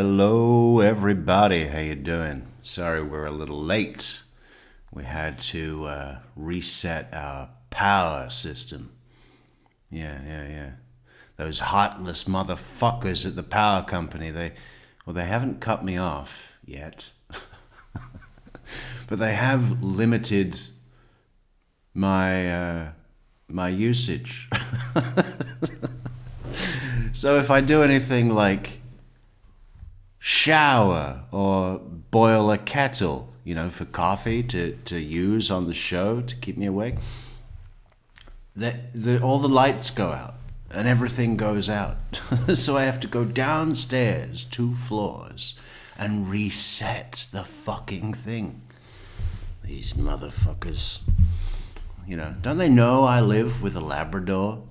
Hello, everybody. How you doing? Sorry we're a little late. We had to reset our power system. Yeah. Those heartless motherfuckers at the power company, they haven't cut me off yet. But they have limited my usage. So if I do anything like shower or boil a kettle, for coffee to use on the show to keep me awake, all the lights go out and everything goes out. So I have to go downstairs 2 floors and reset the fucking thing. These motherfuckers. Don't they know I live with a Labrador?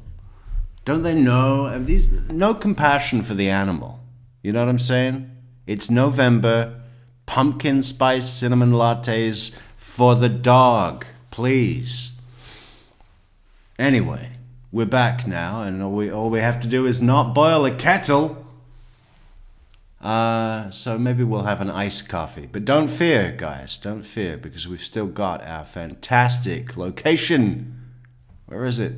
Don't they know? Have these no compassion for the animal? You know what I'm saying? It's November. Pumpkin spice cinnamon lattes for the dog, please. Anyway, we're back now, and all we have to do is not boil a kettle. So maybe we'll have an iced coffee. But don't fear, guys. Don't fear, because we've still got our fantastic location. Where is it?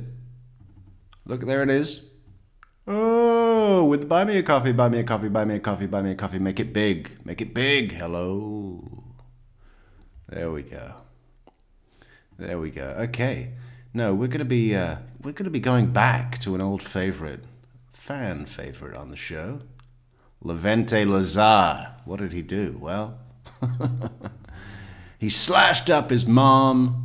Look, there it is. Oh, with buy me a coffee, buy me a coffee, buy me a coffee, buy me a coffee. Make it big. Make it big. Hello. There we go. There we go. Okay. No, we're gonna be going back to an old fan favorite on the show. Levente Lazar. What did he do? Well, he slashed up his mom,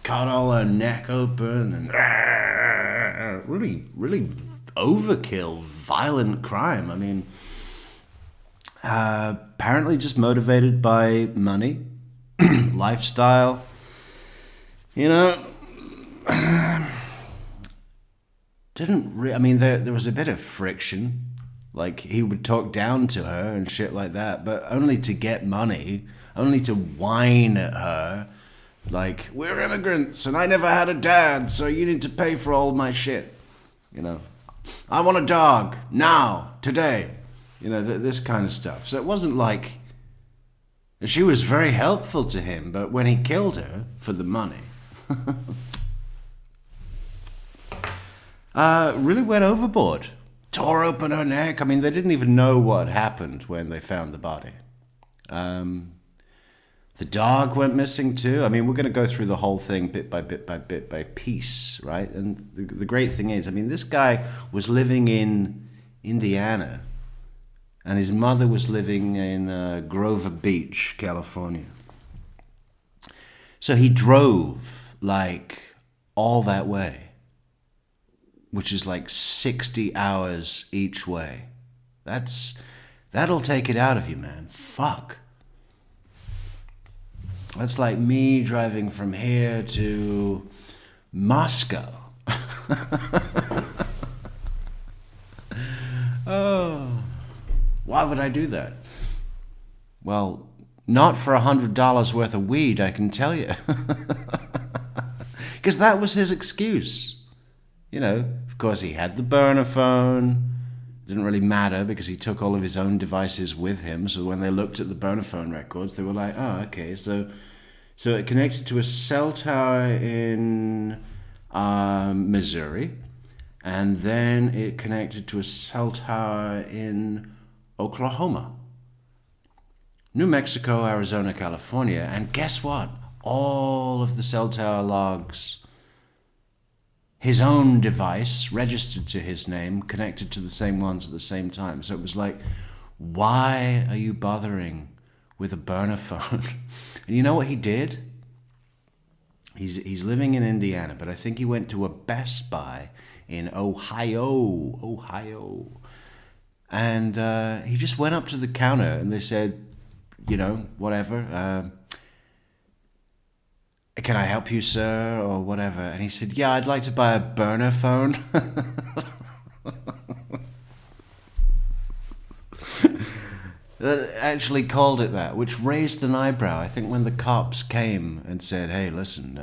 cut all her neck open, and really overkill, violent crime. I mean, apparently just motivated by money, lifestyle, there was a bit of friction. Like, he would talk down to her and shit like that, but only to get money, only to whine at her. Like, we're immigrants and I never had a dad, so you need to pay for all my shit. I want a dog now, today. This kind of stuff. So it wasn't like she was very helpful to him, but when he killed her for the money, really went overboard. Tore open her neck. I mean, they didn't even know what happened when they found the body. The dog went missing too. I mean, we're going to go through the whole thing bit by piece, right? And the great thing is, this guy was living in Indiana, and his mother was living in Grover Beach, California. So he drove like all that way, which is like 60 hours each way. That'll take it out of you, man. Fuck. That's like me driving from here to Moscow. Oh, why would I do that? Well, not for $100 worth of weed, I can tell you. Because that was his excuse. Of course, he had the burner phone. Didn't really matter because he took all of his own devices with him. So when they looked at the burner phone records, they were like, oh, okay, so it connected to a cell tower in Missouri, and then it connected to a cell tower in Oklahoma, New Mexico, Arizona, California, and guess what? All of the cell tower logs, his own device registered to his name, connected to the same ones at the same time. So it was like, why are you bothering with a burner phone? And you know what he did? He's living in Indiana, but I think he went to a Best Buy in Ohio. And he just went up to the counter and they said, whatever, can I help you, sir, or whatever? And he said, yeah, I'd like to buy a burner phone. That actually called it that, which raised an eyebrow. I think when the cops came and said, hey, listen,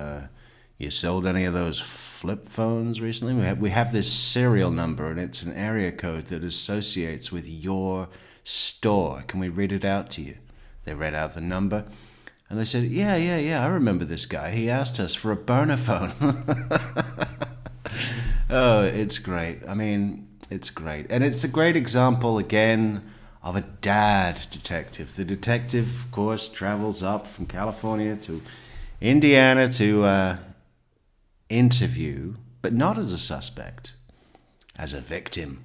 You sold any of those flip phones recently? We have this serial number, and it's an area code that associates with your store. Can we read it out to you?" They read out the number, and they said, yeah, I remember this guy. He asked us for a burner phone. Oh, it's great. I mean, it's great. And it's a great example, again, of a dad detective. The detective, of course, travels up from California to Indiana to interview, but not as a suspect, as a victim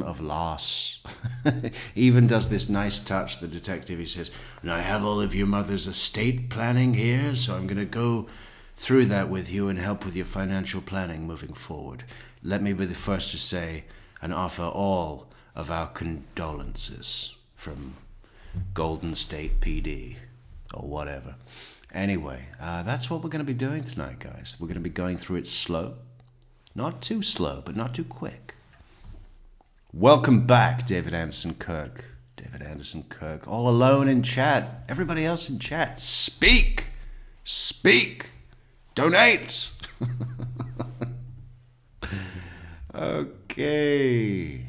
of loss. Even does this nice touch, the detective. He says, "And I have all of your mother's estate planning here, so I'm going to go through that with you and help with your financial planning moving forward. Let me be the first to say and offer all of our condolences from Golden State PD," or whatever. Anyway, that's what we're going to be doing tonight, guys. We're going to be going through it slow. Not too slow, but not too quick. Welcome back, David Anderson Kirk. David Anderson Kirk, all alone in chat. Everybody else in chat, speak! Speak! Donate! Okay.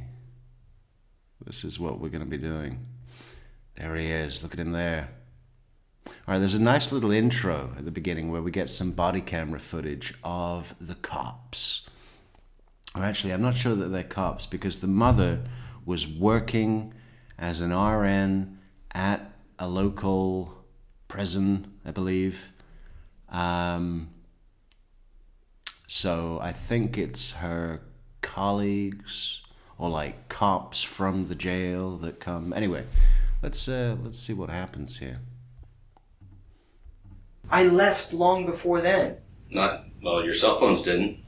This is what we're going to be doing. There he is. Look at him there. All right, there's a nice little intro at the beginning where we get some body camera footage of the cops. Or actually, I'm not sure that they're cops because the mother was working as an RN at a local prison, I believe. So I think it's her colleagues or like cops from the jail that come. Anyway, let's see what happens here. I left long before then. Well, your cell phones didn't.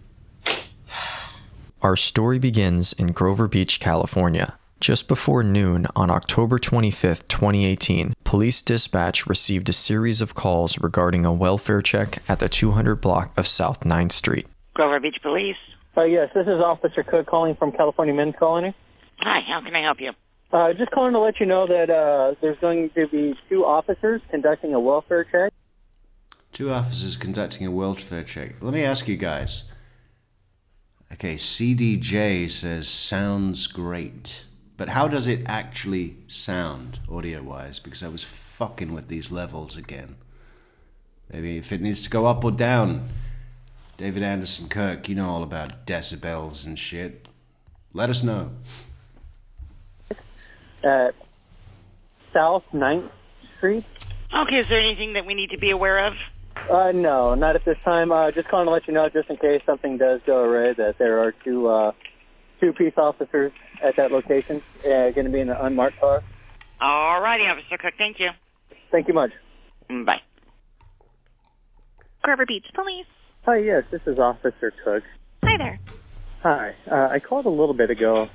Our story begins in Grover Beach, California. Just before noon on October 25th, 2018, police dispatch received a series of calls regarding a welfare check at the 200 block of South 9th Street. Grover Beach Police. Yes, this is Officer Cook calling from California Men's Colony. Hi, how can I help you? Just calling to let you know that there's going to be 2 officers conducting a welfare check. 2 officers conducting a welfare check. Let me ask you guys. Okay, CDJ says, sounds great. But how does it actually sound, audio-wise? Because I was fucking with these levels again. Maybe if it needs to go up or down. David Anderson Kirk, you know all about decibels and shit. Let us know. South 9th Street. Okay, is there anything that we need to be aware of? No, not at this time. Just calling to let you know, just in case something does go awry, that there are 2 peace officers at that location, going to be in an unmarked car. All righty, Officer Cook, thank you. Thank you much. Bye. Grover Beach Police. Hi, yes, this is Officer Cook. Hi there. Hi. I called a little bit ago,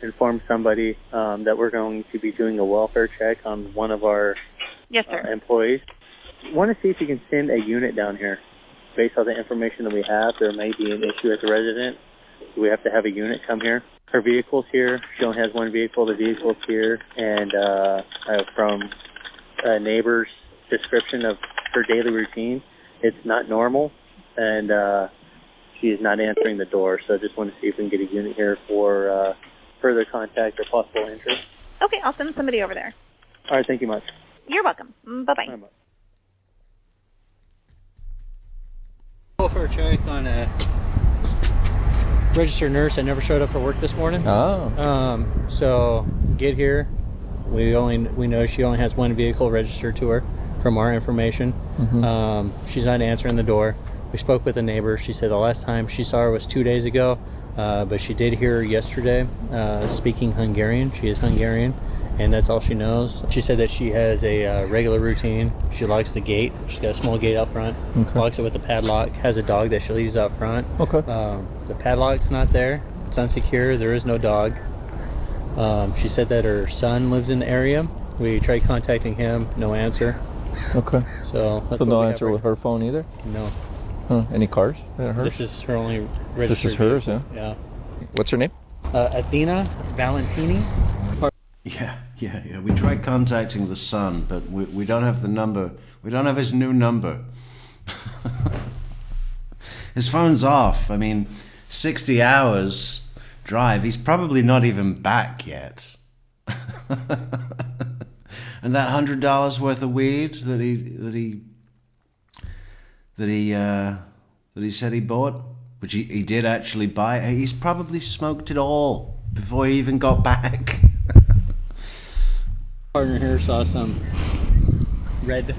informed somebody that we're going to be doing a welfare check on one of our Yes, sir. employees. Want to see if you can send a unit down here. Based on the information that we have, there may be an issue at the resident. We have to have a unit come here. Her vehicle's here. She only has 1 vehicle. The vehicle's here. And from a neighbor's description of her daily routine, it's not normal. And she is not answering the door. So I just want to see if we can get a unit here for further contact or possible entry. Okay, I'll send somebody over there. All right, thank you much. You're welcome. Bye-bye. Bye-bye. For a check on a registered nurse that never showed up for work this morning. Oh. So get here. We know she only has 1 vehicle registered to her from our information. Mm-hmm. She's not answering the door. We spoke with a neighbor. She said the last time she saw her was 2 days ago, but she did hear her yesterday speaking Hungarian. She is Hungarian, and that's all she knows. She said that she has a regular routine. She locks the gate. She's got a small gate out front. Okay. Locks it with a padlock. Has a dog that she leaves out front. Okay. The padlock's not there. It's unsecure. There is no dog. She said that her son lives in the area. We tried contacting him. No answer. Okay. So no answer with her phone either? No. Huh. Any cars? Hers? This is her only registered. This is hers, vehicle. yeah? Yeah. What's her name? Athena Valentini. Yeah. We tried contacting the son, but we don't have the number. We don't have his new number. His phone's off. I mean, 60 hours drive. He's probably not even back yet. And that $100 worth of weed that he said he bought, which he did actually buy, he's probably smoked it all before he even got back. Partner here saw some red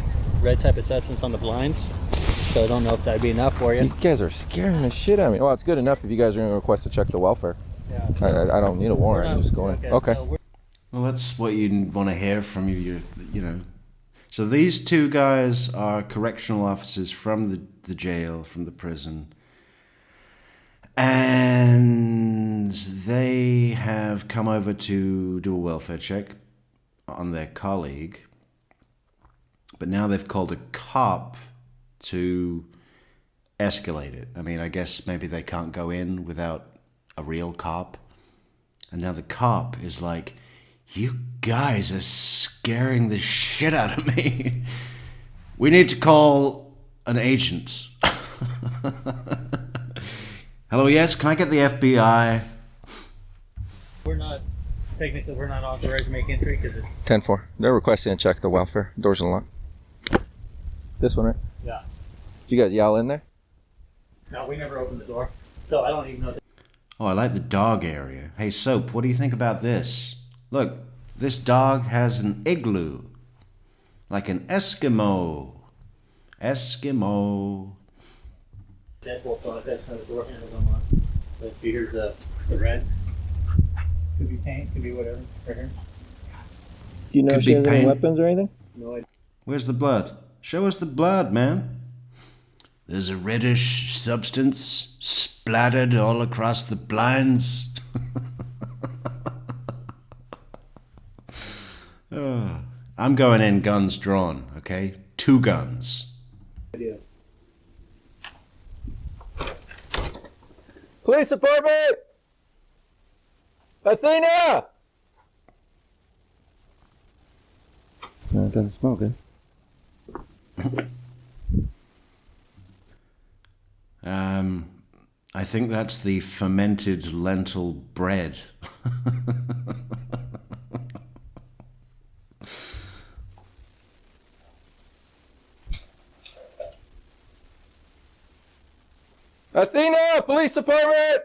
type of substance on the blinds, so I don't know if that'd be enough for you. You guys are scaring the shit out of me. Well, it's good enough if you guys are going to request to check the welfare. Yeah. I don't need a warrant. I'm just going. Okay. So Well, that's what you'd want to hear from you know. So these two guys are correctional officers from the jail, from the prison. And they have come over to do a welfare check on their colleague. But now they've called a cop to escalate it. I mean, I guess maybe they can't go in without a real cop. And now the cop is like, you guys are scaring the shit out of me. We need to call an agent. Hello, yes, can I get the FBI? we're not authorized to make entry because it's 10-4. They're requesting to check the welfare. Doors unlocked. This one, right? yeah. Did you guys yell in there? No, we never opened the door, so I don't even know. Oh, I like the dog area. Hey, Soap, what do you think about this? Look, this dog has an igloo. Like an Eskimo. Eskimo. Deadbolt, so that's how the door handles unlocked. Let's see, here's the red. Could be paint, could be whatever. Right here. Do you know Could if she be has any paint. weapons or anything? No idea. Where's the blood? Show us the blood, man. There's a reddish substance splattered all across the blinds. Oh, I'm going in guns drawn, okay? 2 guns. Police department! Athena! No, it doesn't smell good. I think that's the fermented lentil bread. Athena! Police department!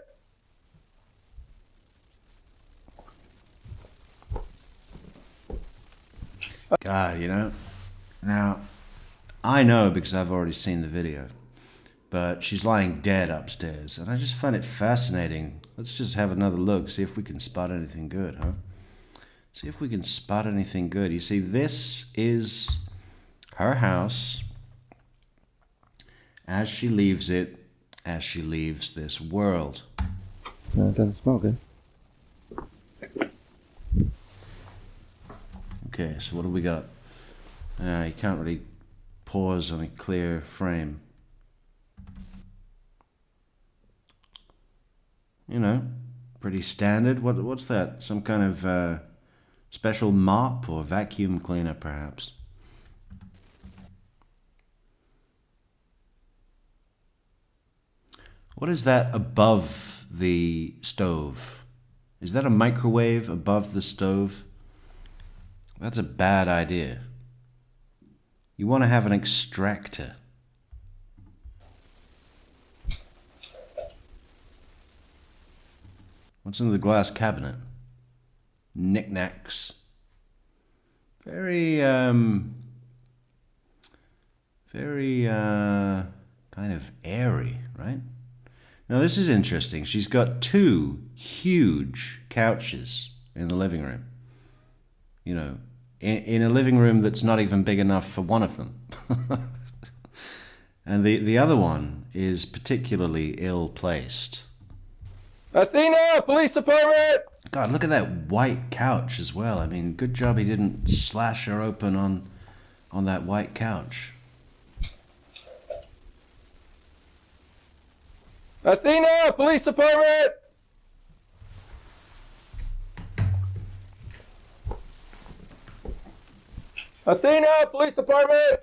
God, you know. Now, I know because I've already seen the video, but she's lying dead upstairs, and I just find it fascinating. Let's just have another look, see if we can spot anything good, huh? See if we can spot anything good. You see, this is her house as she leaves it, as she leaves this world. No, it doesn't smell good. Okay, so what do we got? You can't really pause on a clear frame. You know, pretty standard. What's that? Some kind of special mop or vacuum cleaner, perhaps? What is that above the stove? Is that a microwave above the stove? That's a bad idea. You want to have an extractor. What's in the glass cabinet? Knickknacks. Very kind of airy, right? Now this is interesting. She's got 2 huge couches in the living room. You know, in a living room that's not even big enough for one of them. And the other one is particularly ill-placed. Athena! Police department! God, look at that white couch as well. I mean, good job he didn't slash her open on that white couch. Athena! Police department! Athena! Police department!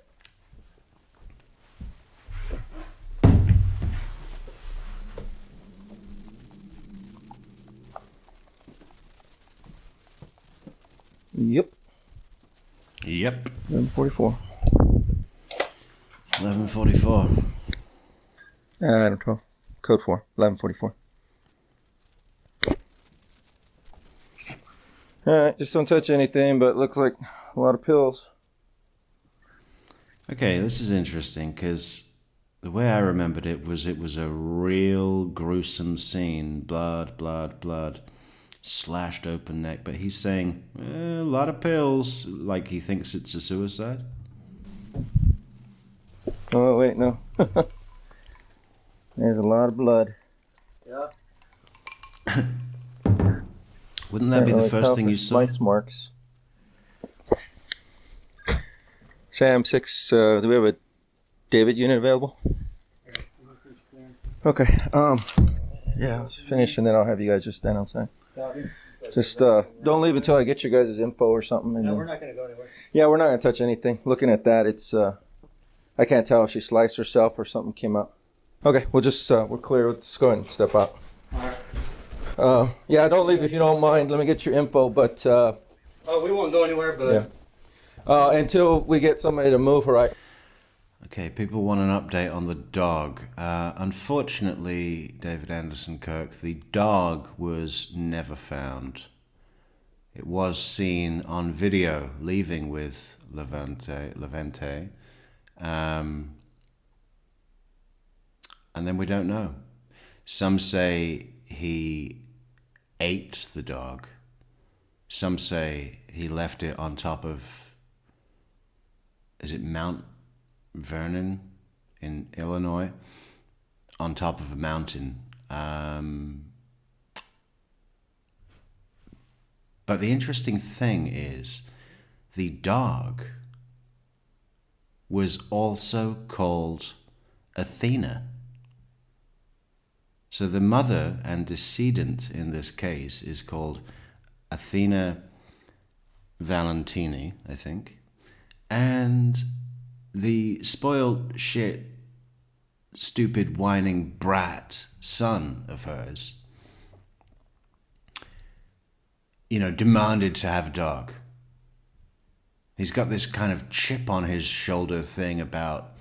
Yep. Yep. 11:44. 11:44. Item 12. Code 4. 11:44. Alright, just don't touch anything, but looks like a lot of pills. Okay, this is interesting because the way I remembered it was a real gruesome scene. Blood, blood, blood. Slashed open neck. But he's saying, a lot of pills. Like he thinks it's a suicide. Oh, wait, no. There's a lot of blood. Wouldn't that be the first thing you saw? Slice marks. Sam 6, do we have a David unit available? Okay, yeah, let's finish and then I'll have you guys just stand outside. Just, don't leave until I get you guys' info or something. And No, then, we're not going to go anywhere. yeah, we're not going to touch anything. Looking at that, it's, I can't tell if she sliced herself or something came out. Okay, we'll just, we're clear. Let's go ahead and step out. Yeah, don't leave if you don't mind. Let me get your info, but, Oh, we won't go anywhere, but... yeah. Until we get somebody to move her, right? Okay, people want an update on the dog. Unfortunately, David Anderson Kirk, the dog was never found. It was seen on video leaving with Levente. And then we don't know. Some say he ate the dog. Some say he left it on top of, is it Mount Vernon in Illinois? On top of a mountain. But the interesting thing is, the dog was also called Athena. So the mother and decedent in this case is called Athena Valentini, I think. And the spoiled shit, stupid, whining brat son of hers, demanded to have a dog. He's got this kind of chip on his shoulder thing about,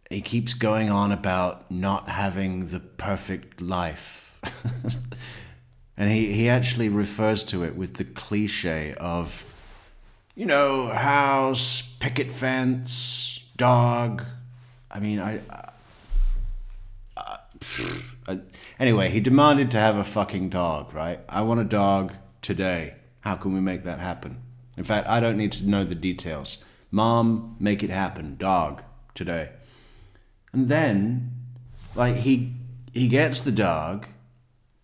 he keeps going on about not having the perfect life. And he actually refers to it with the cliche of, house, picket fence, dog. I mean, anyway, he demanded to have a fucking dog, right? I want a dog today. How can we make that happen? In fact, I don't need to know the details. Mom, make it happen. Dog, today. And then, he gets the dog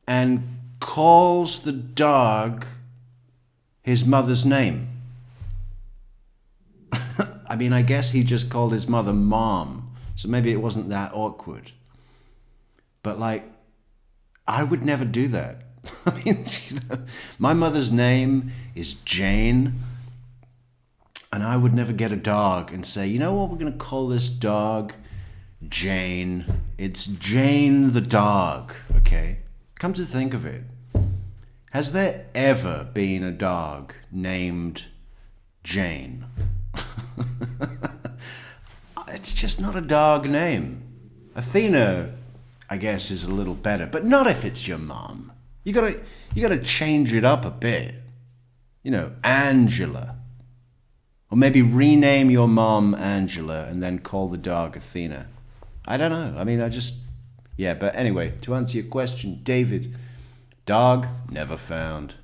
and calls the dog his mother's name. I mean, I guess he just called his mother Mom, so maybe it wasn't that awkward. But I would never do that. I mean, my mother's name is Jane, and I would never get a dog and say, you know what, we're going to call this dog Jane. It's Jane the dog, okay? Come to think of it, has there ever been a dog named Jane? It's just not a dog name. Athena, I guess, is a little better, but not if it's your mom. You gotta change it up a bit. Angela. Or maybe rename your mom Angela and then call the dog Athena. I don't know. I mean, but anyway, to answer your question, David, dog never found.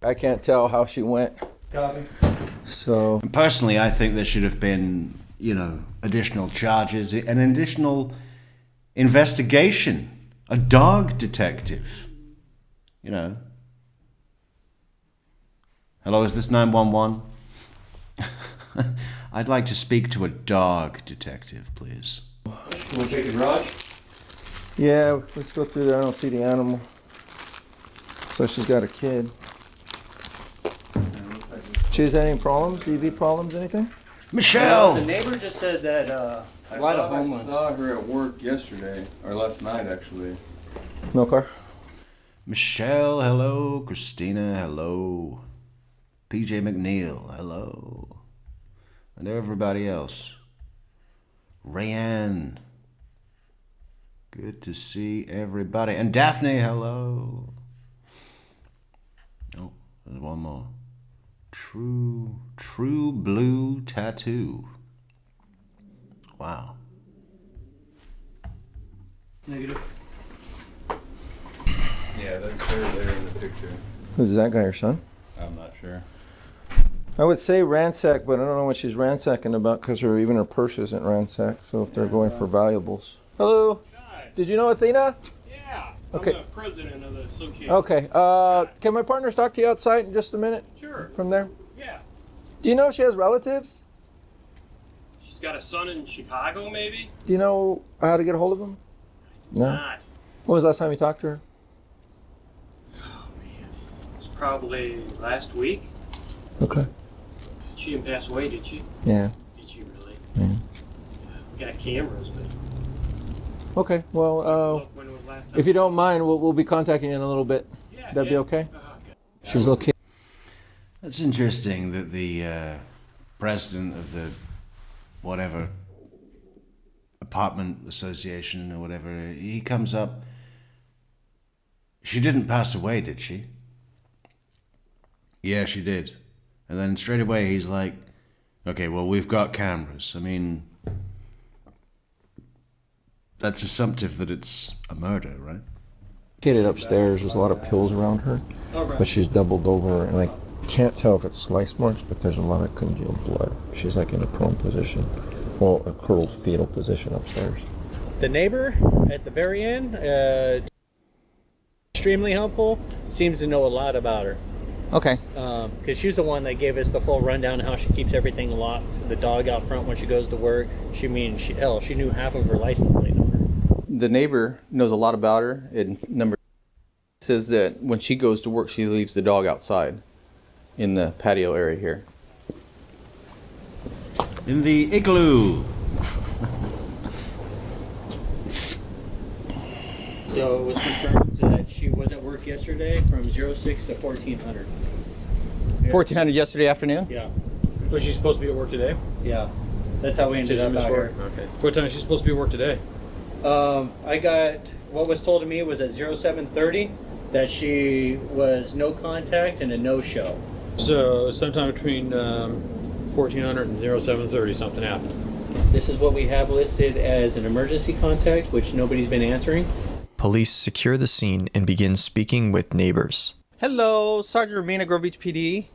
I can't tell how she went. Copy. So, And personally, I think there should have been, additional charges, an additional investigation, a dog detective, Hello, is this 911? I'd like to speak to a dog detective, please. Can we check the garage? yeah, let's go through there. I don't see the animal. So she's got a kid. She's had any problems? EV problems, anything? Michelle! The neighbor just said that a I lot of thought I homeless. saw her at work yesterday, or last night actually. No car? Michelle, hello. Christina, hello. PJ McNeil, hello. And everybody else. Rayanne. Good to see everybody. And Daphne, hello. Oh, there's one more. True Blue Tattoo. Wow. Negative. Yeah, that's her there in the picture. Who's that guy, your son? I'm not sure. I would say ransack, but I don't know what she's ransacking about because even her purse isn't ransacked. So if they're going for valuables. Hello. Hi. Did you know Athena? Yeah. Okay. I'm the president of the association. Okay. Can my partners talk to you outside in just a minute? Sure. From there? Yeah. Do you know if she has relatives? She's got a son in Chicago, maybe? Do you know how to get a hold of them? No. Not. When was the last time you talked to her? Oh, man. It was probably last week. Okay. She didn't pass away, did she? Yeah. Did she really? Yeah. We got cameras, but... Okay. Well, Look, when was last time? if you don't mind, we'll be contacting you in a little bit. Yeah, That'd be yeah. okay? Okay. She's located. That's interesting that the president of the whatever apartment association or whatever, he comes up. She didn't pass away, did she? Yeah, she did. And then straight away he's like, okay, well, we've got cameras. I mean, that's assumptive that it's a murder, right? Located upstairs. There's a lot of pills around her, but she's doubled over, and I can't tell if it's slice marks, but there's a lot of congealed blood. She's like in a prone position, well, a curled fetal position upstairs. The neighbor at the very end, extremely helpful, seems to know a lot about her. Okay. Because she's the one that gave us the full rundown of how she keeps everything locked. The dog out front when she goes to work. She knew half of her license plate number. The neighbor knows a lot about her. And number says that when she goes to work, she leaves the dog outside in the patio area here. In the igloo. So it was confirmed that she was at work yesterday from 06 to 1400. 1400 yesterday afternoon? Yeah. Was she supposed to be at work today? Yeah. That's how we ended up out here. Okay. What time is she supposed to be at work today? I got, what was told to me was at 0730 that she was no contact and a no-show. So sometime between 1400 and 0730 something happened. This is what we have listed as an emergency contact, which nobody's been answering. Police secure the scene and begin speaking with neighbors. Hello, Sergeant Ravina, Grove Beach PD.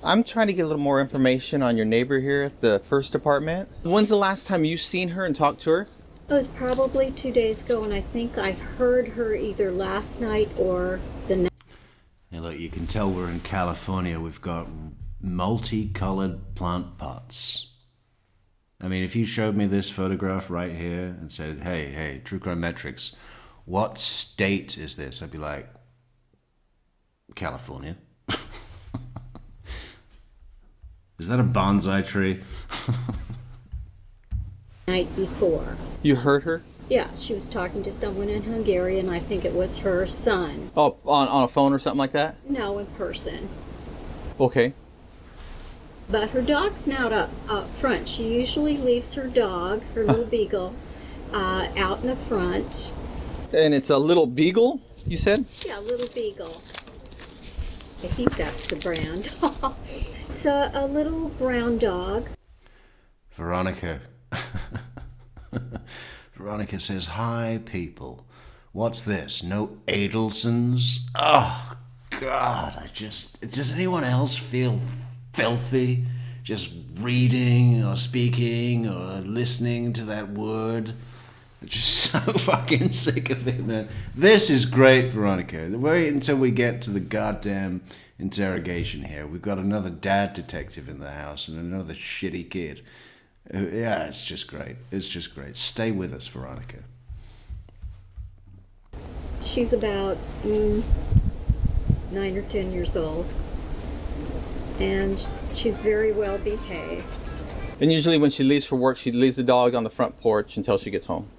I'm trying to get a little more information on your neighbor here at the first department. When's the last time you've seen her and talked to her? It was probably 2 days ago, and I think I heard her either last night or the next. Hey, look, you can tell we're in California. We've got multicolored plant pots. I mean, if you showed me this photograph right here and said, hey, True Crime Metrix, what state is this? I'd be like, California. Is that a bonsai tree? Night before. You heard her? Yeah, she was talking to someone in Hungary, and I think it was her son. Oh, on a phone or something like that? No, in person. Okay. But her dog's not up front. She usually leaves her dog, her little beagle, out in the front. And it's a little beagle, you said? Yeah, little beagle. I think that's the brand. It's a little brown dog. Veronica. Veronica says, hi, people. What's this? No Adelsons? Oh, God. Does anyone else feel filthy just reading or speaking or listening to that word? I'm just so fucking sick of it, man. This is great, Veronica. Wait until we get to the goddamn interrogation here. We've got another dad detective in the house and another shitty kid. Yeah, it's just great. It's just great. Stay with us, Veronica. She's about 9 or 10 years old, and she's very well behaved. And usually when she leaves for work, she leaves the dog on the front porch until she gets home.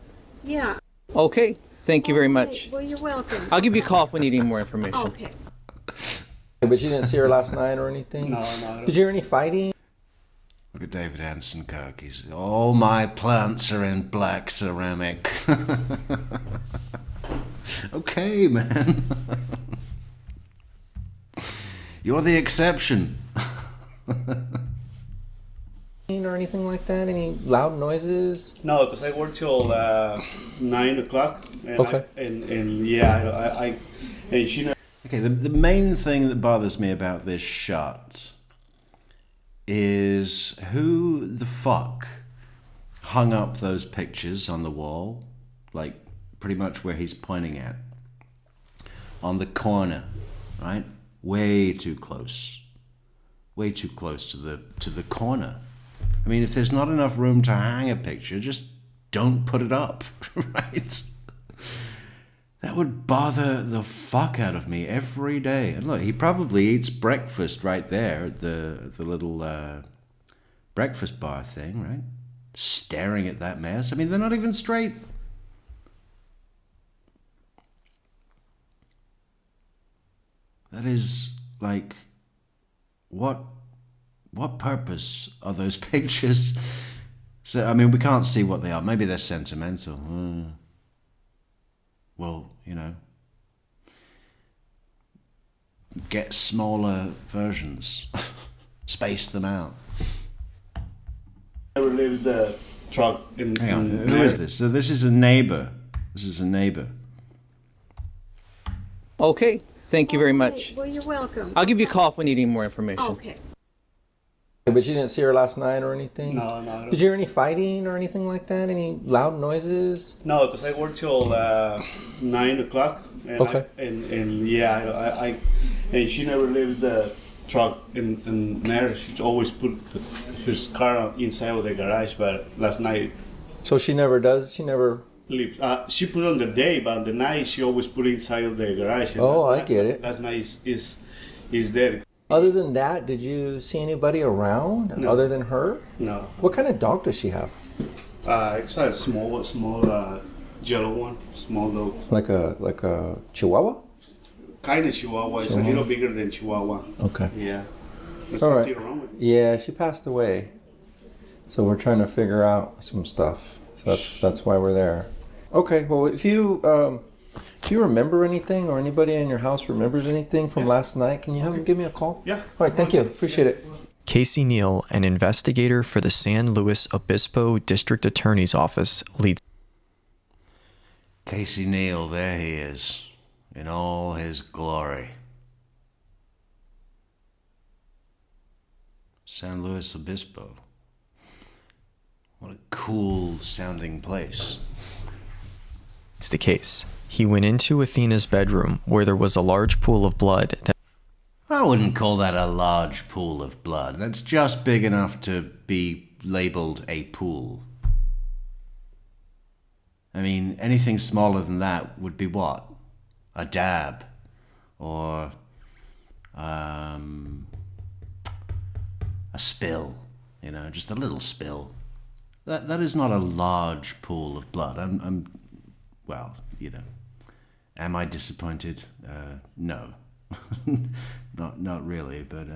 Yeah. Okay. Thank you very All much. right, well, you're welcome. I'll give you a call if we need any more information. Okay. But you didn't see her last night or anything? No. Did you hear any fighting? Look at David Hanson Kirk. He's, all my plants are in black ceramic. Okay, man. You're the exception. Or anything like that? Any loud noises? No, because I work till 9 o'clock. And Okay. And she. Okay, the main thing that bothers me about this shot is who the fuck hung up those pictures on the wall, like pretty much where he's pointing at, on the corner, right? Way too close to the corner. I mean, if there's not enough room to hang a picture, just don't put it up, right? That would bother the fuck out of me every day. And look, he probably eats breakfast right there at the little breakfast bar thing, right? Staring at that mess. I mean, they're not even straight. That is like, what purpose are those pictures? So, I mean, we can't see what they are. Maybe they're sentimental. Well, you know, get smaller versions, space them out. Never leaves the truck in. Hang on, who is this? So this is a neighbor. Okay. Thank you very All much. right, well, you're welcome. I'll give you a call if we need any more information. Okay. But you didn't see her last night or anything? No. Did you hear any fighting or anything like that? Any loud noises? No, because I work till 9 o'clock. And Okay. And she never leaves the truck in there. She's always put his car inside of the garage. But last night, So she never does? She never... leave. She put on the day, but the night she always put inside of the garage. And Oh, last I get it. Last night is there. Other than that, did you see anybody around No. other than her? No. What kind of dog does she have? It's a small yellow one, small dog. Like a Chihuahua? Kind of Chihuahua. It's a little bigger than Chihuahua. Okay. Yeah. There's All something right. wrong with it. Yeah, she passed away. So we're trying to figure out some stuff. So that's why we're there. Okay. Well, if you remember anything or anybody in your house remembers anything from last night, can you have them give me a call? Yeah. All right. Thank you. Appreciate it. Casey Neal, an investigator for the San Luis Obispo District Attorney's Office, leads. Casey Neal, there he is, in all his glory. San Luis Obispo. What a cool sounding place. It's the case. He went into Athena's bedroom where there was a large pool of blood that I wouldn't call that a large pool of blood. That's just big enough to be labeled a pool. I mean, anything smaller than that would be what? A dab. Or a spill. You know, just a little spill. That is not a large pool of blood. I'm well, you know. Am I disappointed? No. not really, but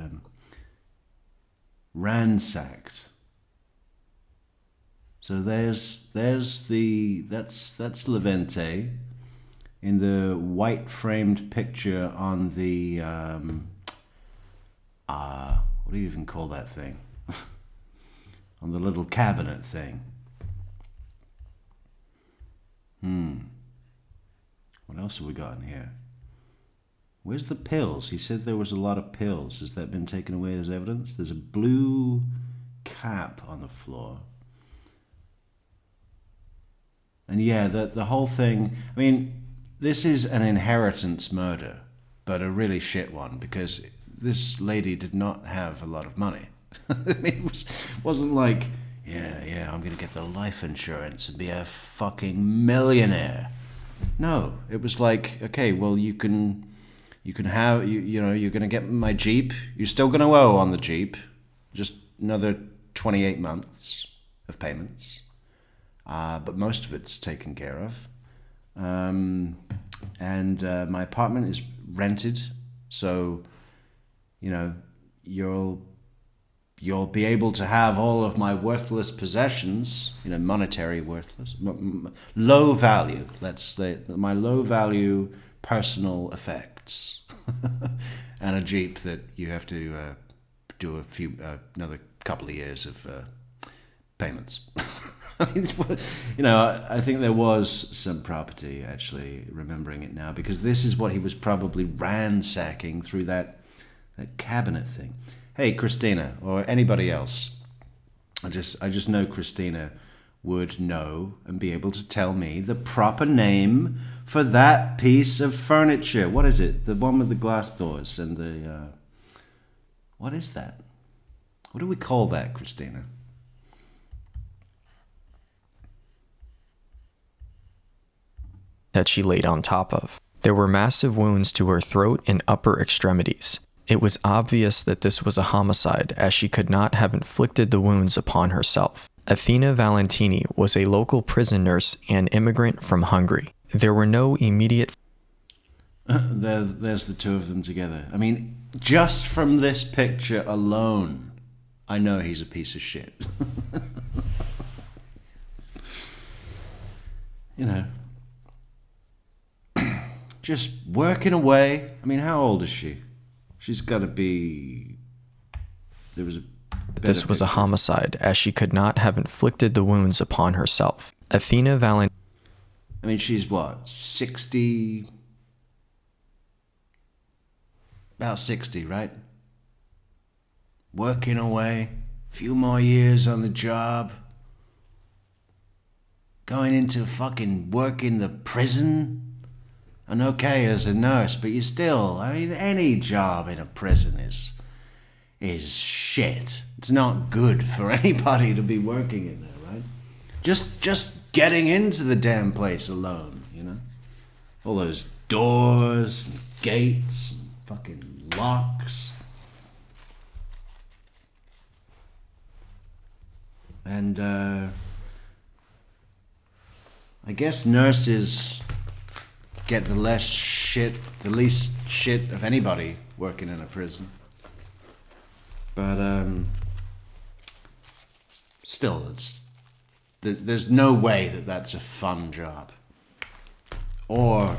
ransacked. So that's Levente in the white framed picture on the what do you even call that thing? On the little cabinet thing. What else have we got in here? Where's the pills? He said there was a lot of pills. Has that been taken away as evidence? There's a blue cap on the floor. And yeah, the whole thing, I mean, this is an inheritance murder, but a really shit one, because this lady did not have a lot of money. I mean, it wasn't like, yeah, I'm going to get the life insurance and be a fucking millionaire. No, it was like, okay, well, you can have, you know, you're going to get my Jeep. You're still going to owe on the Jeep. Just another 28 months of payments. But most of it's taken care of. and my apartment is rented, so you'll be able to have all of my worthless possessions, monetary worthless, low value. Let's say my low value personal effects, and a Jeep that you have to do another couple of years of payments. I think there was some property, actually, remembering it now, because this is what he was probably ransacking through that cabinet thing. Hey, Christina, or anybody else, I just know Christina would know and be able to tell me the proper name for that piece of furniture. What is it? The one with the glass doors and the... what is that? What do we call that, Christina? That she laid on top of. There were massive wounds to her throat and upper extremities. It was obvious that this was a homicide, as she could not have inflicted the wounds upon herself. Athena Valentini was a local prison nurse and immigrant from Hungary. There were no immediate... There's the two of them together. I mean, just from this picture alone, I know he's a piece of shit. Just working away. I mean, how old is she? She's got to be... There was a... This was a homicide, as she could not have inflicted the wounds upon herself. Athena Valentini... I mean, she's what, 60... About 60, right? Working away. A few more years on the job. Going into fucking work in the prison. And okay as a nurse, but you still, I mean, any job in a prison is shit. It's not good for anybody to be working in there, right? Just getting into the damn place alone, all those doors and gates and fucking locks. And I guess nurses get the least shit of anybody working in a prison. But still, there's no way that that's a fun job or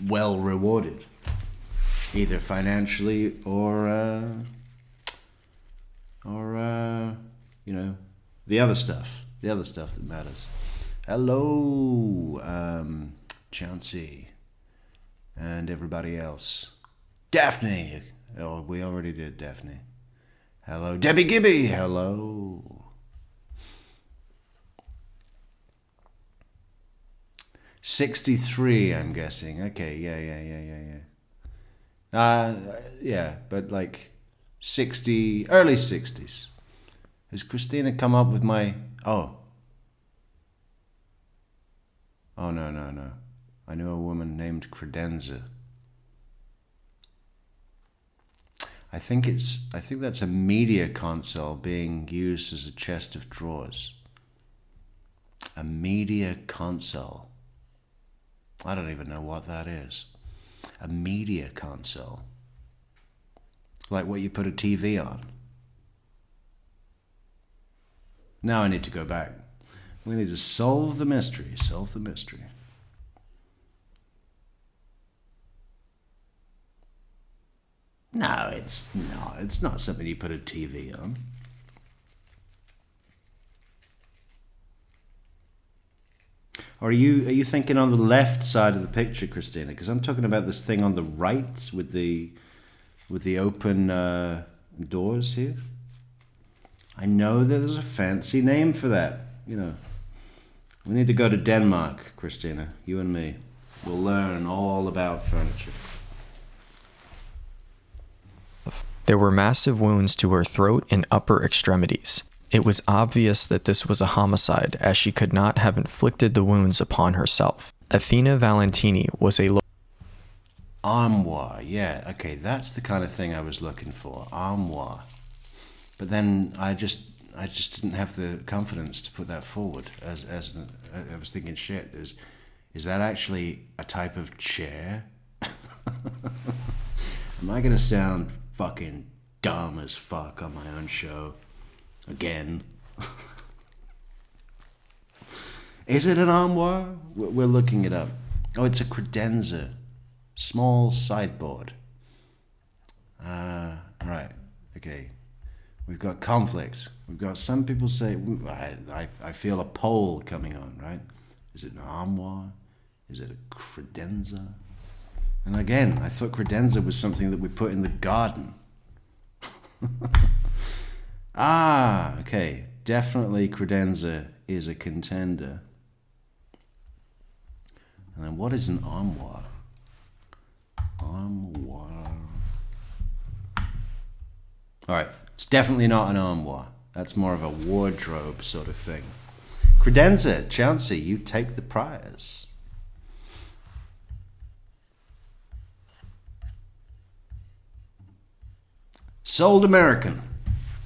well rewarded, either financially or the other stuff that matters. Hello, Chauncey and everybody else. Daphne. Oh, we already did Daphne. Hello, Debbie Gibby. Hello. 63, I'm guessing. Okay, yeah, but like 60, early 60s. Has Christina come up with my... Oh, no. I know a woman named Credenza. I think that's a media console being used as a chest of drawers. A media console. I don't even know what that is. A media console. Like what you put a TV on. Now I need to go back. We need to solve the mystery. No, it's not something you put a TV on. Or are you thinking on the left side of the picture, Christina? Because I'm talking about this thing on the right with the open doors here. I know that there's a fancy name for that. We need to go to Denmark, Christina. You and me. We'll learn all about furniture. There were massive wounds to her throat and upper extremities. It was obvious that this was a homicide, as she could not have inflicted the wounds upon herself. Athena Valentini was a... Armoire, yeah. Okay, that's the kind of thing I was looking for. Armoire. But then I just didn't have the confidence to put that forward. I was thinking, shit, Is that actually a type of chair? Am I gonna sound fucking dumb as fuck on my own show? Again. Is it an armoire? We're looking it up. Oh, it's a credenza. Small sideboard. Right. Okay. We've got conflict. We've got some people say, I feel a poll coming on, right? Is it an armoire? Is it a credenza? And again, I thought credenza was something that we put in the garden. Okay. Definitely credenza is a contender. And then what is an armoire? Armoire. Alright, it's definitely not an armoire. That's more of a wardrobe sort of thing. Credenza, Chauncey, you take the prize. Sold American.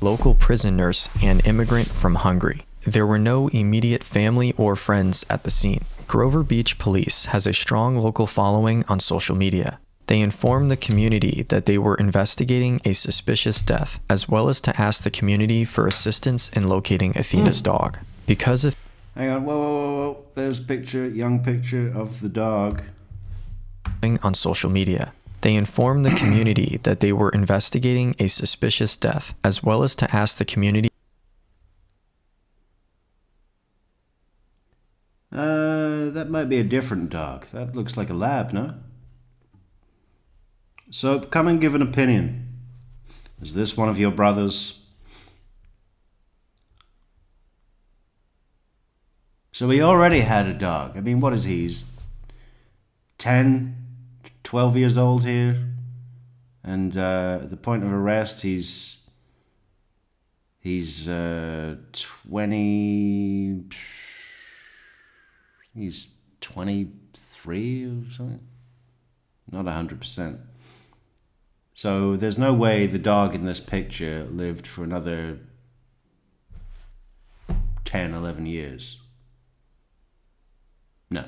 Local prison nurse and immigrant from Hungary. There were no immediate family or friends at the scene. Grover Beach Police has a strong local following on social media. They informed the community that they were investigating a suspicious death, as well as to ask the community for assistance in locating Athena's dog. Because of... Hang on, whoa. There's a picture, young picture of the dog. On social media. They informed the community that they were investigating a suspicious death, as well as to ask the community... That might be a different dog. That looks like a lab, no? So come and give an opinion. Is this one of your brothers? So he already had a dog. I mean, what is he? He's 10, 12 years old here. And at the point of arrest, he's 20... He's 23 or something. Not 100%. So there's no way the dog in this picture lived for another 10, 11 years. No.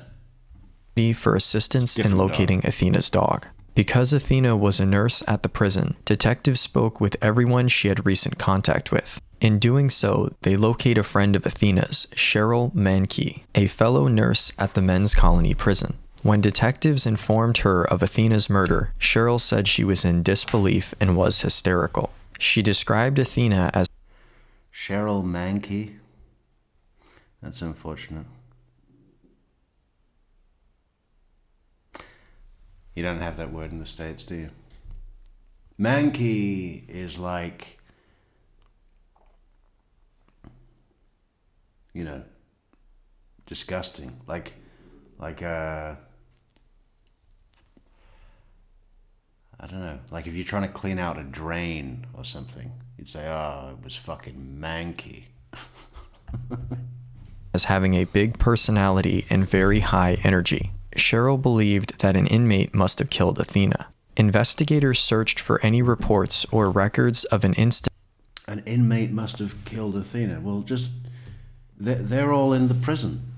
For assistance in locating Athena's dog. Because Athena was a nurse at the prison, detectives spoke with everyone she had recent contact with. In doing so, they locate a friend of Athena's, Cheryl Mankey, a fellow nurse at the men's colony prison. When detectives informed her of Athena's murder, Cheryl said she was in disbelief and was hysterical. She described Athena as Cheryl Mankey. That's unfortunate. You don't have that word in the States, do you? Mankey is like, you know, disgusting. Like I don't know, like if you're trying to clean out a drain or something, you'd say, oh, it was fucking manky. as having a big personality and very high energy. Cheryl believed that an inmate must have killed Athena. Investigators searched for any reports or records of an incident. An inmate must have killed Athena. Well, just, they're all in the prison.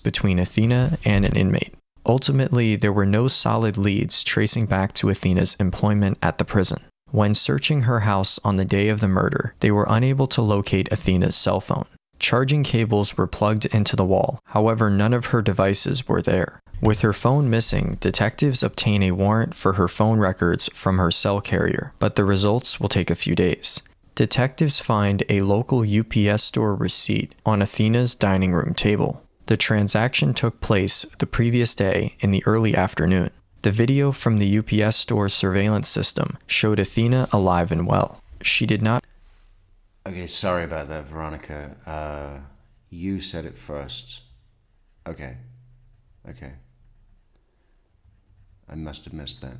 Between Athena and an inmate. Ultimately, there were no solid leads tracing back to Athena's employment at the prison. When searching her house on the day of the murder, they were unable to locate Athena's cell phone. Charging cables were plugged into the wall, however none of her devices were there. With her phone missing, detectives obtain a warrant for her phone records from her cell carrier, but the results will take a few days. Detectives find a local UPS store receipt on Athena's dining room table. The transaction took place the previous day in the early afternoon. The video from the UPS store's surveillance system showed Athena alive and well. She did not... Okay, sorry about that, Veronica. You said it first. Okay. I must have missed that.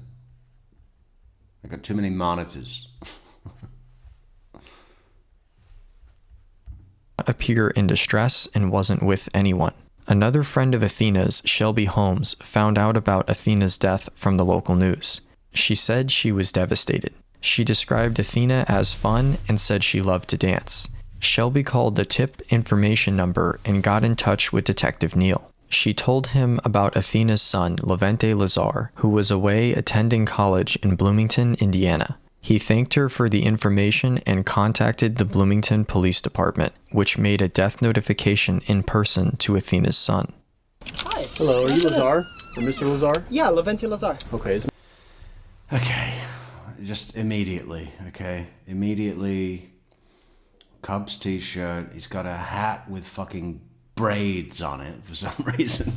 I got too many monitors. appear in distress and wasn't with anyone. Another friend of Athena's, Shelby Holmes, found out about Athena's death from the local news. She said she was devastated. She described Athena as fun and said she loved to dance. Shelby called the tip information number and got in touch with Detective Neal. She told him about Athena's son, Levente Lazar, who was away attending college in Bloomington, Indiana. He thanked her for the information and contacted the Bloomington Police Department, which made a death notification in person to Athena's son. Hi. Hello, are you Lazar? Or Mr. Lazar? Yeah, Levente Lazar. Okay. Okay, just immediately, okay? Immediately, Cubs t-shirt, he's got a hat with fucking braids on it for some reason.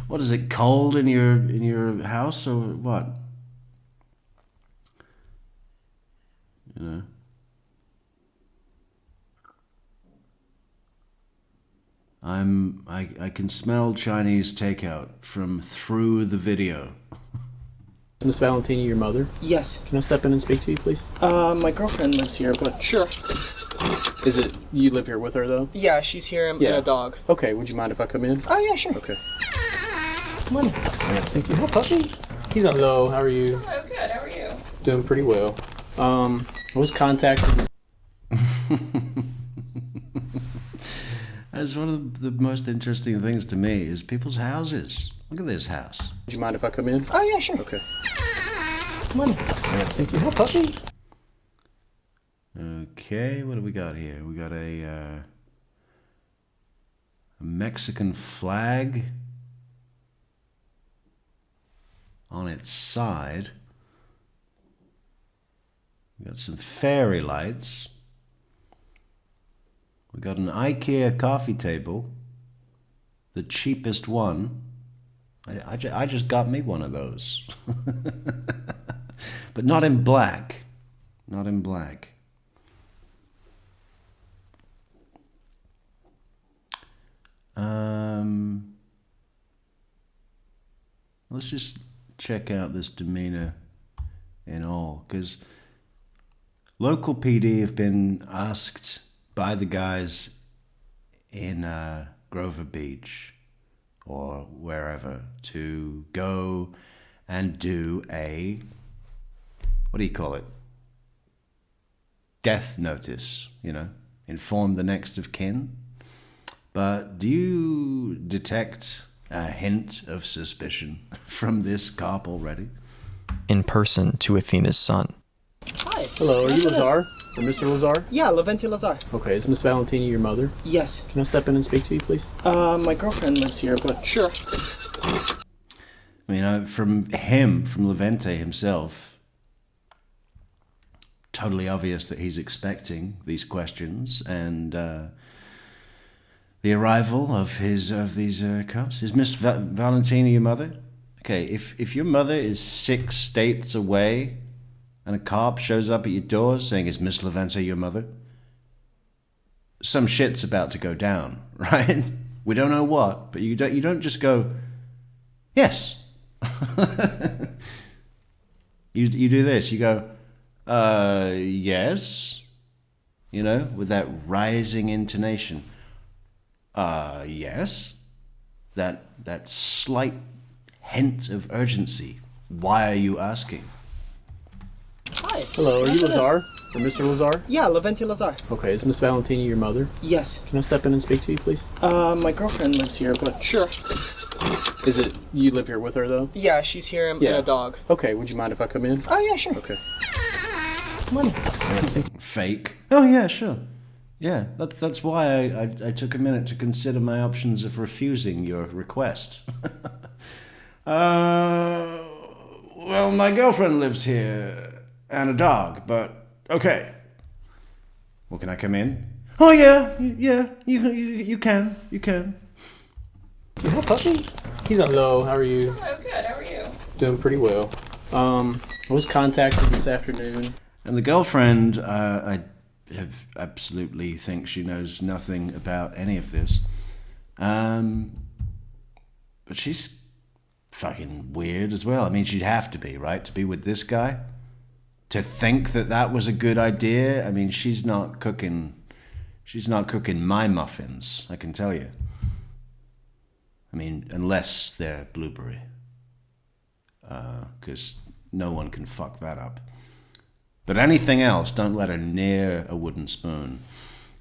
What is it, cold in your house or what? You know? I can smell Chinese takeout from through the video. Miss Valentini, your mother? Yes. Can I step in and speak to you, please? My girlfriend lives here, but sure. Is it you live here with her though? Yeah, she's here and a dog. Okay, would you mind if I come in? Oh yeah, sure. Okay. Come on. Thank you. Puppy. He's on. Hello, how are you? Hello, good. How are you? Doing pretty well. I was contacted. That's one of the most interesting things to me is people's houses. Look at this house. Would you mind if I come in? Oh yeah, sure. Okay. Come on. Thank you. Puppy. Okay, what do we got here? We got a Mexican flag on its side. We got some fairy lights. We got an IKEA coffee table, the cheapest one. I just got me one of those. But not in black. Not in black. Let's just check out this demeanor in all, because local PD have been asked by the guys in Grover Beach or wherever to go and do a, what do you call it? Death notice, you know, inform the next of kin. But do you detect a hint of suspicion from this cop already? In person to Athena's son. Hi. Hello, are you Lazar? Or Mr. Lazar? Yeah, Levente Lazar. Okay, is Miss Valentini your mother? Yes. Can I step in and speak to you, please? My girlfriend lives here, but sure. I mean, from Levente himself, totally obvious that he's expecting these questions and the arrival of these cops. Is Miss Valentini your mother? Okay, if your mother is 6 states away and a cop shows up at your door saying, "Is Miss Levente your mother?" Some shit's about to go down, right? We don't know what, but you don't just go, "Yes." You do this. You go, "Yes," you know, with that rising intonation. Yes. That slight hint of urgency. Why are you asking? Hi. Hello, are you Lazar? Or Mr. Lazar? Yeah, Levente Lazar. Okay, is Miss Valentini your mother? Yes. Can I step in and speak to you, please? My girlfriend lives here, but sure. Is it you live here with her though? Yeah, she's here and a dog. Okay, would you mind if I come in? Oh yeah, sure. Okay. Come on. Fake. Oh yeah, sure. Yeah, that's why I took a minute to consider my options of refusing your request. Well, my girlfriend lives here and a dog, but okay. Well, can I come in? Oh yeah, you can. Puppy. He's on. Hello, how are you? Hello, good. How are you? Doing pretty well. I was contacted this afternoon. And the girlfriend, I have absolutely think she knows nothing about any of this. But she's fucking weird as well. I mean, she'd have to be, right, to be with this guy? To think that was a good idea? I mean, she's not cooking my muffins, I can tell you. I mean, unless they're blueberry. Because no one can fuck that up. But anything else, don't let her near a wooden spoon.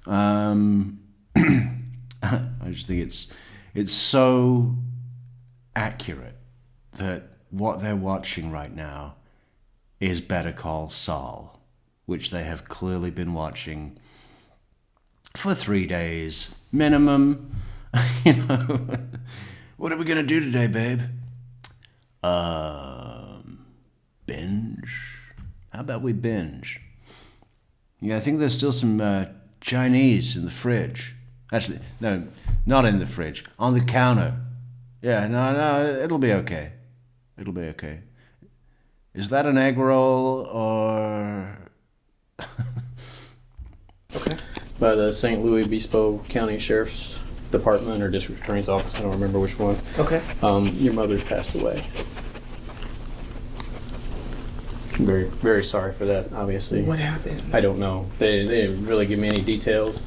I just think it's so accurate that what they're watching right now is Better Call Saul, which they have clearly been watching for 3 days minimum. You know, what are we gonna do today, babe? Binge. How about we binge? Yeah, I think there's still some Chinese in the fridge. Actually, no, not in the fridge. On the counter. Yeah, no, it'll be okay. It'll be okay. Is that an egg roll or... Okay. By the St. Louis Obispo County Sheriff's Department or District Attorney's Office, I don't remember which one. Okay. Your mother's passed away. I'm very, very sorry for that, obviously. What happened? I don't know. They didn't really give me any details.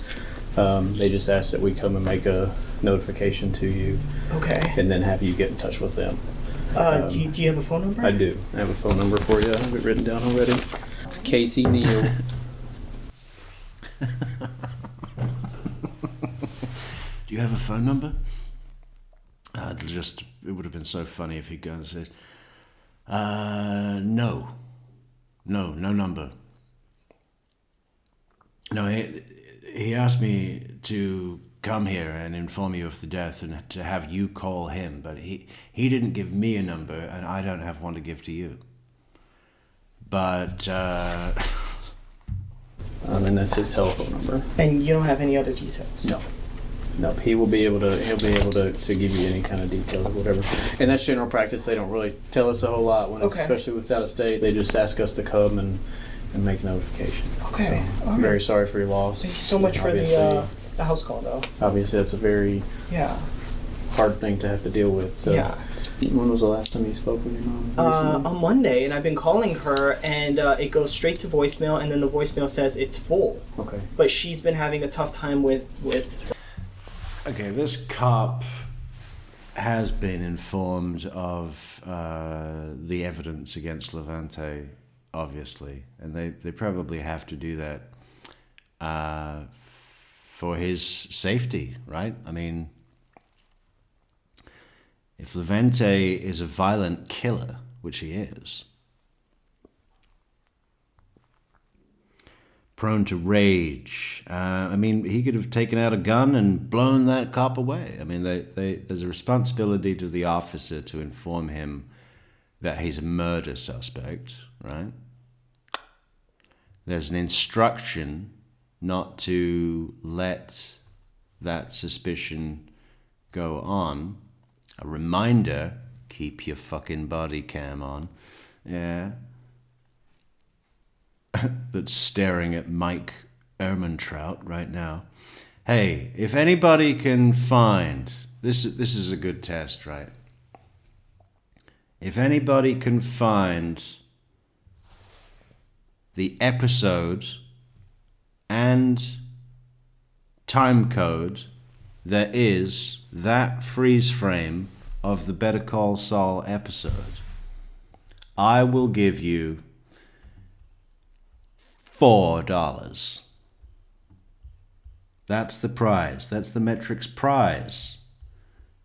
They just asked that we come and make a notification to you. Okay. And then have you get in touch with them. Do you have a phone number? I do. I have a phone number for you. I have it written down already. It's Casey Neal. Do you have a phone number? It would have been so funny if he'd go and said, no number. No, he asked me to come here and inform you of the death and to have you call him, but he didn't give me a number, and I don't have one to give to you. But And that's his telephone number. And you don't have any other details? No, he'll be able to give you any kind of details or whatever. And that's general practice. They don't really tell us a whole lot when it's, especially when it's out of state. They just ask us to come and make notification. Okay. So, I'm very sorry for your loss. Thank you so much for the house call, though. Obviously, that's a very hard thing to have to deal with. So. Yeah. When was the last time you spoke with your mom? On Monday, and I've been calling her, and it goes straight to voicemail, and then the voicemail says it's full. Okay. But she's been having a tough time with. Okay, this cop has been informed of the evidence against Levente, obviously, and they probably have to do that for his safety, right? I mean, if Levente is a violent killer, which he is, prone to rage, I mean, he could have taken out a gun and blown that cop away. I mean, there's a responsibility to the officer to inform him that he's a murder suspect, right? There's an instruction not to let that suspicion go on. A reminder, keep your fucking body cam on. Yeah. That's staring at Mike Ehrmantraut right now. Hey, if anybody can find... This is a good test, right? If anybody can find the episode and time code that is that freeze frame of the Better Call Saul episode, I will give you $4. That's the prize. That's the Metrix prize.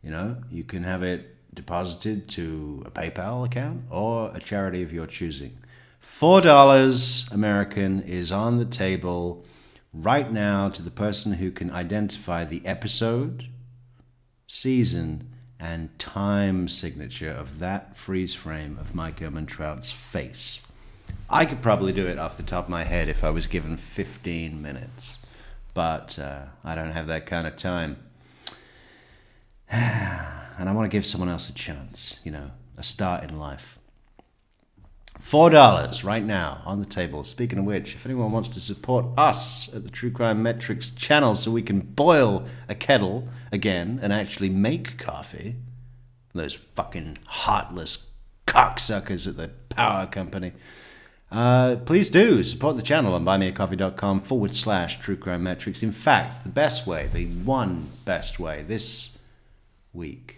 You know, you can have it deposited to a PayPal account or a charity of your choosing. $4 American is on the table right now to the person who can identify the episode, season, and time signature of that freeze frame of Mike Ehrmantraut's face. I could probably do it off the top of my head if I was given 15 minutes, but I don't have that kind of time. And I want to give someone else a chance, you know, a start in life. $4 right now on the table. Speaking of which, if anyone wants to support us at the True Crime Metrix channel so we can boil a kettle again and actually make coffee, those fucking heartless cocksuckers at the power company, please do support the channel on buymeacoffee.com/True Crime Metrix. In fact, the best way, the one best way this week,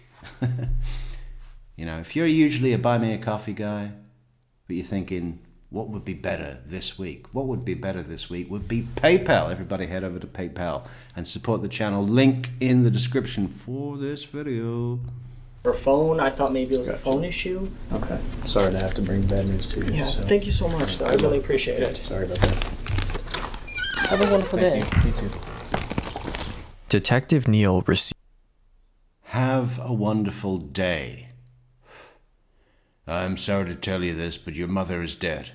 you know, if you're usually a Buy Me a Coffee guy, but you're thinking, What would be better this week? What would be better this week would be PayPal. Everybody head over to PayPal and support the channel. Link in the description for this video. Her phone, I thought maybe it was a phone issue. Okay. Sorry to have to bring bad news to you. Yeah, so. thank you so much, though. I really appreciate it. Sorry about that. Have a wonderful day. You too. Detective Neal received. Have a wonderful day. I'm sorry to tell you this, but your mother is dead.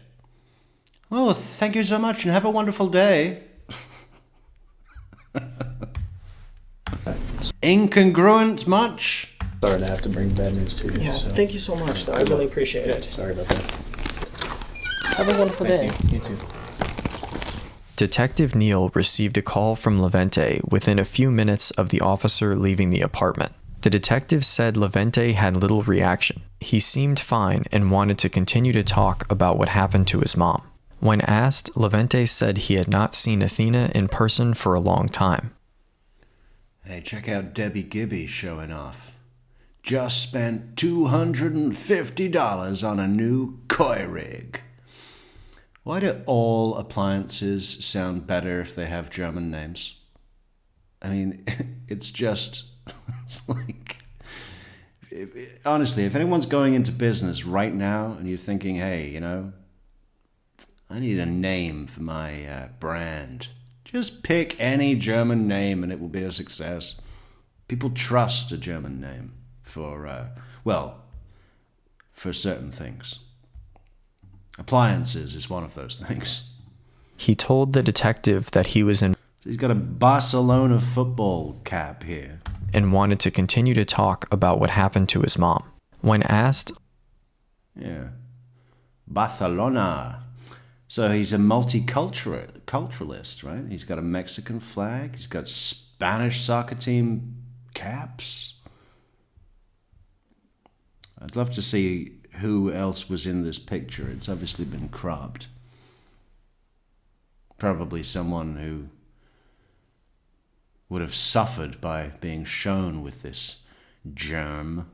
Oh, thank you so much and have a wonderful day. Incongruent much? Sorry to have to bring bad news to you. Yeah, so. thank you so much, though. I really appreciate it. Sorry about that. Have a wonderful day. You too. Detective Neal received a call from Levente within a few minutes of the officer leaving the apartment. The detective said Levente had little reaction. He seemed fine and wanted to continue to talk about what happened to his mom. When asked, Levente said he had not seen Athena in person for a long time. Hey, check out Debbie Gibby showing off. Just spent $250 on a new koi rig. Why do all appliances sound better if they have German names? I mean, it's just, it's like, honestly, if anyone's going into business right now and you're thinking, hey, you know, I need a name for my brand, just pick any German name and it will be a success. People trust a German name for, for certain things. Appliances is one of those things. He told the detective that he was in. He's got a Barcelona football cap here. And wanted to continue to talk about what happened to his mom. When asked, yeah, Barcelona. So he's a multiculturalist, right? He's got a Mexican flag. He's got Spanish soccer team caps. I'd love to see who else was in this picture. It's obviously been cropped. Probably someone who would have suffered by being shown with this germ.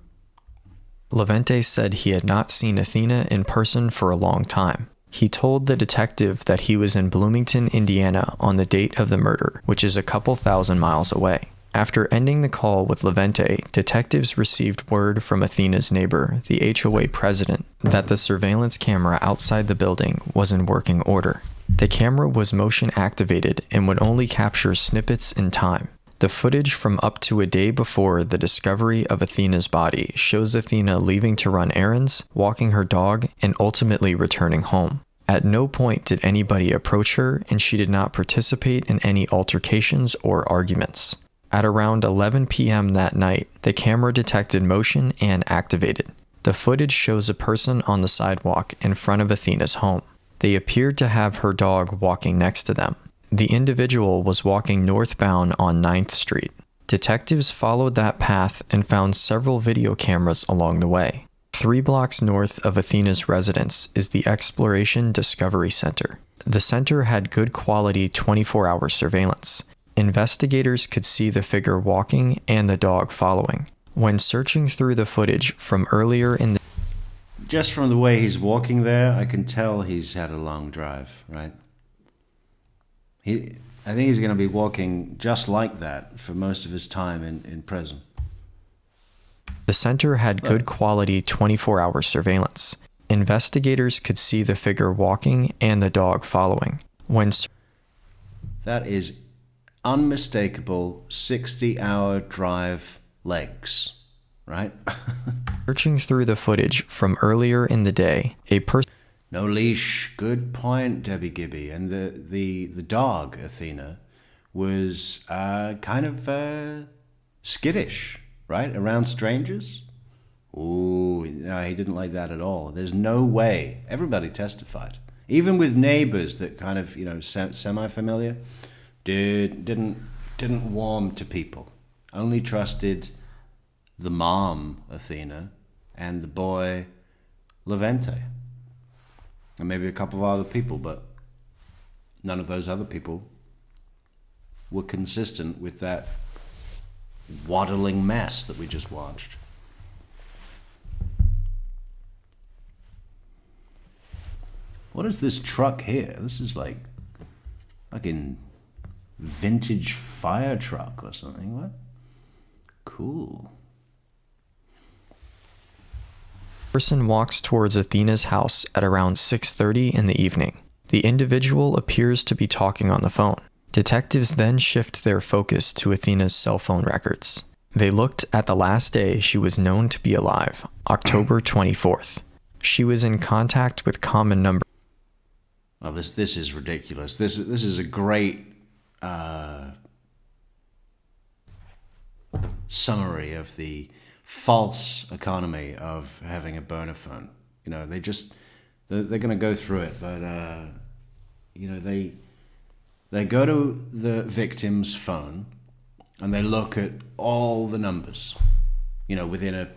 Levente said he had not seen Athena in person for a long time. He told the detective that he was in Bloomington, Indiana on the date of the murder, which is a couple thousand miles away. After ending the call with Levente, detectives received word from Athena's neighbor, the HOA president, that the surveillance camera outside the building was in working order. The camera was motion activated and would only capture snippets in time. The footage from up to a day before the discovery of Athena's body shows Athena leaving to run errands, walking her dog, and ultimately returning home. At no point did anybody approach her, and she did not participate in any altercations or arguments. At around 11 p.m. that night, the camera detected motion and activated. The footage shows a person on the sidewalk in front of Athena's home. They appeared to have her dog walking next to them. The individual was walking northbound on 9th Street. Detectives followed that path and found several video cameras along the way. 3 blocks north of Athena's residence is the Exploration Discovery Center. The center had good quality 24-hour surveillance. Investigators could see the figure walking and the dog following. When searching through the footage from earlier in the... Just from the way he's walking there, I can tell he's had a long drive, right? I think he's going to be walking just like that for most of his time in prison. The center had good quality 24-hour surveillance. Investigators could see the figure walking and the dog following. That is unmistakable 60-hour drive legs, right? Searching through the footage from earlier in the day, a person... No leash. Good point, Debbie Gibby. And the dog, Athena, was kind of skittish, right? Around strangers. Ooh, no, he didn't like that at all. There's no way. Everybody testified. Even with neighbors that kind of, you know, semi-familiar, didn't warm to people. Only trusted the mom, Athena, and the boy, Levente. And maybe a couple of other people, but none of those other people were consistent with that waddling mess that we just watched. What is this truck here? This is like fucking vintage fire truck or something. What? Cool. Person walks towards Athena's house at around 6:30 in the evening. The individual appears to be talking on the phone. Detectives then shift their focus to Athena's cell phone records. They looked at the last day she was known to be alive, October 24th. She was in contact with common number. Oh, this is ridiculous. This is a great summary of the false economy of having a burner phone. You know, they're going to go through it, but you know, they go to the victim's phone and they look at all the numbers, you know, within a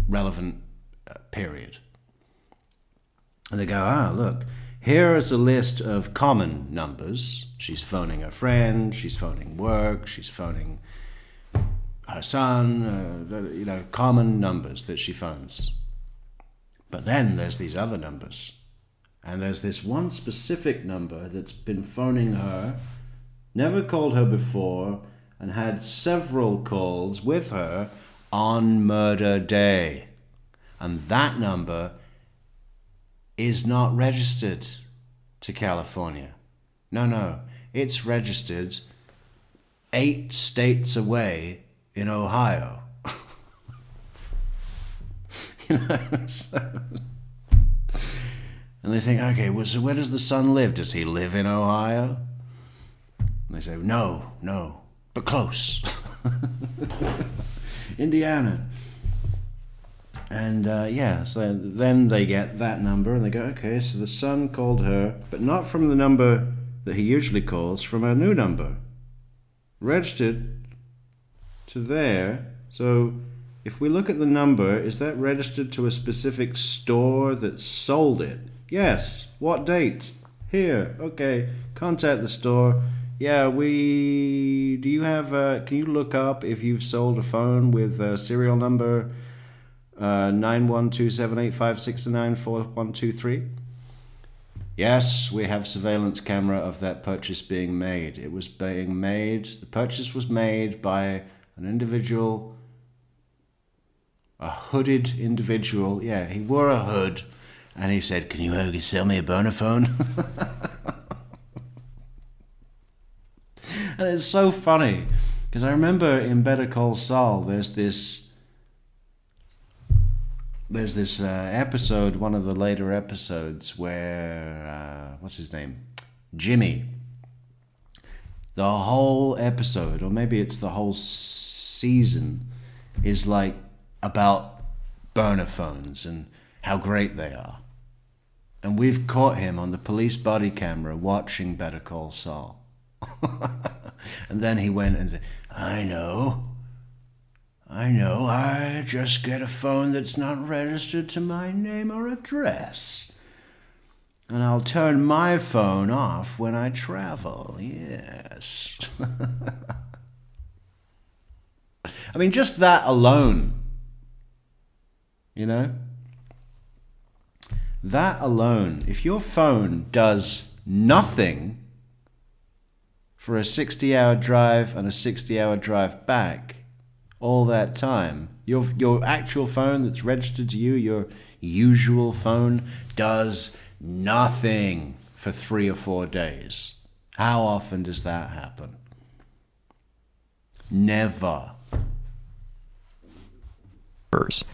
relevant period. And they go, look, here is a list of common numbers. She's phoning her friend, she's phoning work, she's phoning her son, you know, common numbers that she phones. But then there's these other numbers. And there's this one specific number that's been phoning her, never called her before, and had several calls with her on murder day. And that number is not registered to California. No, it's registered 8 states away in Ohio. You know, so... And they think, okay, well, so where does the son live? Does he live in Ohio? And they say, no, but close. Indiana. And so then they get that number and they go, okay, so the son called her, but not from the number that he usually calls, from a new number. Registered to there. So if we look at the number, is that registered to a specific store that sold it? Yes. What date? Here. Okay. Contact the store. Yeah, do you have, can you look up if you've sold a phone with serial number 9127856944123? Yes, we have surveillance camera of that purchase being made. It was being made, the purchase was made by an individual, a hooded individual. Yeah, he wore a hood. And he said, can you sell me a burner phone? And it's so funny, because I remember in Better Call Saul, there's this episode, one of the later episodes, where, what's his name? Jimmy. The whole episode, or maybe it's the whole season, is like about burner phones and how great they are. And we've caught him on the police body camera watching Better Call Saul. And then he went and said, I know, I just get a phone that's not registered to my name or address. And I'll turn my phone off when I travel, yes. I mean, just that alone, you know? That alone, if your phone does nothing for a 60-hour drive and a 60-hour drive back, all that time, your actual phone that's registered to you, your usual phone, does nothing for 3 or 4 days. How often does that happen? Never.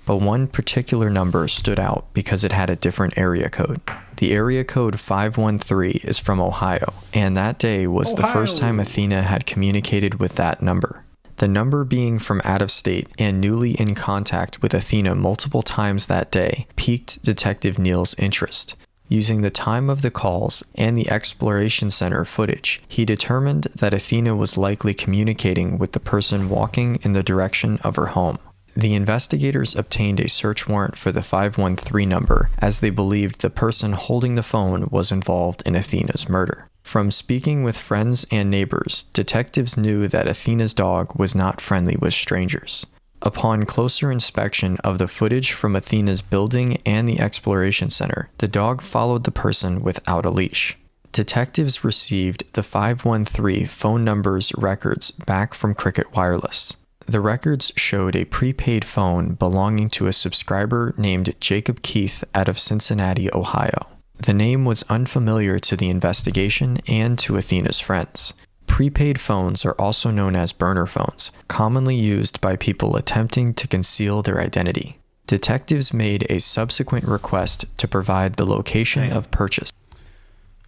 But one particular number stood out because it had a different area code. The area code 513 is from Ohio, and that day was the first time Athena had communicated with that number. The number being from out of state and newly in contact with Athena multiple times that day piqued Detective Neal's interest. Using the time of the calls and the Exploration Center footage, he determined that Athena was likely communicating with the person walking in the direction of her home. The investigators obtained a search warrant for the 513 number, as they believed the person holding the phone was involved in Athena's murder. From speaking with friends and neighbors, detectives knew that Athena's dog was not friendly with strangers. Upon closer inspection of the footage from Athena's building and the exploration center, the dog followed the person without a leash. Detectives received the 513 phone number's records back from Cricket Wireless. The records showed a prepaid phone belonging to a subscriber named Jacob Keith out of Cincinnati, Ohio. The name was unfamiliar to the investigation and to Athena's friends. Prepaid phones are also known as burner phones, commonly used by people attempting to conceal their identity. Detectives made a subsequent request to provide the location of purchase.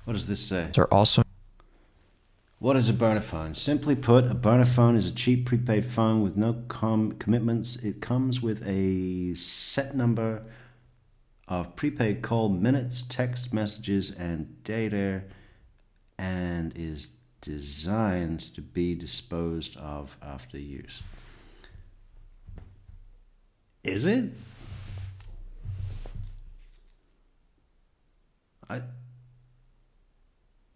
What does this say? What is a burner phone? Simply put, a burner phone is a cheap prepaid phone with no commitments. It comes with a set number of prepaid call minutes, text messages, and data, and is designed to be disposed of after use. Is it?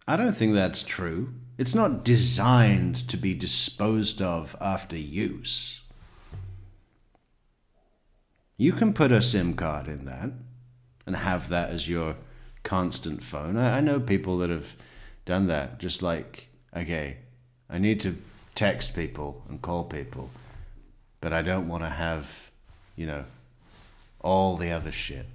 I don't think that's true. It's not designed to be disposed of after use. You can put a SIM card in that and have that as your constant phone. I know people that have done that, just like, okay, I need to text people and call people, but I don't want to have, all the other shit.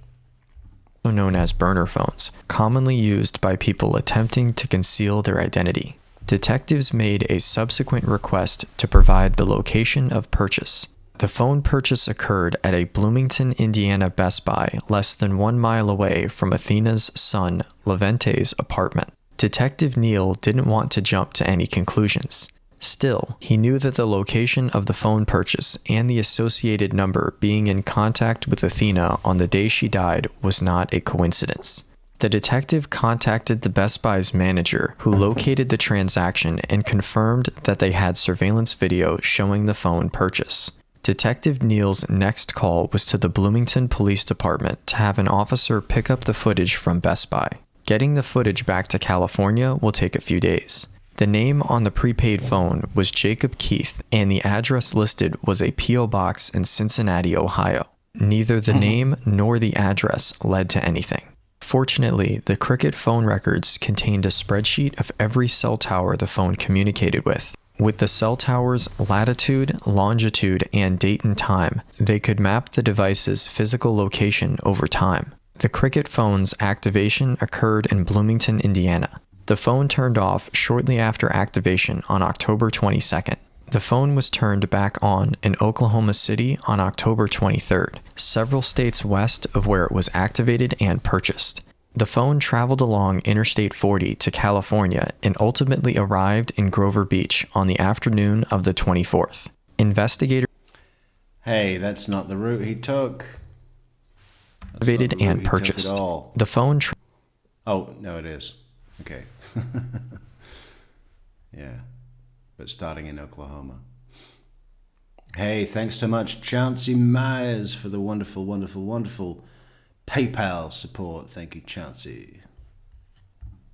Known as burner phones, commonly used by people attempting to conceal their identity. Detectives made a subsequent request to provide the location of purchase. The phone purchase occurred at a Bloomington, Indiana Best Buy less than 1 mile away from Athena's son, Levente's apartment. Detective Neal didn't want to jump to any conclusions. Still, he knew that the location of the phone purchase and the associated number being in contact with Athena on the day she died was not a coincidence. The detective contacted the Best Buy's manager, who located the transaction and confirmed that they had surveillance video showing the phone purchase. Detective Neal's next call was to the Bloomington Police Department to have an officer pick up the footage from Best Buy. Getting the footage back to California will take a few days. The name on the prepaid phone was Jacob Keith, and the address listed was a P.O. box in Cincinnati, Ohio. Neither the name nor the address led to anything. Fortunately, the Cricket phone records contained a spreadsheet of every cell tower the phone communicated with. With the cell tower's latitude, longitude, and date and time, they could map the device's physical location over time. The Cricket phone's activation occurred in Bloomington, Indiana. The phone turned off shortly after activation on October 22nd. The phone was turned back on in Oklahoma City on October 23rd, several states west of where it was activated and purchased. The phone traveled along Interstate 40 to California and ultimately arrived in Grover Beach on the afternoon of the 24th. Investigators Hey, that's not the route he took. activated and purchased. The phone Oh, no, it is. Okay. Yeah. But starting in Oklahoma. Hey, thanks so much, Chauncey Myers, for the wonderful, wonderful, wonderful PayPal support. Thank you, Chauncey.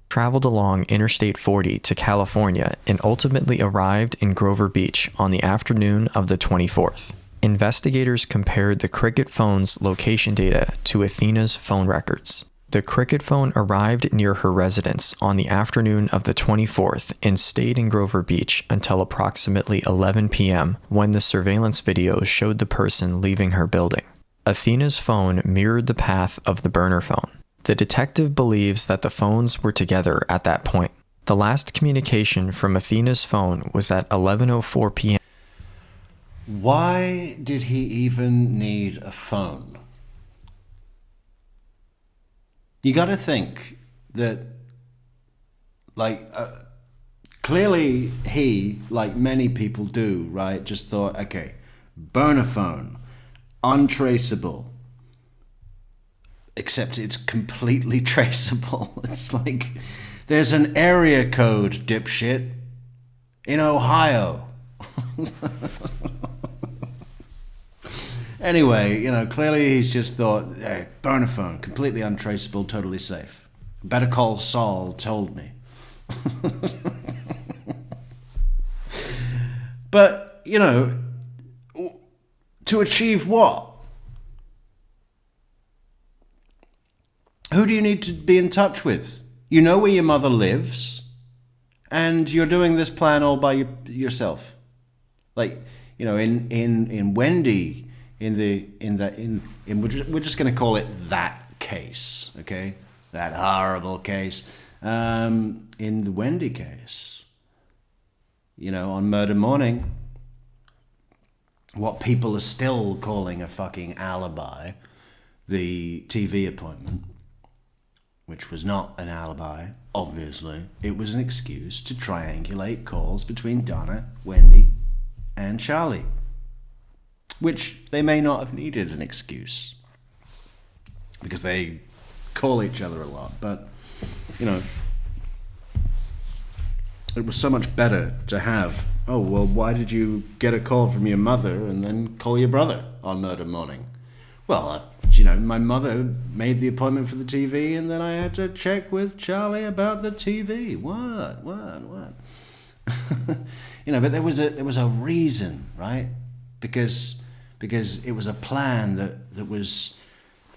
Traveled along Interstate 40 to California and ultimately arrived in Grover Beach on the afternoon of the 24th. Investigators compared the Cricket phone's location data to Athena's phone records. The Cricket phone arrived near her residence on the afternoon of the 24th and stayed in Grover Beach until approximately 11 p.m. when the surveillance video showed the person leaving her building. Athena's phone mirrored the path of the burner phone. The detective believes that the phones were together at that point. The last communication from Athena's phone was at 11:04 p.m. Why did he even need a phone? You got to think that, clearly he, like many people do, right, just thought, okay, burner phone, untraceable, except it's completely traceable. It's like, there's an area code, dipshit, in Ohio. Anyway, clearly he's just thought, hey, burner phone, completely untraceable, totally safe. Better Call Saul told me. But, To achieve what? Who do you need to be in touch with? You know where your mother lives, and you're doing this plan all by yourself. Like, you know, in Wendy, we're just going to call it that case, okay? That horrible case. In the Wendy case, you know, on murder morning, what people are still calling a fucking alibi, the TV appointment, which was not an alibi, obviously. It was an excuse to triangulate calls between Donna, Wendy, and Charlie, which they may not have needed an excuse because they call each other a lot, but, you know, it was so much better to have, oh, well, why did you get a call from your mother and then call your brother on murder morning? Well, you know, my mother made the appointment for the TV, and then I had to check with Charlie about the TV. What? You know, but there was a reason, right? Because it was a plan that was,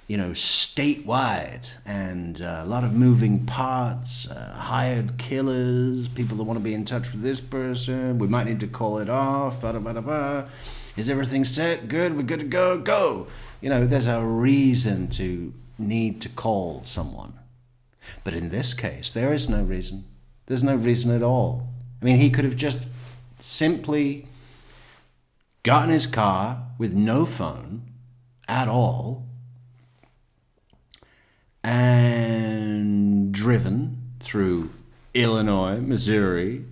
you know, statewide, and a lot of moving parts, hired killers, people that want to be in touch with this person. We might need to call it off. Blah, blah, blah, blah. Is everything set? Good. We're good to go. Go. You know, there's a reason to need to call someone. But in this case, there is no reason. There's no reason at all. I mean, he could have just simply got in his car with no phone at all and driven through Illinois, Missouri,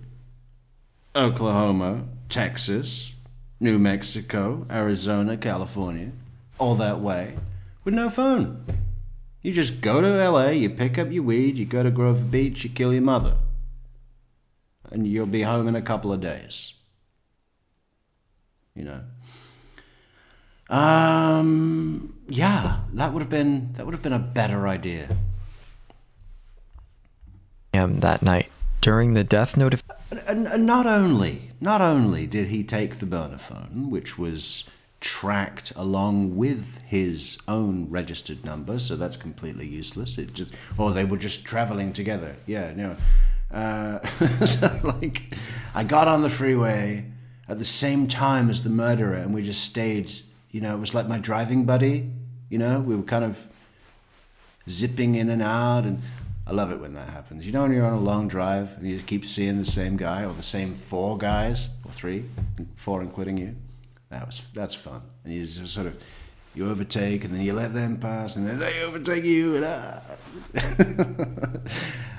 Oklahoma, Texas, New Mexico, Arizona, California, all that way, with no phone. You just go to LA, you pick up your weed, you go to Grover Beach, you kill your mother. And you'll be home in a couple of days. You know. Yeah, that would have been a better idea. That night, during the death And not only did he take the burner phone, which was tracked along with his own registered number, so that's completely useless. They were just traveling together. Yeah, no. So, like, I got on the freeway at the same time as the murderer, and we just stayed, you know, it was like my driving buddy, you know, we were kind of zipping in and out, and I love it when that happens. You know, when you're on a long drive and you keep seeing the same guy, or the same four guys, or four including you, that's fun. And you just sort of, you overtake, and then you let them pass, and then they overtake you, and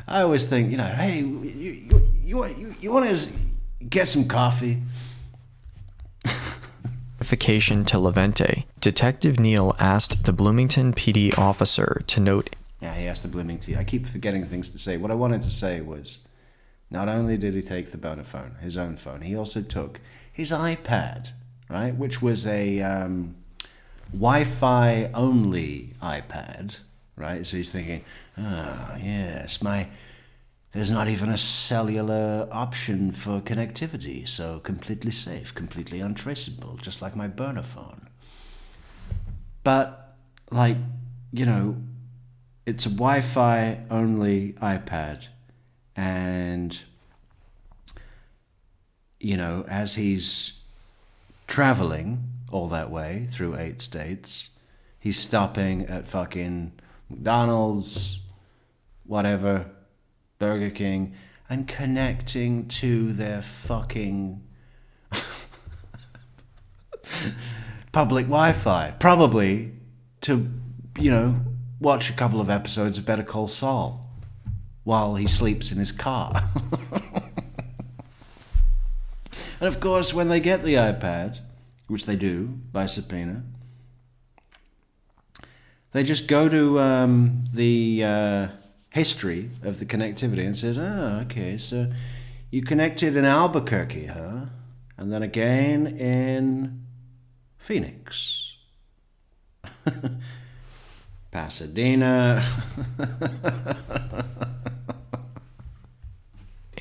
I always think, you know, hey, you want to get some coffee? notification to Levente, Detective Neal asked the Bloomington PD officer to note. Yeah, he asked the Bloomington. I keep forgetting things to say. What I wanted to say was, not only did he take the burner phone, his own phone, he also took his iPad, right, which was a Wi-Fi only iPad, right? So he's thinking, oh, yes, there's not even a cellular option for connectivity, so completely safe, completely untraceable, just like my burner phone. But, like, you know, it's a Wi-Fi only iPad, and, you know, as he's traveling all that way through 8 states, he's stopping at fucking McDonald's, whatever, Burger King, and connecting to their fucking public Wi-Fi, probably to, you know, watch a couple of episodes of Better Call Saul while he sleeps in his car. And of course, when they get the iPad, which they do by subpoena, they just go to the history of the connectivity and says, oh, okay, so you connected in Albuquerque, huh? And then again in Phoenix. Pasadena.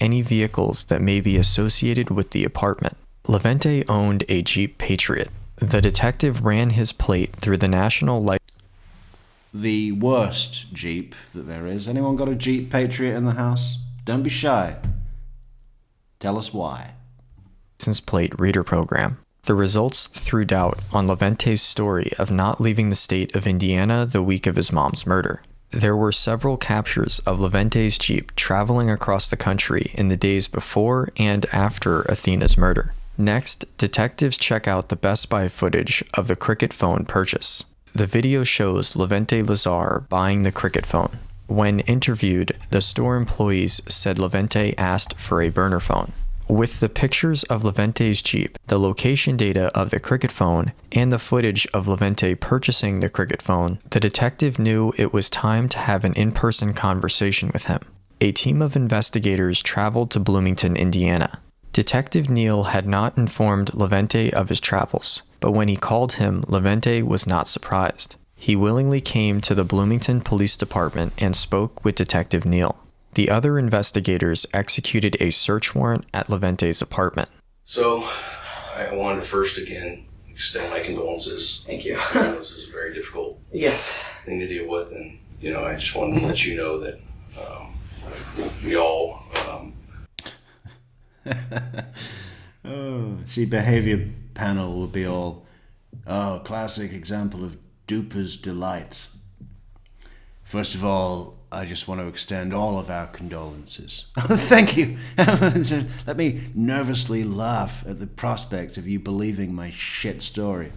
Any vehicles that may be associated with the apartment. Levente owned a Jeep Patriot. The detective ran his plate through the national The worst Jeep that there is. Anyone got a Jeep Patriot in the house? Don't be shy. Tell us why. license plate reader program. The results threw doubt on Levente's story of not leaving the state of Indiana the week of his mom's murder. There were several captures of Levente's Jeep traveling across the country in the days before and after Athena's murder. Next, detectives check out the Best Buy footage of the Cricket phone purchase. The video shows Levente Lazar buying the Cricket phone. When interviewed, the store employees said Levente asked for a burner phone. With the pictures of Levente's Jeep, the location data of the Cricket phone, and the footage of Levente purchasing the Cricket phone, the detective knew it was time to have an in-person conversation with him. A team of investigators traveled to Bloomington, Indiana. Detective Neal had not informed Levente of his travels, but when he called him, Levente was not surprised. He willingly came to the Bloomington Police Department and spoke with Detective Neal. The other investigators executed a search warrant at Levente's apartment. So, I wanted to first again extend my condolences. Thank you. I know this is a very difficult thing to deal with, and I just wanted to let you know that we all. Oh, see, behavior panel will be all, classic example of duper's delight. First of all, I just want to extend all of our condolences. Thank you. Let me nervously laugh at the prospect of you believing my shit story.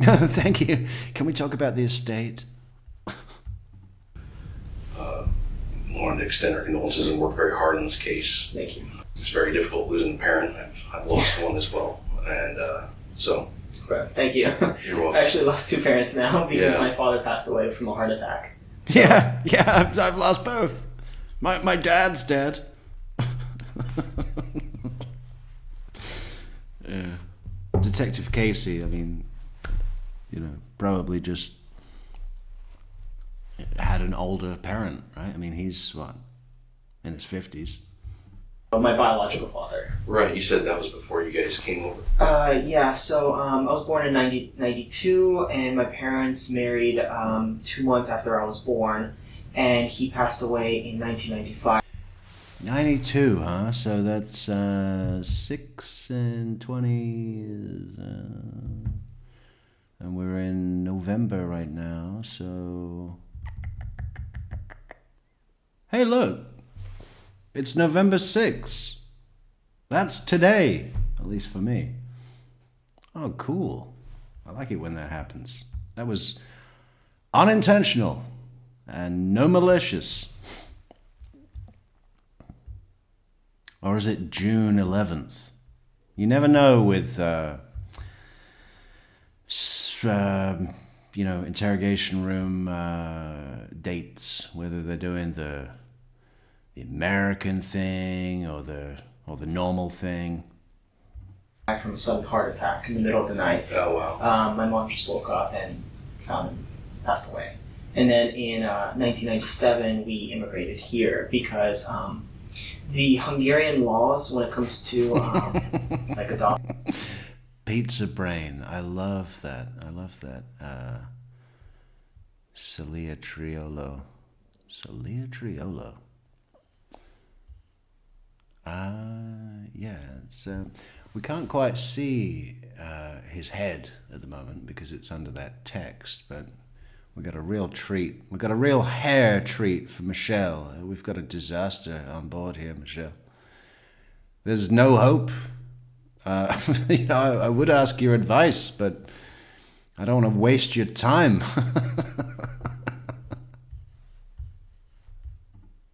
Thank you. Can we talk about the estate? Wanted to extend our condolences and work very hard on this case. Thank you. It's very difficult losing a parent. I've lost one as well, and so. Thank you. You're welcome. I actually lost 2 parents now because my father passed away from a heart attack. So. Yeah, I've lost both. My dad's dead. Yeah. Detective Casey, I mean, probably just had an older parent, right? I mean, he's what, in his 50s? My biological father. Right, you said that was before you guys came over. Yeah, so I was born in 1992, and my parents married 2 months after I was born, and he passed away in 1995. 92, huh? So that's 6 and 20 is, and we're in November right now, so... Hey, look! It's November 6th. That's today, at least for me. Oh, cool. I like it when that happens. That was unintentional and no malicious. Or is it June 11th? You never know with, interrogation room dates, whether they're doing the American thing or the normal thing. From a sudden heart attack in the middle of the night. Oh, wow. My mom just woke up and found him passed away. And then in 1997, we immigrated here because the Hungarian laws when it comes to like adoption. Pizza brain. I love that. Celia Triolo. Yeah, it's, we can't quite see his head at the moment because it's under that text, but we got a real treat. We got a real hair treat for Michelle. We've got a disaster on board here, Michelle. There's no hope. I would ask your advice, but I don't want to waste your time.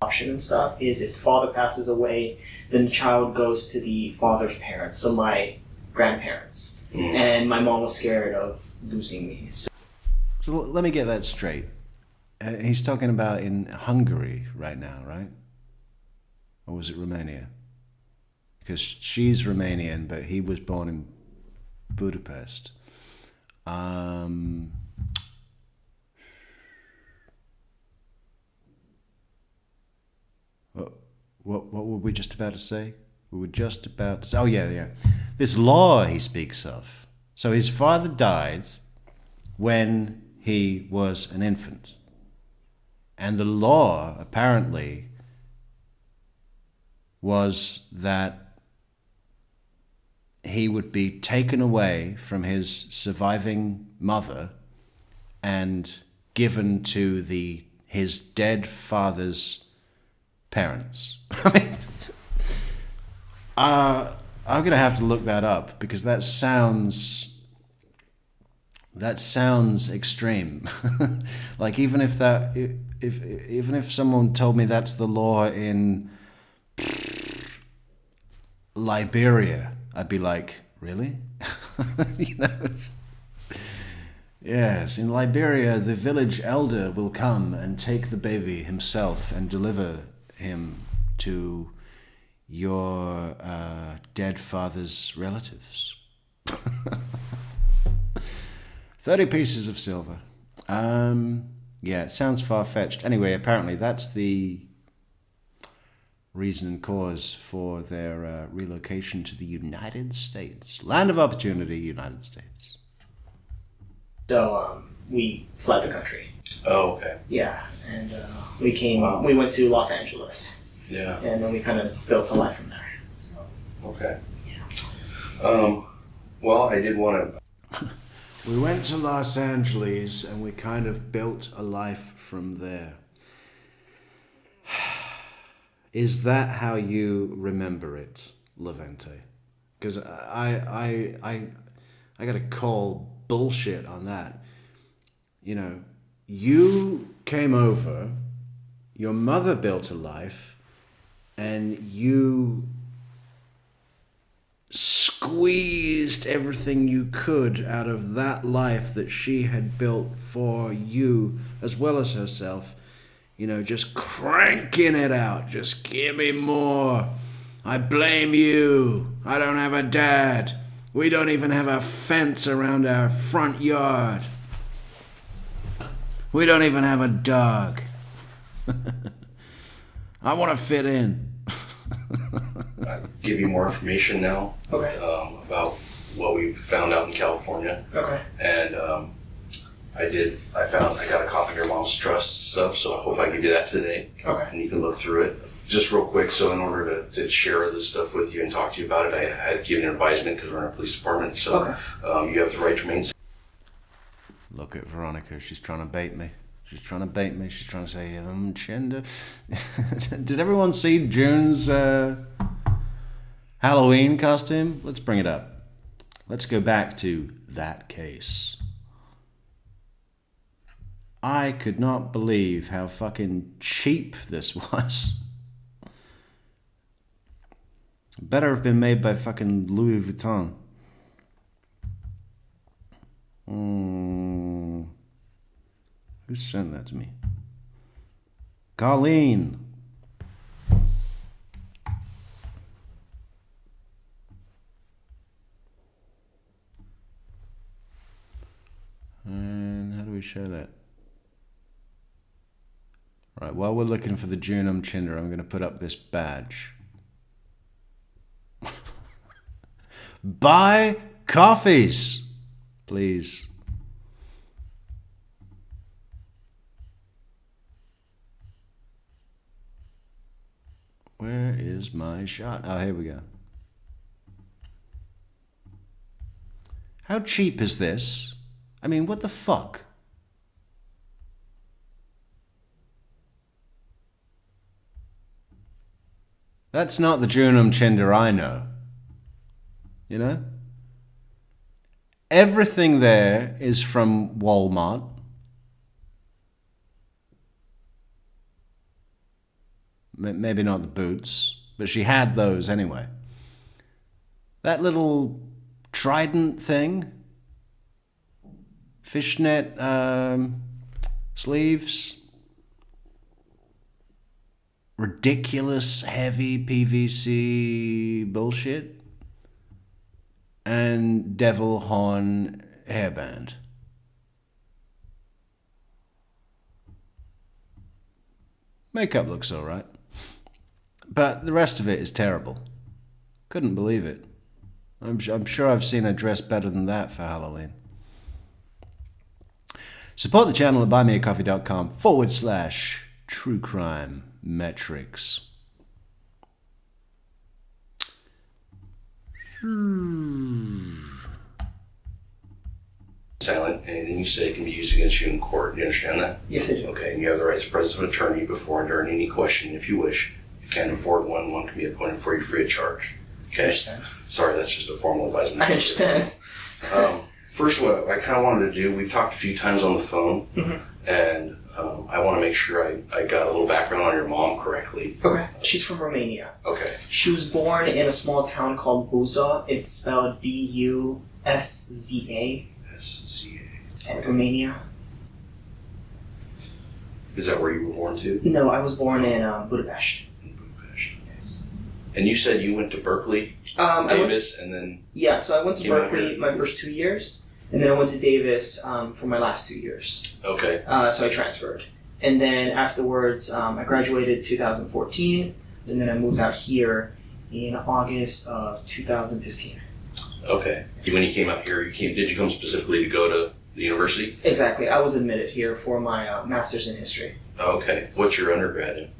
Adoption and stuff is if the father passes away, then the child goes to the father's parents, so my grandparents. And my mom was scared of losing me. So let me get that straight. He's talking about in Hungary right now, right? Or was it Romania? Because she's Romanian, but he was born in Budapest. What were we just about to say? We were just about to say, oh yeah. This law he speaks of, So his father died when he was an infant. And the law, apparently, was that he would be taken away from his surviving mother and given to his dead father's parents. I'm going to have to look that up because that sounds extreme. Like even if someone told me that's the law in Liberia, I'd be like, really? You know? Yes, in Liberia, the village elder will come and take the baby himself and deliver him to your dead father's relatives. 30 pieces of silver. Yeah, it sounds far-fetched. Anyway, apparently that's the reason and cause for their relocation to the United States. Land of opportunity, United States. So we fled the country. Oh, okay. Yeah, and we went to Los Angeles. Yeah. And then we kind of built a life from there. So. Okay. Yeah. Well, I did want to. We went to Los Angeles and we kind of built a life from there. Is that how you remember it, Levente? Because I gotta call bullshit on that. You know, you came over, your mother built a life, and you squeezed everything you could out of that life that she had built for you as well as herself. You know, just cranking it out. Just give me more. I blame you. I don't have a dad. We don't even have a fence around our front yard. We don't even have a dog. I want to fit in. I'll give you more information now. Okay. About what we found out in California. Okay. And I got a copy of your mom's trust stuff, so I hope I give you that today. Okay. And you can look through it. Just real quick, so in order to share this stuff with you and talk to you about it, I had to give you an advisement because we're in a police department, so you have the right to remain. Look at Veronica, she's trying to bait me. She's trying to bait me. She's trying to say, Chinder. Did everyone see June's Halloween costume? Let's bring it up. Let's go back to that case. I could not believe how fucking cheap this was. Better have been made by fucking Louis Vuitton. Who sent that to me? Colleen. And how do we show that? Right, while we're looking for the Junum Chinder, I'm going to put up this badge. Buy coffees, please. Where is my shot? Oh, here we go. How cheap is this? I mean, what the fuck? That's not the Junum Chinder I know. You know? Everything there is from Walmart. Maybe not the boots, but she had those anyway. That little trident thing, fishnet sleeves, ridiculous heavy PVC bullshit, and devil horn hairband. Makeup looks alright, but the rest of it is terrible. Couldn't believe it. I'm sure I've seen her dress better than that for Halloween. Support the channel at buymeacoffee.com/true crime metrics. Silent. Anything you say can be used against you in court. You understand that? Yes, I do. Okay, and you have the right to present an attorney before and during any question if you wish. You can't afford one. One can be appointed for you free of charge. Okay? I understand. Sorry, that's just a formal advisement. I understand. First, what I kind of wanted to do, we've talked a few times on the phone, and I want to make sure I got a little background on your mom correctly. Okay. She's from Romania. Okay. She was born in a small town called Buza. It's spelled Buszza. SZA. And Romania. Is that where you were born too? No, I was born in Budapest. In Budapest. Yes. And you said you went to Berkeley, Davis, and then... Yeah, so I went to came out Berkeley here. my first 2 years, and then I went to Davis for my last 2 years. Okay. So I transferred. And then afterwards, I graduated 2014, and then I moved out here in August of 2015. Okay. When you came out here, did you come specifically to go to the university? Exactly. I was admitted here for my master's in history. Okay. What's your undergrad in?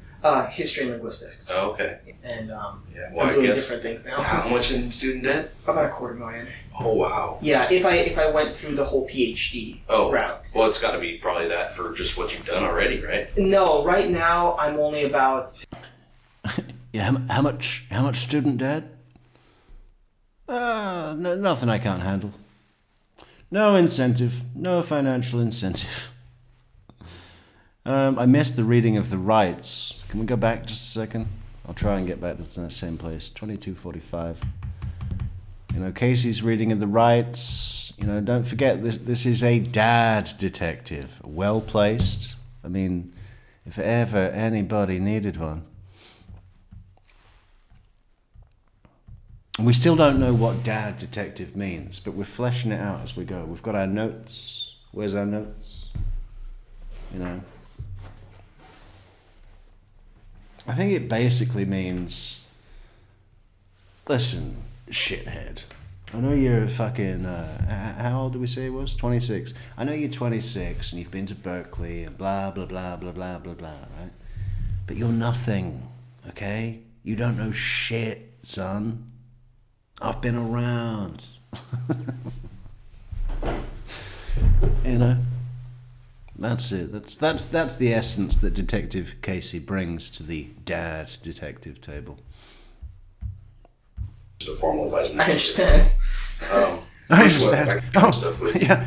History and linguistics. Oh, okay. And Well, so I'm I doing guess- different things now. How much in student debt? About $250,000. Oh, wow. Yeah, if I went through the whole PhD route. Well, it's got to be probably that for just what you've done already, right? No, right now I'm only about... Yeah, how much student debt? No, nothing I can't handle. No incentive, no financial incentive. I missed the reading of the rights. Can we go back just a second? I'll try and get back to the same place. 2245. You know, Casey's reading of the rights. You know, don't forget this is a dad detective, well placed. I mean, if ever anybody needed one. We still don't know what dad detective means, but we're fleshing it out as we go. We've got our notes. Where's our notes? You know. I think it basically means, listen, shithead. I know you're fucking, how old did we say he was? 26. I know you're 26 and you've been to Berkeley and blah, blah, blah, blah, blah, blah, blah, right? But you're nothing, okay? You don't know shit, son. I've been around. You know? That's it. That's the essence that Detective Casey brings to the dad detective table. Just a formal advisement. I understand. I understand. Stuff with Yeah,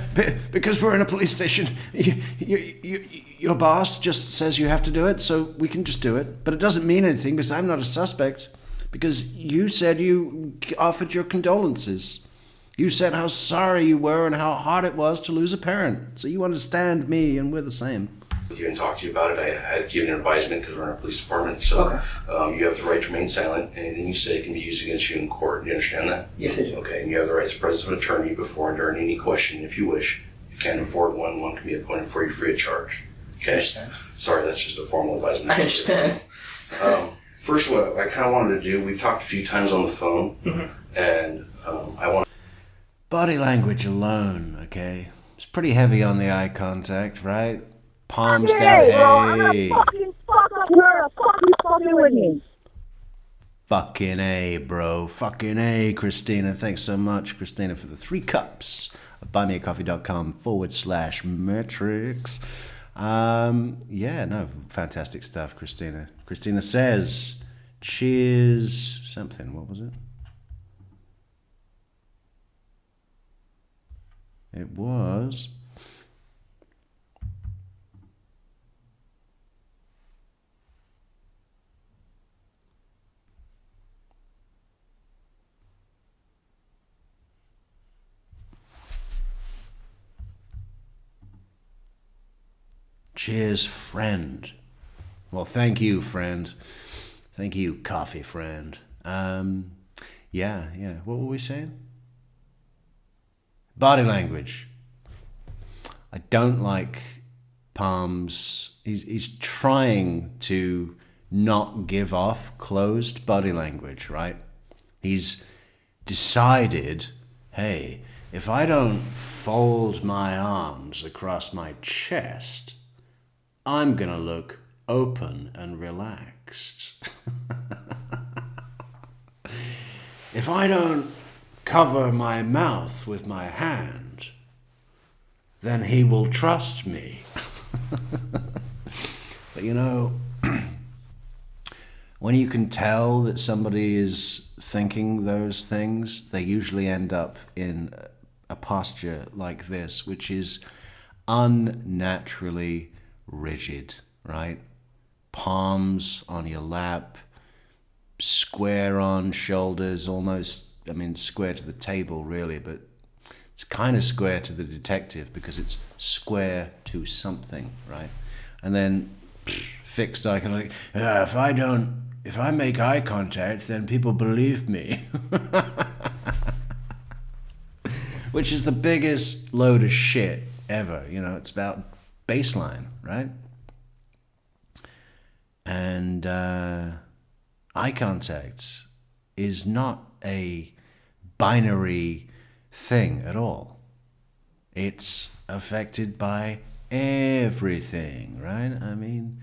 because we're in a police station. Your boss just says you have to do it, so we can just do it. But it doesn't mean anything because I'm not a suspect. Because you said you offered your condolences. You said how sorry you were and how hard it was to lose a parent. So you understand me, and we're the same. you and talk to you about it. I had given advisement because we're in a police department. So you have the right to remain silent. Anything you say can be used against you in court. Do you understand that? Yes, I do. Okay, and you have the right to present an attorney before and during any question if you wish. If you can't afford one, one can be appointed for you free of charge. Okay? I understand. Sorry, that's just a formal advisement. I understand. First, what I kind of wanted to do, we've talked a few times on the phone, and I want Body language alone, okay? It's pretty heavy on the eye contact, right? Palms down, hey. Fucking A, bro. Fucking A, Christina. Thanks so much, Christina, for the 3 cups of buymeacoffee.com/Metrix. Yeah, no, fantastic stuff, Christina. Christina says, cheers, something. What was it? It was... Cheers, friend. Well, thank you, friend. Thank you, coffee friend. Yeah. What were we saying? Body language. I don't like Palm's. He's trying to not give off closed body language, right? He's decided, hey, if I don't fold my arms across my chest, I'm gonna look open and relaxed. If I don't cover my mouth with my hand, then he will trust me. But you know, when you can tell that somebody is thinking those things, they usually end up in a posture like this, which is unnaturally rigid, right? Palms on your lap, square on shoulders, almost, I mean, square to the table really, but it's kind of square to the detective because it's square to something, right? And then fixed eye contact. If I make eye contact, then people believe me. Which is the biggest load of shit ever. You know, it's about baseline, right? And eye contact is not a binary thing at all. It's affected by everything, right? I mean,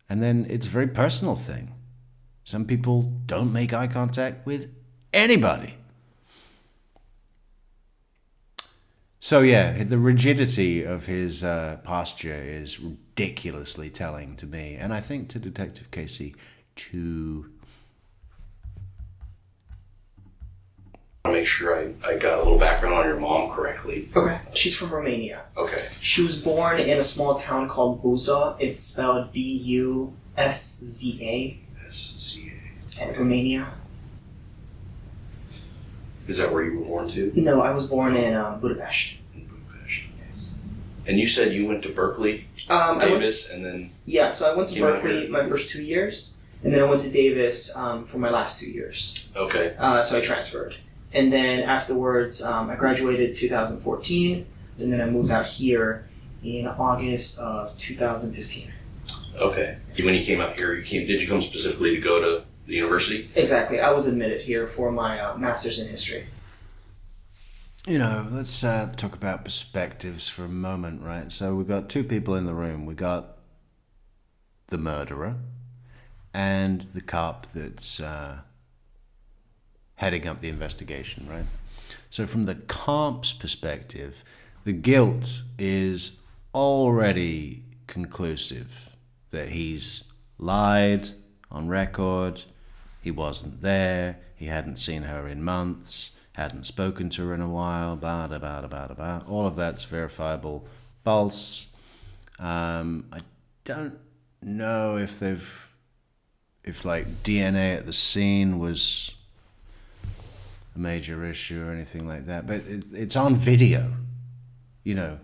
and then it's a very personal thing. Some people don't make eye contact with anybody. So yeah, the rigidity of his posture is ridiculously telling to me, and I think to Detective Casey too. I want to make sure I got a little background on your mom correctly. Okay. She's from Romania. Okay. She was born in a small town called Buza. It's spelled Buszza. S-C-A. And Romania. Is that where you were born too? No, I was born in Budapest. In Budapest. Yes. And you said you went to Berkeley, Davis, and then... Yeah, so I went to came out Berkeley here. my first 2 years, and then I went to Davis for my last 2 years. Okay. So I transferred. And then afterwards, I graduated 2014, and then I moved out here in August of 2015. Okay. When you came out here, did you come specifically to go to the university? Exactly. I was admitted here for my master's in history. You know, let's talk about perspectives for a moment, right? So we've got two people in the room. We got the murderer and the cop that's heading up the investigation, right? So from the cop's perspective, the guilt is already conclusive that he's lied on record, he wasn't there, he hadn't seen her in months, hadn't spoken to her in a while, blah, blah, blah, blah, blah, blah. All of that's verifiable false. I don't know if like DNA at the scene was a major issue or anything like that, but it's on video, you know,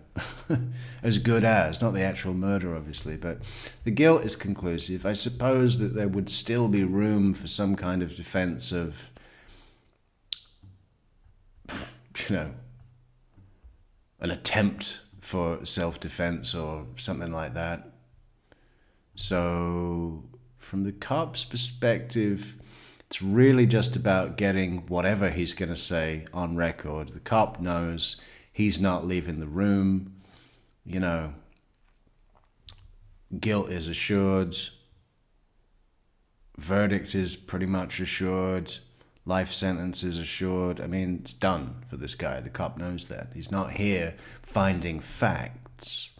as good as, not the actual murder obviously, but the guilt is conclusive. I suppose that there would still be room for some kind of defense of, you know, an attempt for self-defense or something like that. So from the cop's perspective, it's really just about getting whatever he's going to say on record. The cop knows he's not leaving the room. You know, guilt is assured. Verdict is pretty much assured. Life sentence is assured. I mean, it's done for this guy. The cop knows that. He's not here finding facts.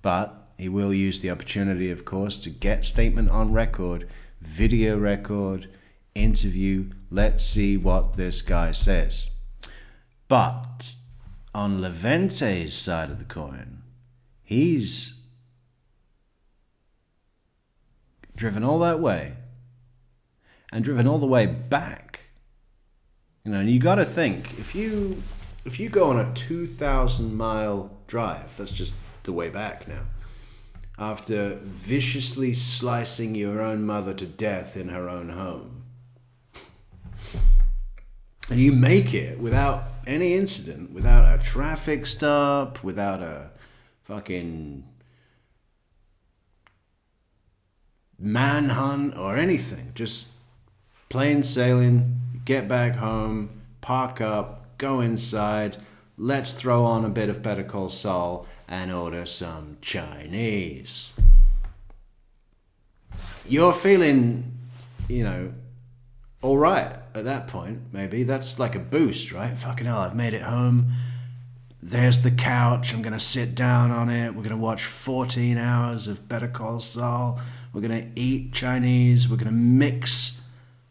But he will use the opportunity, of course, to get statement on record, video record, interview. Let's see what this guy says. But on Levente's side of the coin, he's driven all that way and driven all the way back. You know, and you got to think, if you go on a 2,000-mile drive, that's just the way back now, after viciously slicing your own mother to death in her own home, and you make it without any incident, without a traffic stop, without a fucking manhunt or anything, just plain sailing, get back home, park up, go inside, let's throw on a bit of Better Call Saul and order some Chinese. You're feeling, all right at that point, maybe. That's like a boost, right? Fucking hell, I've made it home. There's the couch. I'm going to sit down on it. We're going to watch 14 hours of Better Call Saul. We're going to eat Chinese. We're going to mix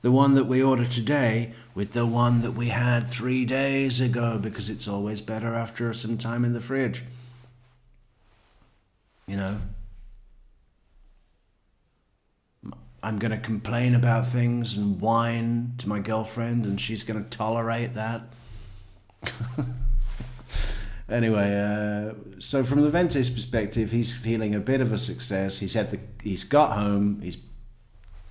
the one that we ordered today with the one that we had 3 days ago, because it's always better after some time in the fridge. I'm going to complain about things and whine to my girlfriend, and she's going to tolerate that. Anyway, so from Levente's perspective, he's feeling a bit of a success. He's got home. He's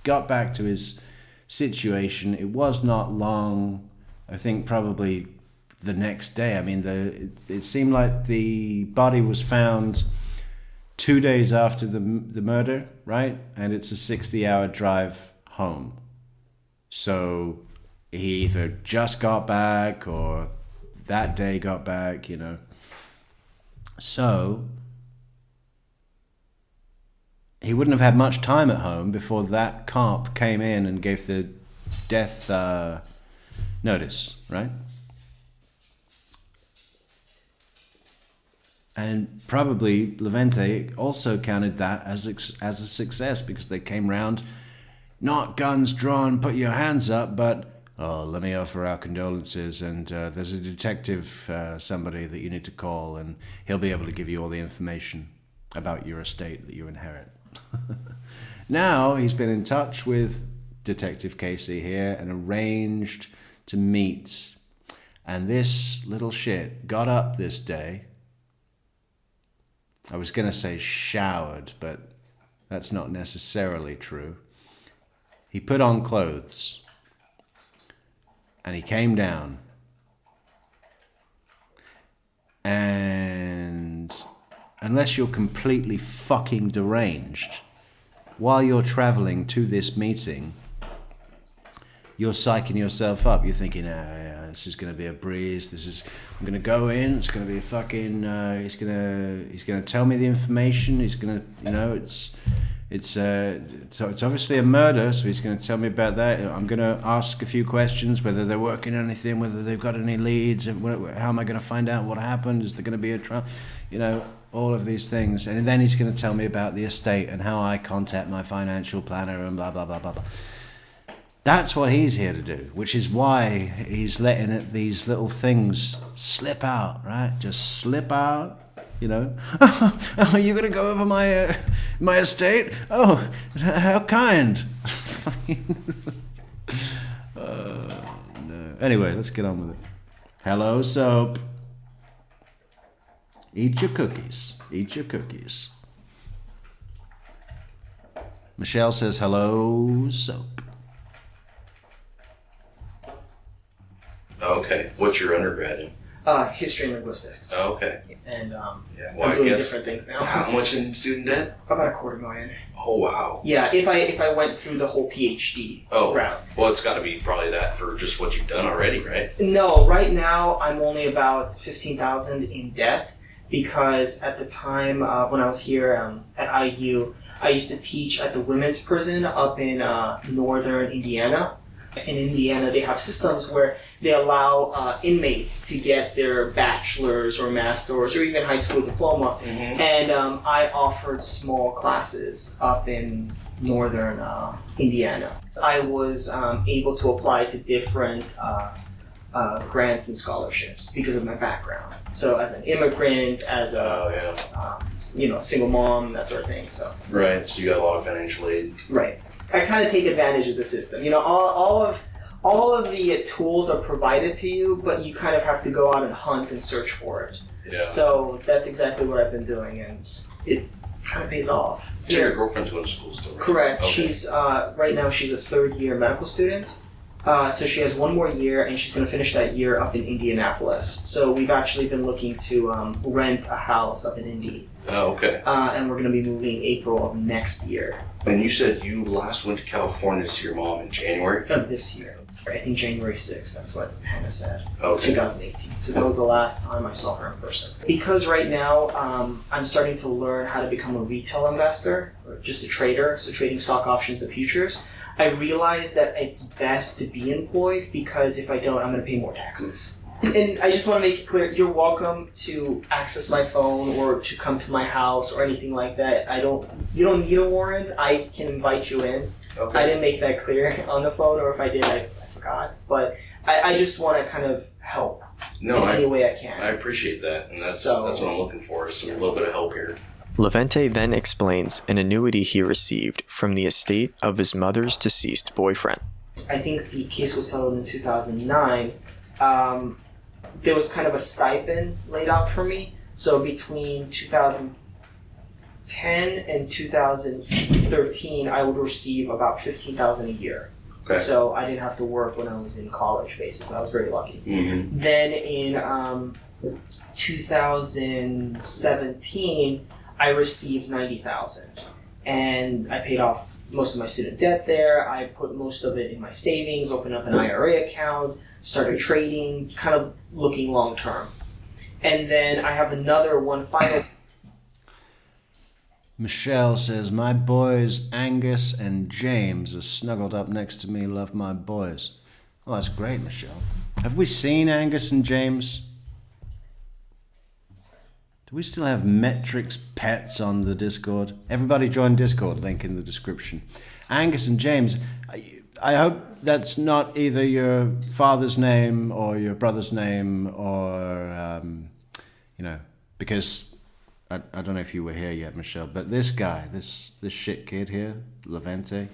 got back to his situation. It was not long. I think probably the next day. I mean, it seemed like the body was found 2 days after the murder, right? And it's a 60-hour drive home. So he either just got back or that day got back, So he wouldn't have had much time at home before that cop came in and gave the death notice, right? And probably Levente also counted that as a success, because they came round, not guns drawn, put your hands up, but, oh, let me offer our condolences, and there's a detective, somebody that you need to call, and he'll be able to give you all the information about your estate that you inherit. Now he's been in touch with Detective Casey here and arranged to meet. And this little shit got up this day. I was going to say showered, but that's not necessarily true. He put on clothes and he came down. And unless you're completely fucking deranged, while you're traveling to this meeting, you're psyching yourself up. You're thinking, this is going to be a breeze. I'm going to go in. It's going to be a fucking. He's going to tell me the information. He's going to, it's obviously a murder. So he's going to tell me about that. I'm going to ask a few questions, whether they're working on anything, whether they've got any leads, and how am I going to find out what happened? Is there going to be a trial? All of these things, and then he's going to tell me about the estate and how I contact my financial planner and blah blah blah blah blah. That's what he's here to do, which is why he's letting these little things slip out, right? Just slip out, Oh, you're going to go over my estate? Oh, how kind. No. Anyway, let's get on with it. Hello, soap. Eat your cookies. Eat your cookies. Michelle says, hello, soap. Okay. What's your undergrad in? History and linguistics. Oh, okay. And Well, I'm doing different things now. How much in student debt? About $250,000. Oh, wow. Yeah, if I went through the whole PhD route. Well, it's got to be probably that for just what you've done already, right? No, right now I'm only about $15,000 in debt, because at the time when I was here at IU, I used to teach at the women's prison up in northern Indiana. In Indiana, they have systems where they allow inmates to get their bachelor's or master's or even high school diploma. Mm-hmm. And I offered small classes up in northern Indiana. I was able to apply to different grants and scholarships because of my background. So as an immigrant, as a single mom, that sort of thing. So right. So you got a lot of financial aid. Right. I kind of take advantage of the system. All of the tools are provided to you, but you kind of have to go out and hunt and search for it. Yeah. So that's exactly what I've been doing, and it kind of pays off. So your girlfriend's going to school still, right? Correct. Okay. She's right now she's a third-year medical student. So she has one more year, and she's going to finish that year up in Indianapolis. So we've actually been looking to rent a house up in Indy. Oh, okay. And we're going to be moving April of next year. And you said you last went to California to see your mom in January? Of this year. I think January 6th, that's what Hannah said. Okay. 2018. So that was the last time I saw her in person. Because right now I'm starting to learn how to become a retail investor, or just a trader, so trading stock options and futures. I realized that it's best to be employed because if I don't, I'm going to pay more taxes. And I just want to make it clear, you're welcome to access my phone or to come to my house or anything like that. You don't need a warrant. I can invite you in. Okay. I didn't make that clear on the phone, or if I did, I forgot. But I just want to kind of help in any way I can. I appreciate that, and that's So- what I'm looking for, is a little bit of help here. Levente then explains an annuity he received from the estate of his mother's deceased boyfriend. I think the case was settled in 2009. There was kind of a stipend laid out for me. So between 2010 and 2013, I would receive about $15,000 a year. Okay. So I didn't have to work when I was in college, basically. I was very lucky. Mm-hmm. Then in 2017, I received $90,000, and I paid off most of my student debt there. I put most of it in my savings, opened up an IRA account, started trading, kind of looking long term. And then I have another one final. Michelle says, my boys Angus and James are snuggled up next to me, love my boys. Oh, that's great, Michelle. Have we seen Angus and James? Do we still have Metrix pets on the Discord? Everybody join Discord, link in the description. Angus and James, I hope that's not either your father's name or your brother's name or, because I don't know if you were here yet, Michelle, but this guy, this shit kid here, Levente,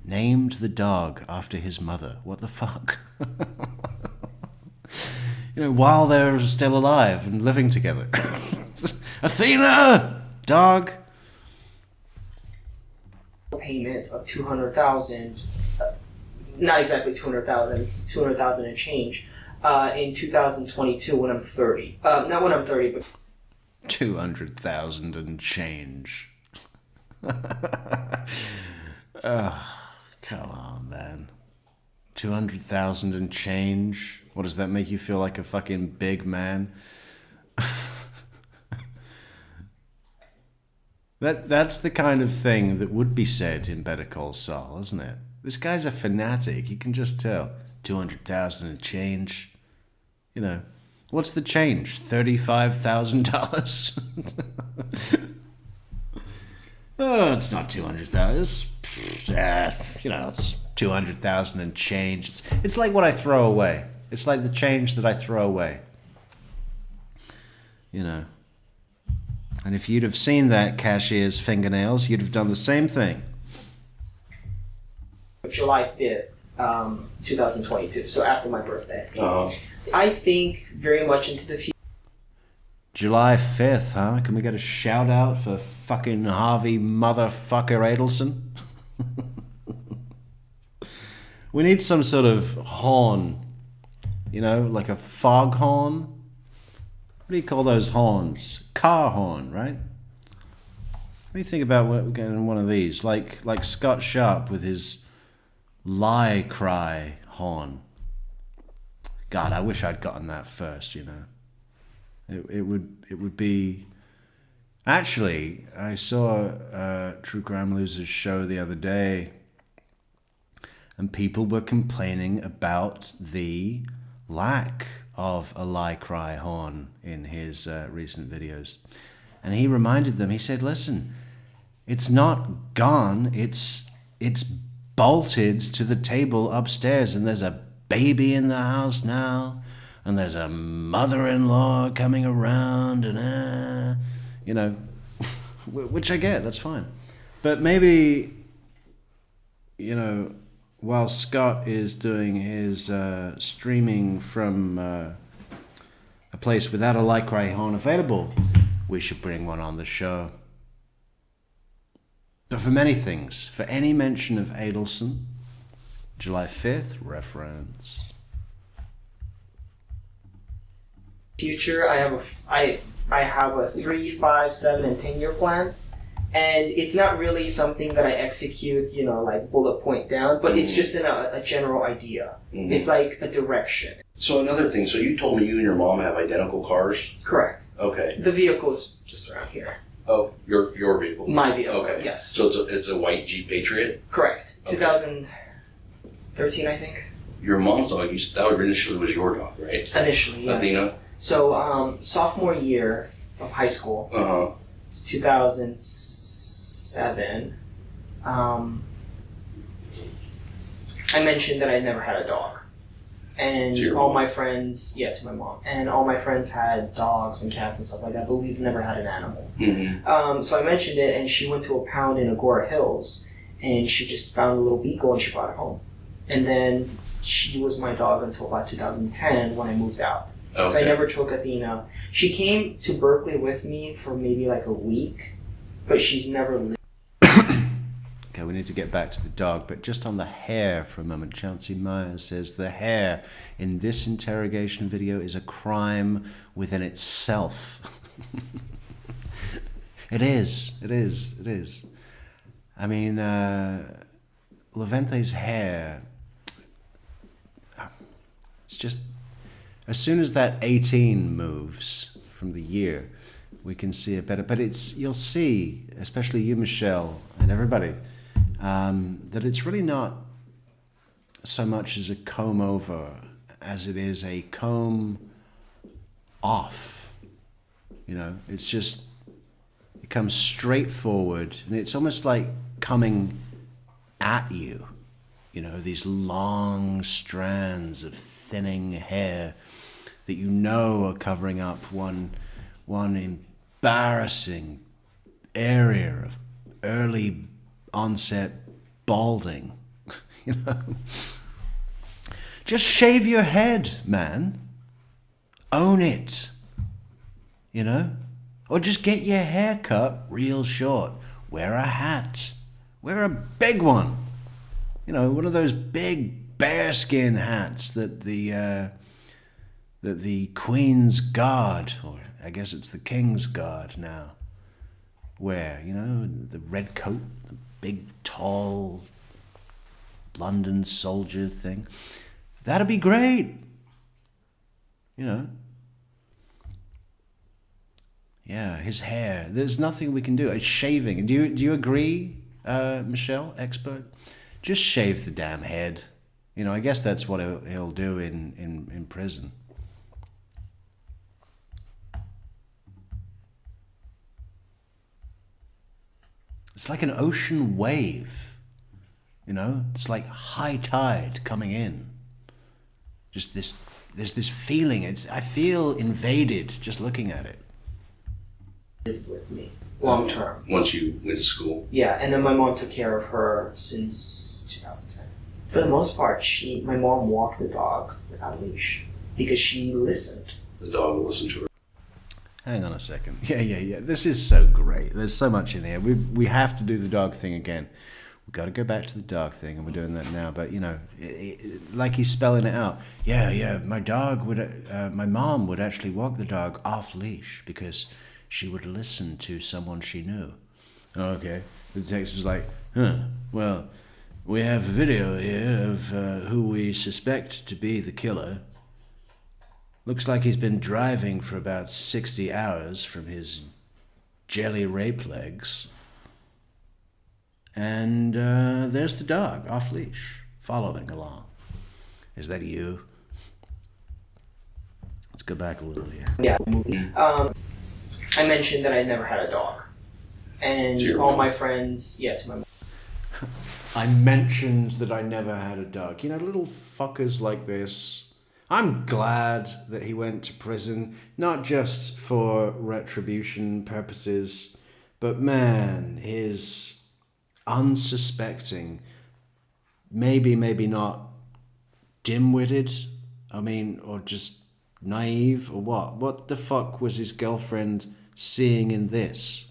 named the dog after his mother. What the fuck? While they're still alive and living together. Athena! Dog! Payment of $200,000, not exactly $200,000, it's $200,000 and change, in 2022 when I'm 30. Not when I'm 30, but 200,000 and change. Oh, come on, man. 200,000 and change? What does that make you feel like, a fucking big man? That's the kind of thing that would be said in Better Call Saul, isn't it? This guy's a fanatic, you can just tell. 200,000 and change. What's the change? $35,000? Oh, it's not 200,000. It's 200,000 and change. It's like what I throw away. It's like the change that I throw away. And if you'd have seen that cashier's fingernails, you'd have done the same thing. July 5th, 2022, so after my birthday. Uh-huh. I think very much into the future. July 5th, huh? Can we get a shout out for fucking Harvey motherfucker Adelson? We need some sort of horn, like a foghorn. What do you call those horns? Car horn, right? What do you think about getting one of these? Like Scott Sharp with his lie cry horn. God, I wish I'd gotten that first, It would be... Actually, I saw True Crime Losers show the other day, and people were complaining about the lack of a lie cry horn in his recent videos. And he reminded them, he said, listen, it's not gone, it's bolted to the table upstairs, and there's a baby in the house now, and there's a mother-in-law coming around, and which I get, that's fine. But maybe, while Scott is doing his streaming from a place without a lie cry horn available, we should bring one on the show. But for many things, for any mention of Adelson, July 5th reference. Future, I have a 3, 5, 7, and 10 year plan, And it's not really something that I execute, like bullet point down, but it's just a general idea. Mm-hmm. It's like a direction. So another thing, so you told me you and your mom have identical cars? Correct. Okay. The vehicle's just around here. Oh, your vehicle? My vehicle, okay. yes. So it's a white Jeep Patriot? Correct. Okay. 2013, I think. Your mom's dog, that initially was your dog, right? Initially, yes. Athena? So, sophomore year of high school, it's 2007, I mentioned that I never had a dog. And all my friends, to my mom, and all my friends had dogs and cats and stuff like that, but we've never had an animal. Mm-hmm. So I mentioned it, and she went to a pound in Agora Hills, and she just found a little beagle, and she brought it home. And then she was my dog until about 2010 when I moved out. Okay. So I never took Athena. She came to Berkeley with me for maybe like a week, but she's never lived. Okay, we need to get back to the dog, but just on the hair for a moment. Chauncey Myers says the hair in this interrogation video is a crime within itself. It is. I mean, Levente's hair, it's just, as soon as that 18 moves from the year, we can see it better. But you'll see, especially you, Michelle, and everybody, that it's really not so much as a comb over as it is a comb off. It's just, it comes straight forward, and it's almost like coming at you. These long strands of thinning hair that are covering up one embarrassing area of early onset balding. Just shave your head, man. Own it. Or just get your hair cut real short. Wear a hat. Wear a big one. One of those big bearskin hats that the Queen's Guard, or I guess it's the King's Guard now, wear. The red coat, the big, tall London soldier thing. That'd be great. Yeah, his hair. There's nothing we can do. It's shaving. Do you agree, Michelle, expert? Just shave the damn head. I guess that's what he'll do in prison. It's like an ocean wave. It's like high tide coming in. Just there's this feeling. I feel invaded just looking at it. Lived with me long term. Once you went to school? Yeah, and then my mom took care of her since 2010. For the most part, my mom walked the dog without a leash because she listened. The dog will listen to her. Hang on a second. Yeah. This is so great. There's so much in here. We have to do the dog thing again. We've got to go back to the dog thing, and we're doing that now. But like he's spelling it out. Yeah. My mom would actually walk the dog off leash because she would listen to someone she knew. Okay. The text was like, well, we have a video here of who we suspect to be the killer. Looks like he's been driving for about 60 hours from his jelly rape legs. And there's the dog, off leash, following along. Is that you? Let's go back a little here. Yeah. I mentioned that I never had a dog. And all my friends, to my mom. I mentioned that I never had a dog. Little fuckers like this. I'm glad that he went to prison, not just for retribution purposes, but man, his unsuspecting, maybe not dim-witted, or just naive, or what? What the fuck was his girlfriend seeing in this?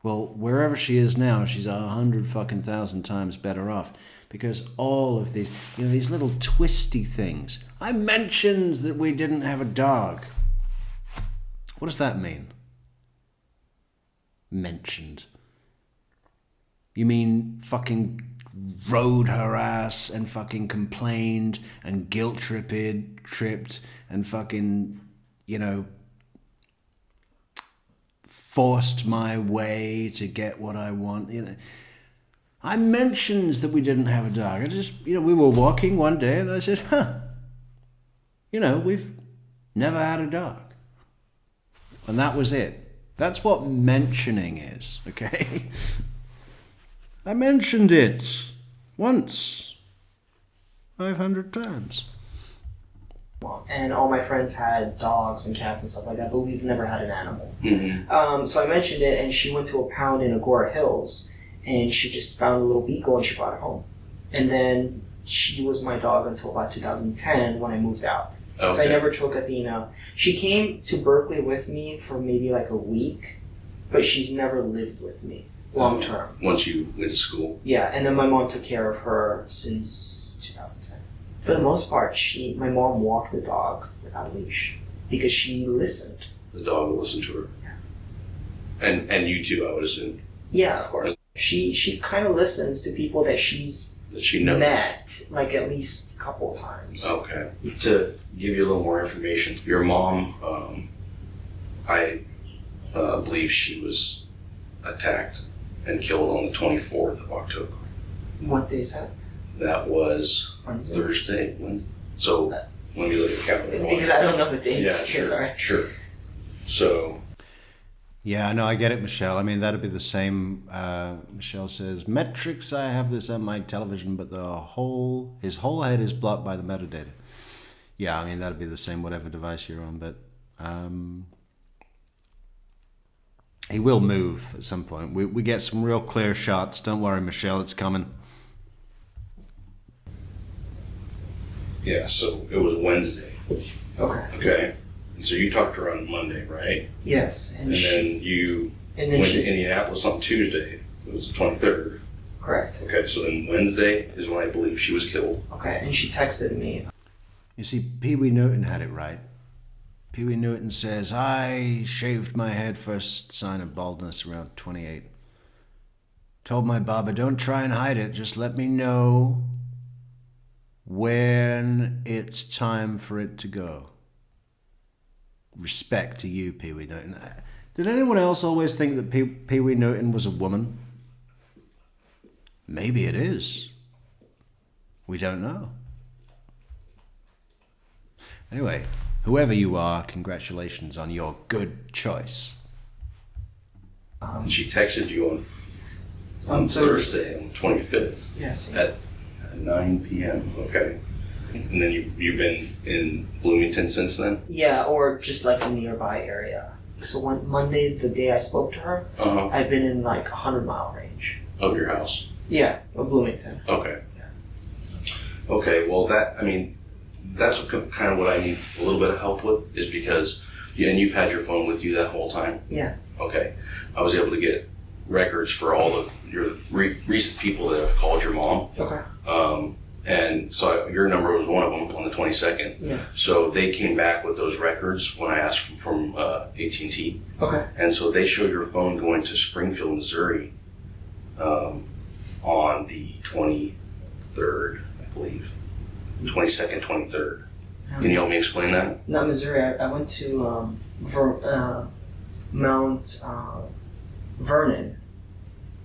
Well, wherever she is now, she's 100,000 times better off. Because all of these, these little twisty things. I mentioned that we didn't have a dog. What does that mean? mentioned? You mean fucking rode her ass and fucking complained and tripped and fucking, forced my way to get what I want. I mentioned that we didn't have a dog. I just, we were walking one day and I said, we've never had a dog. And that was it. That's what mentioning is, okay? I mentioned it once, 500 times. And all my friends had dogs and cats and stuff like that, but we've never had an animal. Mm-hmm. So I mentioned it, and she went to a pound in Agora Hills, and she just found a little beagle and she brought it home. And then she was my dog until about 2010 when I moved out. Okay. So I never took Athena. She came to Berkeley with me for maybe like a week, but she's never lived with me long term. Once you went to school? Yeah, and then my mom took care of her since 2010. For the most part, my mom walked the dog without a leash because she listened. The dog will listen to her? Yeah. And you too, I would assume? Yeah, of course. She kind of listens to people that she knows. Met, like at least a couple of times. Okay. To give you a little more information, your mom, I believe she was attacked and killed on the 24th of October. What day is that? That was Wednesday. Thursday. So let me look at the calendar. Because I don't know the dates. Yeah, sure. Sorry. Sure. So. Yeah, no, I get it, Michelle. I mean, that'd be the same. Michelle says, Metrix, I have this on my television, but his whole head is blocked by the metadata. Yeah, I mean, that'd be the same whatever device you're on, but he will move at some point. We get some real clear shots. Don't worry, Michelle, it's coming. Yeah, so it was Wednesday. Okay. Okay. So you talked to her on Monday, right? Yes. And then you went to Indianapolis on Tuesday. It was the 23rd. Correct. Okay, so then Wednesday is when I believe she was killed. Okay, and she texted me. You see, Pee Wee Newton had it right. Pee Wee Newton says, I shaved my head first sign of baldness around 28. Told my barber, don't try and hide it. Just let me know when it's time for it to go. Respect to you, Pee Wee Newton. Did anyone else always think that Pee Wee Newton was a woman? Maybe it is. We don't know. Anyway, whoever you are, congratulations on your good choice. And she texted you on Thursday, on the 25th. Yes. At 9 p.m. Okay. And then you've been in Bloomington since then? Yeah, or just like a nearby area. So one Monday, the day I spoke to her, I've been in like 100-mile range. Of your house? Yeah, of Bloomington. Okay. Yeah. Okay, well that's kind of what I need a little bit of help with, is because, and you've had your phone with you that whole time? Yeah. Okay. I was able to get records for all your recent people that have called your mom. Okay. And so your number was one of them on the 22nd. Yeah. So they came back with those records when I asked from AT&T. Okay. And so they show your phone going to Springfield, Missouri on the 23rd, I believe. 22nd, 23rd. Can you help me explain that? Not Missouri. I went to Mount Vernon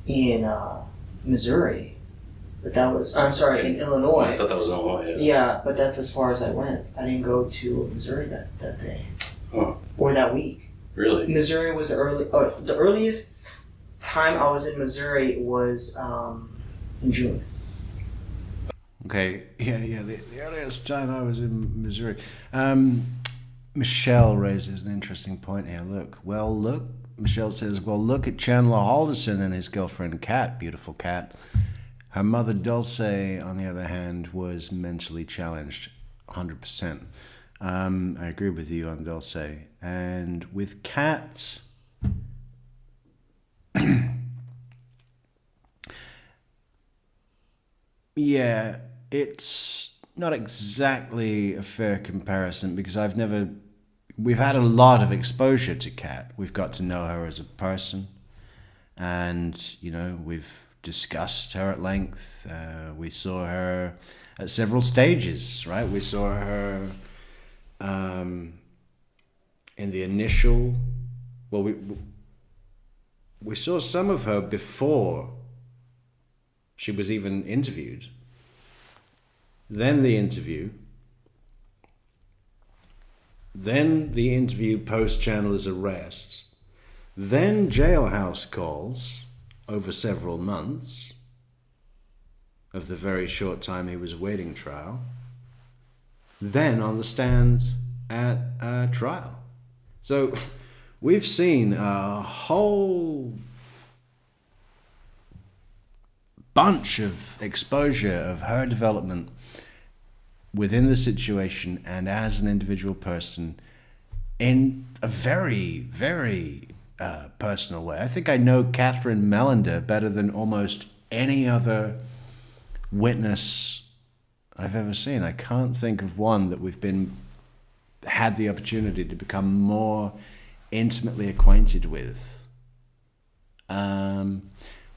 in Missouri. But that was, I'm sorry, in Illinois. I thought that was Illinois, Yeah, but that's as far as I went. I didn't go to Missouri that day. Huh. Or that week. Really? Missouri was the earliest time I was in Missouri was in June. Okay, yeah. The earliest time I was in Missouri. Michelle raises an interesting point here. Look. Michelle says, look at Chandler Halderson and his girlfriend Kat, beautiful Kat. Her mother Dulce, on the other hand, was mentally challenged, 100%. I agree with you on Dulce. And with Kat, yeah, it's not exactly a fair comparison because we've had a lot of exposure to Kat. We've got to know her as a person. And, you know, we've discussed her at length. We saw her at several stages, right? We saw her in the initial... Well, we saw some of her before she was even interviewed. Then the interview. Then the interview post Chandler's arrest. Then jailhouse calls over several months of the very short time he was awaiting trial. Then on the stand at trial. So we've seen a whole bunch of exposure of her development within the situation and as an individual person in a very, very personal way. I think I know Catherine Melander better than almost any other witness I've ever seen. I can't think of one that we've had the opportunity to become more intimately acquainted with.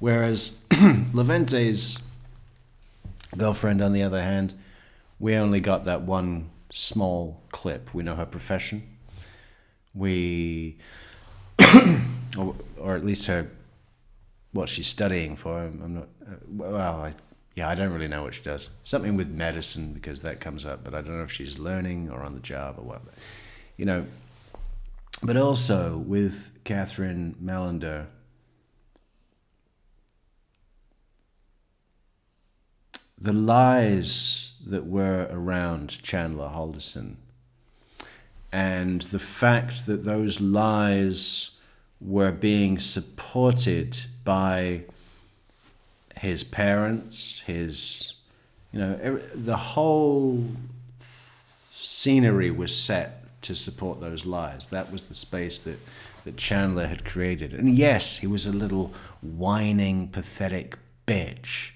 Whereas Levente's girlfriend, on the other hand, we only got that one small clip. We know her profession. We, or at least what she's studying for. I'm not, I don't really know what she does. Something with medicine, because that comes up, but I don't know if she's learning or on the job or what. You know, but also with Catherine Melander, the lies that were around Chandler Halderson and the fact that those lies were being supported by his parents, the whole scenery was set to support those lies. That was the space that Chandler had created. And yes, he was a little whining, pathetic bitch.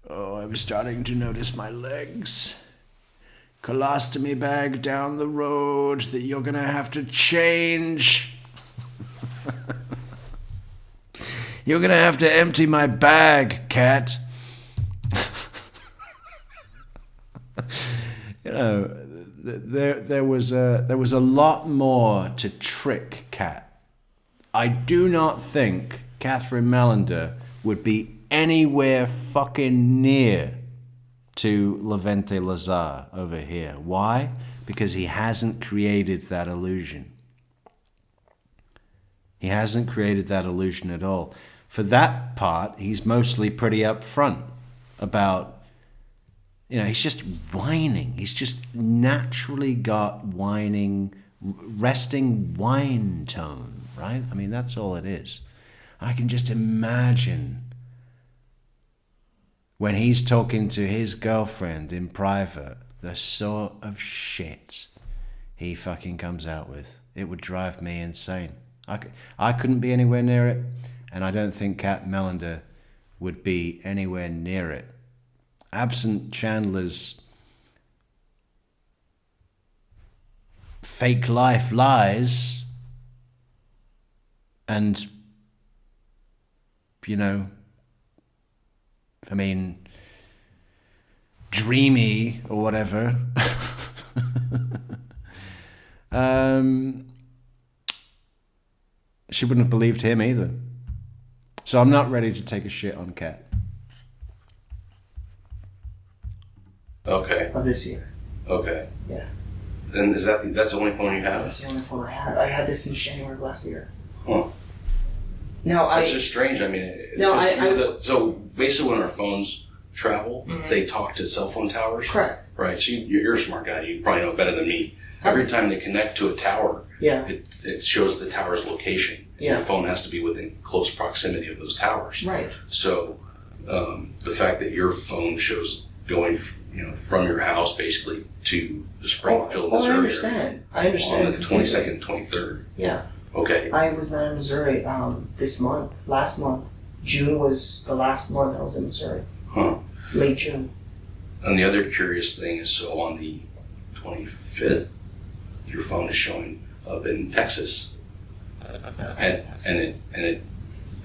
Oh, I'm starting to notice my legs. Colostomy bag down the road that you're gonna have to change. You're gonna have to empty my bag, Cat. You know, there was a lot more to trick Cat. I do not think Catherine Melander would be anywhere fucking near to Levente Lazar over here. Why? Because he hasn't created that illusion. He hasn't created that illusion at all. For that part, he's mostly pretty upfront about, he's just whining. He's just naturally got whining, resting whine tone, right? I mean, that's all it is. I can just imagine when he's talking to his girlfriend in private, the sort of shit he fucking comes out with. It would drive me insane. I couldn't be anywhere near it, and I don't think Cat Melander would be anywhere near it. Absent Chandler's fake life lies and, dreamy or whatever. She wouldn't have believed him either. So I'm not ready to take a shit on Cat. Okay. Of this year. Okay. Yeah. And that's the only phone you have? That's the only phone I had. I had this since January of last year. Huh. No, It's just strange. I mean, so basically when our phones travel, they talk to cell phone towers. Correct. Right. So you're a smart guy. You probably know better than me. Every time they connect to a tower, it shows the tower's location. Yeah. Your phone has to be within close proximity of those towers. Right. So the fact that your phone shows going, from your house basically to the Springfield, Missouri. I understand. I understand. On the 22nd, 23rd. Yeah. Okay. I was not in Missouri last month. June was the last month I was in Missouri. Huh. Late June. And the other curious thing is, so on the 25th, your phone is showing up in Texas. And it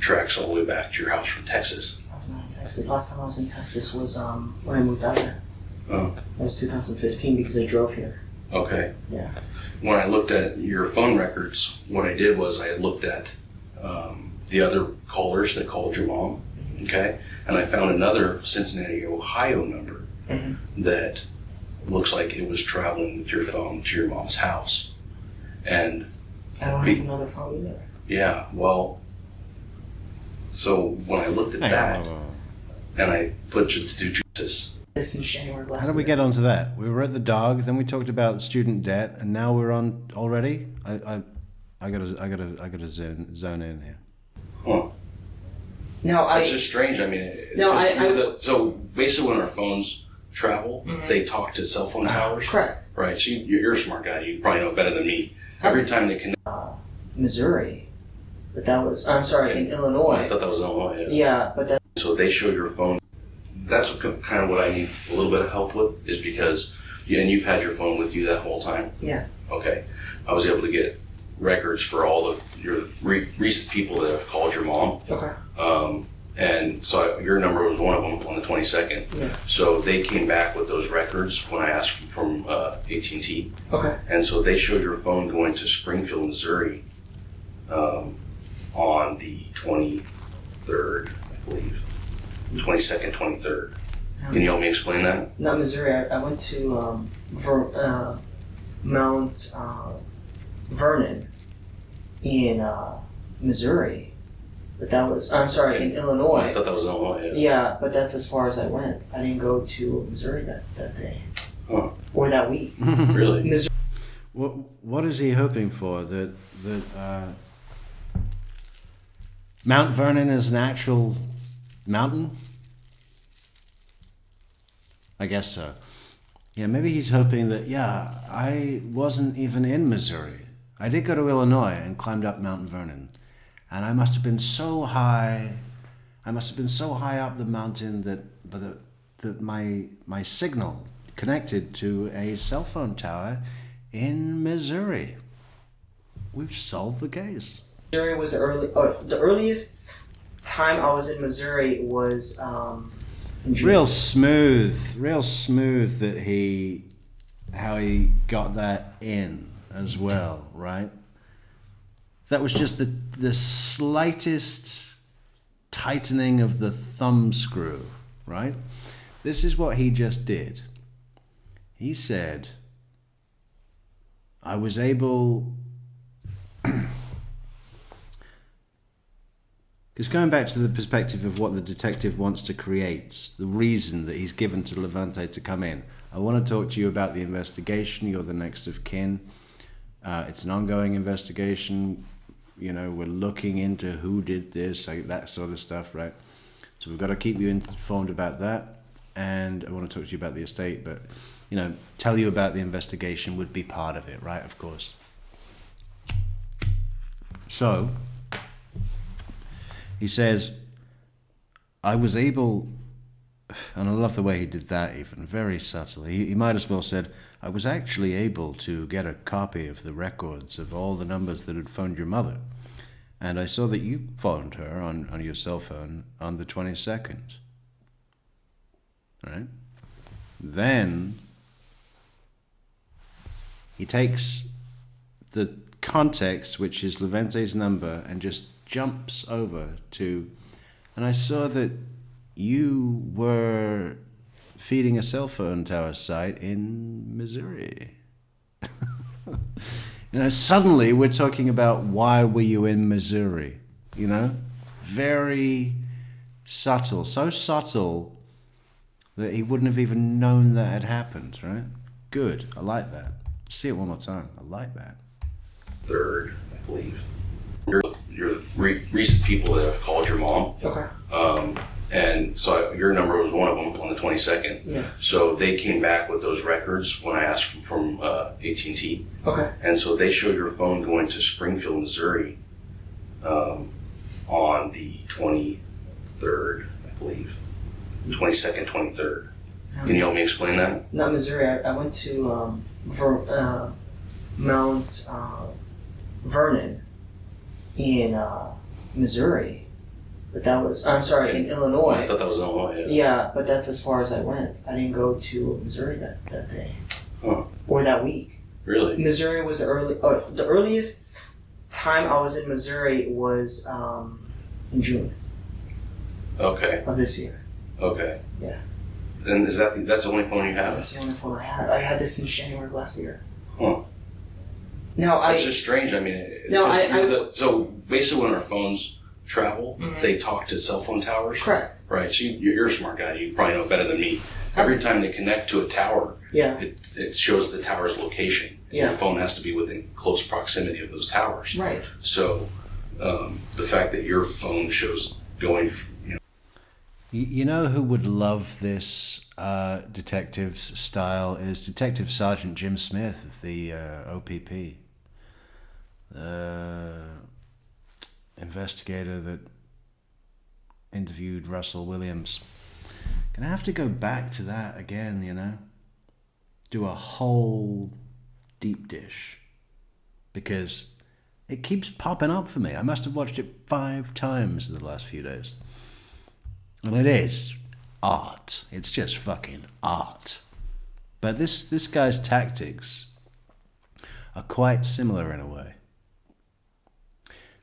tracks all the way back to your house from Texas. I was not in Texas. Last time I was in Texas was when I moved out there. Oh, It was 2015 because I drove here. okay. Yeah. When I looked at your phone records, what I did was I looked at the other callers that called your mom, okay? And I found another Cincinnati, Ohio number that looks like it was traveling with your phone to your mom's house. And I don't have another phone either. yeah, well, so when I looked at that and I put it to Texas. This in January last How did we year. get onto that? We were at the dog, then we talked about student debt, and now we're on already. I gotta zone in here. Huh. No, It's just strange. I mean, No, so basically, when our phones travel, they talk to cell phone towers. Correct. Right. So you're a smart guy. You probably know better than me. Every time they connect, Missouri, but that was I'm sorry in Illinois. I thought that was Illinois. Yeah, but that So they show your phone. That's kind of what I need a little bit of help with, is because and you've had your phone with you that whole time. yeah. Okay. I was able to get records for all your recent people that have called your mom. Okay. And so your number was one of them on the 22nd. Yeah. So they came back with those records when I asked from AT&T. Okay. And so they showed your phone going to Springfield, Missouri on the 23rd, I believe. 22nd, 23rd. Can you help me explain that? Not Missouri. I went to Mount Vernon in Missouri, but that was I'm sorry in I Illinois. thought that was Illinois. Yeah, but that's as far as I went. I didn't go to Missouri that day Huh. or that week. Really? Missouri. What is he hoping for? That Mount Vernon is an actual mountain? I guess so. Yeah, maybe he's hoping that, I wasn't even in Missouri. I did go to Illinois and climbed up Mount Vernon. And I must have been so high up the mountain that my signal connected to a cell phone tower in Missouri. We've solved the case. Missouri was the earliest time I was in Missouri was in June. Real smooth that how he got that in as well, right? That was just the slightest tightening of the thumb screw, right? This is what he just did. He said, I was able... Because going back to the perspective of what the detective wants to create, the reason that he's given to Levente to come in, I want to talk to you about the investigation. You're the next of kin. It's an ongoing investigation. You know, we're looking into who did this, like that sort of stuff, right? So we've got to keep you informed about that. And I want to talk to you about the estate, but, you know, tell you about the investigation would be part of it, right? Of course. So... he says, I was able, and I love the way he did that even, very subtly. He might as well said, I was actually able to get a copy of the records of all the numbers that had phoned your mother. And I saw that you phoned her on your cell phone on the 22nd. Right? Then he takes the context, which is Levente's number, and just jumps over to, and I saw that you were feeding a cell phone tower site in Missouri. You know, suddenly we're talking about why were you in Missouri? You know, very subtle, so subtle that he wouldn't have even known that had happened, right? Good, I like that. See it one more time, I like that. 3rd, I believe. You're the recent people that have called your mom. Okay. And so your number was one of them on the 22nd. Yeah. So they came back with those records when I asked from AT&T. Okay. And so they showed your phone going to Springfield, Missouri on the 23rd, I believe. 22nd, 23rd. Can you help me explain that? Not Missouri. I went to Mount Vernon in Missouri, But that was, I'm sorry, in Illinois. I thought that was Illinois. Yeah, but that's as far as I went. I didn't go to Missouri that day. Huh. Or that week. Really? Missouri was the earliest time I was in Missouri was in June. Okay. Of this year. Okay. Yeah. And that's the only phone you have? That's the only phone I had. I had this in January of last year. Huh. No, It's just strange. I mean, so basically when our phones travel, they talk to cell phone towers. Correct. Right. So you're a smart guy. You probably know better than me. Every time they connect to a tower, it shows the tower's location. Yeah. Your phone has to be within close proximity of those towers. Right. So the fact that your phone shows going, You know who would love this detective's style is Detective Sergeant Jim Smith of the OPP. Investigator that interviewed Russell Williams. Gonna have to go back to that again, you know? Do a whole deep dish. Because it keeps popping up for me. I must have watched it 5 times in the last few days. And it is art. It's just fucking art. But this guy's tactics are quite similar in a way.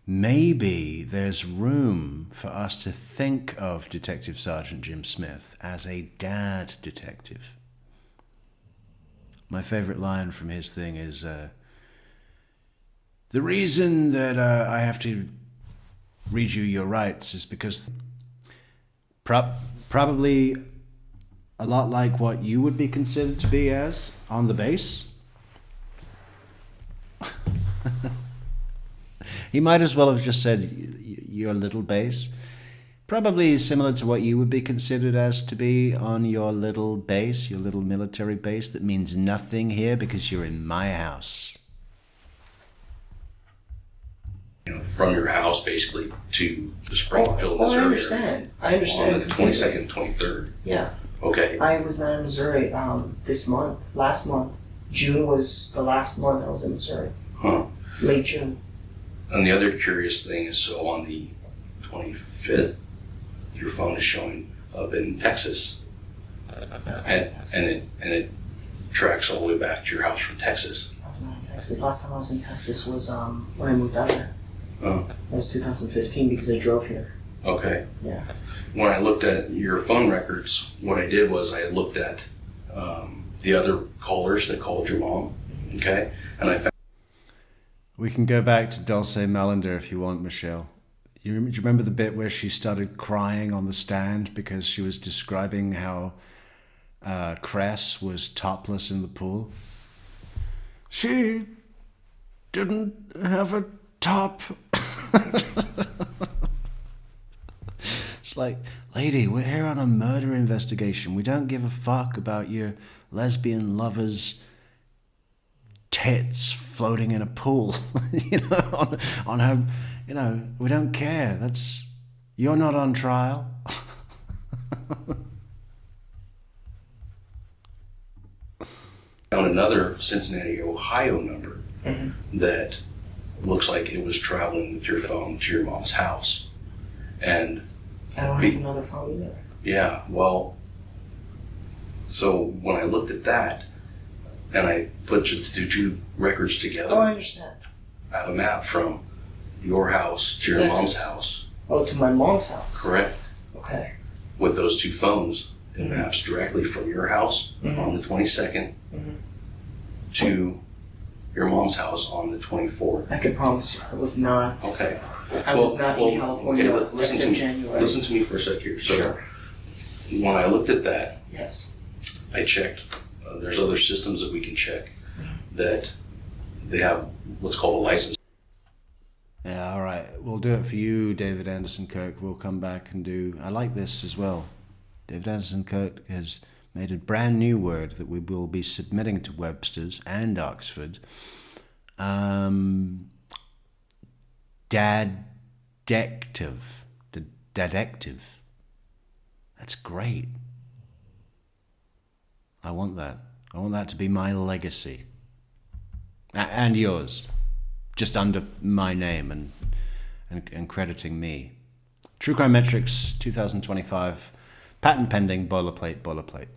Maybe there's room for us to think of Detective Sergeant Jim Smith as a dad detective. My favorite line from his thing is, the reason that I have to read you your rights is because probably a lot like what you would be considered to be as on the base. He might as well have just said your little base. Probably similar to what you would be considered as to be on your little base, your little military base that means nothing here because you're in my house. from your house basically to the Springfield, Missouri. I understand. I understand. On the 22nd, 23rd. Yeah. Okay. I was not in Missouri this month. Last month. June was the last month I was in Missouri. Huh. Late June. And the other curious thing is, so on the 25th, your phone is showing up in Texas, and it tracks all the way back to your house from Texas. I was not in Texas. Last time I was in Texas was when I moved out here. Oh. It was 2015 because I drove here. Okay. Yeah. When I looked at your phone records, what I did was I looked at the other callers that called your mom. Okay, and I found. We can go back to Dulce Melander if you want, Michelle. Do you remember the bit where she started crying on the stand because she was describing how Cress was topless in the pool? She didn't have a top. It's like, lady, we're here on a murder investigation. We don't give a fuck about your lesbian lover's tits floating in a pool, on her, we don't care. You're not on trial. Found another Cincinnati, Ohio number that looks like it was traveling with your phone to your mom's house. And I don't have another phone either. Yeah, well, so when I looked at that and I put the two records together, Oh, I understand. I have a map from your house to your Texas. mom's house. Oh, to my mom's house. Correct. Okay. With those two phones, it maps directly from your house on the 22nd to your mom's house on the 24th. I can promise you, I was not. Okay. I was not in California listen except to me. January. Listen to me for a sec here. So Sure. when I looked at that, Yes. I checked. There's other systems that we can check that they have what's called a license. Yeah, all right. We'll do it for you, David Anderson Kirk. We'll come back and do. I like this as well. David Anderson Kirk has made a brand new word that we will be submitting to Webster's and Oxford. Dadective. Dadective. That's great. I want that. I want that to be my legacy. And yours. Just under my name and crediting me. True Crime Metrix 2025. Patent pending, boilerplate.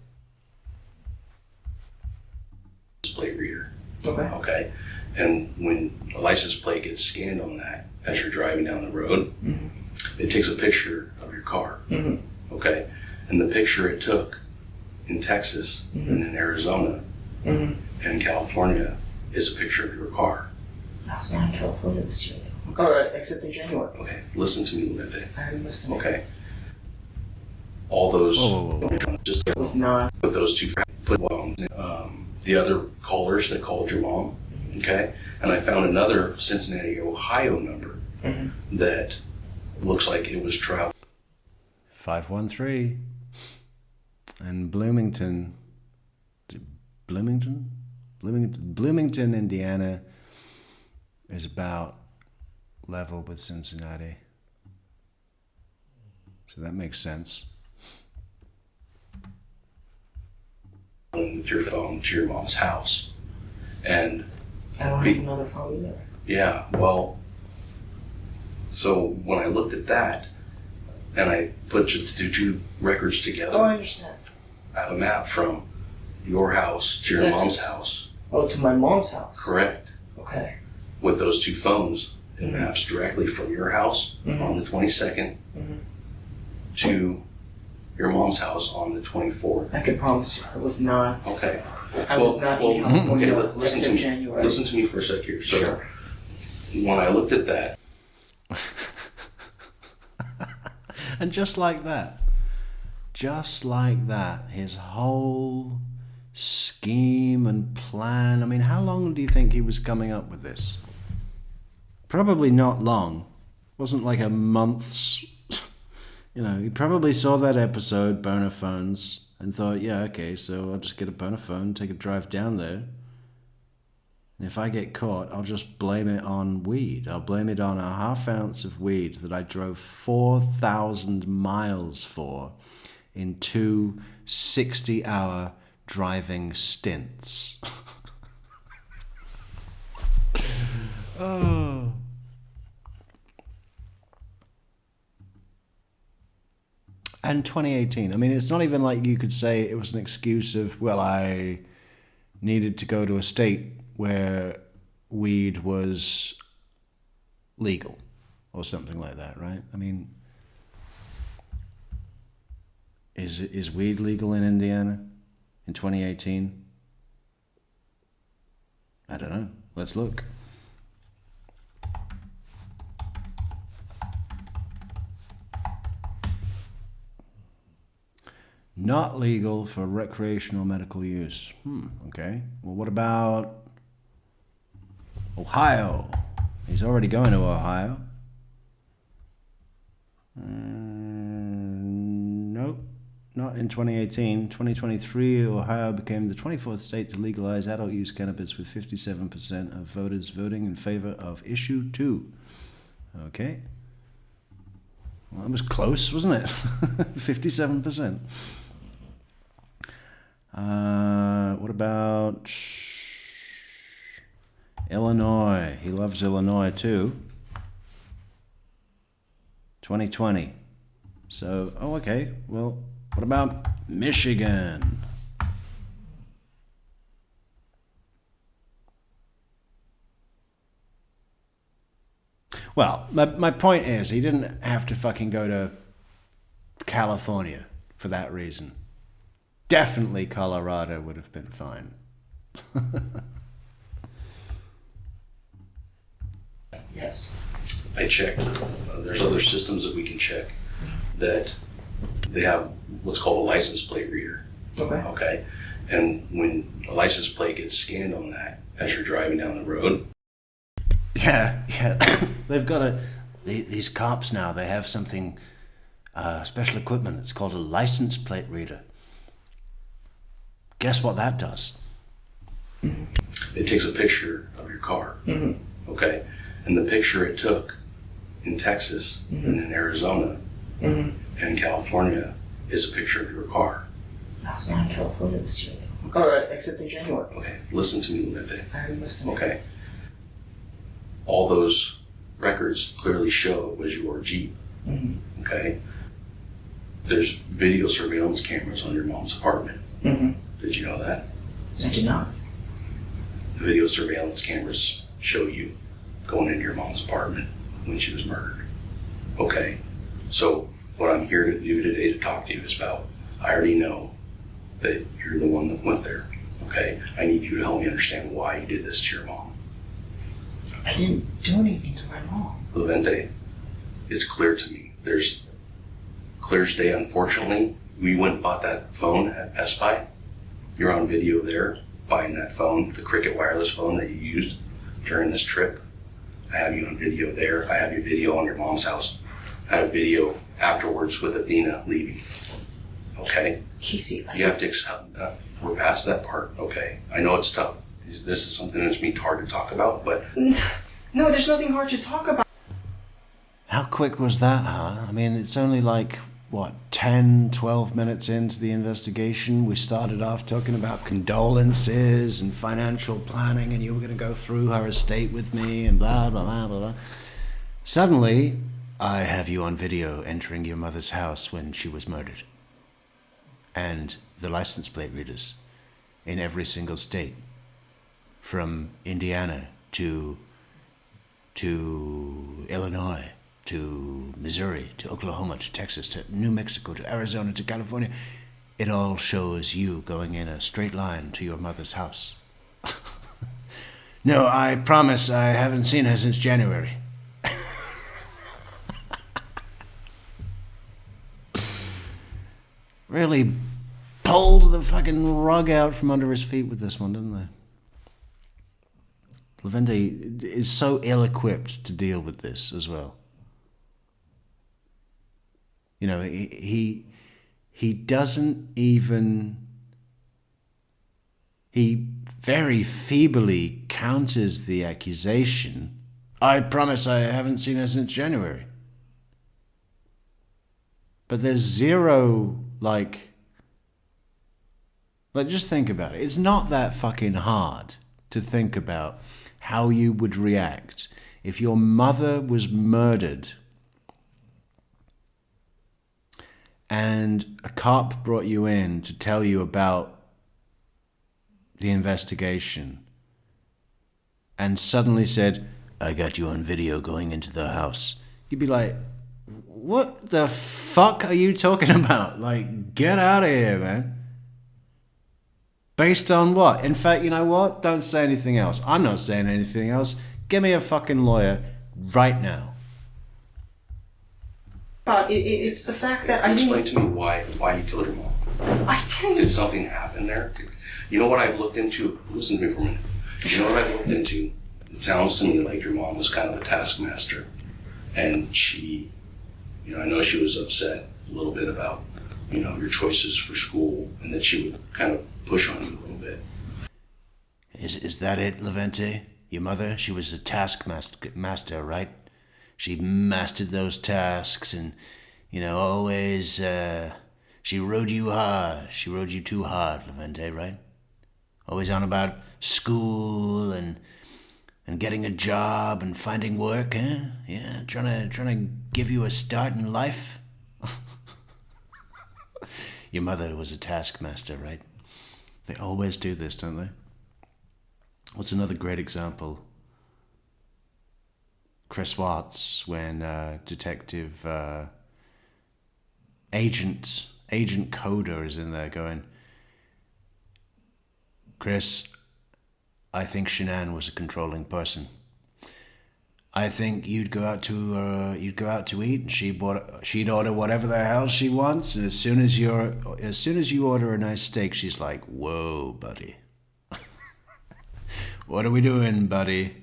Plate reader. Okay. Okay. And when a license plate gets scanned on that as you're driving down the road, it takes a picture of your car. Okay. And the picture it took in Texas and in Arizona and in California is a picture of your car. I was not in California this year. Except in January. Okay. Listen to me, Levente. I'm listening. Okay. All those just was not put those two put the other callers that called your mom. Okay. And I found another Cincinnati, Ohio number that looks like it was traveled. 513. And Bloomington, Indiana is about level with Cincinnati. So that makes sense. With your phone to your mom's house. And I don't have another phone either. yeah, well, so when I looked at that and I put the two records together, Oh, I understand. I have a map from your house to your Texas. mom's house. Oh, to my mom's house. Correct. Okay. With those two phones, it maps directly from your house on the 22nd to your mom's house on the 24th. I can promise you, I was not. Okay. I was not in California listen except to me. January. Listen to me for a sec here. So Sure. when I looked at that, And just like that, his whole scheme and plan. I mean, how long do you think he was coming up with this? Probably not long. Wasn't like a month's, he probably saw that episode, Burner Phones, and thought, yeah, okay, so I'll just get a burner phone, take a drive down there. And if I get caught, I'll just blame it on weed. I'll blame it on a half ounce of weed that I drove 4,000 miles for in 2 60-hour driving stints. Oh. And 2018. I mean, it's not even like you could say it was an excuse of, well, I needed to go to a state where weed was legal or something like that, right? I mean, is weed legal in Indiana in 2018? I don't know. Let's look. Not legal for recreational medical use. Okay. Well, what about Ohio? He's already going to Ohio. Nope. Not in 2018. 2023, Ohio became the 24th state to legalize adult use cannabis with 57% of voters voting in favor of issue 2. Okay. Well, that was close, wasn't it? 57%. What about Illinois? He loves Illinois too. 2020. So, okay. Well, what about Michigan? Well, my point is, he didn't have to fucking go to California for that reason. Definitely Colorado would have been fine. Yes. I checked. There's other systems that we can check that they have what's called a license plate reader. Okay. Okay. And when a license plate gets scanned on that as you're driving down the road. Yeah. They've got these cops now, they have something, special equipment. It's called a license plate reader. Guess what that does? It takes a picture of your car. Okay. And the picture it took in Texas and in Arizona and in California is a picture of your car. I was not in California this year. Except in January. Okay. Listen to me, Levente. I'm listening. Okay. All those records clearly show it was your Jeep. Mm-hmm. Okay? There's video surveillance cameras on your mom's apartment. Mm-hmm. Did you know that? I did not. The video surveillance cameras show you going into your mom's apartment when she was murdered. Okay? So what I'm here to do today to talk to you is about, I already know that you're the one that went there. Okay? I need you to help me understand why you did this to your mom. I didn't do anything to my mom. Levente, it's clear to me. There's clear as day, unfortunately. We went and bought that phone at Best Buy. You're on video there, buying that phone, the Cricket wireless phone that you used during this trip. I have you on video there. I have your video on your mom's house. I have video afterwards with Athena leaving. Okay? Casey, You have to accept that. We're past that part, okay? I know it's tough. This is something that's me hard to talk about, but... No, there's nothing hard to talk about. How quick was that, huh? I mean, it's only like, what, 10, 12 minutes into the investigation? We started off talking about condolences and financial planning, and you were going to go through her estate with me, and blah, blah, blah, blah, blah. Suddenly, I have you on video entering your mother's house when she was murdered. And the license plate readers in every single state, from Indiana to Illinois, to Missouri, to Oklahoma, to Texas, to New Mexico, to Arizona, to California. It all shows you going in a straight line to your mother's house. No, I promise I haven't seen her since January. Really pulled the fucking rug out from under his feet with this one, didn't they? Levente is so ill-equipped to deal with this as well. You know, he doesn't even... He very feebly counters the accusation. I promise I haven't seen her since January. But there's zero, like, just think about it. It's not that fucking hard to think about how you would react if your mother was murdered and a cop brought you in to tell you about the investigation and suddenly said, I got you on video going into the house. You'd be like, what the fuck are you talking about? Like, get out of here, man. Based on what? In fact, you know what? Don't say anything else. I'm not saying anything else. Give me a fucking lawyer right now. It's the fact that I Explain didn't... to me why you killed your mom. I didn't... Did something happen there? You know what I've looked into? Listen to me for a minute. You know what I've looked into? It sounds to me like your mom was kind of a taskmaster. And she, you know, I know she was upset a little bit about, you know, your choices for school, and that she would kind of push on you a little bit. Is that it, Levente? Your mother, she was a taskmaster, right? She mastered those tasks and, you know, always, she rode you hard. She rode you too hard, Levente, right? Always on about school and getting a job and finding work, huh? Yeah, trying to give you a start in life. Your mother was a taskmaster, right? They always do this, don't they? What's another great example? Chris Watts, when Detective Agent Coder is in there going, Chris, I think Shanann was a controlling person. I think you'd go out to eat, and she'd order whatever the hell she wants, and as soon as you order a nice steak, she's like, "Whoa, buddy, what are we doing, buddy?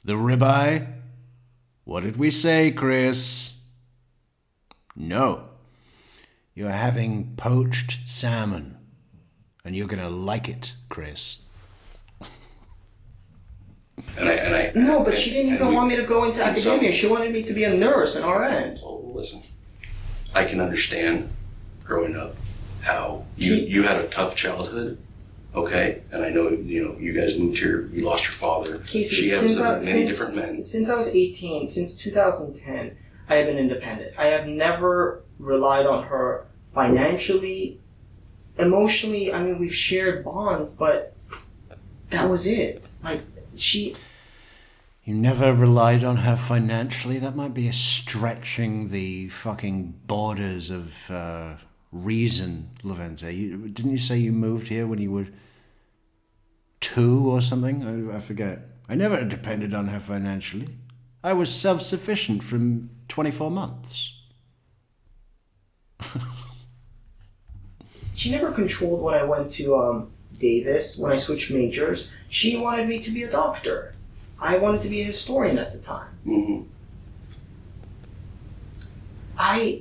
The ribeye? What did we say, Chris? No, you're having poached salmon, and you're gonna like it, Chris." No, but she didn't even want me to go into academia. She wanted me to be a nurse, an RN. Well, listen, I can understand growing up how you had a tough childhood, Okay, and I know you guys moved here. You lost your father. Casey, she has many different men. Since I was 18, since 2010, I have been independent. I have never relied on her financially, emotionally. I mean, we've shared bonds, but that was it. Like, she... You never relied on her financially? That might be stretching the fucking borders of reason, Levente. Didn't you say you moved here when you were 2 or something? I forget. I never depended on her financially. I was self-sufficient from 24 months. She never controlled when I went to Davis, when I switched majors. She wanted me to be a doctor. I wanted to be a historian at the time. Mm-hmm.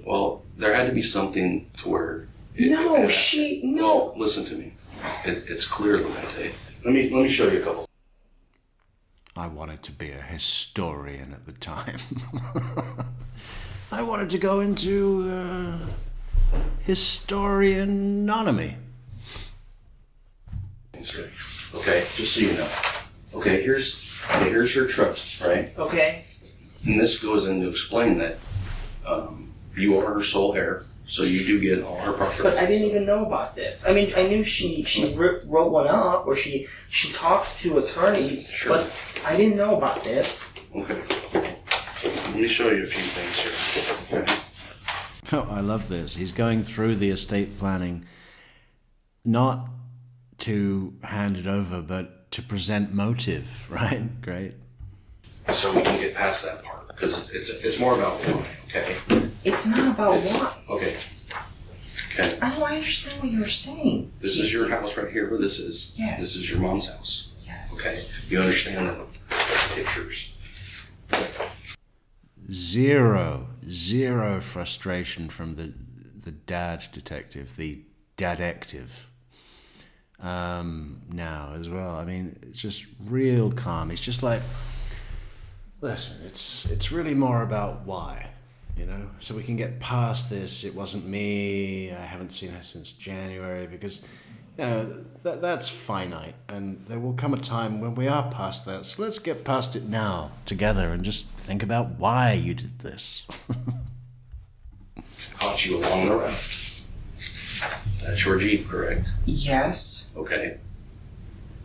Well, there had to be something to where... No. Well, listen to me. It's clear, Levente. Let me show you a couple. I wanted to be a historian at the time. I wanted to go into historianonomy. Okay, just so you know. Okay, here's her trust, right? Okay. And this goes in to explain that you are her sole heir, so you do get all her property. But I didn't even know about this. I mean, I knew she wrote one up, or she talked to attorneys, Sure. but I didn't know about this. Okay. Let me show you a few things here. Okay. Oh, I love this. He's going through the estate planning, not to hand it over, but to present motive, right? Great. So we can get past that part, because it's more about why, okay? It's not about what. Okay. Okay. I don't understand what you're saying. This is your house right here, where this is. Yes. This is your mom's house. Yes. Okay. You understand the pictures. Zero frustration from the dad detective, the dadective. Now as well. I mean, it's just real calm. It's just like, listen, it's really more about why, so we can get past this. It wasn't me. I haven't seen her since January, because that's finite, and there will come a time when we are past that. So let's get past it now together and just think about why you did this. Caught you along the route. That's your Jeep, correct? Yes. Okay.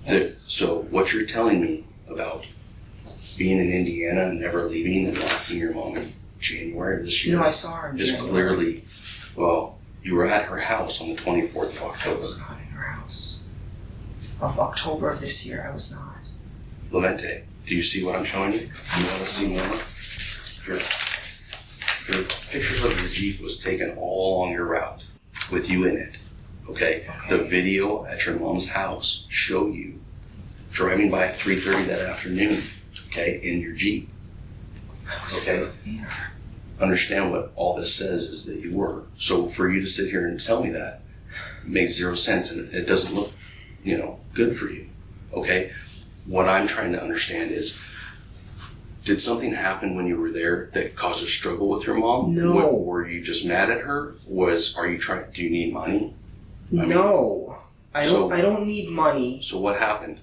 Yes. So what you're telling me about being in Indiana and never leaving and not seeing your mom in January of this year? No, I saw her in is January. clearly, well, you were at her house on the 24th of I October. was not in her house. Of October of this year, I was not. Levente, do you see what I'm showing you? You want to see more? Your pictures of your Jeep was taken all along your route with you in it. Okay? The video at your mom's house show you driving by at 3:30 that afternoon, okay, in your Jeep. Okay? Understand what all this says is that you were. So for you to sit here and tell me that makes zero sense, and it doesn't look, good for you. Okay? What I'm trying to understand is, did something happen when you were there that caused a struggle with your mom? No. Were you just mad at her? Do you need money? No. I don't need money. So what happened?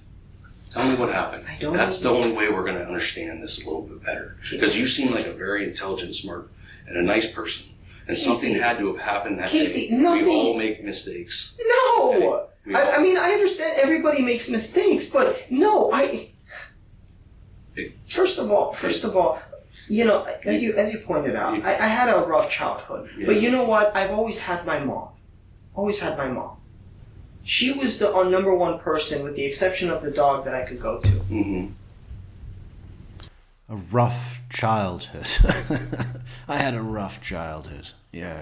Tell me what happened. I don't That's the only way we're going to understand this a little bit better. Because you seem like a very intelligent, smart, and a nice person. And something had to have happened that Casey, day. nothing. We all make mistakes. No! Okay? I mean, I understand everybody makes mistakes, but no, First of all, as you pointed out, I had a rough childhood. Yeah. But you know what? I've always had my mom. Always had my mom. She was the number one person, with the exception of the dog, that I could go to. Mm-hmm. A rough childhood. I had a rough childhood. Yeah,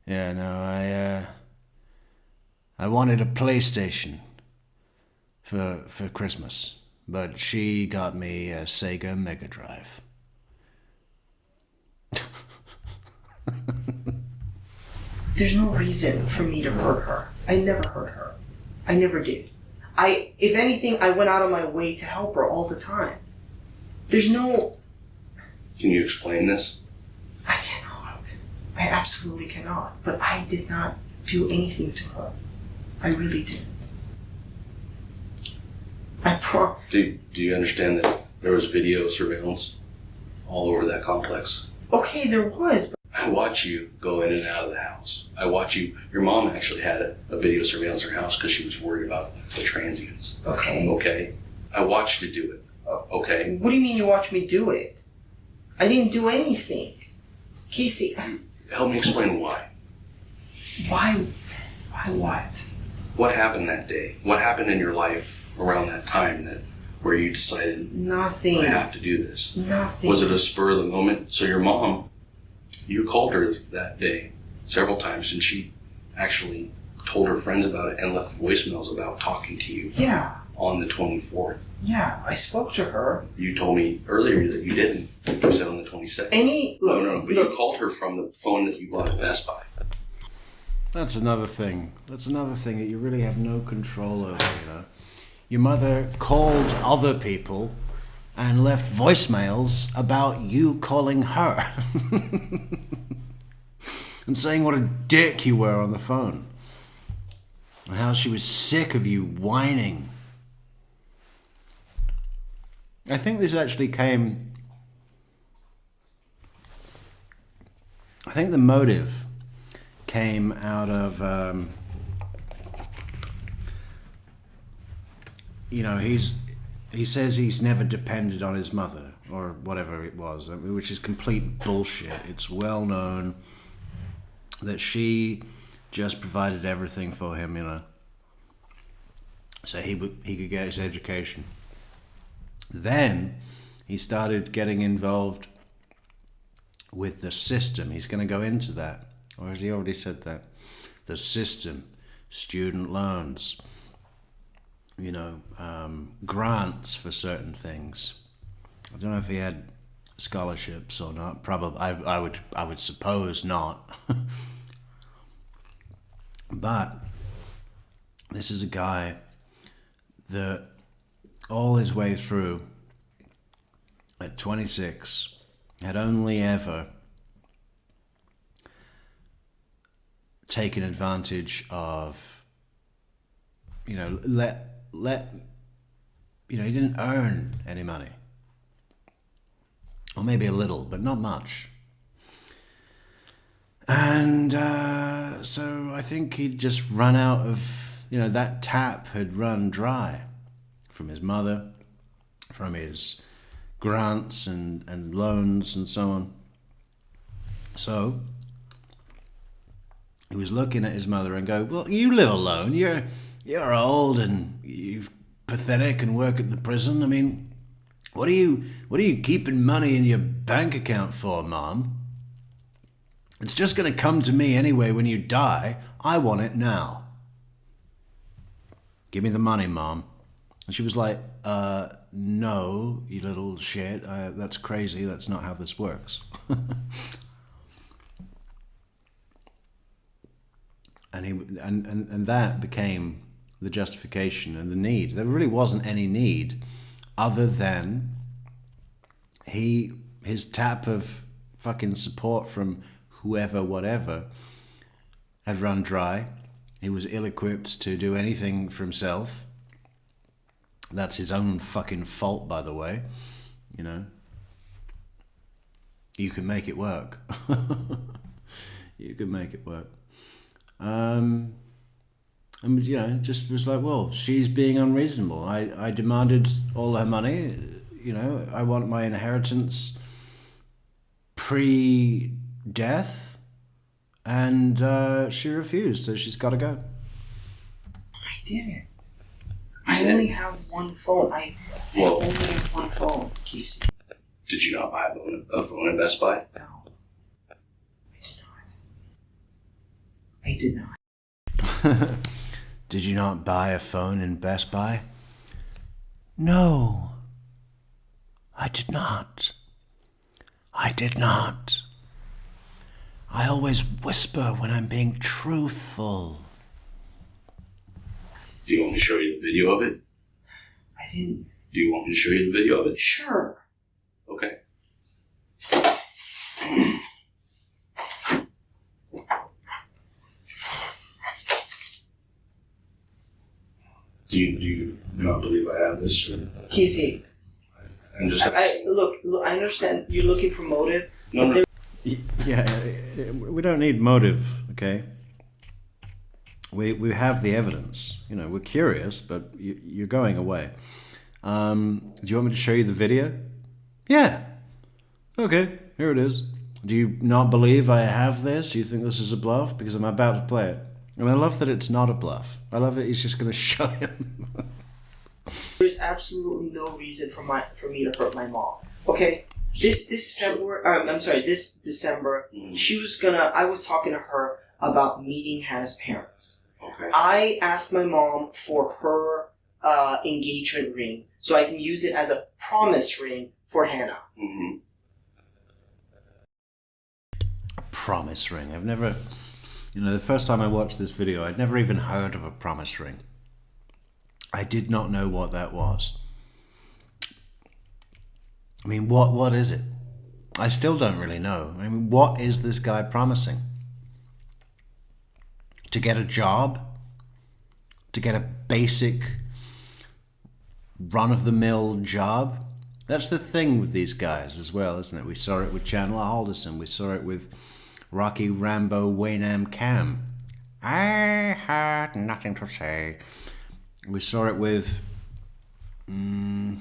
no, I wanted a PlayStation for Christmas, but she got me a Sega Mega Drive. There's no reason for me to hurt her. I never hurt her. I never did. If anything, I went out of my way to help her all the time. There's no... Can you explain this? I cannot. I absolutely cannot. But I did not do anything to her. I really didn't. Do you understand that there was video surveillance all over that complex? Okay, there was. I watch you go in and out of the house. I watch you. Your mom actually had a video surveillance in her house because she was worried about the transients. Okay. Okay. I watched you do it. Okay. What do you mean you watched me do it? I didn't do anything. Casey. Help me explain why. Why? Why what? What happened that day? What happened in your life around that time where you decided Nothing. I have to do this? Nothing. Was it a spur of the moment? So your mom, you called her that day several times, and she actually told her friends about it and left voicemails about talking to you. Yeah. On the 24th. Yeah, I spoke to her. You told me earlier that you didn't. You said on the 22nd. But you called her from the phone that you bought at Best Buy. That's another thing. That's another thing that you really have no control over, you know. Your mother called other people and left voicemails about you calling her. And saying what a dick you were on the phone. And how she was sick of you whining. I think this actually came... I think the motive came out of... you know, he says he's never depended on his mother, or whatever it was, which is complete bullshit. It's well known that she just provided everything for him, you know, so he could get his education. Then he started getting involved with the system. He's going to go into that, or has he already said that? The system, student loans, you know, grants for certain things. I don't know if he had scholarships or not. Probably, I would suppose not. But this is a guy that all his way through, at 26, had only ever taken advantage of, you know, you know, he didn't earn any money. Or maybe a little, but not much. And so I think he'd just run out of, you know, that tap had run dry from his mother, from his grants and loans and so on. So he was looking at his mother and go, well, you live alone. You're old and you're pathetic and work at the prison. I mean, what are you keeping money in your bank account for, Mom? It's just going to come to me anyway when you die. I want it now. Give me the money, Mom. And she was like, no, you little shit. That's crazy. That's not how this works. And that became the justification and the need. There really wasn't any need other than his tap of fucking support from whoever, whatever, had run dry. He was ill-equipped to do anything for himself. That's his own fucking fault, by the way. You know, you can make it work. You can make it work. And you know, just was like, well, she's being unreasonable. I demanded all her money. You know, I want my inheritance pre-death, and she refused, so she's got to go. I didn't. I only have one phone. I only have one phone, Casey. Did you not buy a phone at Best Buy? No. I did not. Did you not buy a phone in Best Buy? No. I did not. I did not. I always whisper when I'm being truthful. Do you want me to show you the video of it? I didn't. Do you want me to show you the video of it? Sure. Okay. Do you not believe I have this? Or? Casey, I'm just. look. I understand you're looking for motive. No. Yeah, we don't need motive, okay? We have the evidence. You know, we're curious, but you're going away. Do you want me to show you the video? Yeah. Okay, here it is. Do you not believe I have this? Do you think this is a bluff? Because I'm about to play it. And I love that it's not a bluff. I love that he's just going to show him. There's absolutely no reason for me to hurt my mom. Okay, this December, I was talking to her about meeting Hannah's parents. Okay. I asked my mom for her engagement ring so I can use it as a promise ring for Hannah. Mm-hmm. A promise ring. I've never... You know, the first time I watched this video, I'd never even heard of a promise ring. I did not know what that was. I mean, what is it? I still don't really know. I mean, what is this guy promising? To get a job? To get a basic run-of-the-mill job? That's the thing with these guys as well, isn't it? We saw it with Chandler Alderson. We saw it with Rocky Rambo Waynam Cam. I had nothing to say. We saw it with Gran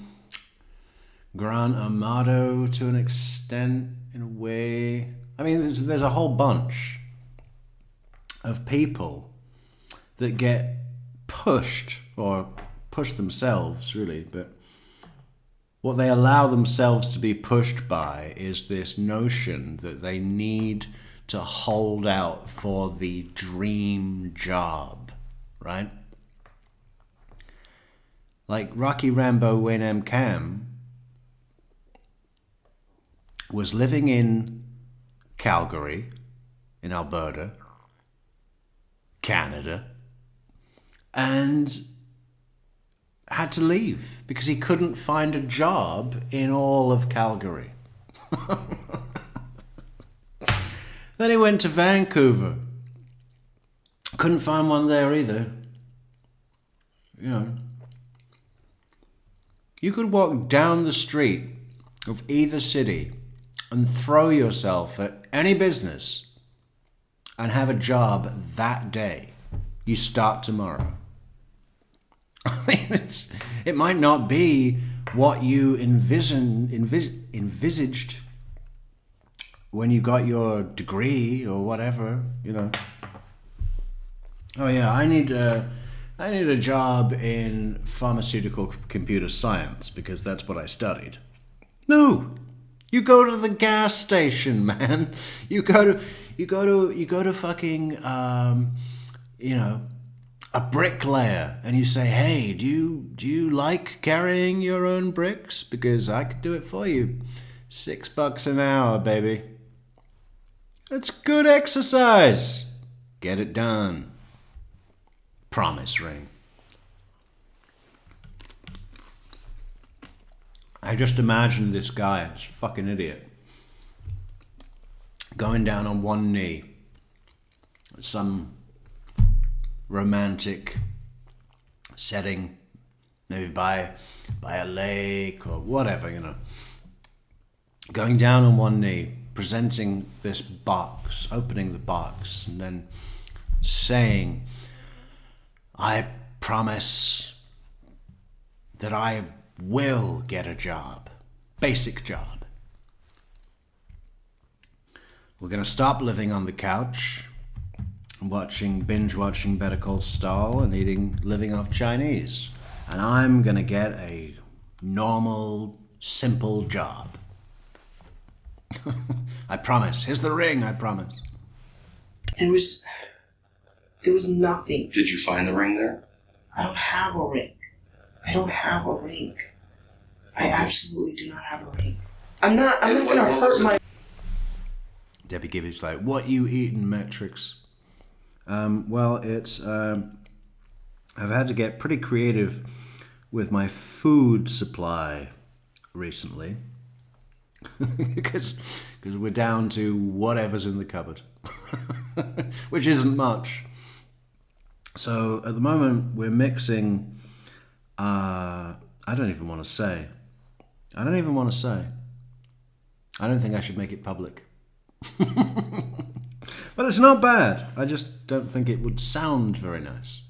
Amado to an extent, in a way. I mean, there's a whole bunch of people that get pushed, or push themselves, really, but what they allow themselves to be pushed by is this notion that they need to hold out for the dream job, right? Like Rocky Rambo Waynam Cam was living in Calgary, in Alberta, Canada, and had to leave because he couldn't find a job in all of Calgary. Then he went to Vancouver. Couldn't find one there either. You know, you could walk down the street of either city and throw yourself at any business and have a job that day. You start tomorrow. I mean, it might not be what you envisaged when you got your degree or whatever, you know. Oh yeah, I need a job in pharmaceutical computer science because that's what I studied. No, you go to the gas station, man. You go to fucking you know, a bricklayer, and you say, hey, do you like carrying your own bricks? Because I could do it for you. $6 an hour, baby. It's good exercise. Get it done. Promise ring. I just imagine this guy, this fucking idiot, going down on one knee at some romantic setting, maybe by a lake or whatever, you know. Going down on one knee, presenting this box, opening the box, and then saying, I promise that I will get a job, basic job. We're going to stop living on the couch, binge watching Better Call Saul and living off Chinese. And I'm going to get a normal, simple job. I promise. Here's the ring, I promise. There was nothing. Did you find the ring there? I don't have a ring. I absolutely do not have a ring. I'm not gonna hurt my... Debbie Gibby's like, what you eating, Metrix? Well, it's... I've had to get pretty creative with my food supply recently. Because we're down to whatever's in the cupboard. Which isn't much. So at the moment we're mixing I don't even want to say. I don't even want to say. I don't think I should make it public. But it's not bad. I just don't think it would sound very nice.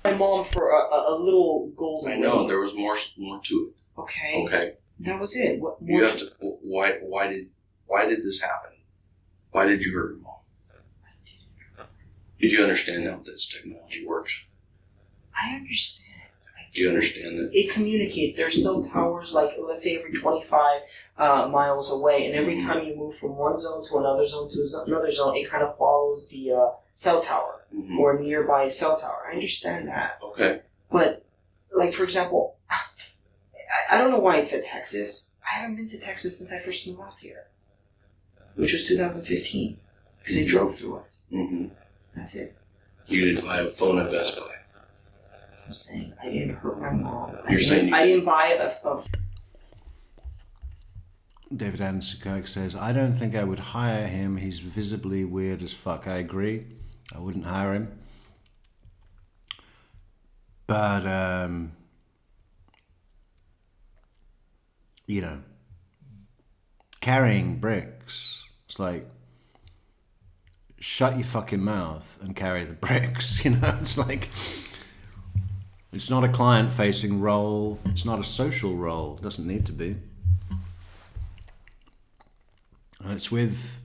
My mom for a little gold. I know there was more to it. Okay. Okay. That was it. What You have to. Why did this happen? Why did you hurt your mom? Did you understand how this technology works? I understand. Do you understand that? It communicates. There's cell towers, like, let's say every 25 miles away, and every time you move from one zone to another zone to another zone, it kind of follows the cell tower or nearby cell tower. I understand that. Okay. But, like, for example, I don't know why it said Texas. I haven't been to Texas since I first moved out here, which was 2015, because I drove through it. Mm-hmm. That's it. You didn't buy a phone at Best Buy. I'm saying I didn't hurt my mom. You're saying I didn't buy a David Anderson says, I don't think I would hire him. He's visibly weird as fuck. I agree. I wouldn't hire him. But, you know, carrying bricks, it's like, shut your fucking mouth and carry the bricks. You know, it's like, it's not a client-facing role. It's not a social role. It doesn't need to be. And it's with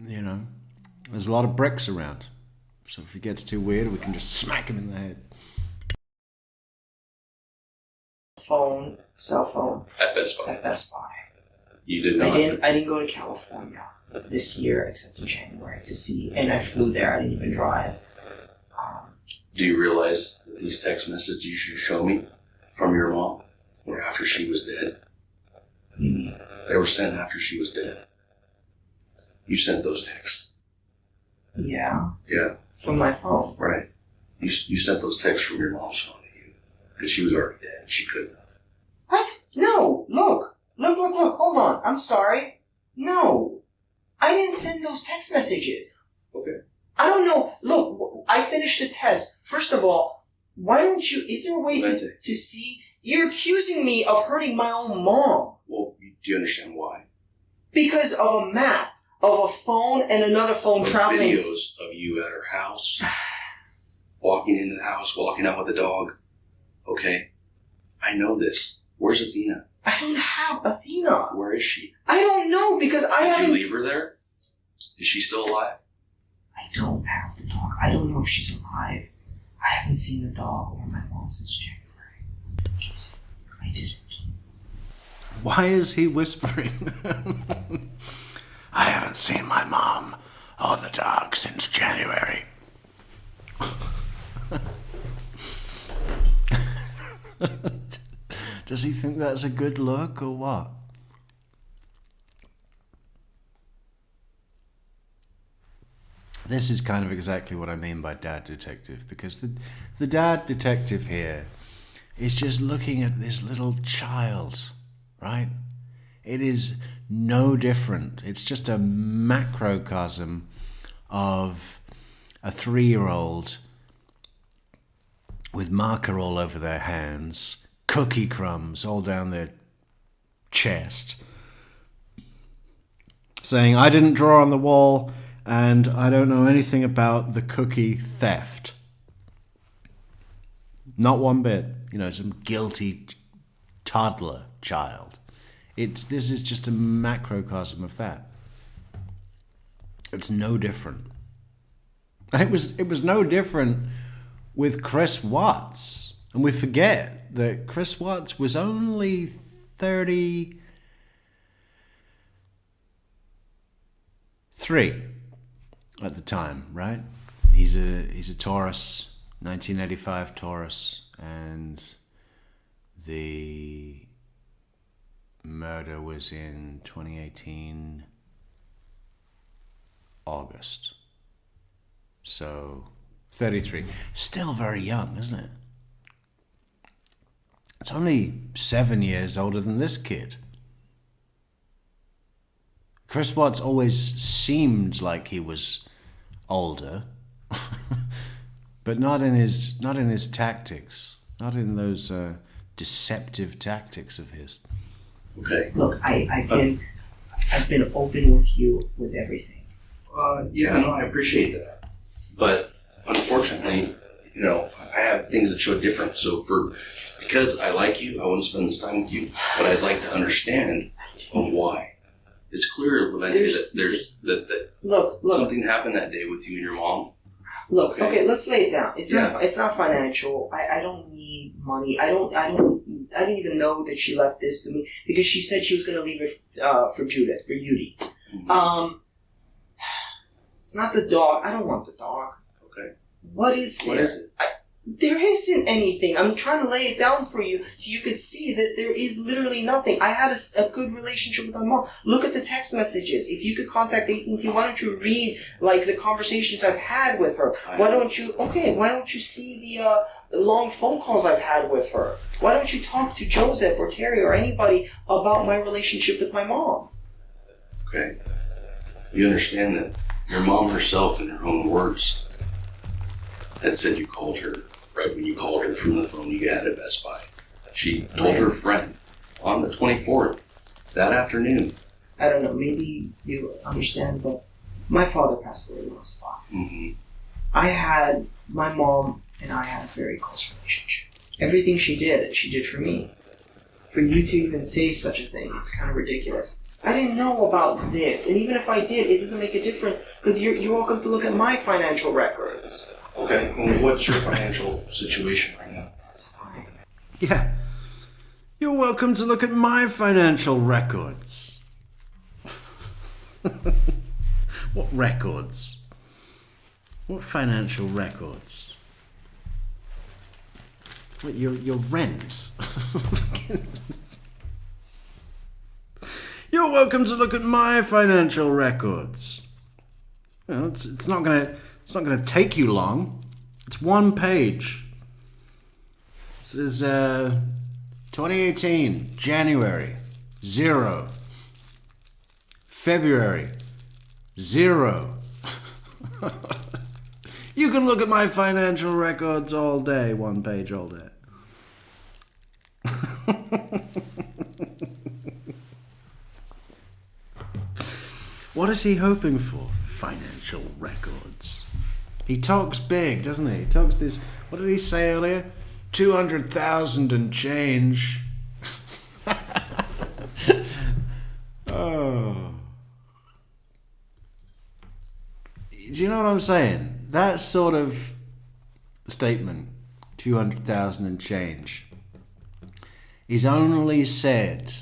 you know, there's a lot of bricks around. So if he gets too weird, we can just smack him in the head. cell phone At Best Buy. at Best Buy. You did not. I didn't go to California this year except in January to see, and I flew there. I didn't even drive. Do you realize that these text messages you show me from your mom were after she was dead? They were sent after she was dead. You sent those texts. Yeah. Yeah. From my phone. Right. You sent those texts from your mom's phone to you because she was already dead. She couldn't. What? No. Look. Hold on. I'm sorry. No. I didn't send those text messages. Okay. I don't know. Look, I finished the test. First of all, why don't you... Is there a way to see... You're accusing me of hurting my own mom. Well, do you understand why? Because of a map, of a phone and another phone traveling... Videos of you at her house, walking into the house, walking out with the dog. Okay? I know this. Where's Athena? I don't have Athena. Where is she? I don't know because I haven't... Did you leave her there? Is she still alive? I don't have the dog. I don't know if she's alive. I haven't seen the dog or my mom since January. Because I didn't. Why is he whispering? I haven't seen my mom or the dog since January. Does he think that's a good look or what? This is kind of exactly what I mean by dad detective, because the dad detective here is just looking at this little child, right? It is no different. It's just a macrocosm of a 3-year-old with marker all over their hands, cookie crumbs all down their chest, saying, I didn't draw on the wall and I don't know anything about the cookie theft. Not one bit. You know, some guilty toddler child. This is just a macrocosm of that. It's no different. And it was no different with Chris Watts. And we forget that Chris Watts was only 33 at the time, right? He's a Taurus, 1985 Taurus, and the murder was in 2018 August. So 33. Still very young, isn't it? It's only 7 years older than this kid. Chris Watts always seemed like he was older, but not in his tactics, not in those deceptive tactics of his. Okay. Look, I've been open with you with everything. Yeah, no, I appreciate that. But unfortunately, I have things that show different. So because I like you, I want to spend this time with you, but I'd like to understand why. It's clear, Levente, that Look. Something happened that day with you and your mom. Look, okay, let's lay it down. It's not financial. I don't need money. I didn't even know that she left this to me because she said she was going to leave it for Judith, for Yudi. Mm-hmm. It's not the dog. I don't want the dog. Okay. What is there? What is it? There isn't anything. I'm trying to lay it down for you so you could see that there is literally nothing. I had a good relationship with my mom. Look at the text messages. If you could contact AT&T, why don't you read the conversations I've had with her? Why don't you see the long phone calls I've had with her? Why don't you talk to Joseph or Terry or anybody about my relationship with my mom? Okay. You understand that your mom herself, in her own words, had said you called her right when you called her from the phone you had at Best Buy. She told her friend on the 24th, that afternoon. I don't know, maybe you understand, but my father passed away last spot. Mm-hmm. My mom and I had a very close relationship. Everything she did for me. For you to even say such a thing, it's kind of ridiculous. I didn't know about this, and even if I did, it doesn't make a difference, because you're welcome to look at my financial records. Okay, well, what's your financial situation right now? It's fine. Yeah. You're welcome to look at my financial records. What records? What financial records? What, your rent? You're welcome to look at my financial records. It's not gonna take you long. It's one page. This is 2018, January, 0. February, 0. You can look at my financial records all day, one page all day. What is he hoping for? Financial records. He talks big, doesn't he? He talks this, what did he say earlier? 200,000 and change. Oh. Do you know what I'm saying? That sort of statement, 200,000 and change, is only said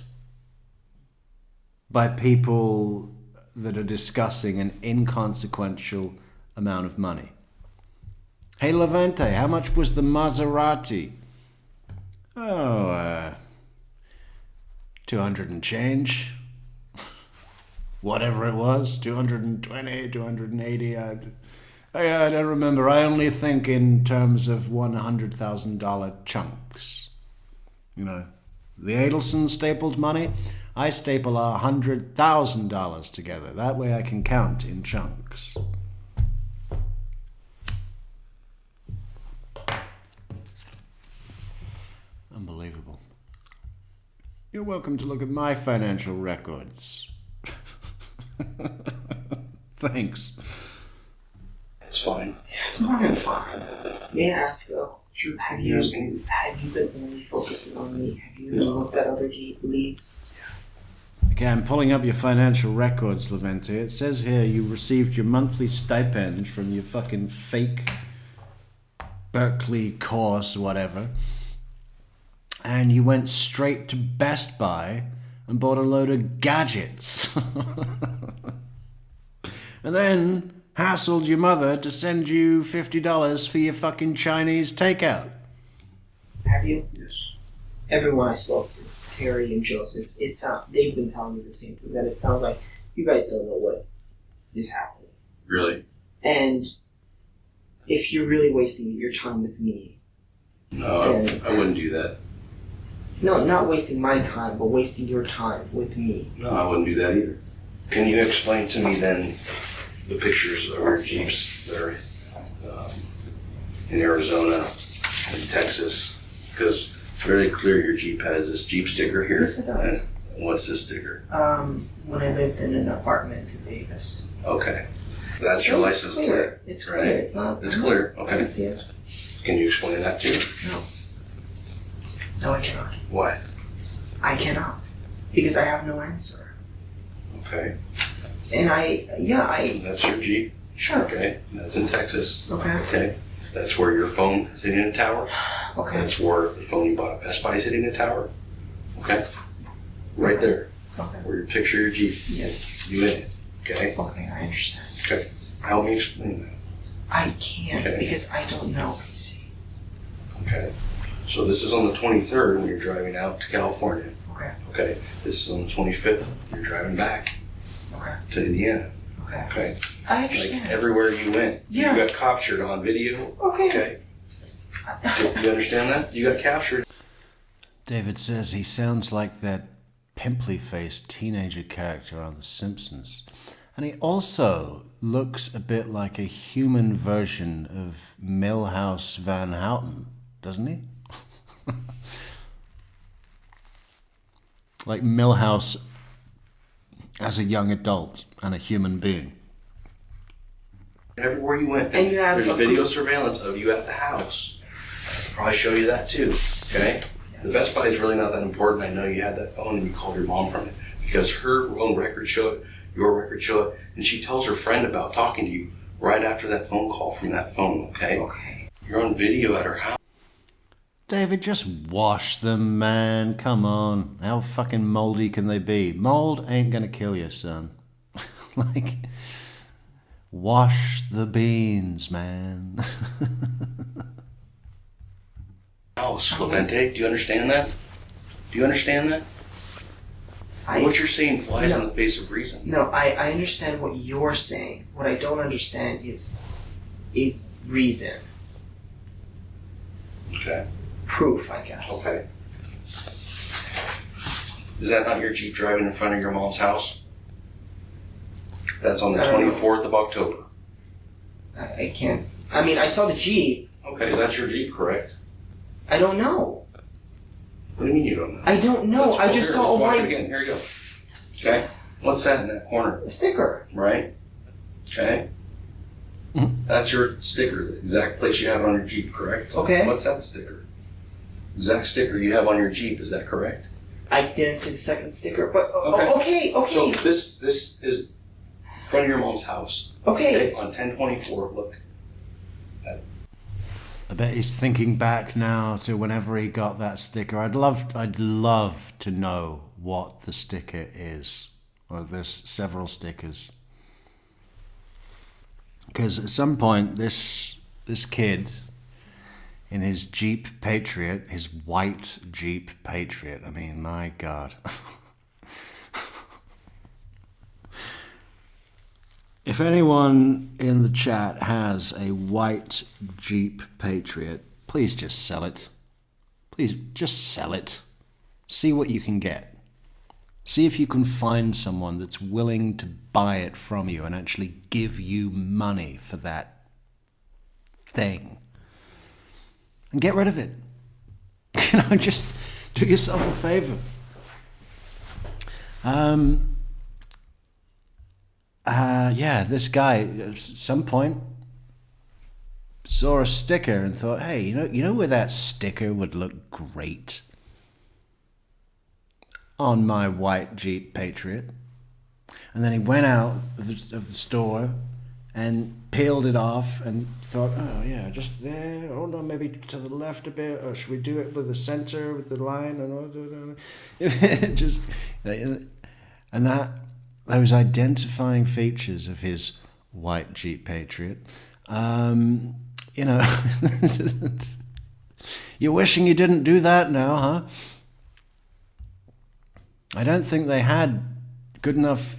by people that are discussing an inconsequential amount of money. Hey, Levente, how much was the Maserati? Oh, 200 and change. Whatever it was, 220, 280. I don't remember. I only think in terms of $100,000 chunks. You know, the Adelson stapled money, I staple $100,000 together. That way I can count in chunks. Unbelievable. You're welcome to look at my financial records. Thanks. It's fine. Yeah, it's more than fine. May I ask though? Sure. Have you been only focusing on me? Have you looked at other leads? Okay, I'm pulling up your financial records, Levente. It says here you received your monthly stipend from your fucking fake Berkeley course, whatever. And you went straight to Best Buy and bought a load of gadgets. And then hassled your mother to send you $50 for your fucking Chinese takeout. Have you? Yes. Everyone I spoke to, Terry and Joseph, they've been telling me the same thing, that it sounds like you guys don't know what is happening. Really? And if you're really wasting your time with me... No, I wouldn't do that. No, not wasting my time, but wasting your time with me. No, I wouldn't do that either. Can you explain to me then the pictures of your Jeeps that are in Arizona and Texas, because it's very clear your Jeep has this Jeep sticker here. Yes, it does. And what's this sticker? When I lived in an apartment in Davis. Okay. That's your license plate. It's right? clear. It's not. It's clear. I Okay. can see it. Can you explain that to me? No. No, I cannot. Why? I cannot. Because I have no answer. Okay. And That's your Jeep? Sure. Okay. That's in Texas. Okay. Okay. That's where your phone is hitting a tower. Okay. That's where the phone you bought at Best Buy is hitting a tower. Okay. Right there. Okay. Where you picture your Jeep. Yes. You in it. Okay. Okay, I understand. Okay. Help me explain that. I can't Okay. because I don't know, PC. Okay. So this is on the 23rd when you're driving out to California. Okay. Okay. This is on the 25th. You're driving back Okay. to Indiana. Okay. Okay. I understand. Like everywhere you went, Yeah. you got captured on video. Okay. Okay. You understand that? You got captured. David says he sounds like that pimply-faced teenager character on The Simpsons. And he also looks a bit like a human version of Milhouse Van Houten, doesn't he? Like Milhouse as a young adult and a human being. Everywhere you went, And you have there's a video proof. surveillance of you at the house. I'll probably show you that too. Okay. The Best Buy is really not that important. I know you had that phone and you called your mom from it because her own records show it, your records show it, and she tells her friend about talking to you right after that phone call from that phone. Okay. Okay. You're on video at her house. David, just wash them, man. Come on. How fucking moldy can they be? Mold ain't gonna kill you, son. Like, wash the beans, man. House, Levente. Do you understand that? Do you understand that? What you're saying flies in the face of reason. No, I understand what you're saying. What I don't understand is reason. Okay. Proof, I guess. Okay. Is that not your Jeep driving in front of your mom's house? That's on the I don't know. 24th of October. I can't. I mean, I saw the Jeep. Okay, that's your Jeep, correct? I don't know. What do you mean you don't know? I don't know. I just saw a let's watch it white again. Here you go. Okay. What's that in that corner? sticker. Right? Okay. That's your sticker, the exact place you have it on your Jeep, correct? Okay. What's that sticker? Exact sticker you have on your Jeep, is that correct? I didn't see the second sticker, but Okay. okay. So this is in front of your mom's house. Okay. On 1024, look. I bet he's thinking back now to whenever he got that sticker. I'd love to know what the sticker is. Or there's several stickers. Because at some point, this kid in his Jeep Patriot, his white Jeep Patriot, I mean, my God. If anyone in the chat has a white Jeep Patriot, please just sell it. Please just sell it. See what you can get. See if you can find someone that's willing to buy it from you and actually give you money for that thing. And get rid of it. You know, just do yourself a favor. Yeah, this guy at some point saw a sticker and thought, hey, you know where that sticker would look great? On my white Jeep Patriot. And then he went out of the store and peeled it off and thought, oh yeah, just there, hold on, maybe to the left a bit, or should we do it with the center, with the line, and just, and that, those identifying features of his white Jeep Patriot, you know, you're wishing you didn't do that now, huh? I don't think they had good enough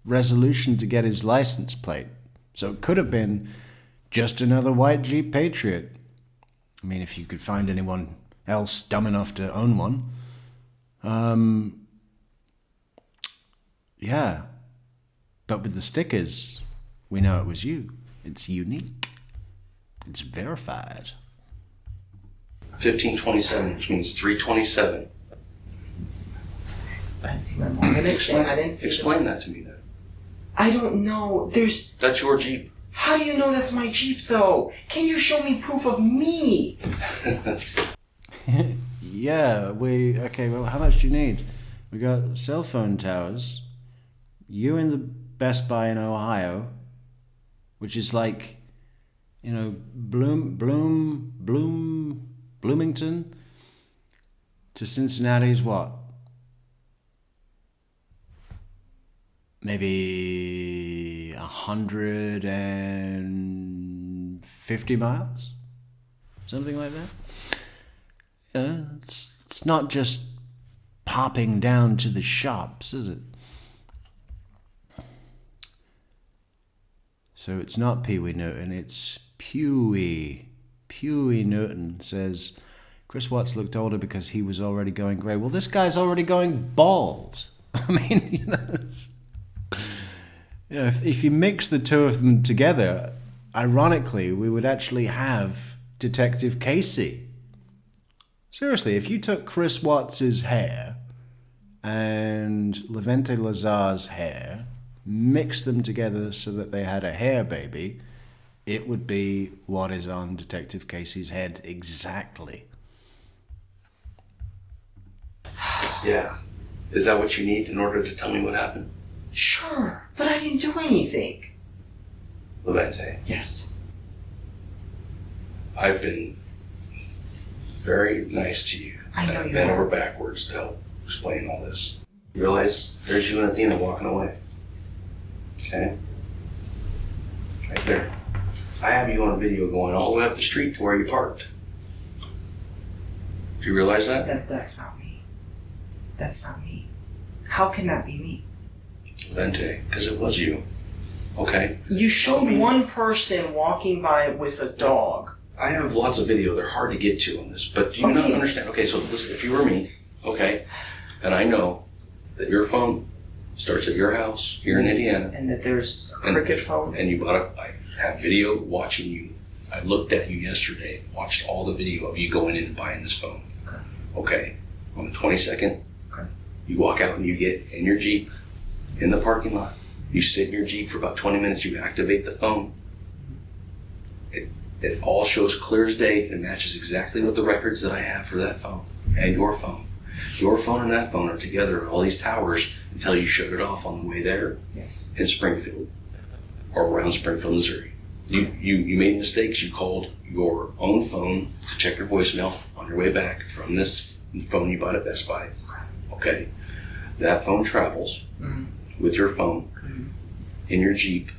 resolution to get his license plate. So it could have been just another white Jeep Patriot. I mean, if you could find anyone else dumb enough to own one. Yeah. But with the stickers, We know it was you. It's unique. It's verified. 1527, which means 327. I didn't see my mom. I didn't see Explain that to me then. I don't know. That's your Jeep. How do you know that's my Jeep, though? Can you show me proof of me? Yeah, okay, well, how much do you need? We got cell phone towers. You in the Best Buy in Ohio, which is like, Bloomington to Cincinnati's what? Maybe 150 miles? Something like that? It's not just popping down to the shops, is it? So it's not Pee Wee Newton, it's Pewee. Pewee Newton says, Chris Watts looked older because he was already going grey. Well, this guy's already going bald. I mean, if you mix the two of them together, ironically, we would actually have Detective Casey. Seriously, if you took Chris Watts's hair and Levente Lazar's hair, mixed them together so that they had a hair baby, it would be what is on Detective Casey's head exactly. Yeah. Is that what you need in order to tell me what happened? Sure, but I didn't do anything. Levente. Yes. I've been very nice to you. I know I've you bent are. over backwards to help explain all this. You realize there's you and Athena walking away. Okay? Right there. I have you on video going all the way up the street to where you parked. Do you realize that? That's not me. That's not me. How can that be me? Levente, because it was you. Okay? You showed one person walking by with a dog. I have lots of video. They're hard to get to on this, but do you not understand? Okay, so listen, if you were me, okay, and I know that your phone starts at your house here in Indiana. And that there's a cricket phone. And you I have video watching you. I looked at you yesterday, watched all the video of you going in and buying this phone. Okay. On the 22nd, you walk out and you get in your Jeep in the parking lot. You sit in your Jeep for about 20 minutes, you activate the phone. It all shows clear as day. It matches exactly with the records that I have for that phone and your phone. Your phone and that phone are together at all these towers until you shut it off on the way there. Yes. In Springfield or around Springfield, Missouri. You made mistakes. You called your own phone to check your voicemail on your way back from this phone you bought at Best Buy. Okay. That phone travels with your phone in your Jeep.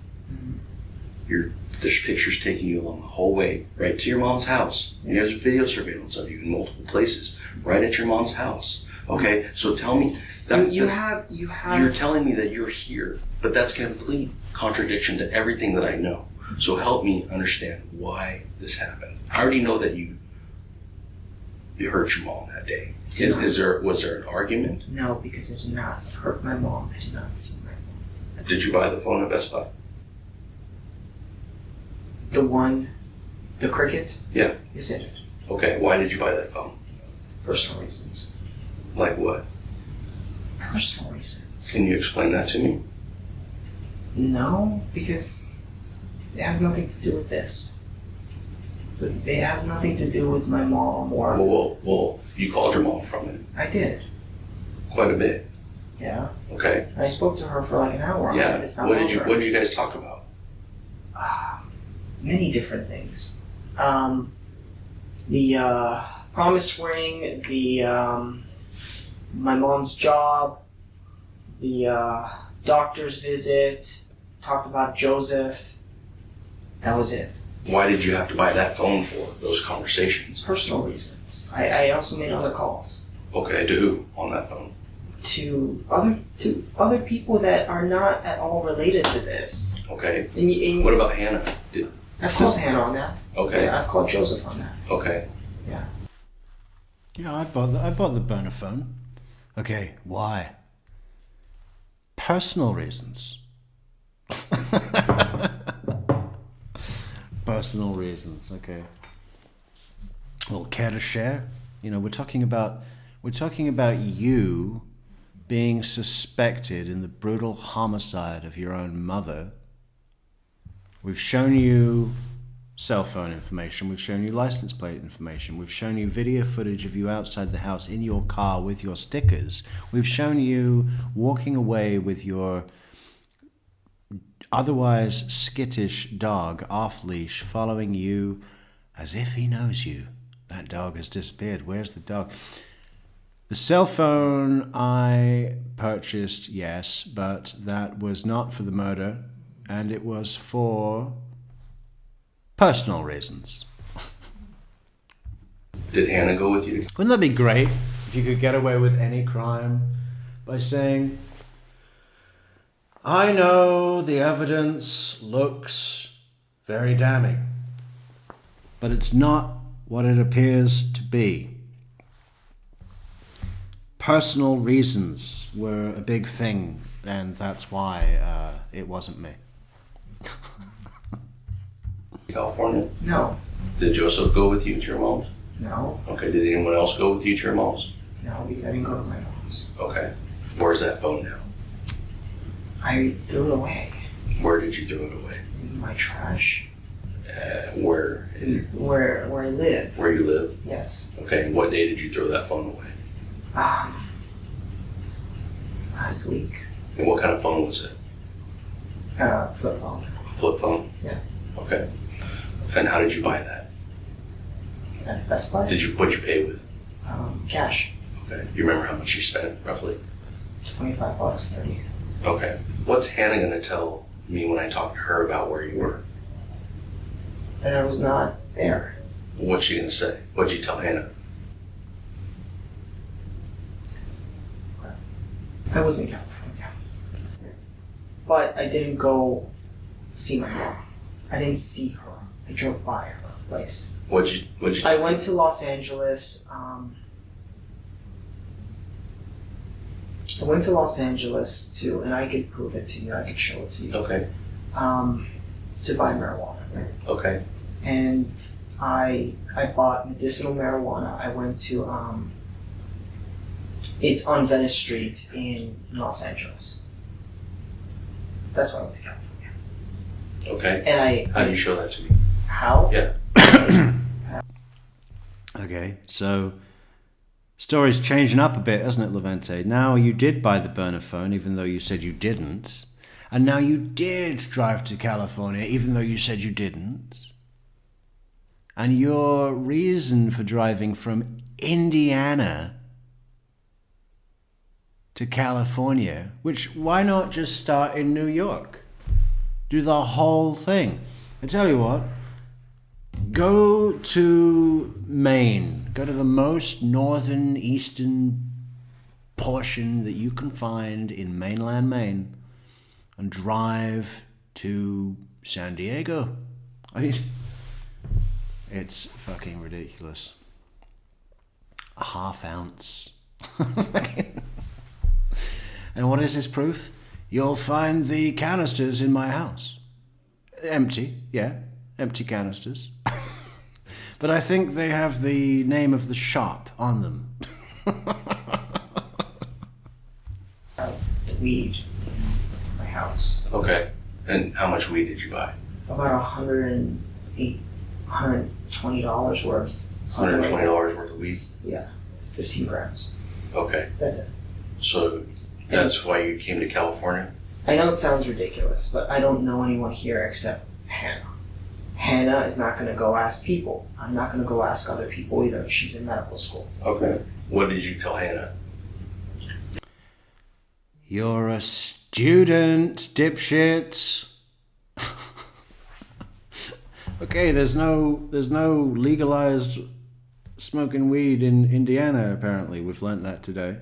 There's pictures taking you along the whole way right to your mom's house. Yes. There's video surveillance of you in multiple places right at your mom's house. Okay, so tell me that you have. You're telling me that you're here, but that's complete contradiction to everything that I know. So help me understand why this happened. I already know that you hurt your mom that day. Was there an argument? No, because I did not hurt my mom. I did not see my mom. Did you buy the phone at Best Buy? The cricket? Yeah. Yes, I did. Okay, why did you buy that phone? Personal reasons. Like what? Personal reasons. Can you explain that to me? No, because it has nothing to do with this. It has nothing to do with my mom or... Well, you called your mom from it. I did. Quite a bit. Yeah. Okay. I spoke to her for like an hour. Yeah. What did you guys talk about? Many different things. The promise ring, my mom's job, the doctor's visit, talked about Joseph. That was it. Why did you have to buy that phone for those conversations? Personal reasons. I also made other calls. Okay, to who on that phone? To other people that are not at all related to this. Okay. And what about Hannah? I've called Hannah on that. Okay. Yeah, I've called Joseph on that. Okay. Yeah. Yeah, I bought the burner phone. Okay, why? Personal reasons. Personal reasons. Okay. Well, care to share? You know, we're talking about you being suspected in the brutal homicide of your own mother. We've shown you cell phone information. We've shown you license plate information. We've shown you video footage of you outside the house in your car with your stickers. We've shown you walking away with your otherwise skittish dog off leash, following you as if he knows you. That dog has disappeared. Where's the dog? The cell phone I purchased, yes, but that was not for the murder, and it was for personal reasons. Did Hannah go with you? Wouldn't that be great if you could get away with any crime by saying, I know the evidence looks very damning, but it's not what it appears to be. Personal reasons were a big thing, and that's why it wasn't me. California? No. Did Joseph go with you to your mom's? No. Okay, did anyone else go with you to your mom's? No, because I didn't go to my mom's. Okay. Where's that phone now? I threw it away. Where did you throw it away? In my trash. Where? Where I live. Where you live? Yes. Okay, and what day did you throw that phone away? Last week. And what kind of phone was it? Flip phone. Flip phone? Yeah. Okay. And how did you buy that? At Best Buy. What'd you pay with? Cash. Okay. You remember how much you spent, roughly? $25, 30. Okay. What's Hannah gonna tell me when I talk to her about where you were? That I was not there. What's she gonna say? What'd you tell Hannah? I was in California. But I didn't go see my mom. I didn't see her. I drove by her place. What'd you I went to Los Angeles. I went to Los Angeles to, and I could prove it to you. I could show it to you. Okay. To buy marijuana. Okay. And I bought medicinal marijuana. I went to it's on Venice Street in Los Angeles. That's why I went to California. Okay. And how do you show that to me? How? Yeah. Okay, so story's changing up a bit, isn't it, Levente? Now you did buy the burner phone, even though you said you didn't. And now you did drive to California, even though you said you didn't. And your reason for driving from Indiana to California, which, why not just start in New York? Do the whole thing. I tell you what, go to Maine. Go to the most northern, eastern portion that you can find in mainland Maine and drive to San Diego. I mean, it's fucking ridiculous. A half ounce. And what is this proof? You'll find the canisters in my house. Empty, yeah, empty canisters. But I think they have the name of the shop on them. Weed in my house. Okay. And how much weed did you buy? About $120 worth. $120 worth of weed? Yeah, it's 15 grams. Okay. That's it. So that's why you came to California? I know it sounds ridiculous, but I don't know anyone here except Hannah. Hannah is not going to go ask people. I'm not going to go ask other people either. She's in medical school. Okay. What did you tell Hannah? You're a student, dipshit. Okay, there's no legalized smoking weed in Indiana, apparently. We've learnt that today.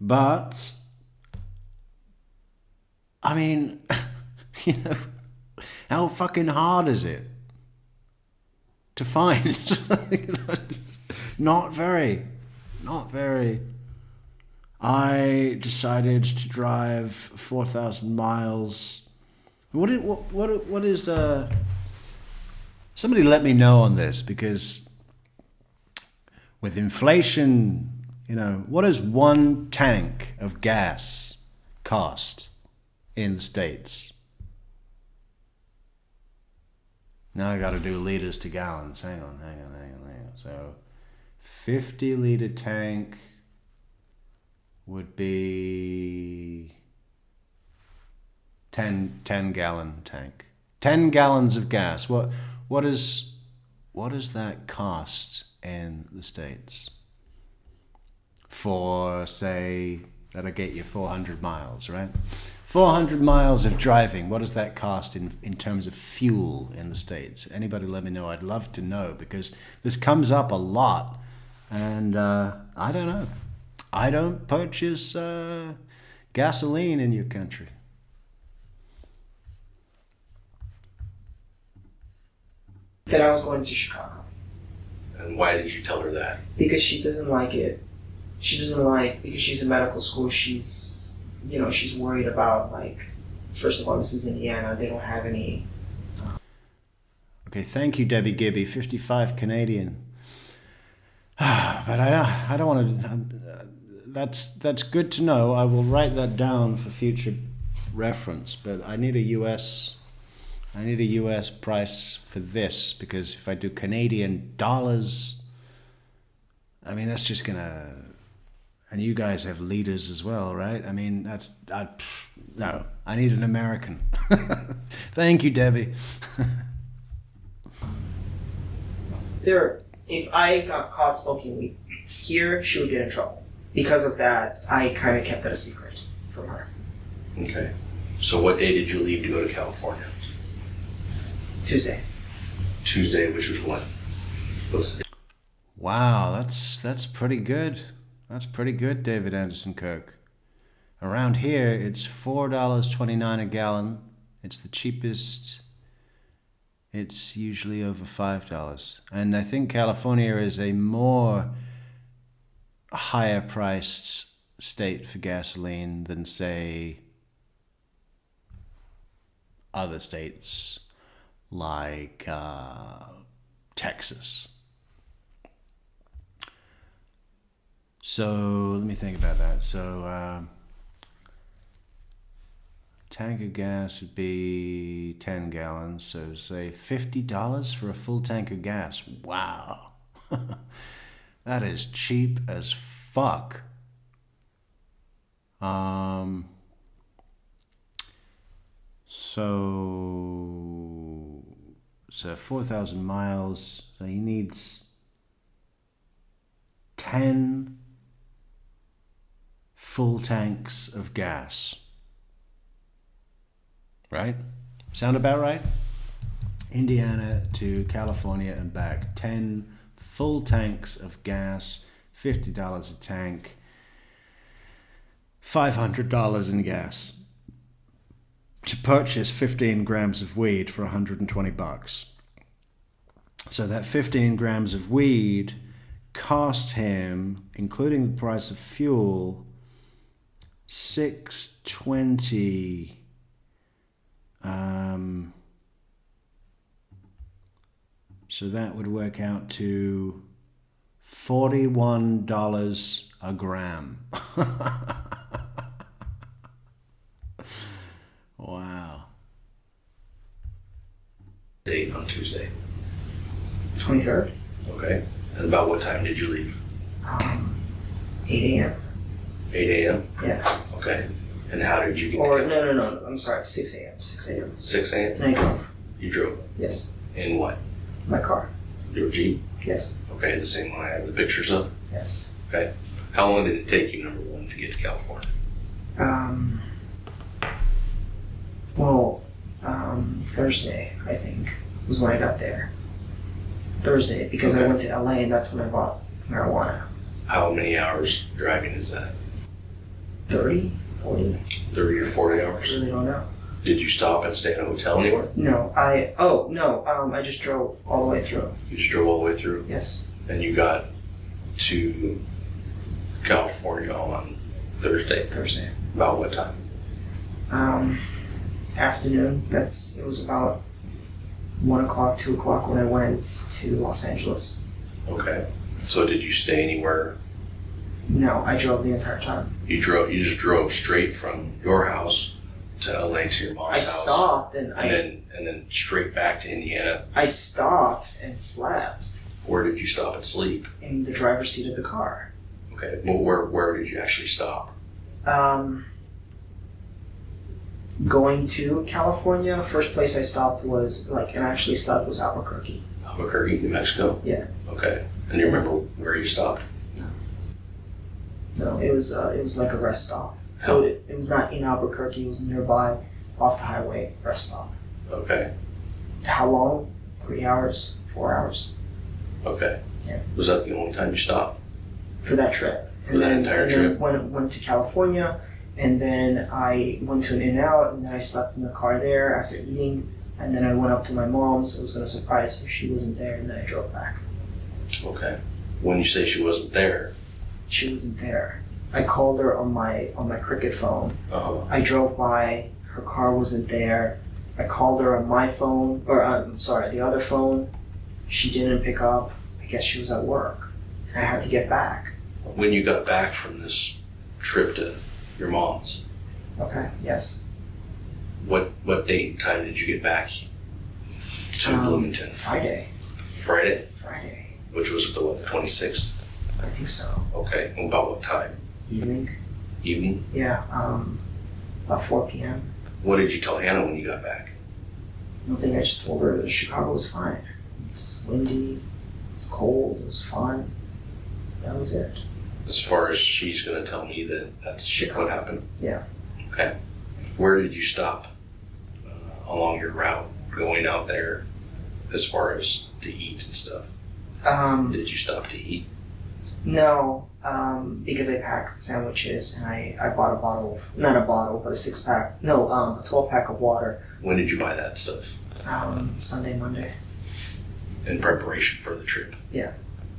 But, I mean, you know, how fucking hard is it to find? Not very. I decided to drive 4,000 miles. What is Somebody let me know on this, because with inflation, what does one tank of gas cost in the States? Now I got to do liters to gallons. Hang on. So 50-liter tank would be 10-gallon tank. 10 gallons of gas. What does that cost in the States? For, say, that'll get you 400 miles, right? 400 miles of driving, what does that cost in terms of fuel in the States? Anybody let me know. I'd love to know, because this comes up a lot, and I don't know. I don't purchase gasoline in your country. That I was going to Chicago. And why did you tell her that? Because she doesn't like it. She doesn't like, because she's in medical school, she's worried about, first of all, this is Indiana, they don't have any. Okay, thank you, Debbie Gibby, 55 Canadian. But I don't want to, that's good to know. I will write that down for future reference, but I need a US price for this, because if I do Canadian dollars, I mean, that's just gonna, and you guys have liters as well, right? I mean, no, I need an American. Thank you, Debbie. If I got caught smoking weed here, she would get in trouble. Because of that, I kind of kept it a secret from her. Okay. So what day did you leave to go to California? Tuesday, which was when? Wow, that's pretty good. That's pretty good, David Anderson Kirk. Around here, it's $4.29 a gallon. It's the cheapest. It's usually over $5. And I think California is a more higher priced state for gasoline than, say, other states like Texas. So let me think about that. So tank of gas would be 10 gallons. So say $50 for a full tank of gas. Wow. That is cheap as fuck. So 4,000 miles. So he needs 10 full tanks of gas. Right? Sound about right? Indiana to California and back. 10 full tanks of gas, $50 a tank, $500 in gas. To purchase 15 grams of weed for $120. So that 15 grams of weed cost him, including the price of fuel, $6.20. So that would work out to $41 a gram. Wow. Date on Tuesday. 23rd. Okay. And about what time did you leave? 8 a.m. 8 a.m.? Yeah. Okay. And how did you get Or, to no, I'm sorry, 6 a.m. 6 a.m. 6 a.m.? And I drove. You drove? Yes. In what? My car. Your Jeep? Yes. Okay, the same one I have the pictures of? Yes. Okay. How long did it take you, number one, to get to California? Thursday, I think, was when I got there. Thursday, because I went to LA and that's when I bought marijuana. How many hours driving is that? 30, 40. 30 or 40 hours? I really don't know. Did you stop and stay in a hotel anywhere? No, I just drove all the way through. You just drove all the way through? Yes. And you got to California on Thursday? Thursday. About what time? Afternoon. It was about 1 o'clock, 2 o'clock when I went to Los Angeles. Okay. So did you stay anywhere? No, I drove the entire time. You just drove straight from your house to LA to your mom's I house. stopped and then straight back to Indiana. I stopped and slept. Where did you stop and sleep? In the driver's seat of the car. Okay. Well, where did you actually stop? Going to California, first place I stopped was Albuquerque. Albuquerque, New Mexico? Yeah. Okay. And you remember where you stopped? No, it was like a rest stop. So it was not in Albuquerque, it was nearby, off the highway, rest stop. Okay. How long? 3 hours, 4 hours. Okay. Yeah. Was that the only time you stopped? For that trip. For that entire trip? Then went to California, and then I went to an In-N-Out, and then I slept in the car there after eating, and then I went up to my mom's. I was going to surprise her. She wasn't there, and then I drove back. Okay. When you say she wasn't there? She wasn't there. I called her on my Cricket phone. Uh-huh. I drove by. Her car wasn't there. I called her on my phone, the other phone. She didn't pick up. I guess she was at work. And I had to get back. When you got back from this trip to your mom's? Okay, yes. What date and time did you get back to Bloomington? Friday. Friday? Friday. Which was the 26th? I think so. Okay. And about what time? Evening. Evening? Yeah, about 4 p.m. What did you tell Hannah when you got back? Nothing, I just told her that Chicago was fine. It's windy, it was cold, it was fun. That was it. As far as she's going to tell me that's what happened? Yeah. Okay. Where did you stop along your route going out there as far as to eat and stuff? Did you stop to eat? No, because I packed sandwiches and I bought a bottle of, not a bottle, but a 12-pack of water. When did you buy that stuff? Sunday, Monday. In preparation for the trip? Yeah.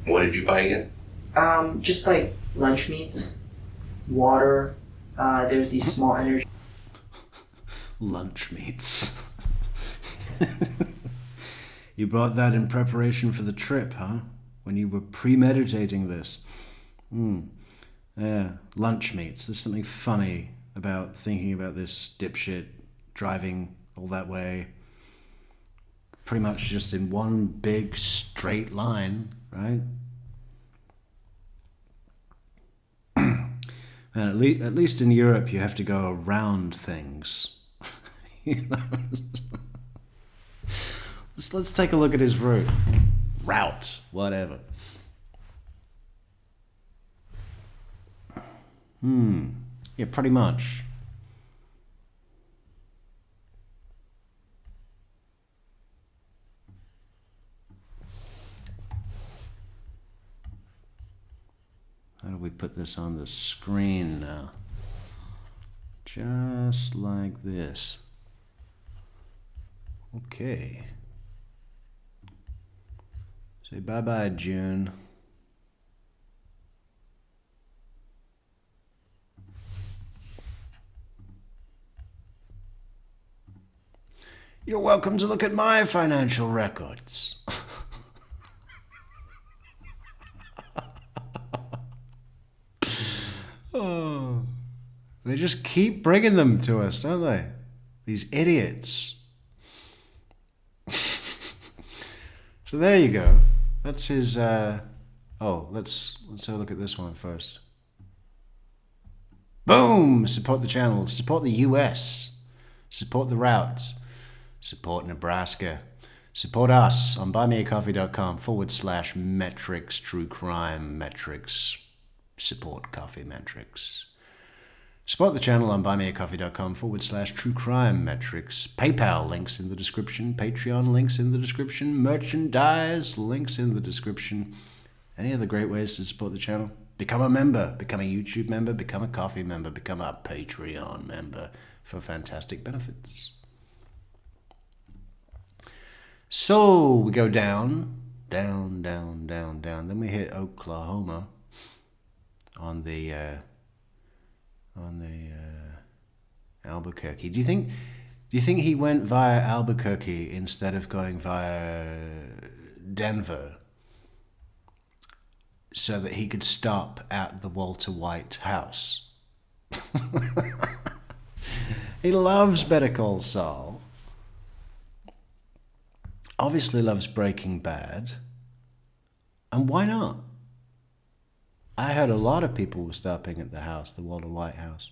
What did you buy again? Just like lunch meats, water, there's these small energy. Lunch meats. You bought that in preparation for the trip, huh? When you were premeditating this. Yeah, lunch meats. There's something funny about thinking about this dipshit driving all that way. Pretty much just in one big straight line, right? And at least in Europe, you have to go around things. You know? Let's take a look at his route, whatever. Yeah, pretty much. How do we put this on the screen now? Just like this. Okay. Say bye-bye, June. You're welcome to look at my financial records. Oh, they just keep bringing them to us, don't they? These idiots. So there you go. That's his. Let's have a look at this one first. Boom! Support the channel. Support the US. Support the route. Support Nebraska. Support us on buymeacoffee.com/Metrix True Crime Metrix. Support Coffee Metrix. Support the channel on buymeacoffee.com/True Crime Metrix. PayPal links in the description. Patreon links in the description. Merchandise links in the description. Any other great ways to support the channel? Become a member. Become a YouTube member. Become a coffee member. Become a Patreon member for fantastic benefits. So we go down. Then we hit Oklahoma on the Albuquerque. Do you think Do you think he went via Albuquerque instead of going via Denver so that he could stop at the Walter White house? He loves Better Call Saul. Obviously loves Breaking Bad. And why not? I heard a lot of people were stopping at the house, the Walter White house.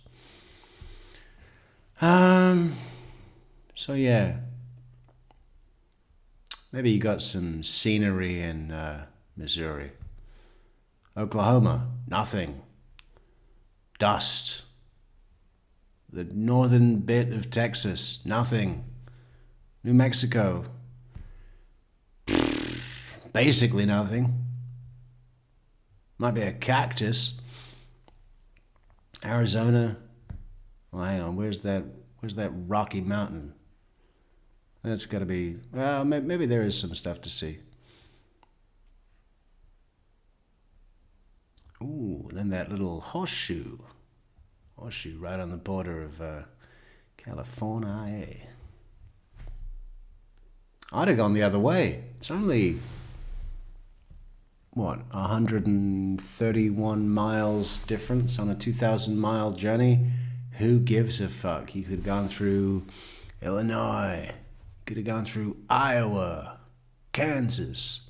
So yeah. Maybe you got some scenery in Missouri. Oklahoma, nothing. Dust. The northern bit of Texas, nothing. New Mexico, basically nothing. Might be a cactus. Arizona. Well, hang on. Where's that Rocky Mountain? That's got to be. Well, maybe there is some stuff to see. Ooh, then that little horseshoe right on the border of California. I'd have gone the other way. It's only, 131 miles difference on a 2,000-mile journey? Who gives a fuck? You could have gone through Illinois. You could have gone through Iowa, Kansas.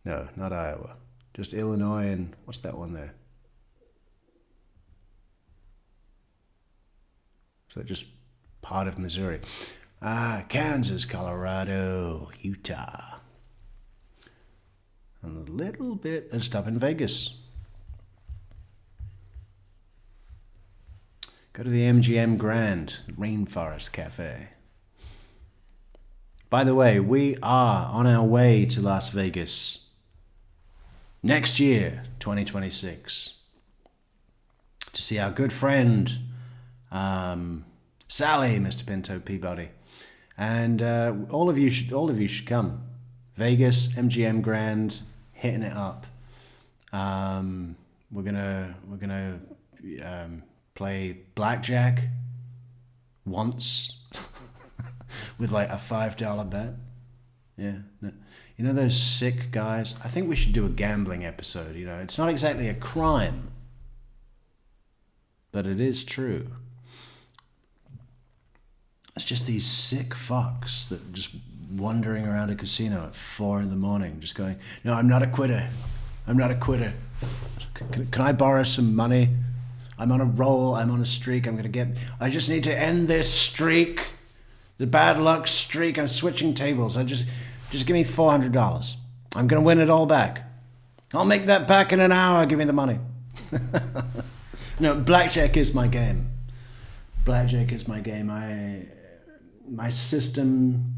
No, not Iowa. Just Illinois and, what's that one there? So just part of Missouri. Kansas, Colorado, Utah. And a little bit of stuff in Vegas. Go to the MGM Grand, the Rainforest Cafe. By the way, we are on our way to Las Vegas next year, 2026, to see our good friend Sally, Mr. Pinto Peabody, and all of you should come. Vegas, MGM Grand, hitting it up. We're gonna play blackjack once with like a $5 bet. Yeah, no. You know those sick guys? I think we should do a gambling episode. You know, it's not exactly a crime, but it is true. It's just these sick fucks that just wandering around a casino at 4 a.m, just going, "No, I'm not a quitter. I'm not a quitter. Can I borrow some money? I'm on a roll. I'm on a streak. I just need to end this streak. The bad luck streak. I'm switching tables. Just give me $400. I'm going to win it all back. I'll make that back in an hour. Give me the money." No, blackjack is my game. Blackjack is my game. My system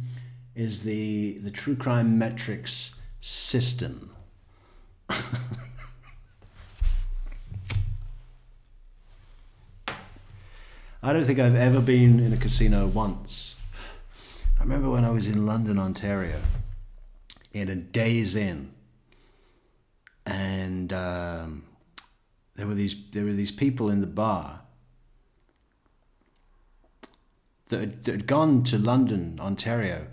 is the true crime Metrix system. I don't think I've ever been in a casino once. I remember when I was in London, Ontario, in a Days Inn, and there were these people in the bar that had gone to London, Ontario,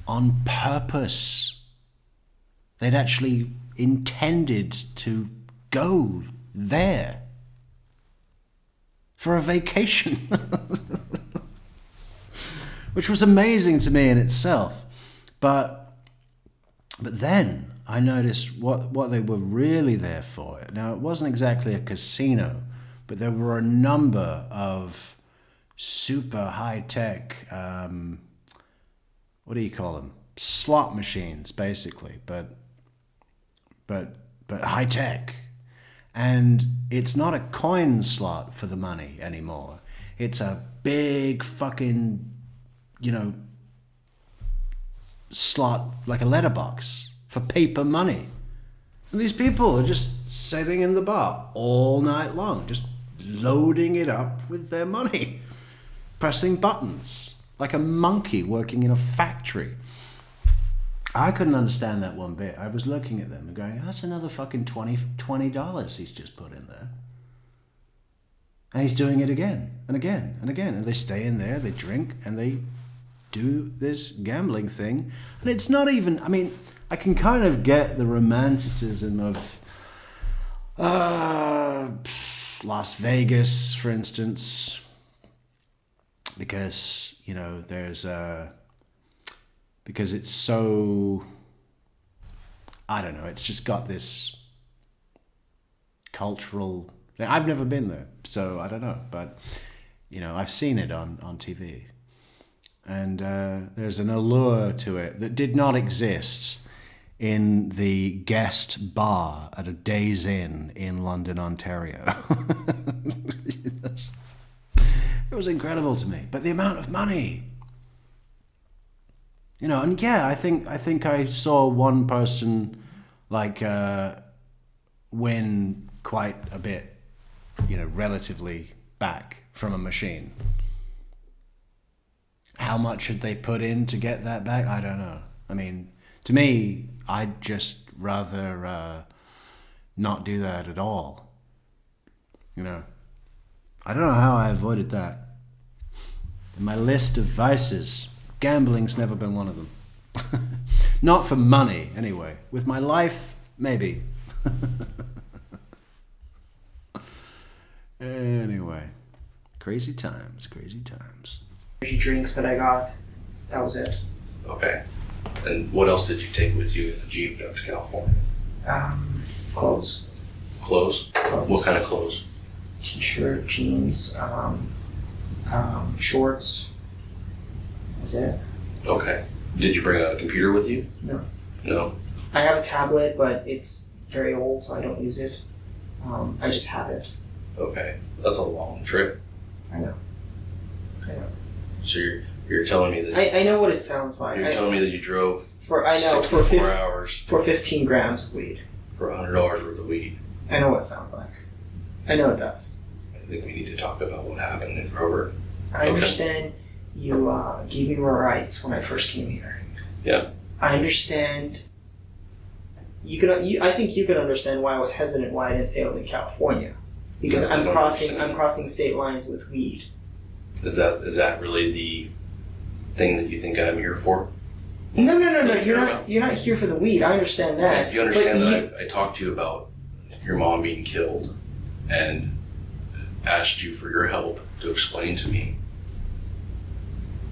on purpose. They'd actually intended to go there for a vacation, which was amazing to me in itself. But then I noticed what they were really there for. Now, it wasn't exactly a casino, but there were a number of super high-tech, what do you call them? Slot machines, basically, but high-tech. And it's not a coin slot for the money anymore. It's a big fucking, slot, like a letterbox for paper money. And these people are just sitting in the bar all night long, just loading it up with their money, pressing buttons, like a monkey working in a factory. I couldn't understand that one bit. I was looking at them and going, that's another fucking $20 he's just put in there. And he's doing it again and again and again. And they stay in there, they drink, and they do this gambling thing. And it's not even, I mean, I can kind of get the romanticism of Las Vegas, for instance, because, you know, because it's so, I don't know, it's just got this cultural thing. I've never been there, so I don't know, but, you know, I've seen it on TV. And there's an allure to it that did not exist in the guest bar at a Days Inn in London, Ontario. It was incredible to me. But the amount of money, you know, and yeah, I think I saw one person like win quite a bit, you know, relatively back from a machine. How much should they put in to get that back? I don't know. I mean, to me, I'd just rather not do that at all. You know, I don't know how I avoided that. In my list of vices, gambling's never been one of them. Not for money, anyway. With my life, maybe. Anyway, crazy times, crazy times. Drinks that I got, that was it. Okay. And what else did you take with you in the Jeep up to California? Clothes. Clothes? What kind of clothes? T-shirt, jeans, shorts. That's it. Okay. Did you bring a computer with you? No. No? I have a tablet, but it's very old, so I don't use it. I just have it. Okay. That's a long trip. I know. So you're telling me that I know what it sounds like. You're telling me that you drove for 64 hours for 15 grams of weed. For $100 worth of weed. I know what it sounds like. I know it does. I think we need to talk about what happened in Grover. I understand you gave me more rights when I first came here. Yeah. I understand. I think you could understand why I was hesitant why I didn't say I was in California, because I'm crossing state lines with weed. Is that really the thing that you think I'm here for? No. You're not here for the weed. I understand that. You understand that I talked to you about your mom being killed and asked you for your help to explain to me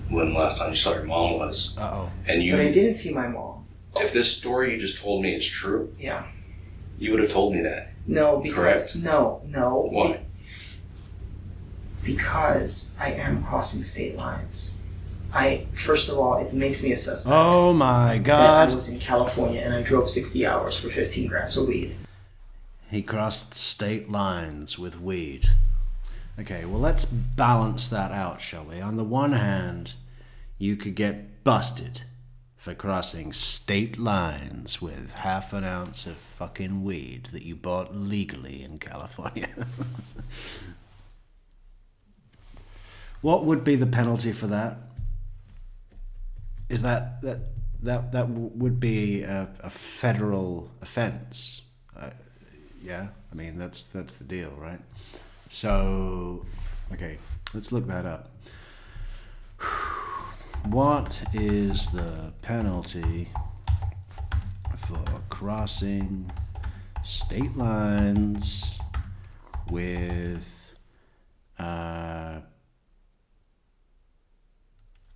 when the last time you saw your mom was. Uh-oh. But I didn't see my mom. If this story you just told me is true, yeah, you would have told me that. No, because correct? No. Why? Because I am crossing state lines. First of all, it makes me a suspect. Oh my God! That I was in California and I drove 60 hours for 15 grams of weed. He crossed state lines with weed. Okay, well, let's balance that out, shall we? On the one hand, you could get busted for crossing state lines with half an ounce of fucking weed that you bought legally in California. What would be the penalty for that? Is that would be a federal offense? Yeah, I mean that's the deal, right? So, okay, let's look that up. What is the penalty for crossing state lines with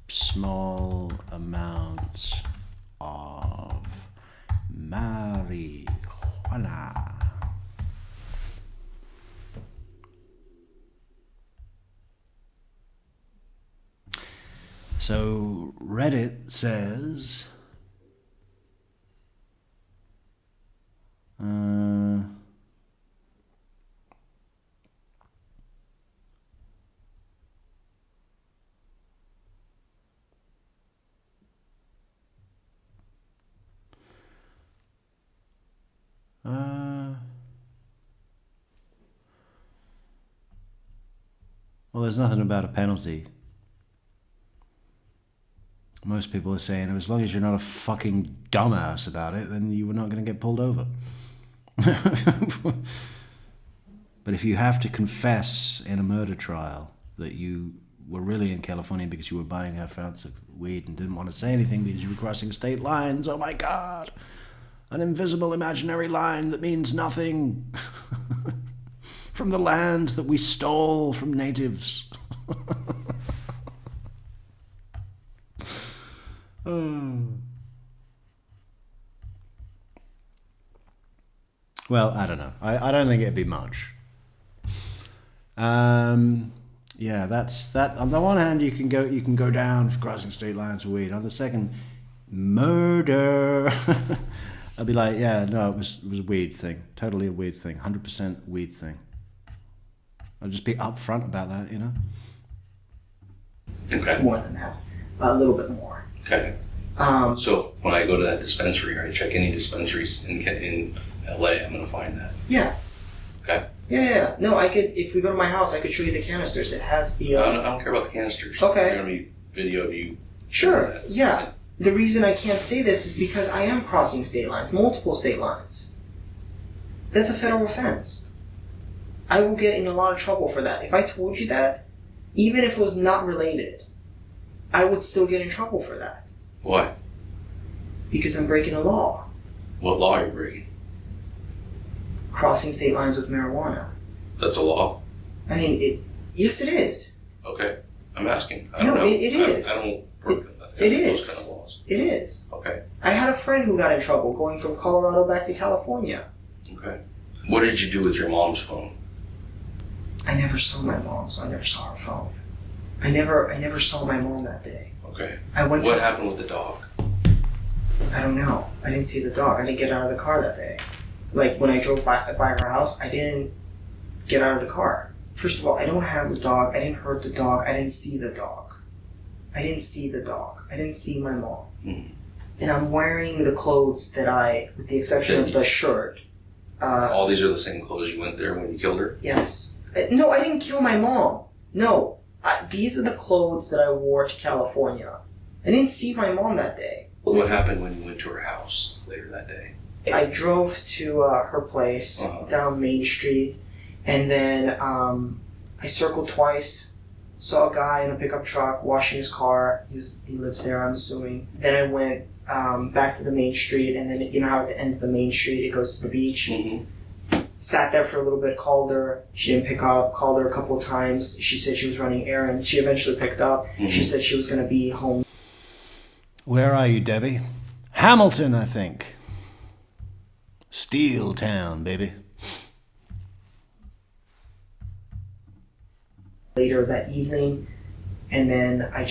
small amounts of marijuana? So Reddit says well, there's nothing about a penalty. Most people are saying, as long as you're not a fucking dumbass about it, then you were not going to get pulled over. But if you have to confess in a murder trial that you were really in California because you were buying half ounce of weed and didn't want to say anything because you were crossing state lines, oh my God, an invisible imaginary line that means nothing from the land that we stole from natives. Well, I don't know. I don't think it'd be much. Yeah, that's that. On the one hand, you can go down for crossing state lines for weed. On the second, murder. I'd be like, yeah, no, it was a weed thing, totally a weed thing, 100% weed thing. I'll just be upfront about that, you know. Okay. More than that, a little bit more. Okay. So when I go to that dispensary, or I check any dispensaries in LA, I'm gonna find that. Yeah. Okay. Yeah. No, I could. If we go to my house, I could show you the canisters. It has the. I don't care about the canisters. Okay. There's gonna be video of you. Sure. Yeah. The reason I can't say this is because I am crossing state lines, multiple state lines. That's a federal offense. I will get in a lot of trouble for that. If I told you that, even if it was not related, I would still get in trouble for that. Why? Because I'm breaking a law. What law are you breaking? Crossing state lines with marijuana. That's a law? I mean, yes, it is. Okay. I'm asking. I don't know. It is. I don't work It those is. kind of laws. It is. Okay. I had a friend who got in trouble going from Colorado back to California. Okay. What did you do with your mom's phone? I never saw my mom, so I never saw her phone. I never saw my mom that day. Okay. What happened with the dog? I don't know. I didn't see the dog. I didn't get out of the car that day. Like, when I drove by her house, I didn't get out of the car. First of all, I don't have the dog. I didn't hurt the dog. I didn't see the dog. I didn't see the dog. I didn't see my mom. Mm-hmm. And I'm wearing the clothes that with the exception of the shirt. All these are the same clothes you went there when you killed her? Yes. No, I didn't kill my mom. No. These are the clothes that I wore to California. I didn't see my mom that day. What happened when you went to her house later that day? I drove to her place down Main Street, and then I circled twice, saw a guy in a pickup truck washing his car. He lives there, I'm assuming. Then I went back to the Main Street, and then you know how at the end of the Main Street it goes to the beach? Mm-hmm. Sat there for a little bit, called her. She didn't pick up, called her a couple of times. She said she was running errands. She eventually picked up. Mm-hmm. She said she was going to be home. Where are you, Debbie? Hamilton, I think. Steel Town, baby. Later that evening, and then I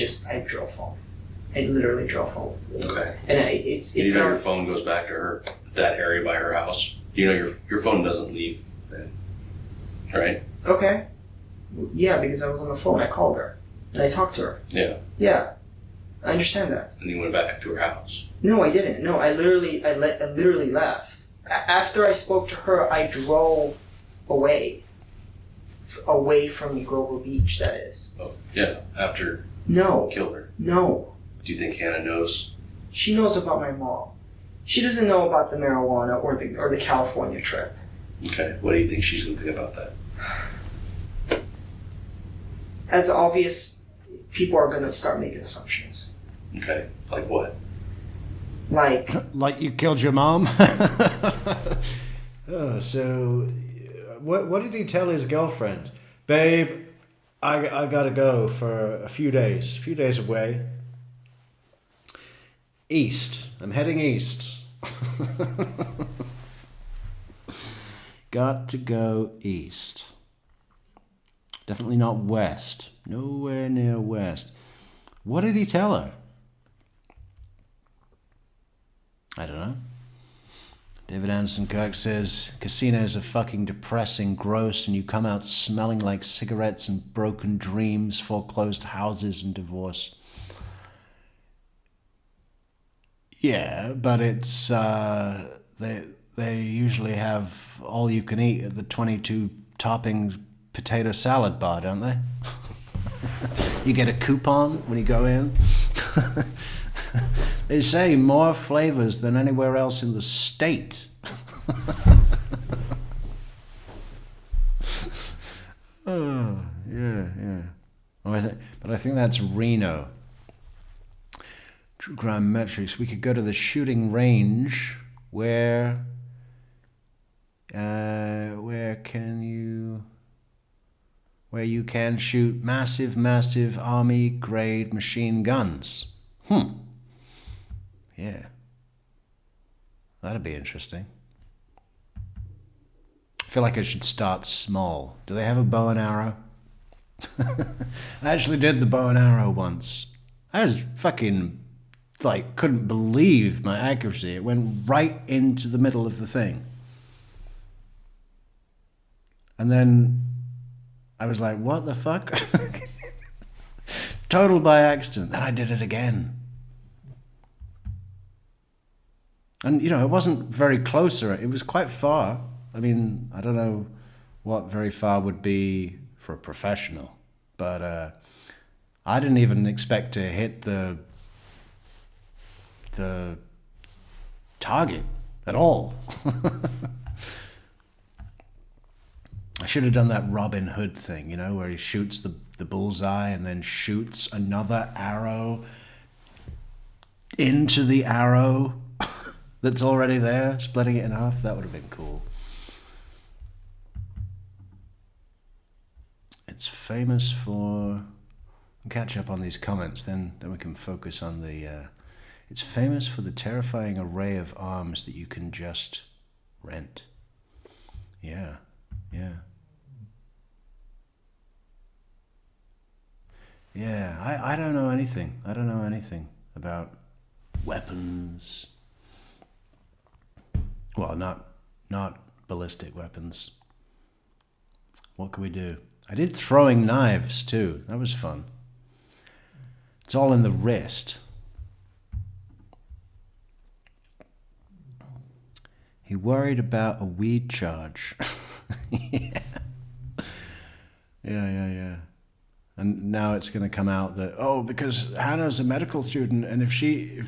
drove home. I literally drove home. Okay. And it's you know not, your phone goes back to her, that area by her house? You know your phone doesn't leave then, right? Okay. Yeah, because I was on the phone. I called her, and I talked to her. Yeah. Yeah. I understand that. And you went back to her house. No, I didn't. No, I literally left. After I spoke to her, I drove away from Grover Beach, that is. Oh, yeah, after you killed her. No. Do you think Hannah knows? She knows about my mom. She doesn't know about the marijuana or the California trip. Okay, what do you think she's going to think about that? As obvious, people are going to start making assumptions. Okay, like what? Like you killed your mom? So what did he tell his girlfriend? Babe, I gotta go for a few days away. East. I'm heading east. Got to go east. Definitely not west. Nowhere near west. What did he tell her? I don't know. David Anderson Kirk says, casinos are fucking depressing, gross, and you come out smelling like cigarettes and broken dreams, foreclosed houses and divorce. Yeah, but it's, they usually have all you can eat at the 22 topping potato salad bar, don't they? You get a coupon when you go in. They say more flavors than anywhere else in the state. But I think that's Reno. True crime Metrix. We could go to the shooting range where you can shoot massive army grade machine guns. Yeah. That'd be interesting. I feel like I should start small. Do they have a bow and arrow? I actually did the bow and arrow once. I was fucking, like, couldn't believe my accuracy. It went right into the middle of the thing. And then I was like, what the fuck? Total by accident. Then I did it again. And, you know, it wasn't very close. It was quite far. I mean, I don't know what very far would be for a professional. But I didn't even expect to hit the target at all. I should have done that Robin Hood thing, you know, where he shoots the bullseye and then shoots another arrow into the arrow that's already there, splitting it in half. That would have been cool. It's famous for... Catch up on these comments, then we can focus on the... It's famous for the terrifying array of arms that you can just rent. Yeah. Yeah, I don't know anything. I don't know anything about weapons. Well, not ballistic weapons. What can we do? I did throwing knives too. That was fun. It's all in the wrist. He worried about a weed charge. Yeah. And now it's going to come out that, because Hannah's a medical student, and if she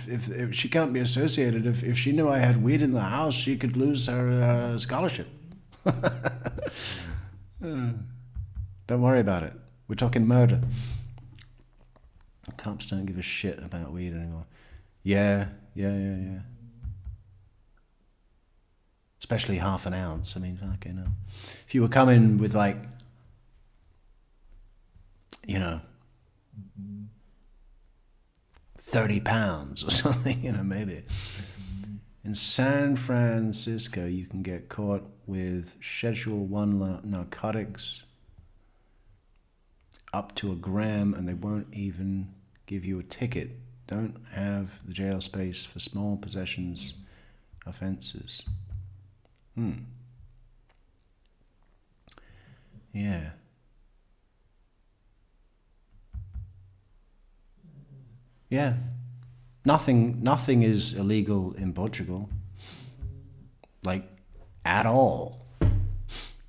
can't be associated, if she knew I had weed in the house, she could lose her scholarship. Don't worry about it. We're talking murder. Cops don't give a shit about weed anymore. Yeah. Especially half an ounce. I mean, fucking hell. If you were coming with, like, you know, 30 pounds or something, you know, maybe. In San Francisco, you can get caught with Schedule 1 narcotics up to a gram, and they won't even give you a ticket. Don't have the jail space for small possessions offenses. Yeah. Yeah. Nothing is illegal in Portugal. Like, at all.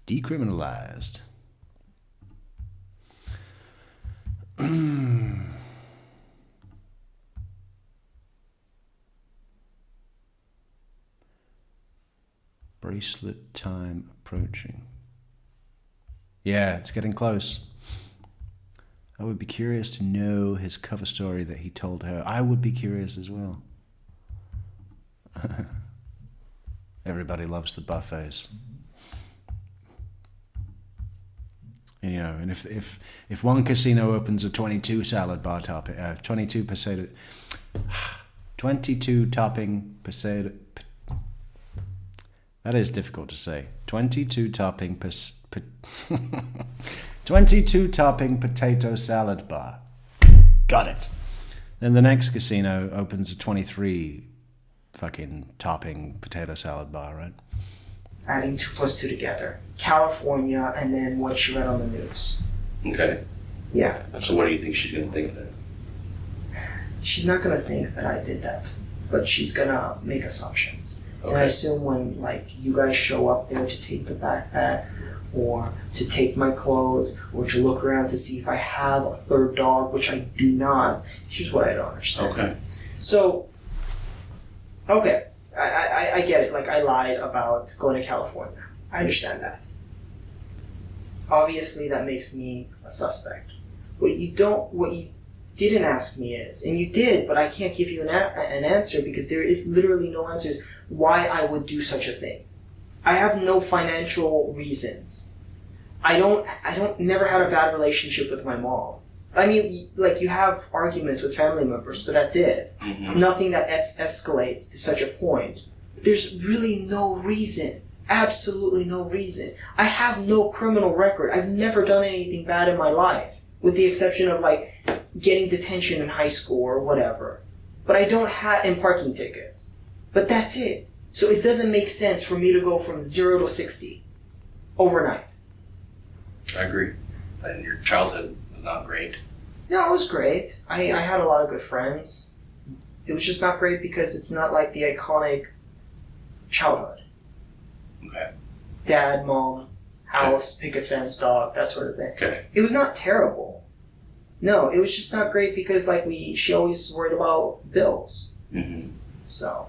Decriminalized. Bracelet time approaching. Yeah, it's getting close. I would be curious to know his cover story that he told her. I would be curious as well. Everybody loves the buffets. You know, and if one casino opens a 22 salad bar topping, 22 topping potato. That is difficult to say. 22 topping 22 topping potato salad bar. Got it. Then the next casino opens a 23 fucking topping potato salad bar, right? Adding 2 plus 2 together. California, and then what she read on the news. Okay. Yeah. So what do you think she's going to think then? She's not going to think that I did that, but she's going to make assumptions. Okay. And I assume when, like, you guys show up there to take the backpack, or to take my clothes, or to look around to see if I have a third dog, which I do not. Here's what I don't understand. Okay. So, okay, I get it. Like, I lied about going to California. I understand that. Obviously, that makes me a suspect. What you didn't ask me is, and you did, but I can't give you an answer because there is literally no answers why I would do such a thing. I have no financial reasons. I never had a bad relationship with my mom. I mean, like, you have arguments with family members, but that's it. Mm-hmm. Nothing that escalates to such a point. There's really no reason. Absolutely no reason. I have no criminal record. I've never done anything bad in my life, with the exception of, like, getting detention in high school or whatever. But I don't have, and parking tickets. But that's it. So it doesn't make sense for me to go from 0 to 60 overnight. I agree. And your childhood was not great. No, it was great. I had a lot of good friends. It was just not great because it's not like the iconic childhood. Okay. Dad, mom, house, picket fence, dog, that sort of thing. Okay. It was not terrible. No, it was just not great because, like, she always worried about bills. Mm-hmm. So.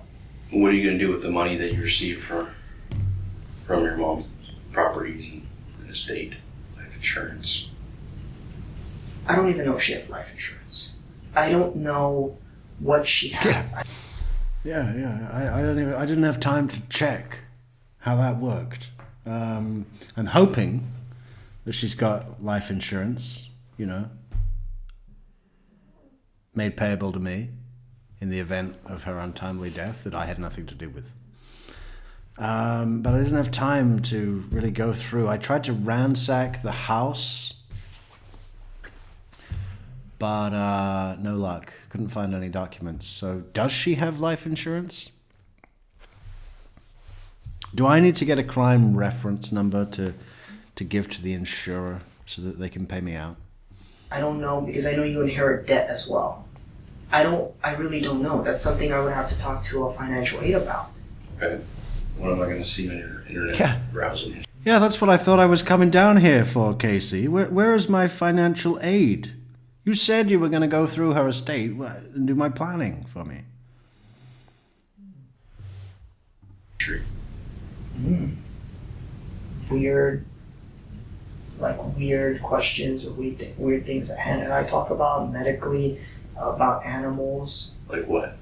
What are you going to do with the money that you received from your mom's properties and estate, life insurance? I don't even know if she has life insurance. I don't know what she has. Yeah. I didn't have time to check how that worked. I'm hoping that she's got life insurance, made payable to me in the event of her untimely death that I had nothing to do with. But I didn't have time to really go through. I tried to ransack the house, but no luck. Couldn't find any documents. So does she have life insurance? Do I need to get a crime reference number to give to the insurer so that they can pay me out? I don't know, because I know you inherit debt as well. I really don't know. That's something I would have to talk to a financial aid about. Okay. What am I going to see on your internet browsing? Yeah, that's what I thought I was coming down here for, Casey. Where is my financial aid? You said you were going to go through her estate and do my planning for me. True. Weird questions or weird things that Hannah and I talk about medically, about animals. Like what?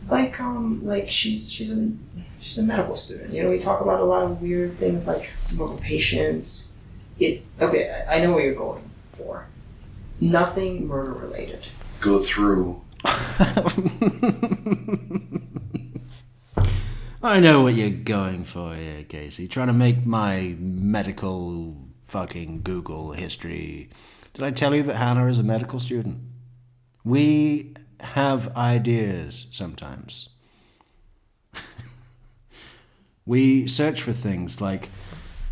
Like she's a medical student. We talk about a lot of weird things, like some of the patients. Okay, I know what you're going for. Nothing murder related. Go through. I know what you're going for here, Casey. Trying to make my medical fucking Google history. Did I tell you that Hannah is a medical student? We have ideas sometimes. We search for things like,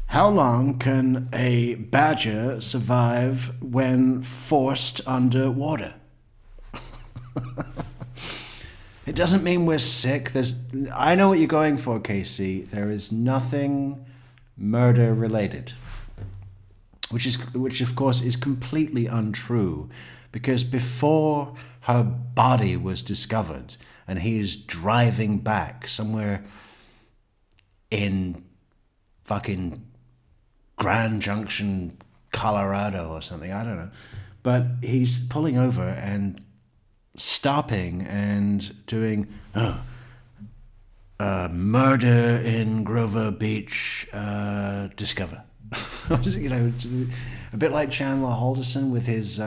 how long can a badger survive when forced underwater? It doesn't mean we're sick. I know what you're going for, Casey. There is nothing murder related, which of course is completely untrue, because before her body was discovered and he's driving back somewhere in fucking Grand Junction, Colorado or something, I don't know, but he's pulling over and stopping and doing murder in Grover Beach, discover. A bit like Chandler Halderson with his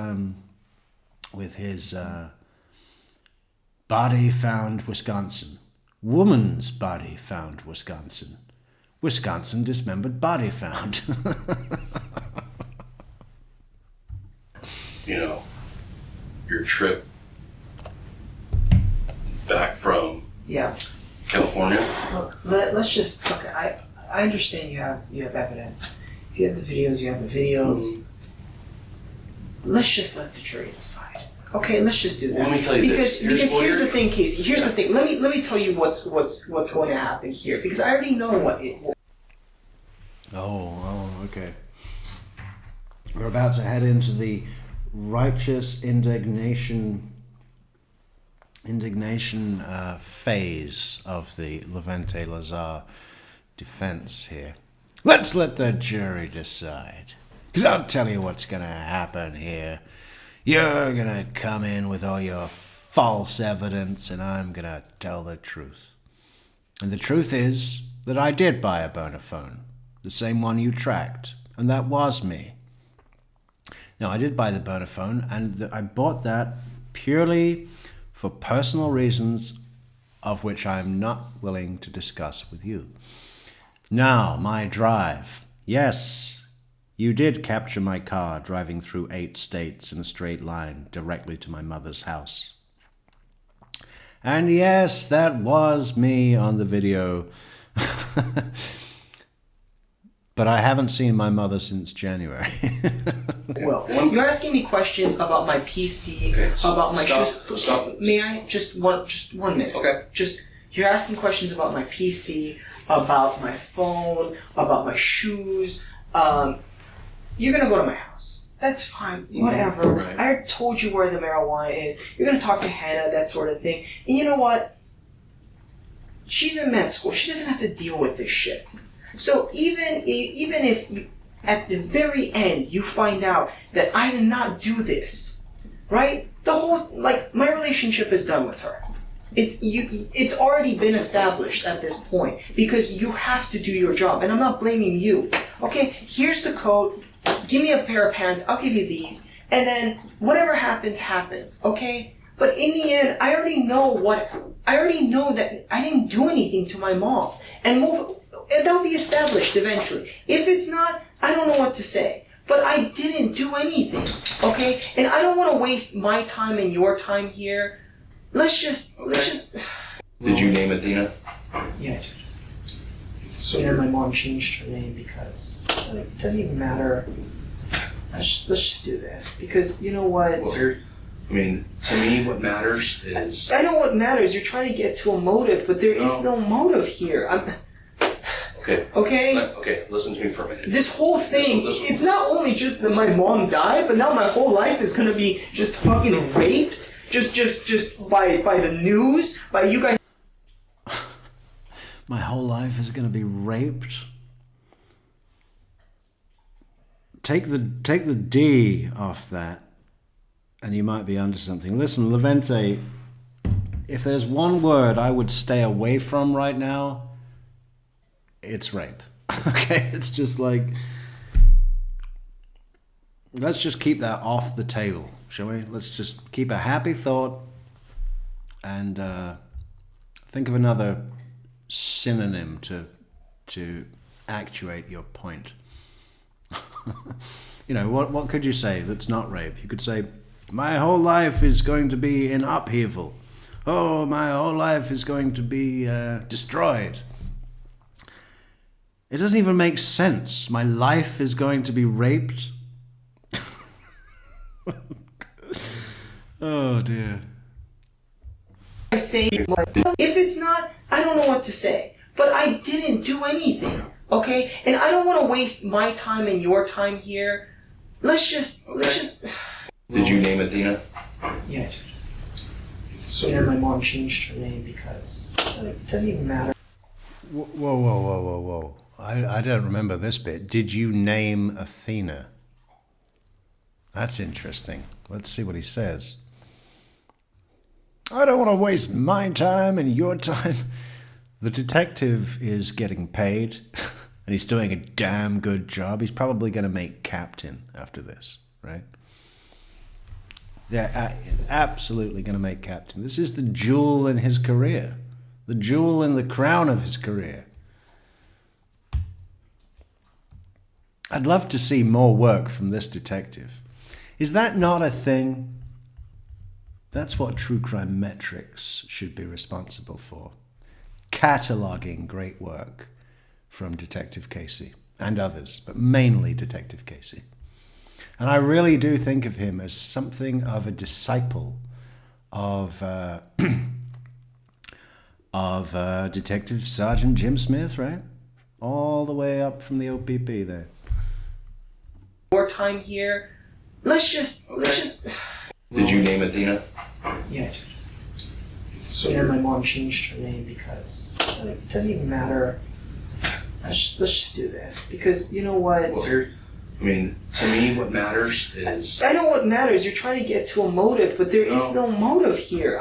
body found Wisconsin, woman's body found Wisconsin, Wisconsin dismembered body found. Your trip back from California. Look, let's just look. I understand you have evidence. If you have the videos, you have the videos. Mm-hmm. Let's just let the jury decide. Okay, let's just do that. Let me tell you because here's the thing, Casey. Here's the thing. Let me tell you what's going to happen here, because I already know what it. Oh, okay. We're about to head into the righteous indignation phase of the Levente Lazar defense here. Let's let the jury decide. Because I'll tell you what's going to happen here. You're going to come in with all your false evidence, and I'm going to tell the truth. And the truth is that I did buy a burner phone, the same one you tracked, and that was me. Now, I did buy the burner phone, and I bought that purely for personal reasons of which I'm not willing to discuss with you. Now, my drive. Yes, you did capture my car driving through 8 states in a straight line directly to my mother's house. And yes, that was me on the video. But I haven't seen my mother since January. Well, you're asking me questions about my PC, about my shoes. Stop. May I just one minute? Okay. You're asking questions about my PC, about my phone, about my shoes. You're gonna go to my house. That's fine. Whatever. Right. I already told you where the marijuana is. You're gonna talk to Hannah, that sort of thing. And you know what? She's in med school. She doesn't have to deal with this shit. So even if you, at the very end you find out that I did not do this, right? The whole my relationship is done with her. It's already been established at this point because you have to do your job, and I'm not blaming you. Okay, here's the code. Give me a pair of pants. I'll give you these, and then whatever happens, happens. Okay. But in the end, I already know that I didn't do anything to my mom, and that'll be established eventually. If it's not, I don't know what to say. But I didn't do anything, okay? And I don't want to waste my time and your time here. Let's just. Did you name Athena? Yeah, I did. So then my mom changed her name because it doesn't even matter. Let's just do this because you know what? Well, to me, what matters is... I know what matters. You're trying to get to a motive, but there is no motive here. Okay. Okay, listen to me for a minute. This whole thing, it's not only just that my mom died, but now my whole life is gonna be just fucking raped, just by the news, by you guys. My whole life is gonna be raped? Take the D off that, and you might be onto something. Listen, Levente, if there's one word I would stay away from right now, it's rape. Okay? It's just let's just keep that off the table, shall we? Let's just keep a happy thought and think of another synonym to actuate your point. You know, what could you say that's not rape? You could say, my whole life is going to be in upheaval. Oh, my whole life is going to be destroyed. It doesn't even make sense. My life is going to be raped. Oh, dear. I say, if it's not, I don't know what to say. But I didn't do anything, okay? And I don't want to waste my time and your time here. Let's just. Did you name Athena? Yeah, I did. So then my mom changed her name because it doesn't even matter. Whoa. I don't remember this bit. Did you name Athena? That's interesting. Let's see what he says. I don't want to waste my time and your time. The detective is getting paid, and he's doing a damn good job. He's probably going to make captain after this, right? They're absolutely going to make captain. This is the jewel in his career. The jewel in the crown of his career. I'd love to see more work from this detective. Is that not a thing? That's what True Crime Metrix should be responsible for. Cataloging great work from Detective Casey and others, but mainly Detective Casey. And I really do think of him as something of a disciple of Detective Sergeant Jim Smith, right? All the way up from the OPP there. More time here. Let's just. Did you name Athena? Yeah, I did. So then my mom changed her name because it doesn't even matter. Let's just do this because you know what? Well, I mean, to me, what matters is... I know what matters. You're trying to get to a motive, but there is no motive here.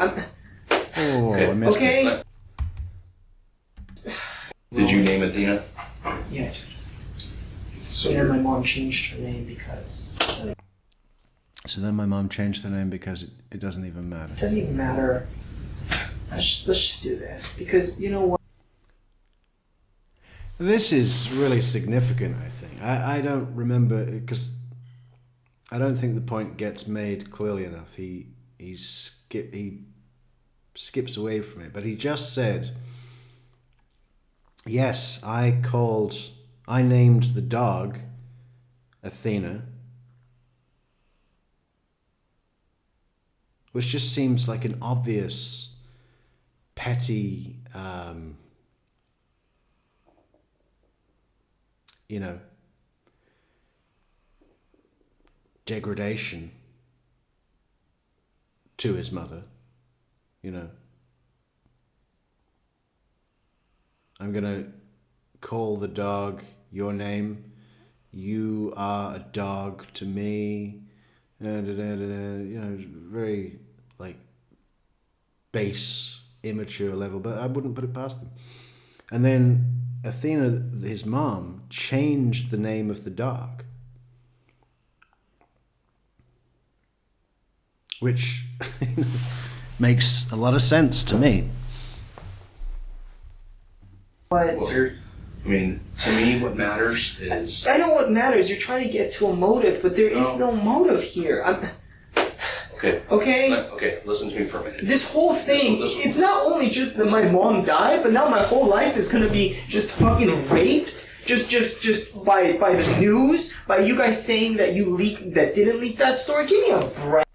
Oh, I missed it. Did you name Athena? Yeah, I did. So And then my mom changed her name because... So then my mom changed the name because it doesn't even matter. It doesn't even matter. Let's just do this. Because, you know what? This is really significant, I think. I don't remember, because I don't think the point gets made clearly enough. He skips away from it, but he just said, yes, I named the dog Athena, which just seems like an obvious, petty, degradation to his mother, I'm gonna call the dog your name. You are a dog to me. Very base, immature level, but I wouldn't put it past him. And then Athena, his mom, changed the name of the dog, which makes a lot of sense to me. But Well, here, I mean, to me, what matters is... I know what matters. You're trying to get to a motive, but there is no motive here. Okay. Okay, listen to me for a minute. This whole thing, it's not only just that my mom died, but now my whole life is gonna be just fucking raped. Just by the news, by you guys saying that didn't leak that story. Give me a break.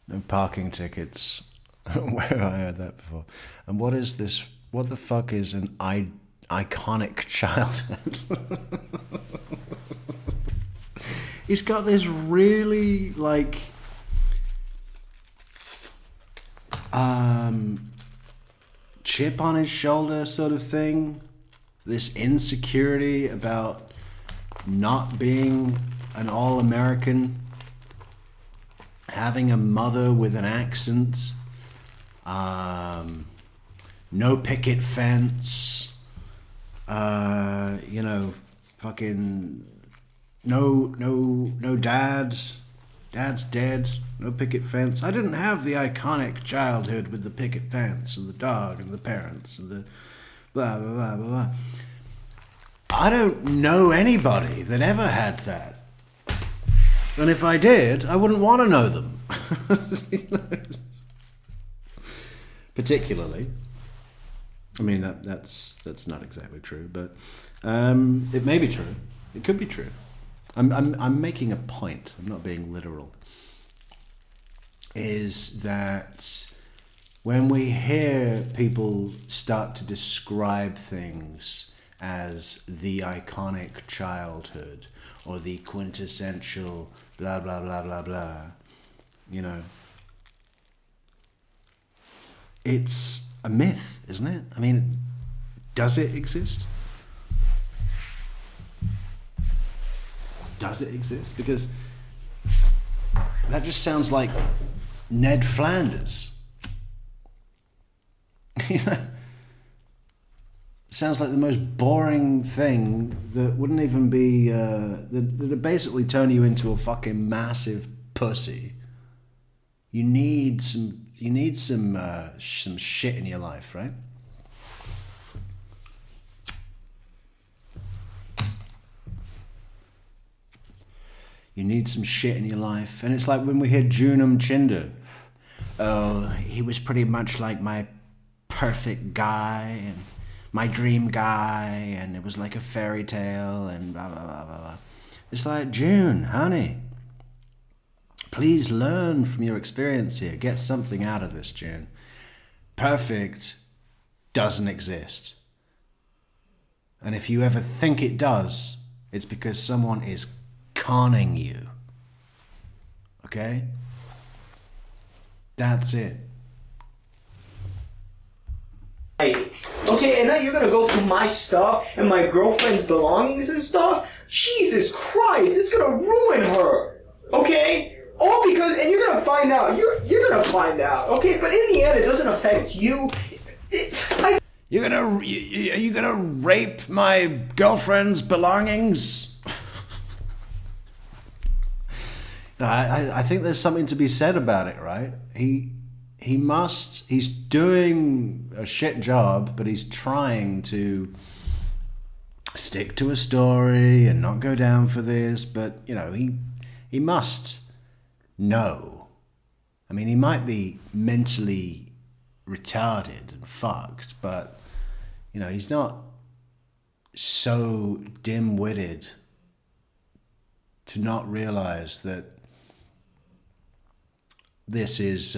No parking tickets. Where I heard that before. And what is this? What the fuck is an iconic childhood? He's got this really chip on his shoulder sort of thing. This insecurity about not being an all-American, having a mother with an accent, no picket fence, fucking no dad. Dad's dead. No picket fence. I didn't have the iconic childhood with the picket fence and the dog and the parents and the blah, blah, blah, blah, blah. I don't know anybody that ever had that. And if I did, I wouldn't want to know them. Particularly. I mean, that's not exactly true, but it may be true. It could be true. I'm making a point. I'm not being literal. Is that when we hear people start to describe things as the iconic childhood or the quintessential blah blah blah blah blah, it's a myth, isn't it? I mean, does it exist? Does it exist? Because that just sounds like Ned Flanders. It sounds like the most boring thing that wouldn't even be that'd basically turn you into a fucking massive pussy. You need some shit in your life, right? You need some shit in your life. And it's like when we hear Junam Chinder. Oh, he was pretty much like my perfect guy and my dream guy, and it was like a fairy tale and blah, blah, blah, blah, blah. It's like, June, honey, please learn from your experience here. Get something out of this, June. Perfect doesn't exist. And if you ever think it does, it's because someone is conning you. Okay? That's it. Okay, and now you're gonna go through my stuff and my girlfriend's belongings and stuff? Jesus Christ, it's gonna ruin her. Okay? All because, and you're gonna find out. You're gonna find out. Okay? But in the end, it doesn't affect you. You're gonna are you gonna rape my girlfriend's belongings? No, I think there's something to be said about it, right? He's doing a shit job, but he's trying to stick to a story and not go down for this, but you know, he must know. I mean, he might be mentally retarded and fucked, but you know, he's not so dim-witted to not realize that this is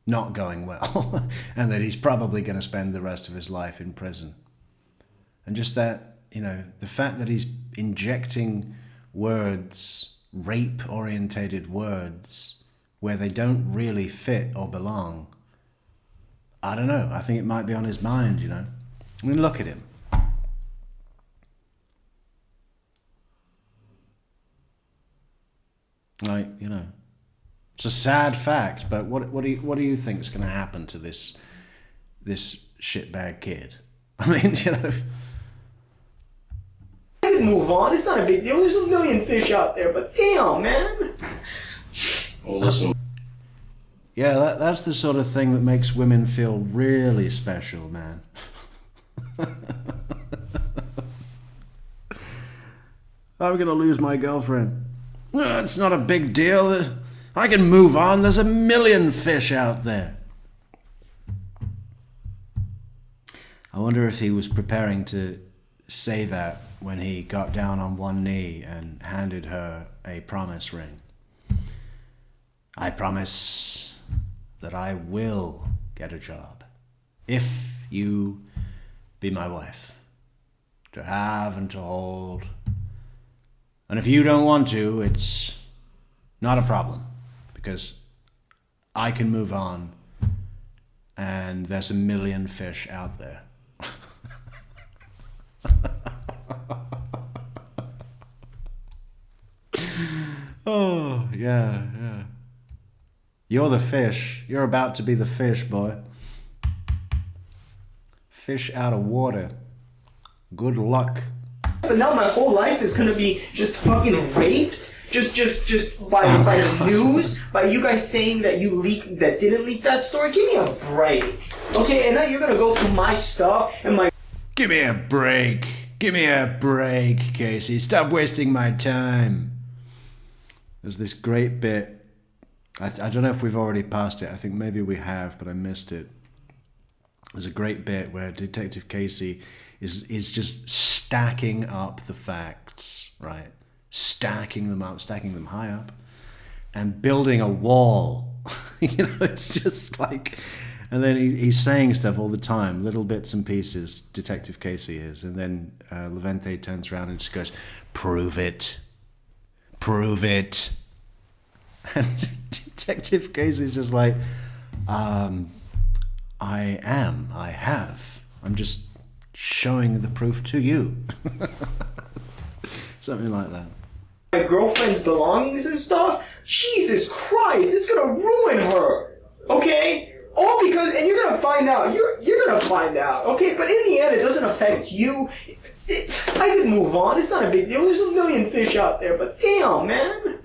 not going well and that he's probably going to spend the rest of his life in prison. And just that, you know, the fact that he's injecting words, rape-orientated words, where they don't really fit or belong, I don't know. I think it might be on his mind, you know. I mean, look at him. Like, you know, it's a sad fact, but what do you think is going to happen to this shitbag kid? I mean, you know. I can move on. It's not a big deal. There's a million fish out there, but damn, man. Well, listen. Yeah, that's the sort of thing that makes women feel really special, man. I'm gonna lose my girlfriend. No, it's not a big deal. I can move on. There's a million fish out there. I wonder if he was preparing to say that when he got down on one knee and handed her a promise ring. I promise that I will get a job if you be my wife, to have and to hold. And if you don't want to, it's not a problem, because I can move on and there's a million fish out there. Oh, yeah. You're the fish. You're about to be the fish, boy. Fish out of water. Good luck. But now my whole life is gonna be just fucking raped, just by the news, by you guys saying that didn't leak that story. Give me a break, okay? And now you're gonna go through my stuff and my. Give me a break. Give me a break, Casey. Stop wasting my time. There's this great bit. I don't know if we've already passed it. I think maybe we have, but I missed it. There's a great bit where Detective Casey is just stacking up the facts, right? Stacking them up, stacking them high up, and building a wall. You know, it's just like, and then he's saying stuff all the time, little bits and pieces, Detective Casey is, and then Levente turns around and just goes, prove it. Prove it. And Detective Casey's just like, I have. I'm just showing the proof to you. Something like that. My girlfriend's belongings and stuff. Jesus Christ, it's gonna ruin her. Okay? All because, and you're gonna find out. You're gonna find out. Okay? But in the end, it doesn't affect you. I can move on. It's not a big deal. There's a million fish out there, but damn, man.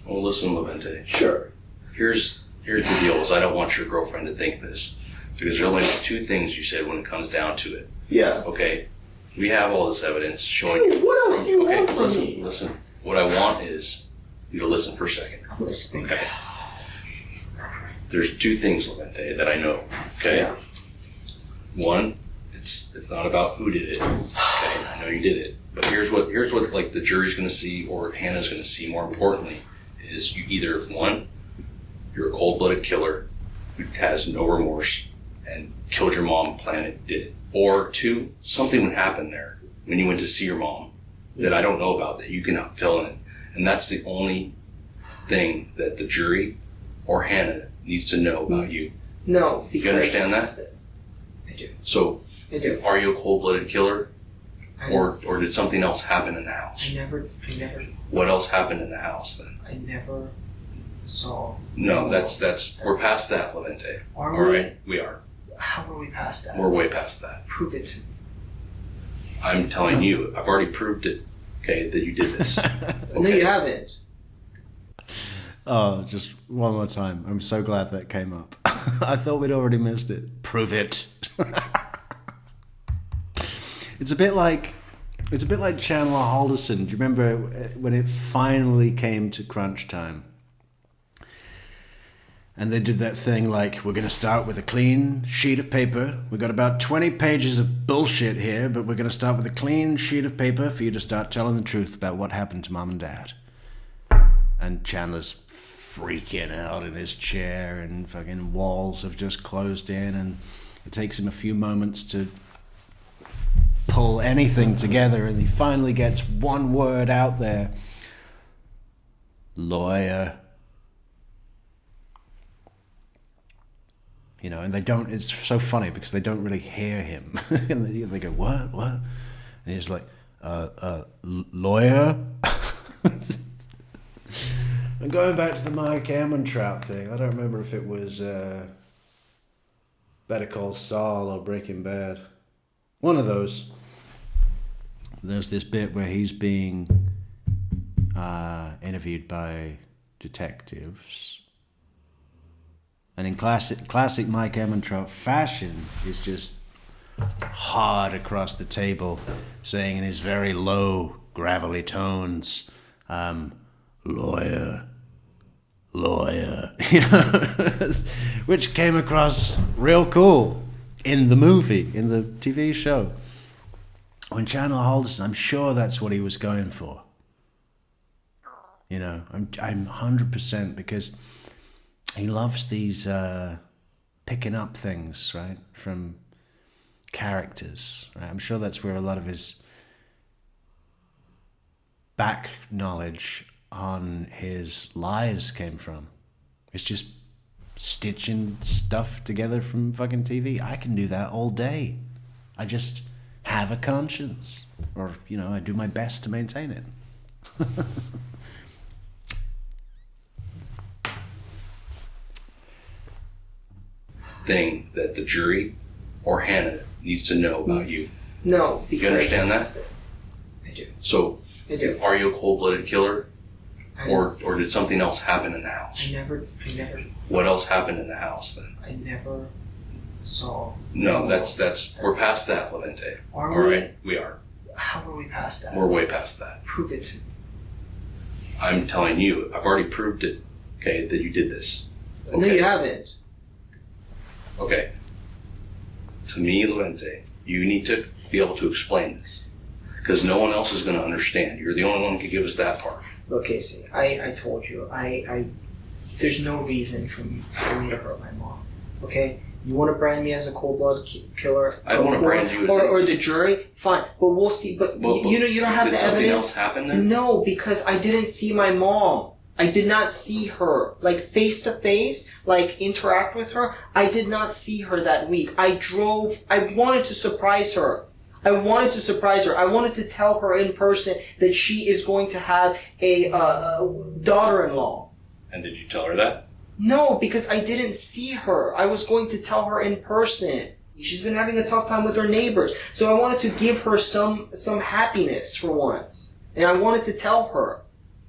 Well, listen, Levente. Sure. Here's the deal, is I don't want your girlfriend to think this. Because there are only two things you said when it comes down to it. Yeah. Okay? We have all this evidence showing... Dude, what else do you want from me? Listen. What I want is you to listen for a second. I'm listening. Okay? There's two things, Levente, that I know. Okay? Yeah. One, it's not about who did it. Okay? I know you did it. But here's what like the jury's going to see, or Hannah's going to see, more importantly, is you either, one, you're a cold-blooded killer who has no remorse and killed your mom, planned it, did it. Or two, something would happen there when you went to see your mom that I don't know about, that you cannot fill in. And that's the only thing that the jury or Hannah needs to know about you. No, because... You understand that? I do. So, I do. Are you a cold-blooded killer? Or did something else happen in the house? I never. What else happened in the house then? I never saw. No, that's we're past that, Levente. Are All we? right, we are. How are we past that? We're way past that. Prove it. I'm telling you, I've already proved it. Okay, that you did this. No, you haven't. Oh, just one more time. I'm so glad that came up. I thought we'd already missed it. Prove it. It's a bit like Chandler Halderson. Do you remember when it finally came to crunch time? And they did that thing like, we're going to start with a clean sheet of paper. We've got about 20 pages of bullshit here, but we're going to start with a clean sheet of paper for you to start telling the truth about what happened to Mom and Dad. And Chandler's freaking out in his chair, and fucking walls have just closed in, and it takes him a few moments to pull anything together, and he finally gets one word out there. Lawyer. You know, and they don't, it's so funny because they don't really hear him. And they go, what? And he's like, lawyer? And going back to the Mike Ehrmantraut thing, I don't remember if it was Better Call Saul or Breaking Bad. One of those. There's this bit where he's being interviewed by detectives. And in classic Mike Ehrmantraut fashion, he's just hard across the table, saying in his very low, gravelly tones, lawyer, you know, which came across real cool in the movie, in the TV show. When Chandler Halderson, I'm sure that's what he was going for. You know, I'm 100%, because he loves these picking up things, right, from characters. Right? I'm sure that's where a lot of his back knowledge on his lies came from. It's just stitching stuff together from fucking TV. I can do that all day. I just have a conscience, or, you know, I do my best to maintain it. Thing that the jury or Hannah needs to know about you. No, because... You understand that? I do. So, I do. Are you a cold-blooded killer? Or did something else happen in the house? I never... What else happened in the house then? I never saw... No, that's we're past that, Levente. Are All we? right, we are. How are we past that? We're way past that. Prove it. I'm telling you, I've already proved it, okay, that you did this. Okay? No, you haven't. Okay. To me, Levente, you need to be able to explain this. Because no one else is going to understand. You're the only one who can give us that part. Look, Casey, I told you, there's no reason for me to hurt my mom, okay? You want to brand me as a cold-blooded killer? I don't want to brand you as or the jury? Fine, but we'll see. But you don't have the evidence. Did something else happen there? No, because I didn't see my mom. I did not see her, like, face to face, like, interact with her. I did not see her that week. I wanted to surprise her. I wanted to tell her in person that she is going to have a daughter-in-law. And did you tell her that? No, because I didn't see her. I was going to tell her in person. She's been having a tough time with her neighbors. So I wanted to give her some happiness for once. And I wanted to tell her.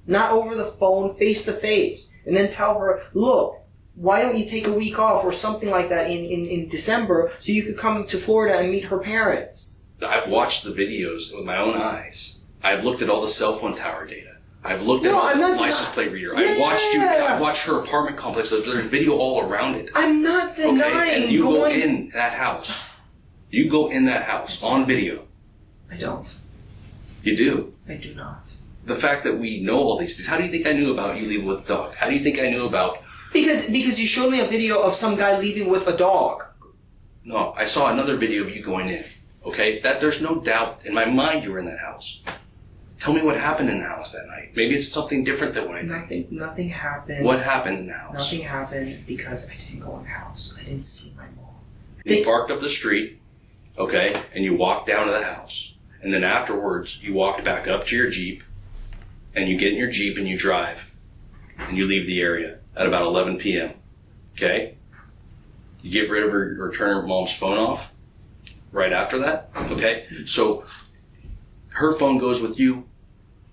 Not over the phone, face to face. And then tell her, look, why don't you take a week off or something like that in December so you could come to Florida and meet her parents? I've watched the videos with my own eyes. I've looked at all the cell phone tower data. I've looked at all the license plate reader. Yeah. I've watched her apartment complex. There's video all around it. I'm not denying. Okay, and you go in that house. You go in that house on video. I don't. You do. I do not. The fact that we know all these things. How do you think I knew about you leaving with the dog? How do you think I knew about... Because you showed me a video of some guy leaving with a dog. No, I saw another video of you going in. Okay? There's no doubt in my mind you were in that house. Tell me what happened in the house that night. Maybe it's something different than what I think. Nothing happened. What happened in the house? Nothing happened because I didn't go in the house. I didn't see my mom. You parked up the street, okay, and you walked down to the house. and then afterwards you walked back up to your Jeep, and you get in your Jeep and you drive, and you leave the area at about 11 p.m. Okay? You get rid of her or turn her mom's phone off right after that. Okay? So her phone goes with you,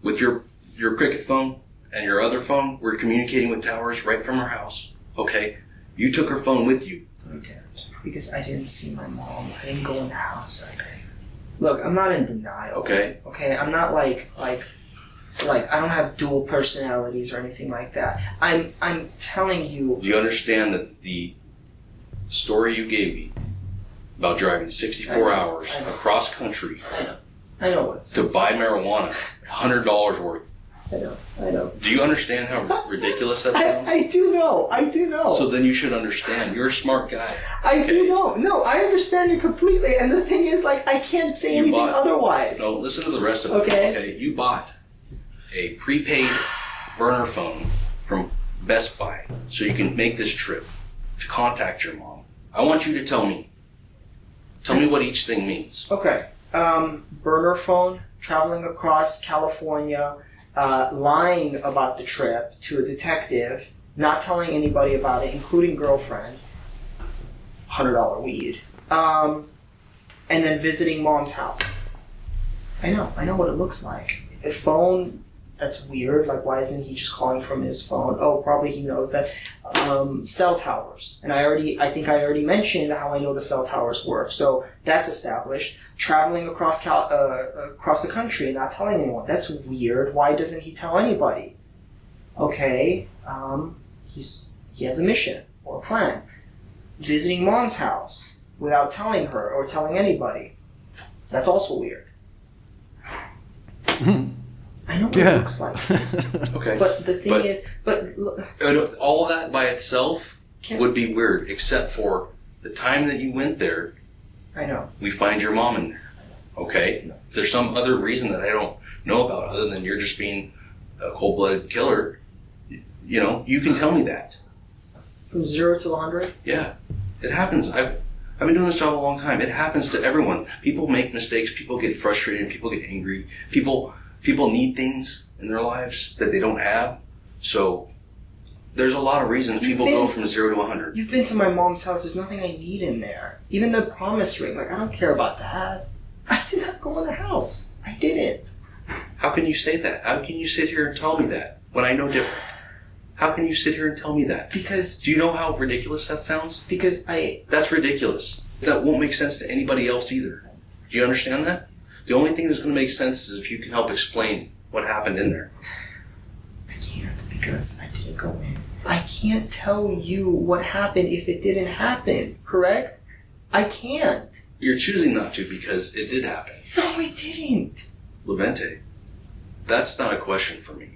with your Cricket phone and your other phone. We're communicating with towers right from her house. Okay? You took her phone with you. I didn't, because I didn't see my mom. I didn't go in the house. Look, I'm not in denial. Okay. Okay, I'm not like I don't have dual personalities or anything like that. I'm telling you. Do you understand that the story you gave me about driving 64 hours across country I know what's to buy marijuana, $100 worth? I know. Do you understand how ridiculous that sounds? I do know. So then you should understand. You're a smart guy. I do know. No, I understand you completely. And the thing is, like, I can't say anything otherwise. No, listen to the rest of it. Okay. Okay. You bought a prepaid burner phone from Best Buy so you can make this trip to contact your mom. I want you to tell me what each thing means. Okay. Burner phone, traveling across California, lying about the trip to a detective, not telling anybody about it, including girlfriend, $100 weed, and then visiting mom's house. I know what it looks like. A phone, that's weird. Like, why isn't he just calling from his phone? Oh, probably he knows that. Cell towers, and I think I already mentioned how I know the cell towers work. So that's established. Traveling across the country and not telling anyone. That's weird. Why doesn't he tell anybody? Okay, he has a mission or a plan. Visiting mom's house without telling her or telling anybody. That's also weird. I know what it looks like this. Okay. But the thing is, all of that by itself would be weird, except for the time that you went there. I know. We find your mom in there. Okay? If there's some other reason that I don't know about other than you're just being a cold-blooded killer, you can tell me that. From 0 to 100? Yeah. It happens. I've been doing this job a long time. It happens to everyone. People make mistakes. People get frustrated. People get angry. People need things in their lives that they don't have. So there's a lot of reasons people go from 0 to 100. You've been to my mom's house. There's nothing I need in there. Even the promise ring. Like, I don't care about that. I did not go in the house. I didn't. How can you say that? How can you sit here and tell me that when I know different? How can you sit here and tell me that? Because... Do you know how ridiculous that sounds? Because That's ridiculous. That won't make sense to anybody else either. Do you understand that? The only thing that's going to make sense is if you can help explain what happened in there. I can't because I didn't go in. I can't tell you what happened if it didn't happen, correct? I can't. You're choosing not to because it did happen. No, it didn't. Levente, that's not a question for me.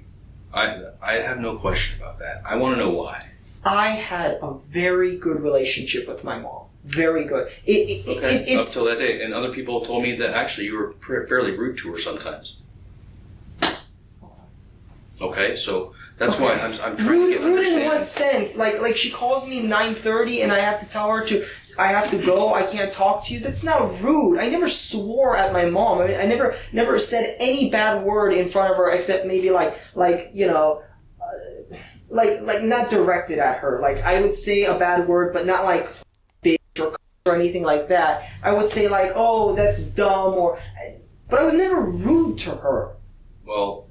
I have no question about that. I want to know why. I had a very good relationship with my mom. Very good. Up till that day. And other people told me that actually you were fairly rude to her sometimes. Okay, so that's why I'm trying to get rude understanding. In what sense? Like she calls me 9:30 and I have to tell her I have to go, I can't talk to you. That's not rude. I never swore at my mom. I mean, I never said any bad word in front of her except maybe like not directed at her. Like I would say a bad word, but not like bitch or anything like that. I would say like, oh, that's dumb but I was never rude to her. Well,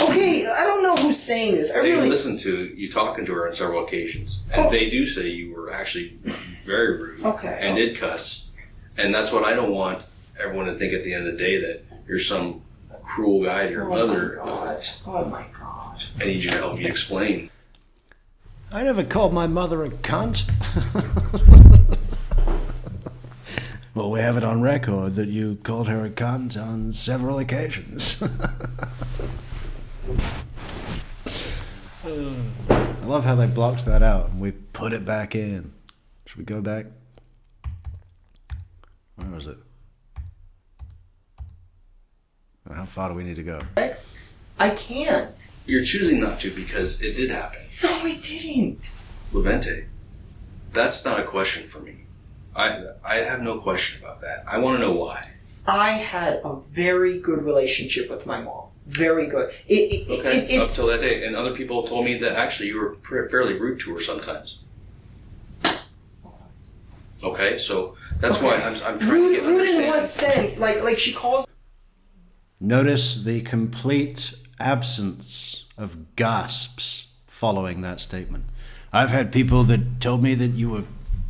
okay, I don't know who's saying this. They listened to you talking to her on several occasions, and they do say you were actually very rude and did cuss. And that's what I don't want everyone to think at the end of the day, that you're some cruel guy to your mother. Oh my God. I need you to help me explain. I never called my mother a cunt. Well, we have it on record that you called her a cunt on several occasions. I love how they blocked that out and we put it back in. Should we go back? Where was it? How far do we need to go? I can't. You're choosing not to because it did happen. No, it didn't. Levente, that's not a question for me. I have no question about that. I want to know why. I had a very good relationship with my mom. Very good. Up till that day. And other people told me that actually you were fairly rude to her sometimes. Okay, so that's why I'm trying to get rude understand. in what sense? Like she calls. Notice the complete absence of gasps following that statement. I've had people that told me that you were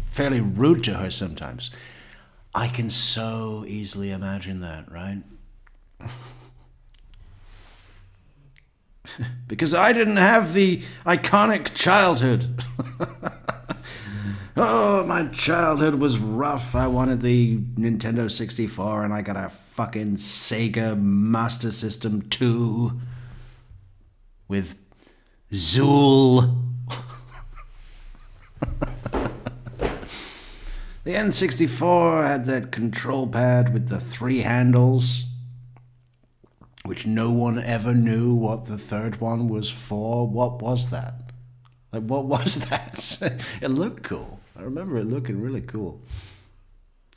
fairly rude to her sometimes. I can so easily imagine that, right? Because I didn't have the iconic childhood. Oh, my childhood was rough. I wanted the Nintendo 64 and I got a fucking Sega Master System 2 with Zool. The N64 had that control pad with the 3 handles, which no one ever knew what the third one was for. What was that? Like, what was that? It looked cool. I remember it looking really cool.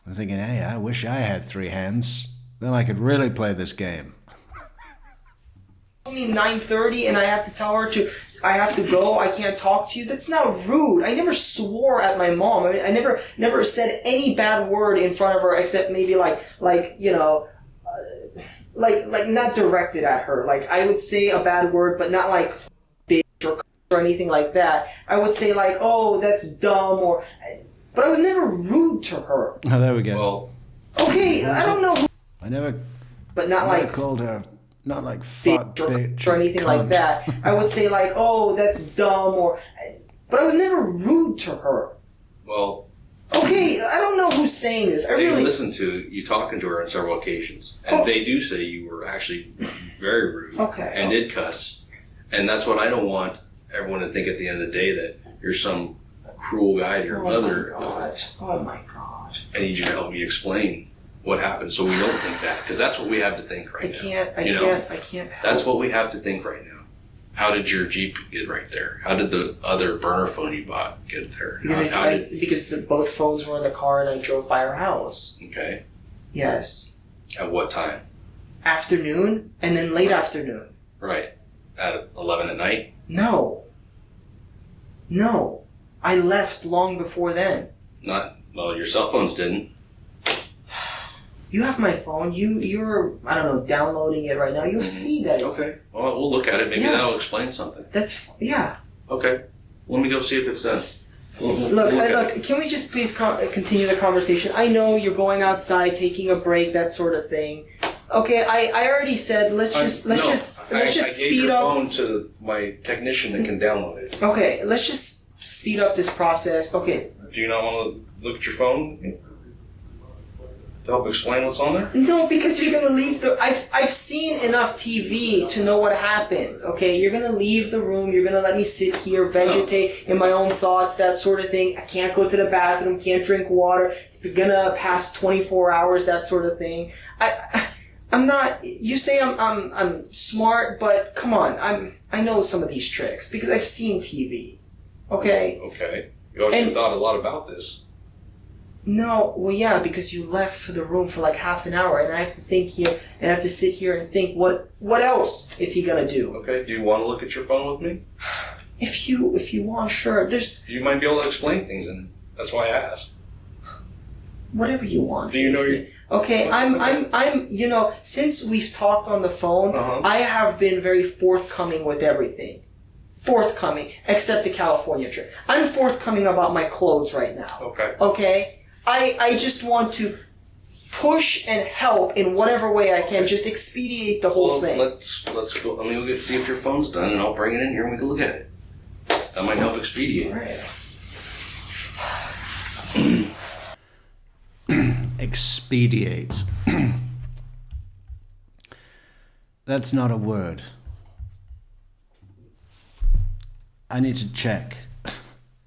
I'm thinking, hey, I wish I had 3 hands. Then I could really play this game. Me 9:30 and I have to tell her I have to go, I can't talk to you. That's not rude. I never swore at my mom. I mean, I never said any bad word in front of her except maybe like not directed at her. Like I would say a bad word, but not like bitch or anything like that. I would say like, oh, that's dumb but I was never rude to her. Oh, there we go. Well, okay, I don't know. I never called her. Not like fuck, bitch, or anything cunt. like that. I would say like, oh, that's dumb but I was never rude to her. Well, okay, I don't know who's saying this. they listened to you talking to her on several occasions, and they do say you were actually very rude and did cuss, and that's what I don't want everyone to think at the end of the day, that you're some cruel guy to your mother. Oh my god! I need you to help me explain what happened, so we don't think that, because that's what we have to think right now. I can't help. That's what we have to think right now. How did your Jeep get right there? How did the other burner phone you bought get there? Because both phones were in the car and I drove by her house. Okay. Yes. At what time? Afternoon, and then late afternoon. Right. At 11 at night? No. I left long before then. Well, your cell phones didn't. You have my phone. You're, I don't know, downloading it right now. You'll see that it's... Okay. Well, we'll look at it. Maybe that'll explain something. Yeah. Okay. Let me go see if it's done. Look, can we just please continue the conversation? I know you're going outside, taking a break, that sort of thing. Okay, I already said let's just speed up. I gave your phone to my technician that can download it. Okay, let's just speed up this process. Okay. Do you not want to look at your phone to help explain what's on there? No, because you're gonna leave the. I've seen enough TV to know what happens. Okay, you're gonna leave the room. You're gonna let me sit here, vegetate in my own thoughts, that sort of thing. I can't go to the bathroom. Can't drink water. It's gonna pass 24 hours. That sort of thing. I'm not. You say I'm smart, but come on. I know some of these tricks because I've seen TV. Okay. Okay. You obviously thought a lot about this. No, well, yeah, because you left the room for like half an hour, and I have to think here, and I have to sit here and think, what else is he gonna do? Okay. Do you want to look at your phone with me? If you want, sure. You might be able to explain things, and that's why I asked. Whatever you want. Do you know you? Okay, I'm. You know, since we've talked on the phone, I have been very forthcoming with everything. Forthcoming, except the California trip. I'm forthcoming about my clothes right now. Okay. Okay. I just want to push and help in whatever way I can. Just expedite the whole thing. Let's go. Let me go see if your phone's done, and I'll bring it in here and we can look at it. That might help expedite. Right. Expedite. That's not a word. I need to check.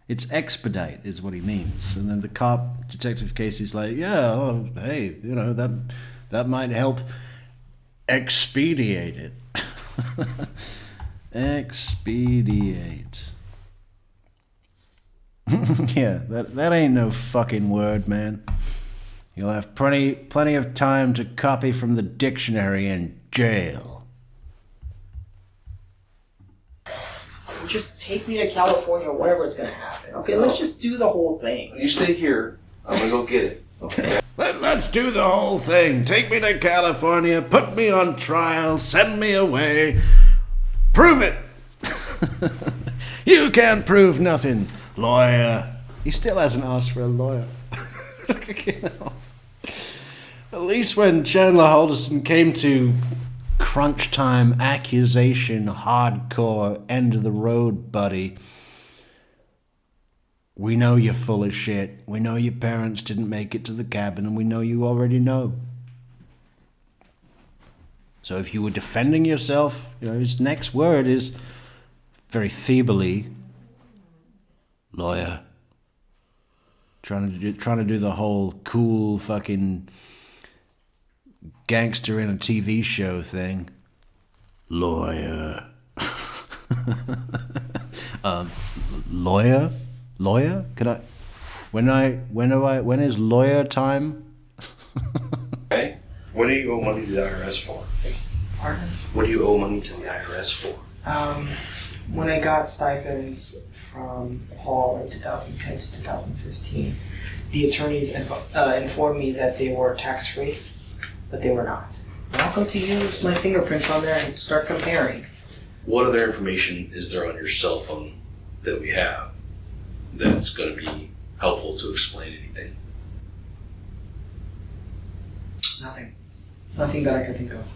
It's expedite is what he means. And then the cop, Detective Casey's like, yeah, hey, you know, that might help expedite it. Expedite. Yeah, that ain't no fucking word, man. You'll have plenty of time to copy from the dictionary in jail. Just take me to California or whatever's gonna happen. Okay, let's just do the whole thing. You stay here. I'm gonna go get it. Okay. Let's do the whole thing. Take me to California, put me on trial, send me away. Prove it. You can't prove nothing, lawyer. He still hasn't asked for a lawyer. At least when Chandler Halderson came to crunch time, accusation, hardcore, end of the road, buddy. We know you're full of shit. We know your parents didn't make it to the cabin, and we know you already know. So if you were defending yourself, his next word is very feebly, lawyer. Trying to do the whole cool fucking gangster in a TV show thing. Lawyer. Lawyer? Lawyer? When is lawyer time? Okay. What do you owe money to the IRS for? Pardon? What do you owe money to the IRS for? When I got stipends from Paul in 2010 to 2015, the attorneys informed me that they were tax-free, but they were not. Welcome to use my fingerprints on there and start comparing. What other information is there on your cell phone that we have that's going to be helpful to explain anything? Nothing. Nothing that I can think of.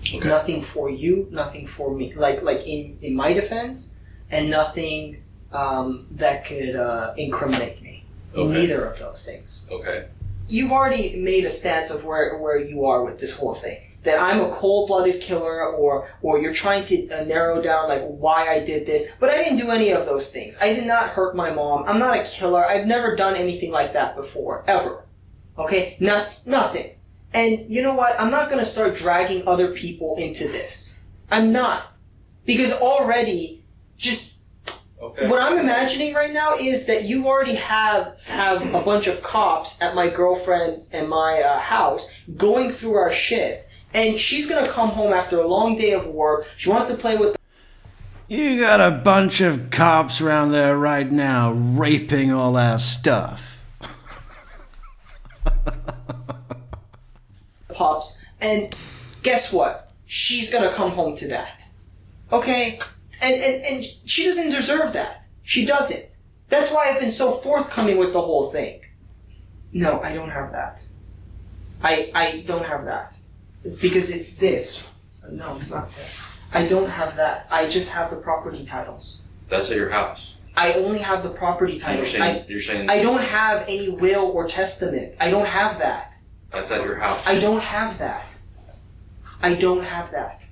Okay. Nothing for you, nothing for me. Like in my defense, and nothing that could incriminate me. In Okay. neither of those things. Okay. You've already made a stance of where you are with this whole thing. That I'm a cold-blooded killer, or you're trying to narrow down like why I did this. But I didn't do any of those things. I did not hurt my mom. I'm not a killer. I've never done anything like that before, ever. Okay? Nothing. And you know what? I'm not going to start dragging other people into this. I'm not. Because already, just what I'm imagining right now is that you already have a bunch of cops at my girlfriend's and my house going through our shit. And she's going to come home after a long day of work. She wants to play with... You got a bunch of cops around there right now raping all our stuff. Pops, and guess what? She's gonna come home to that. Okay? And she doesn't deserve that. She doesn't. That's why I've been so forthcoming with the whole thing. No, I don't have that. I don't have that. Because it's this. No, it's not this. I don't have that. I just have the property titles. That's at your house. I only have the property titles. You're saying I don't have any will or testament. I don't have that. that's at your house. I don't have that. I don't have that.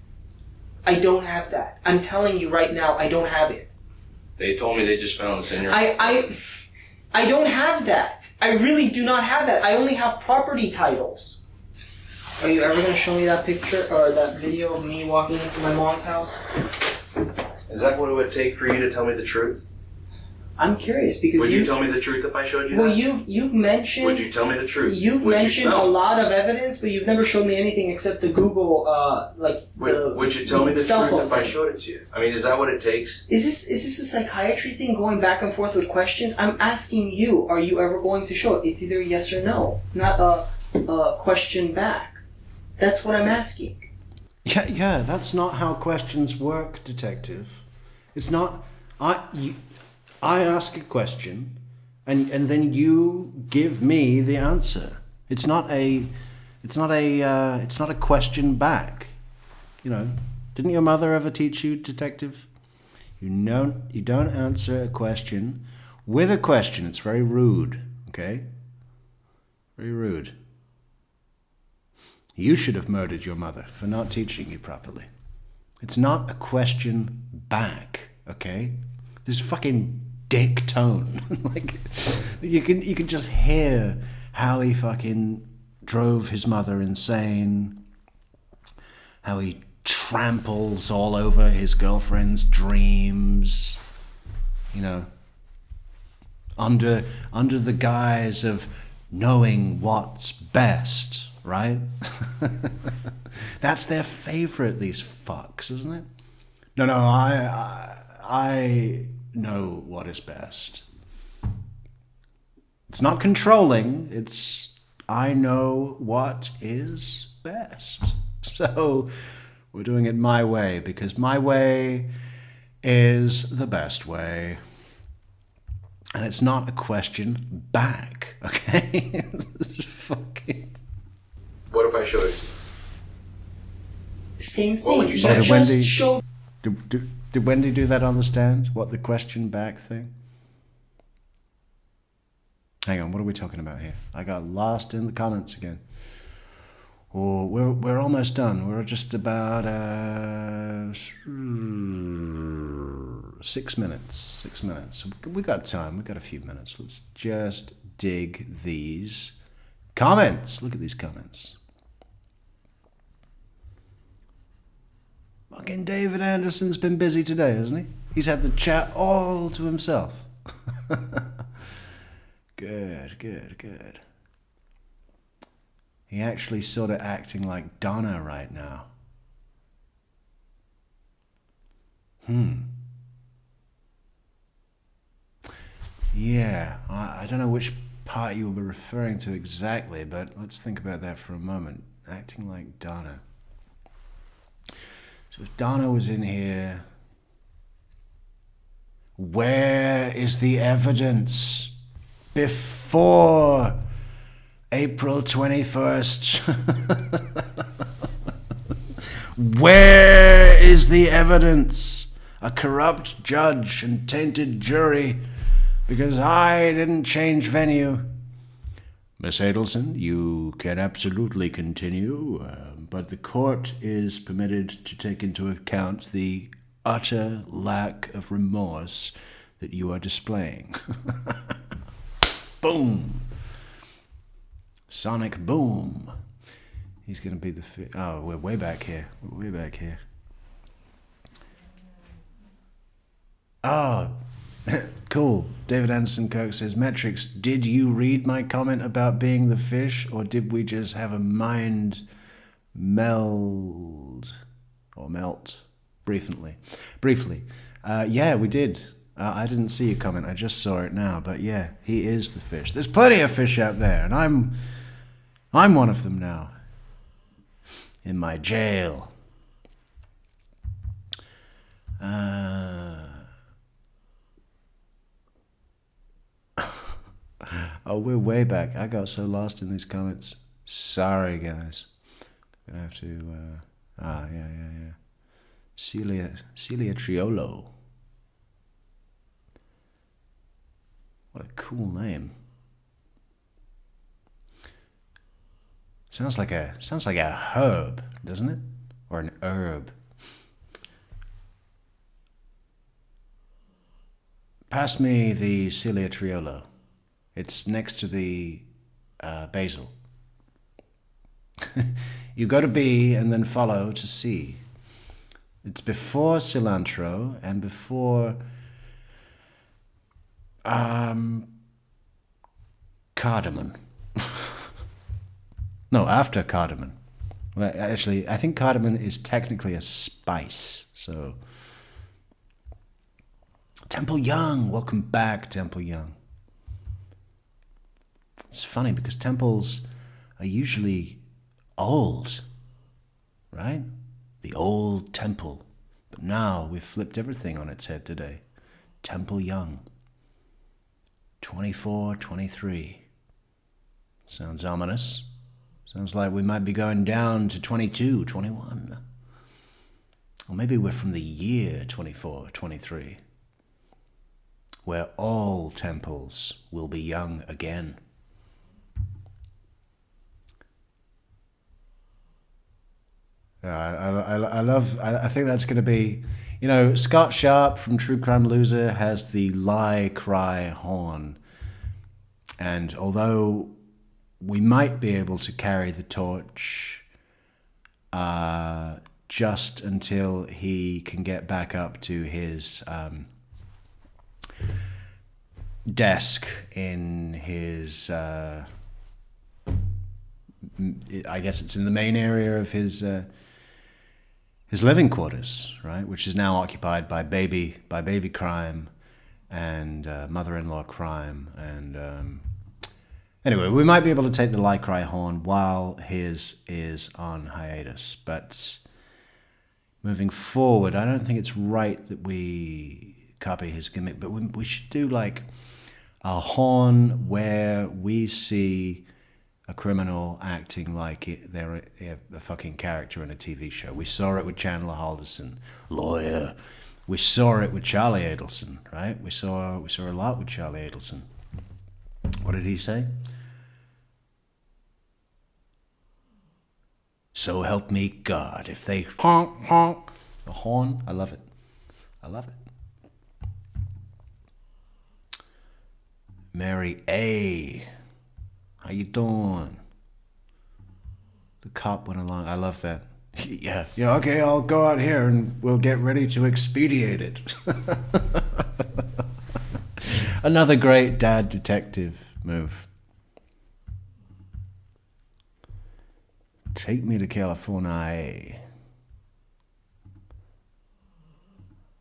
I don't have that. I'm telling you right now, I don't have it. They told me they just found this in your... I don't have that. I really do not have that. I only have property titles. Are you ever going to show me that picture or that video of me walking into my mom's house? Is that what it would take for you to tell me the truth? I'm curious because would you tell me the truth if I showed you well, that? you've mentioned... Would you tell me the truth? You've mentioned a lot of evidence, but you've never showed me anything except the Google, Would you tell me the truth if I showed it to you? I mean, is that what it takes? Is this a psychiatry thing going back and forth with questions? I'm asking you, are you ever going to show it? It's either yes or no. It's not a question back. That's what I'm asking. Yeah, that's not how questions work, detective. It's not... I ask a question, and then you give me the answer. It's not a question back. You know, didn't your mother ever teach you, detective? You don't answer a question with a question. It's very rude. Okay, very rude. You should have murdered your mother for not teaching you properly. It's not a question back. Okay, this fucking dick tone. Like you can just hear how he fucking drove his mother insane, how he tramples all over his girlfriend's dreams, you know, under the guise of knowing what's best, right? That's their favorite, these fucks, isn't it? No, I know what is best. It's not controlling, it's I know what is best. So we're doing it my way, because my way is the best way. And it's not a question back, okay? Fucking... What if I showed it? Same What would thing. you say? Did Just Wendy, show. did Wendy do that on the stand? What, the question back thing? Hang on, what are we talking about here? I got lost in the comments again. Oh, we're almost done. We're just about 6 minutes. 6 minutes. We got time. We got a few minutes. Let's just dig these comments. Look at these comments. Fucking David Anderson's been busy today, hasn't he? He's had the chat all to himself. Good. He actually sort of acting like Donna right now. Yeah, I don't know which part you were referring to exactly, but let's think about that for a moment. Acting like Donna. So if Donna was in here, where is the evidence before April 21st? Where is the evidence? A corrupt judge and tainted jury because I didn't change venue. Miss Adelson, you can absolutely continue, but the court is permitted to take into account the utter lack of remorse that you are displaying. Boom! Sonic boom. He's going to be the... Oh, we're way back here. We're way back here. Oh, cool. David Anderson Kirk says, Metrix, did you read my comment about being the fish, or did we just have a mind meld or melt briefly? Yeah, we did. I didn't see your comment. I just saw it now. But yeah, he is the fish. There's plenty of fish out there, and I'm one of them now. In my jail. Oh, we're way back. I got so lost in these comments. Sorry, guys. Gonna have to. Yeah. Celia Triolo. What a cool name. Sounds like a herb, doesn't it? Or an herb. Pass me the Celia Triolo. It's next to the basil. You go to B and then follow to C. It's before cilantro and before cardamom. No, after cardamom. Well, actually, I think cardamom is technically a spice. So, Temple Young, welcome back, Temple Young. It's funny because temples are usually old, right? The old temple. But now we've flipped everything on its head today. Temple Young. 24, 23. Sounds ominous. Sounds like we might be going down to 22, 21. Or maybe we're from the year 24, 23. Where all temples will be young again. I think that's going to be, Scott Sharp from True Crime Loser has the lie cry horn. And although we might be able to carry the torch just until he can get back up to his desk in his I guess it's in the main area of his living quarters, right, which is now occupied by baby crime and mother-in-law crime. And anyway, we might be able to take the Lycra horn while his is on hiatus, but moving forward, I don't think it's right that we copy his gimmick, but we should do like a horn where we see a criminal acting like they're a fucking character in a TV show. We saw it with Chandler Halderson, lawyer. We saw it with Charlie Adelson, right? We saw a lot with Charlie Adelson. What did he say? So help me God. If they honk, honk, the horn, I love it. I love it. Mary A. How you doing? The cop went along. I love that. Yeah, okay, I'll go out here and we'll get ready to expedite it. Another great dad detective move. Take me to California.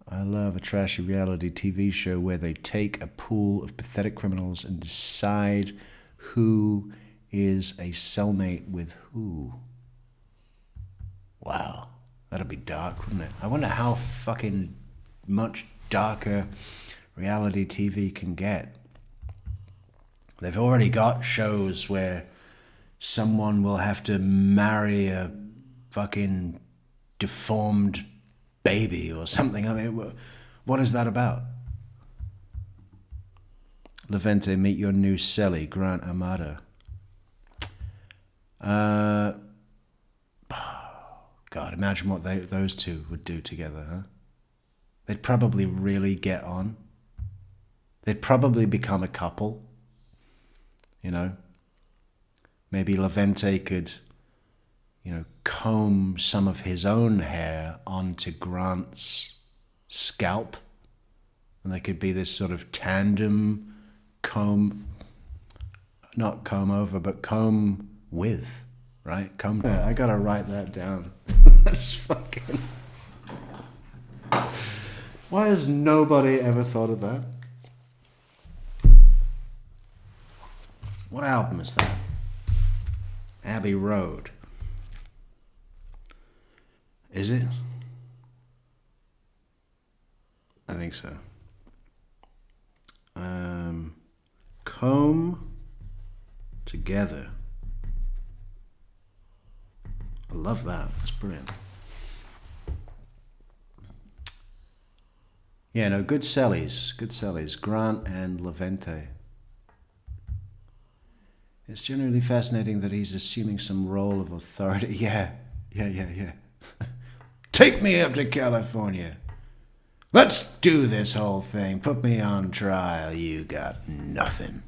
I love a trashy reality TV show where they take a pool of pathetic criminals and decide who is a cellmate with who. Wow, that'd be dark, wouldn't it? I wonder how fucking much darker reality TV can get. They've already got shows where someone will have to marry a fucking deformed baby or something. I mean, what is that about? Levente, meet your new celly, Grant Amada. God, imagine what those two would do together, huh? They'd probably really get on. They'd probably become a couple, you know? Maybe Levente could, comb some of his own hair onto Grant's scalp, and they could be this sort of tandem not comb over, but comb with, right? I gotta write that down. That's fucking... Why has nobody ever thought of that? What album is that? Abbey Road. Is it? I think so. Comb together. I love that. That's brilliant. Yeah, no, good sellies. Good sellies. Grant and Levente. It's generally fascinating that he's assuming some role of authority. Yeah. Take me up to California. Let's do this whole thing. Put me on trial. You got nothing.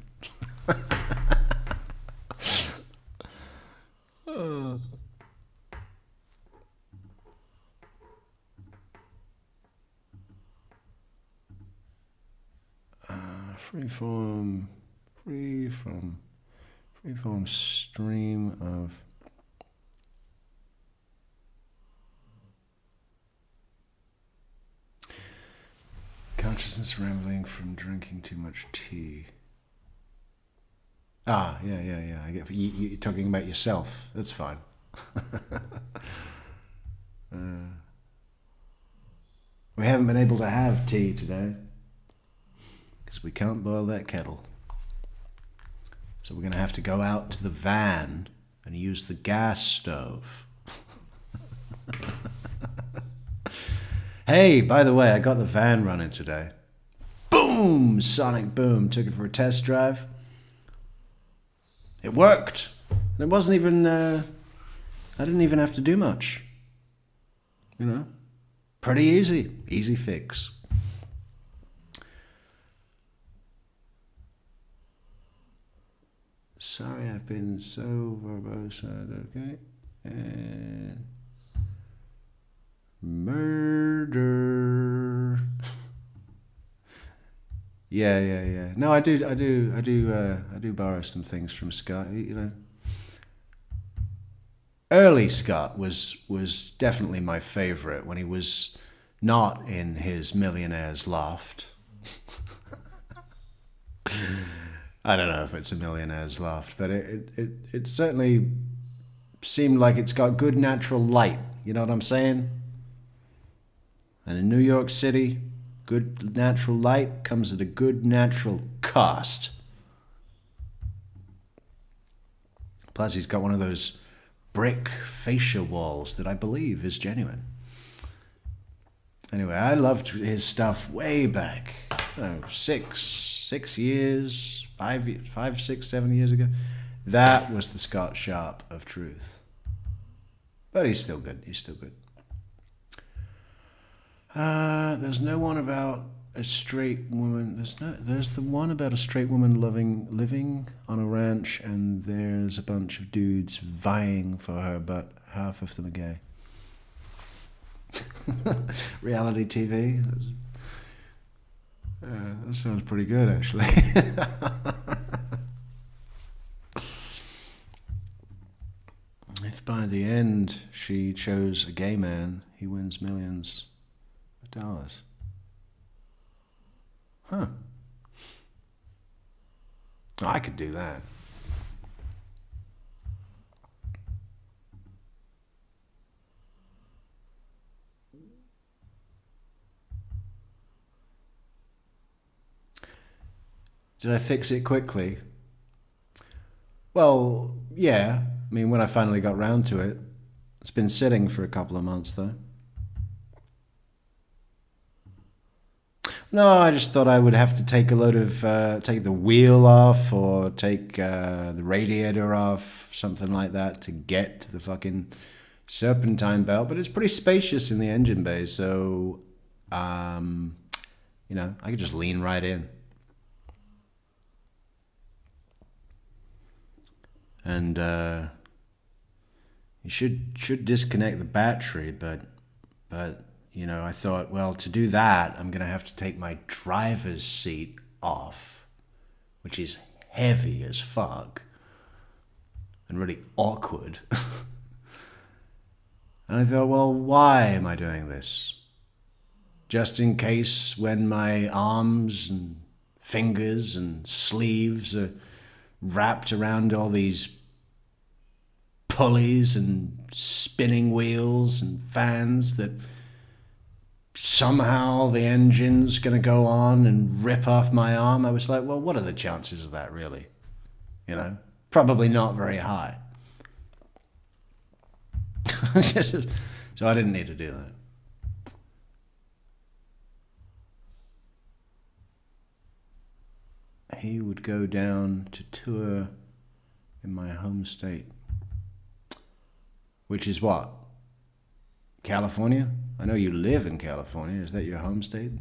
Freeform stream of consciousness rambling from drinking too much tea. Yeah. I get you're talking about yourself. That's fine. We haven't been able to have tea today because we can't boil that kettle. So we're going to have to go out to the van and use the gas stove. Hey, by the way, I got the van running today. Boom! Sonic boom. Took it for a test drive. It worked. And it wasn't even... I didn't even have to do much. Pretty easy. Easy fix. Sorry, I've been so verbose. Okay. And murder. Yeah. No, I do borrow some things from Scott. early Scott was definitely my favorite when he was not in his millionaire's loft. I don't know if it's a millionaire's loft, but it certainly seemed like it's got good natural light. You know what I'm saying? And in New York City, good natural light comes at a good natural cost. Plus, he's got one of those brick fascia walls that I believe is genuine. Anyway, I loved his stuff way back. I don't know, 6 years, 5, 6, 7 years ago. That was the Scott Sharp of truth. But he's still good. He's still good. There's no one about a straight woman. There's the one about a straight woman living on a ranch, and there's a bunch of dudes vying for her, but half of them are gay. Reality TV. That sounds pretty good, actually. If by the end she chose a gay man, he wins millions of dollars. Huh. I could do that. Did I fix it quickly? Well, yeah. I mean, when I finally got round to it. It's been sitting for a couple of months, though. No, I just thought I would have to take a load of, take the wheel off or take the radiator off, something like that, to get to the fucking serpentine belt. But it's pretty spacious in the engine bay, so, you know, I could just lean right in. And you should disconnect the battery, but you know, I thought, well, to do that, I'm gonna have to take my driver's seat off, which is heavy as fuck and really awkward. And I thought, well, why am I doing this? Just in case when my arms and fingers and sleeves are wrapped around all these pulleys and spinning wheels and fans that somehow the engine's going to go on and rip off my arm. I was like, well, what are the chances of that, really? You know, probably not very high. So I didn't need to do that. He would go down to tour in my home state. Which is what? California? I know you live in California. Is that your home state?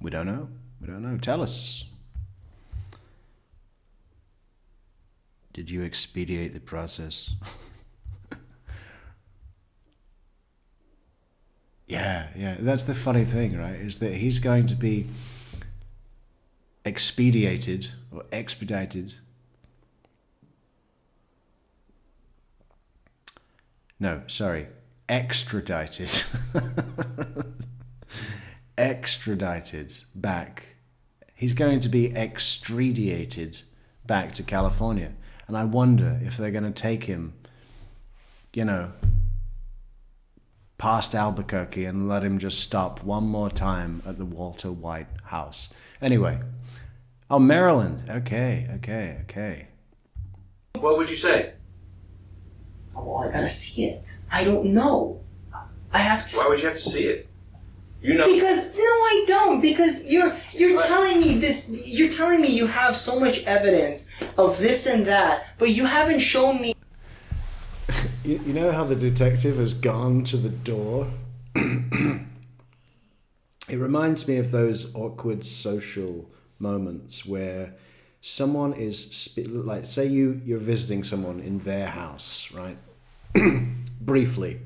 We don't know. We don't know. Tell us. Did you expedite the process? Yeah. That's the funny thing, right? Is that he's going to be expedited or expedited. No, sorry, extradited. Extradited back. He's going to be extradited back to California. And I wonder if they're going to take him, you know, past Albuquerque and let him just stop one more time at the Walter White house. Anyway. Oh, Maryland. Okay. What would you say? Oh, well, I gotta see it. I don't know. I have to. Why would you have to see it? You know. Because no, I don't. Because you're telling me this. You're telling me you have so much evidence of this and that, but you haven't shown me. You know how the detective has gone to the door? It reminds me of those awkward social moments where someone is like, say you're visiting someone in their house, right? Briefly,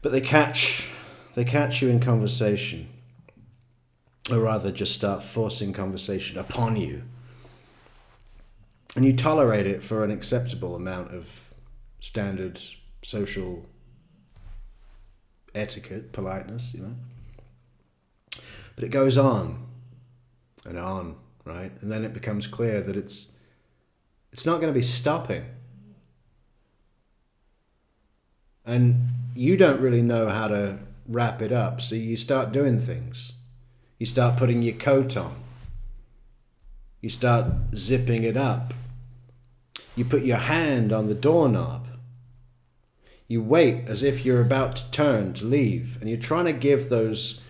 but they catch you in conversation, or rather just start forcing conversation upon you, and you tolerate it for an acceptable amount of standard social etiquette, politeness, But it goes on and on, right? And then it becomes clear that it's not going to be stopping. And you don't really know how to wrap it up, so you start doing things. You start putting your coat on. You start zipping it up. You put your hand on the doorknob. You wait as if you're about to turn to leave, and you're trying to give those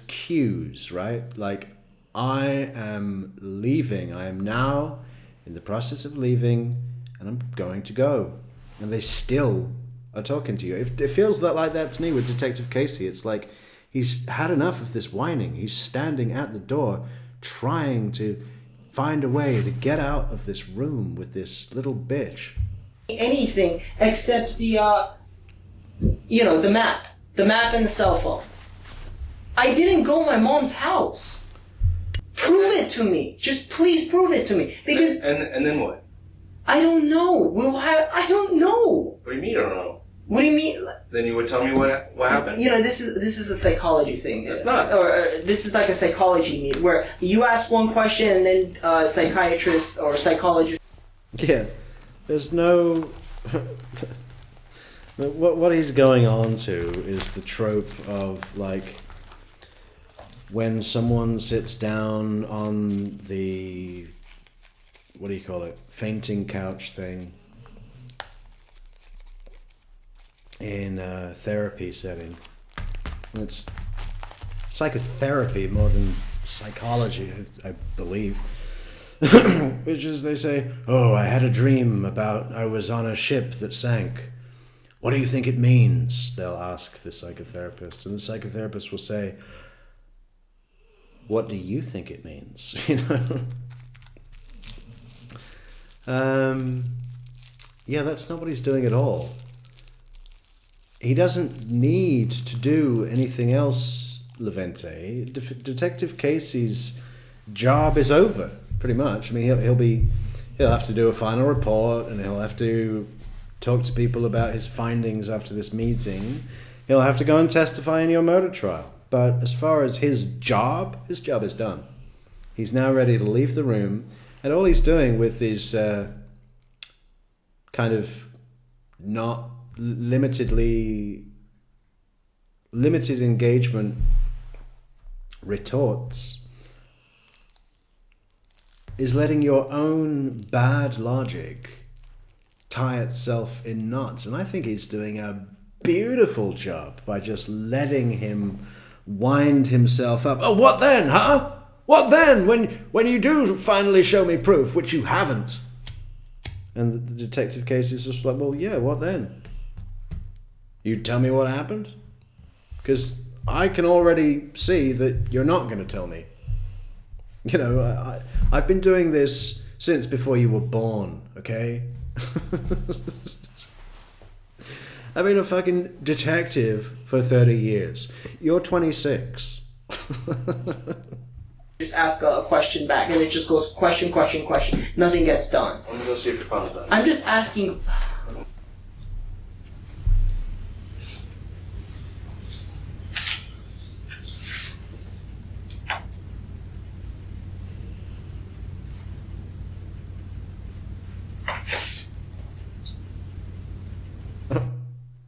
cues, right? Like, I am leaving. I am now in the process of leaving, and I'm going to go. And they still are talking to you. It feels like that to me with Detective Casey. It's like he's had enough of this whining. He's standing at the door trying to find a way to get out of this room with this little bitch. Anything except the map and the cell phone. I didn't go to my mom's house. Prove it to me. Just please prove it to me. Because and then what? I don't know. I don't know. What do you mean you don't know? What do you mean? Then you would tell me what happened? This is a psychology thing. It's not. Or this is like a psychology meet where you ask one question and then a psychiatrist or psychologist. Yeah, there's no. What he's going on to is the trope of like when someone sits down on the, what do you call it, fainting couch thing in a therapy setting. And it's psychotherapy more than psychology, I believe. Which is, they say, oh, I had a dream about I was on a ship that sank. What do you think it means? They'll ask the psychotherapist. And the psychotherapist will say, what do you think it means? Yeah, that's not what he's doing at all. He doesn't need to do anything else, Levente. Detective Casey's job is over, pretty much. I mean, he'll have to do a final report, and he'll have to talk to people about his findings after this meeting. He'll have to go and testify in your murder trial. But as far as his job is done. He's now ready to leave the room, and all he's doing with his kind of not limited engagement retorts is letting your own bad logic tie itself in knots. And I think he's doing a beautiful job by just letting him wind himself up. Oh, what then, huh? What then, when you do finally show me proof, which you haven't? And the detective case is just like, well, yeah, what then? You tell me what happened? Because I can already see that you're not going to tell me. You know, I've been doing this since before you were born, okay? I've been a fucking detective for 30 years. You're 26. Just ask a question back, and it just goes question. Nothing gets done. I'm gonna go see if your phone's done. I'm just asking.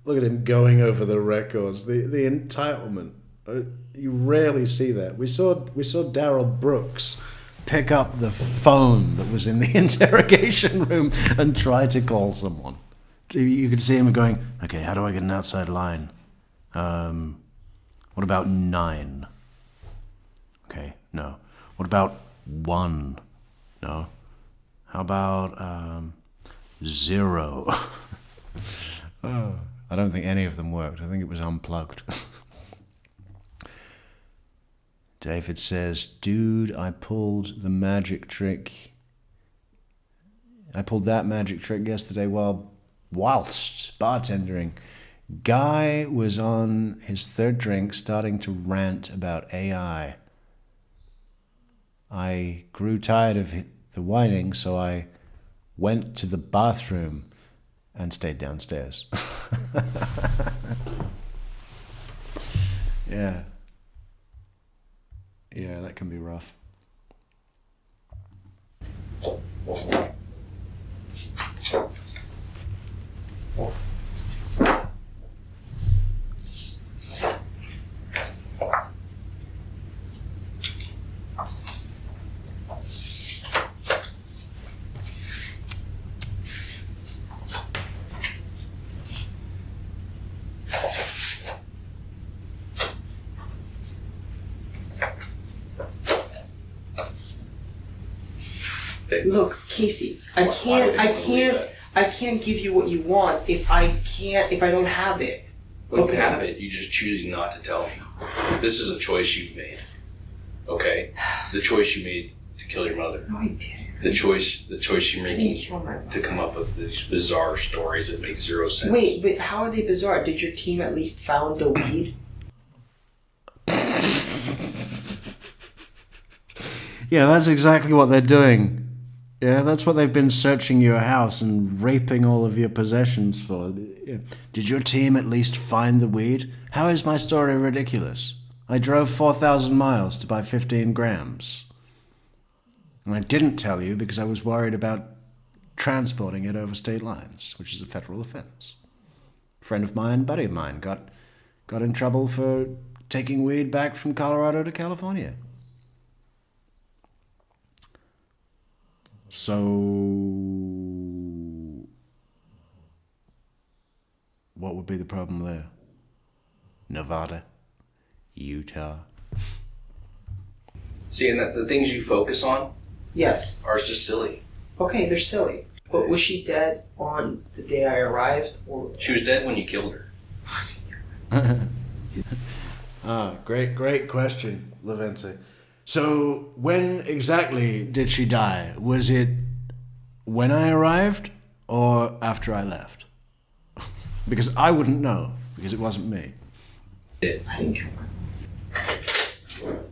Look at him going over the records. The entitlement. You rarely see that. We saw Daryl Brooks pick up the phone that was in the interrogation room and try to call someone. You could see him going, okay, how do I get an outside line? What about 9? Okay, no. What about 1? No. How about 0? Oh, I don't think any of them worked. I think it was unplugged. David says, dude, I pulled that magic trick yesterday whilst bartendering. Guy was on his 3rd drink starting to rant about AI. I grew tired of the whining, so I went to the bathroom. and stayed downstairs. Yeah. Yeah, that can be rough. Look, Casey, I can't give you what you want if I don't have it. When you have it, you just choosing not to tell me. This is a choice you've made. Okay? The choice you made to kill your mother. No, I didn't. The choice you're making kill my mother. to come up with these bizarre stories that make zero sense. Wait, but how are they bizarre? Did your team at least found the weed? Yeah, that's exactly what they're doing. Yeah, that's what they've been searching your house and raping all of your possessions for. Did your team at least find the weed? How is my story ridiculous? I drove 4,000 miles to buy 15 grams. And I didn't tell you because I was worried about transporting it over state lines, which is a federal offense. A friend of mine, buddy of mine, got in trouble for taking weed back from Colorado to California. So, what would be the problem there? Nevada? Utah? See, and the things you focus on Yes. are just silly. Okay, they're silly. But was she dead on the day I arrived, or She was dead when you killed her. Great question, Levente. So, when exactly did she die? Was it when I arrived or after I left? Because I wouldn't know, because it wasn't me. I didn't kill her?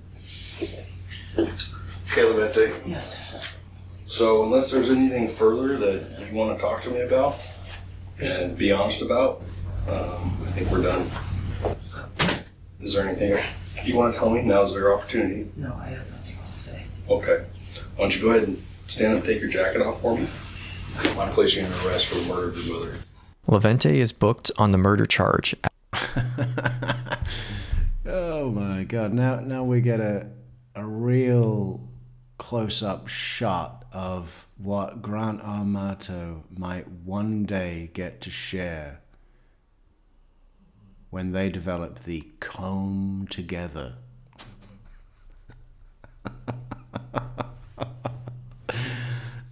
Okay, Levente. Yes. So, unless there's anything further that you want to talk to me about and be honest about, I think we're done. Is there anything you want to tell me? Now's your opportunity. No, I have nothing else to say. Okay. Why don't you go ahead and stand up and take your jacket off for me? I'm placing you under arrest for the murder of your mother. Levente is booked on the murder charge. Oh my God! Now we get a real close-up shot of what Grant Amato might one day get to share when they develop the comb together.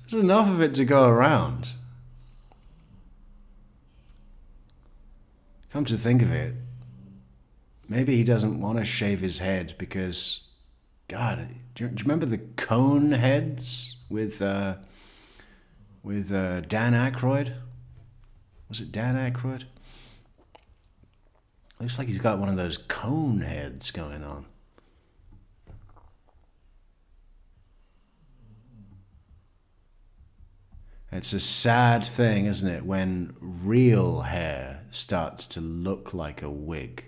There's enough of it to go around. Come to think of it, maybe he doesn't want to shave his head because, God, do you remember the cone heads with Dan Aykroyd? Was it Dan Aykroyd? Looks like he's got one of those cone heads going on. It's a sad thing, isn't it, when real hair starts to look like a wig.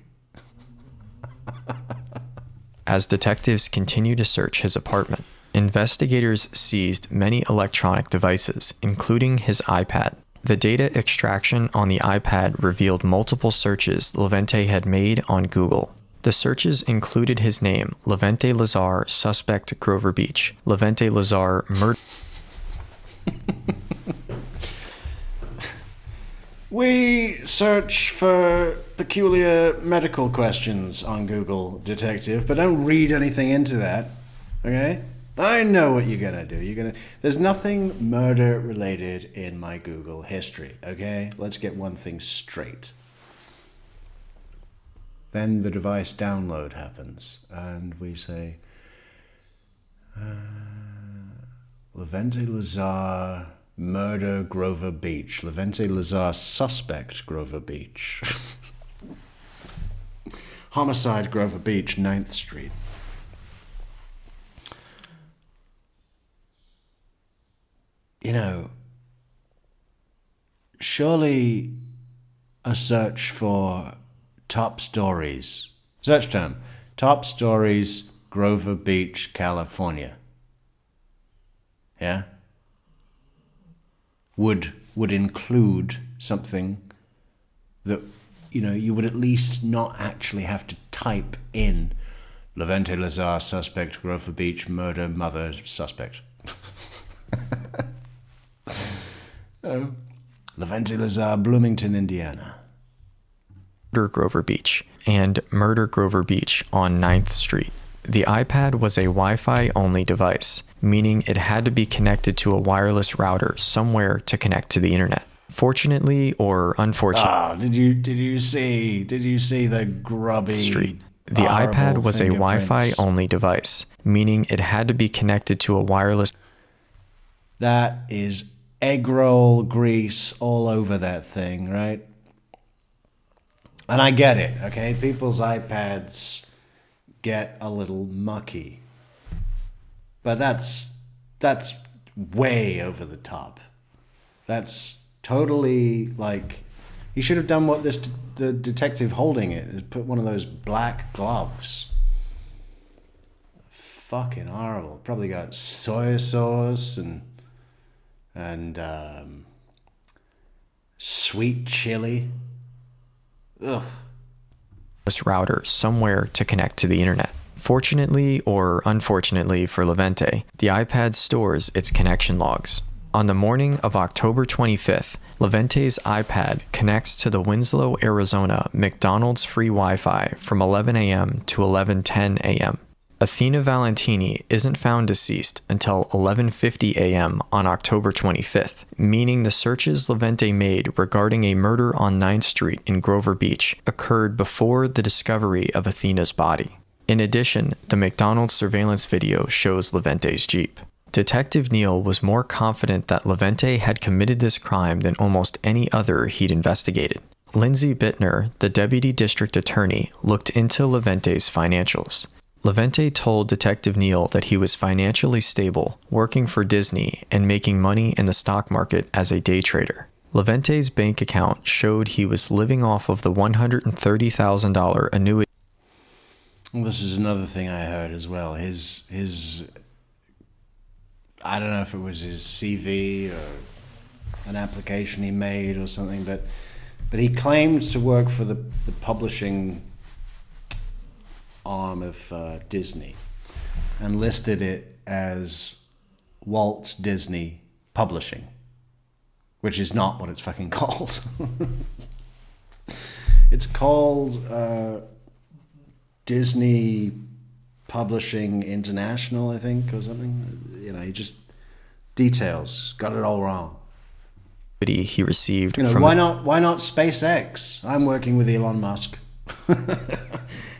As detectives continue to search his apartment, investigators seized many electronic devices, including his iPad. The data extraction on the iPad revealed multiple searches Levente had made on Google. The searches included his name, Levente Lazar, suspect Grover Beach, Levente Lazar, murder. We search for peculiar medical questions on Google, Detective, but don't read anything into that, okay? I know what you're gonna do. There's nothing murder related in my Google history, okay? Let's get one thing straight. Then the device download happens, and we say, Levente Lazar, murder Grover Beach. Levente Lazar, suspect Grover Beach. Homicide Grover Beach, 9th Street. You know, surely a search for top stories, search term, top stories, Grover Beach, California. Yeah? Would include something that, you know, you would at least not actually have to type in Levente Lazar suspect, Grover Beach murder, mother suspect. Oh. Levente Lazar, Bloomington, Indiana. Murder Grover Beach and Murder Grover Beach on 9th Street. The iPad was a Wi-Fi only device, meaning it had to be connected to a wireless router somewhere to connect to the internet. Fortunately or unfortunately, did you see the grubby Street. The iPad was a Wi-Fi only device, meaning it had to be connected to a wireless. That is egg roll grease all over that thing, right? And I get it, okay? People's iPads get a little mucky. But that's way over the top. That's totally like, he should have done what the detective holding it is, put one of those black gloves. Fucking horrible. Probably got soy sauce and sweet chili. Ugh. This router somewhere to connect to the internet. Fortunately or unfortunately for Levente, the iPad stores its connection logs. On the morning of October 25th, Levente's iPad connects to the Winslow, Arizona McDonald's free Wi-Fi from 11 a.m. to 11:10 a.m. Athena Valentini isn't found deceased until 11:50 a.m. on October 25th, meaning the searches Levente made regarding a murder on 9th Street in Grover Beach occurred before the discovery of Athena's body. In addition, the McDonald's surveillance video shows Levente's Jeep. Detective Neal was more confident that Levente had committed this crime than almost any other he'd investigated. Lindsay Bittner, the deputy district attorney, looked into Levente's financials. Levente told Detective Neal that he was financially stable, working for Disney, and making money in the stock market as a day trader. Levente's bank account showed he was living off of the $130,000 annuity. Well, this is another thing I heard as well. His I don't know if it was his CV or an application he made or something, but he claimed to work for the publishing arm of Disney and listed it as Walt Disney Publishing, which is not what it's fucking called. It's called Disney Publishing International, I think, or something. You know, he just details, got it all wrong. He received, you know, from why not SpaceX? I'm working with Elon Musk.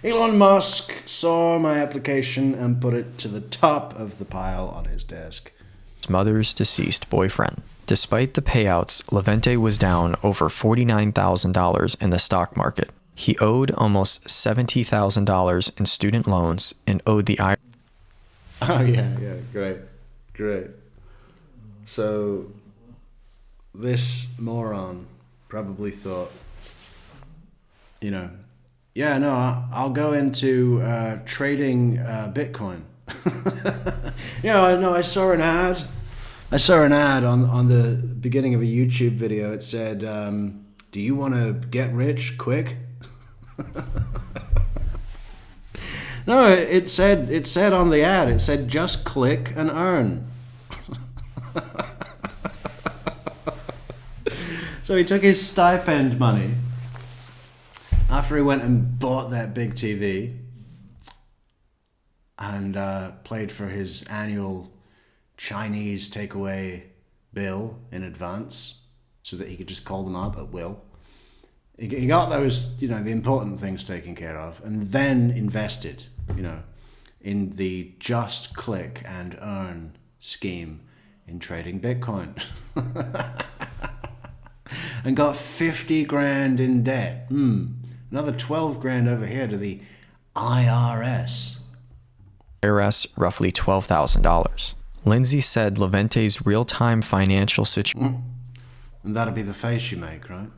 Elon Musk saw my application and put it to the top of the pile on his desk. His mother's deceased boyfriend. Despite the payouts, Levente was down over $49,000 in the stock market. He owed almost $70,000 in student loans and owed the IRS. Oh yeah, great. So this moron probably thought, you know, yeah, no, I'll go into trading Bitcoin. You know, no, I saw an ad on the beginning of a YouTube video. It said, do you want to get rich quick? No, it said on the ad, it said just click and earn. So he took his stipend money after he went and bought that big TV and paid for his annual Chinese takeaway bill in advance so that he could just call them up at will. He got those, you know, the important things taken care of, and then invested, you know, in the just click and earn scheme in trading Bitcoin. And got 50 grand in debt. Another 12 grand over here to the IRS. IRS roughly $12,000. Lindsay said Levente's real-time financial situation. And that'd be the face you make, right?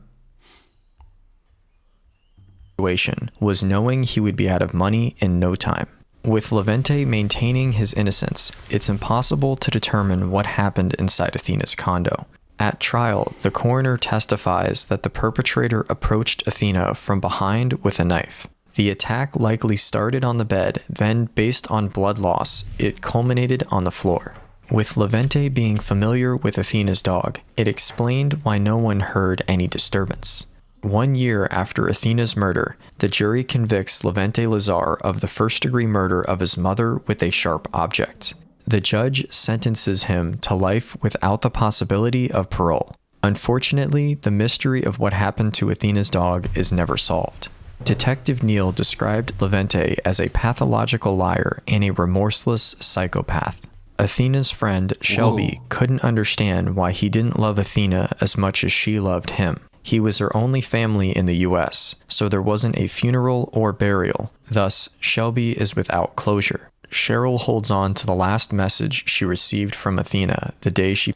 Was knowing he would be out of money in no time. With Levente maintaining his innocence, it's impossible to determine what happened inside Athena's condo. At trial, the coroner testifies that the perpetrator approached Athena from behind with a knife. The attack likely started on the bed, then, based on blood loss, it culminated on the floor. With Levente being familiar with Athena's dog, it explained why no one heard any disturbance. 1 year after Athena's murder, the jury convicts Levente Lazar of the first-degree murder of his mother with a sharp object. The judge sentences him to life without the possibility of parole. Unfortunately, the mystery of what happened to Athena's dog is never solved. Detective Neal described Levente as a pathological liar and a remorseless psychopath. Athena's friend, Shelby, couldn't understand why he didn't love Athena as much as she loved him. He was her only family in the US, so there wasn't a funeral or burial. Thus, Shelby is without closure. Cheryl holds on to the last message she received from Athena the day she...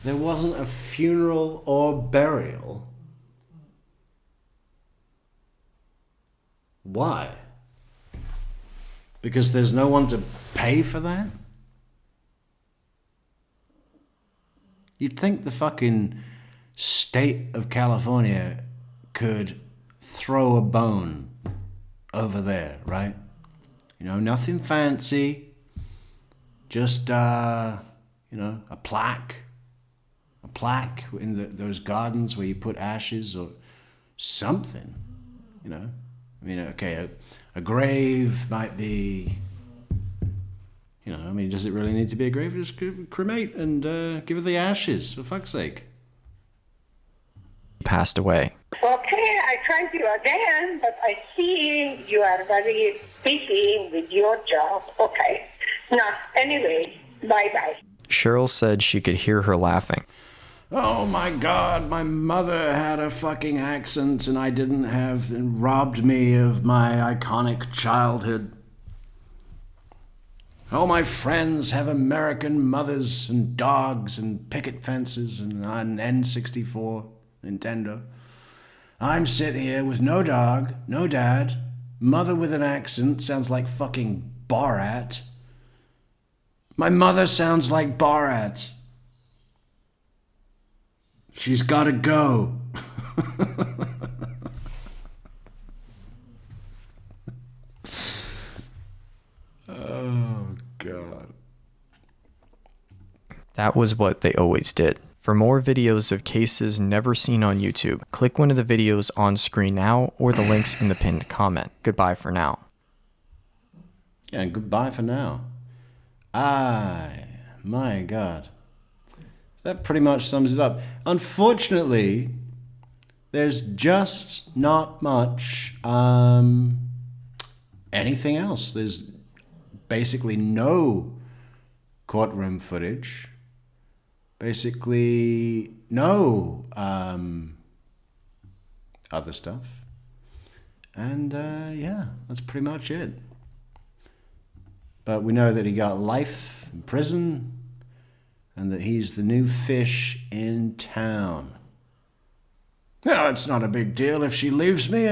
There wasn't a funeral or burial? Why? Because there's no one to pay for that? You'd think the fucking state of California could throw a bone over there, right? You know, nothing fancy, just, a plaque in those gardens where you put ashes or something, you know. I mean, okay, a grave might be, does it really need to be a grave? Just cremate and give her the ashes, for fuck's sake. Passed away. Okay, I tried you again, but I see you are very busy with your job. Okay. Now, anyway, bye-bye. Cheryl said she could hear her laughing. Oh my God, my mother had a fucking accent and I didn't have, and robbed me of my iconic childhood. All my friends have American mothers and dogs and picket fences and an N64 Nintendo. I'm sitting here with no dog, no dad, mother with an accent, sounds like fucking Borat. My mother sounds like Borat. She's gotta go. Oh, God. That was what they always did. For more videos of cases never seen on YouTube, click one of the videos on screen now or the links in the pinned comment. Goodbye for now. Yeah, and goodbye for now. My God. That pretty much sums it up. Unfortunately, there's just not much anything else. There's basically no courtroom footage. Basically no other stuff. And yeah, that's pretty much it. But we know that he got life in prison and that he's the new fish in town. No, it's not a big deal if she leaves me.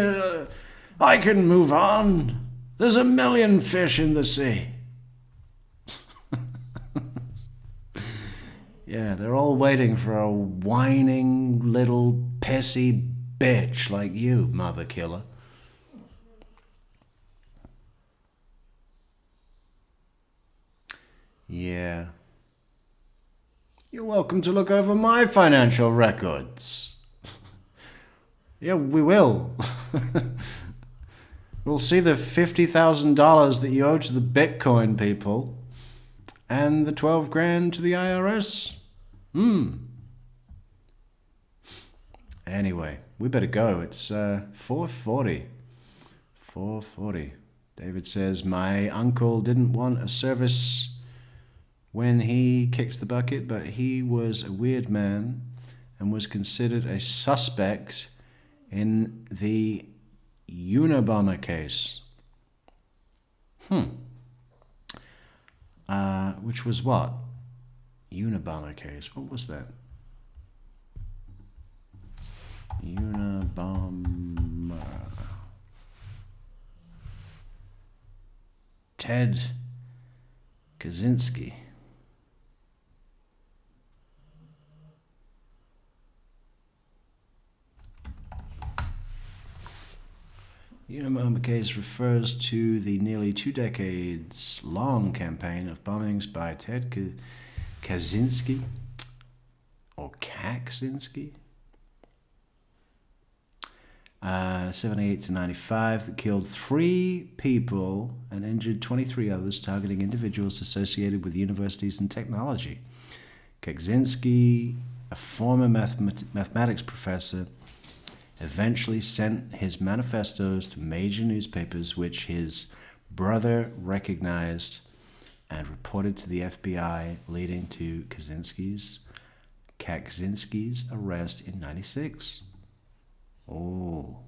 I can move on. There's a million fish in the sea. Yeah, they're all waiting for a whining little pissy bitch like you, mother killer. Yeah. You're welcome to look over my financial records. Yeah, we will. We'll see the $50,000 that you owe to the Bitcoin people and the 12 grand to the IRS. Anyway, we better go. It's 4:40. 4:40. David says, my uncle didn't want a service when he kicked the bucket, but he was a weird man and was considered a suspect in the Unabomber case. Which was what? Unabomber case. What was that? Ted Kaczynski. Unabomber case refers to the nearly 2 decades long campaign of bombings by Ted Kaczynski, or Kaczynski, 78 to 95, that killed 3 people and injured 23 others, targeting individuals associated with universities and technology. Kaczynski, a former mathematics professor, eventually sent his manifestos to major newspapers, which his brother recognized and reported to the FBI, leading to Kaczynski's arrest in 96. Oh.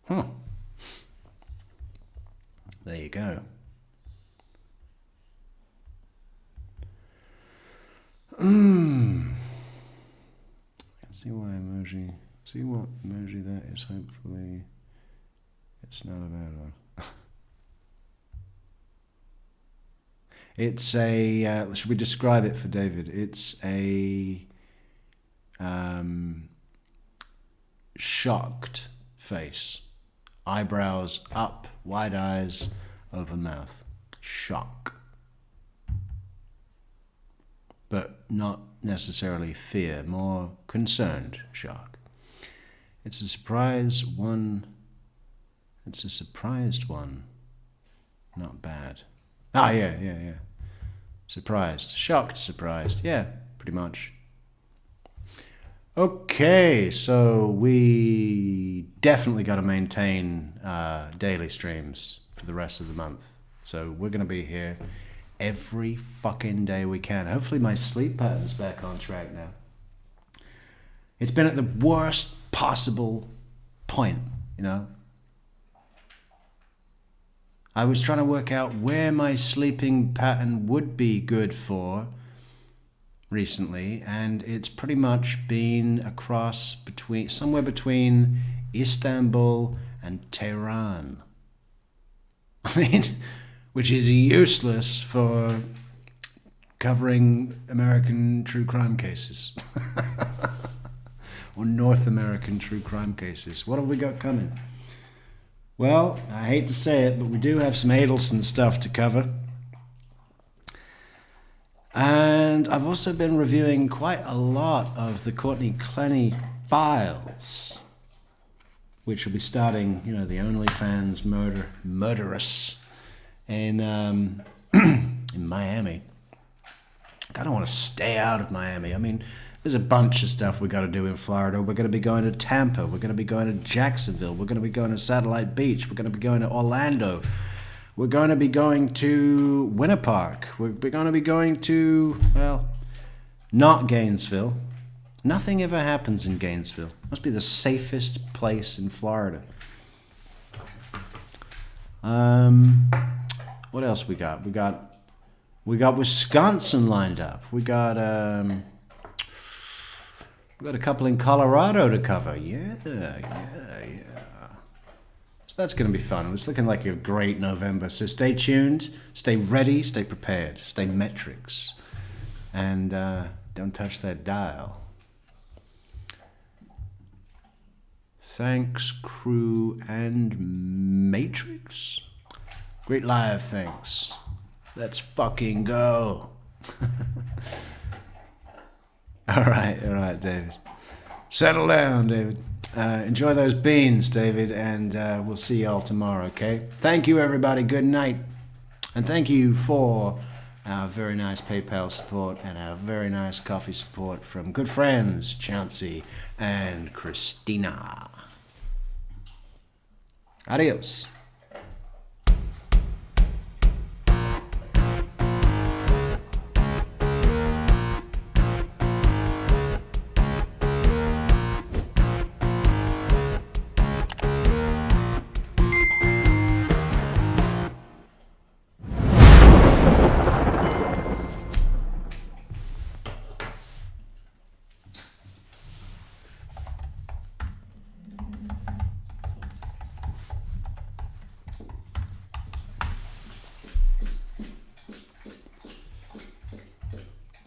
Huh. There you go. See what emoji that is. Hopefully it's not a bad one. It's a should we describe it for David? It's a shocked face, eyebrows up, wide eyes, open mouth. Shock, but not necessarily fear, more concerned shock. It's a surprised one. Not bad. Yeah. Surprised. Shocked, surprised. Yeah, pretty much. Okay, so we definitely got to maintain daily streams for the rest of the month. So we're going to be here every fucking day we can. Hopefully my sleep pattern's back on track now. It's been at the worst possible point, you know. I was trying to work out where my sleeping pattern would be good for recently, and it's pretty much been somewhere between Istanbul and Tehran. I mean, which is useless for covering American true crime cases. Or North American true crime cases. What have we got coming? Well, I hate to say it, but we do have some Adelson stuff to cover. And I've also been reviewing quite a lot of the Courtney Clenny files, which will be starting, you know, the OnlyFans murderess in Miami. I kind of want to stay out of Miami. I mean, there's a bunch of stuff we got to do in Florida. We're going to be going to Tampa. We're going to be going to Jacksonville. We're going to be going to Satellite Beach. We're going to be going to Orlando. We're going to be going to Winter Park. We're going to be going to, well, not Gainesville. Nothing ever happens in Gainesville. Must be the safest place in Florida. What else we got? We got Wisconsin lined up. We got a couple in Colorado to cover. Yeah. So that's going to be fun. It's looking like a great November. So stay tuned, stay ready, stay prepared, stay Metrix, and don't touch that dial. Thanks, crew and Matrix. Great live, thanks. Let's fucking go. All right, David. Settle down, David. Enjoy those beans, David, and we'll see y'all tomorrow, okay? Thank you, everybody. Good night. And thank you for our very nice PayPal support and our very nice coffee support from good friends, Chauncey and Christina. Adios.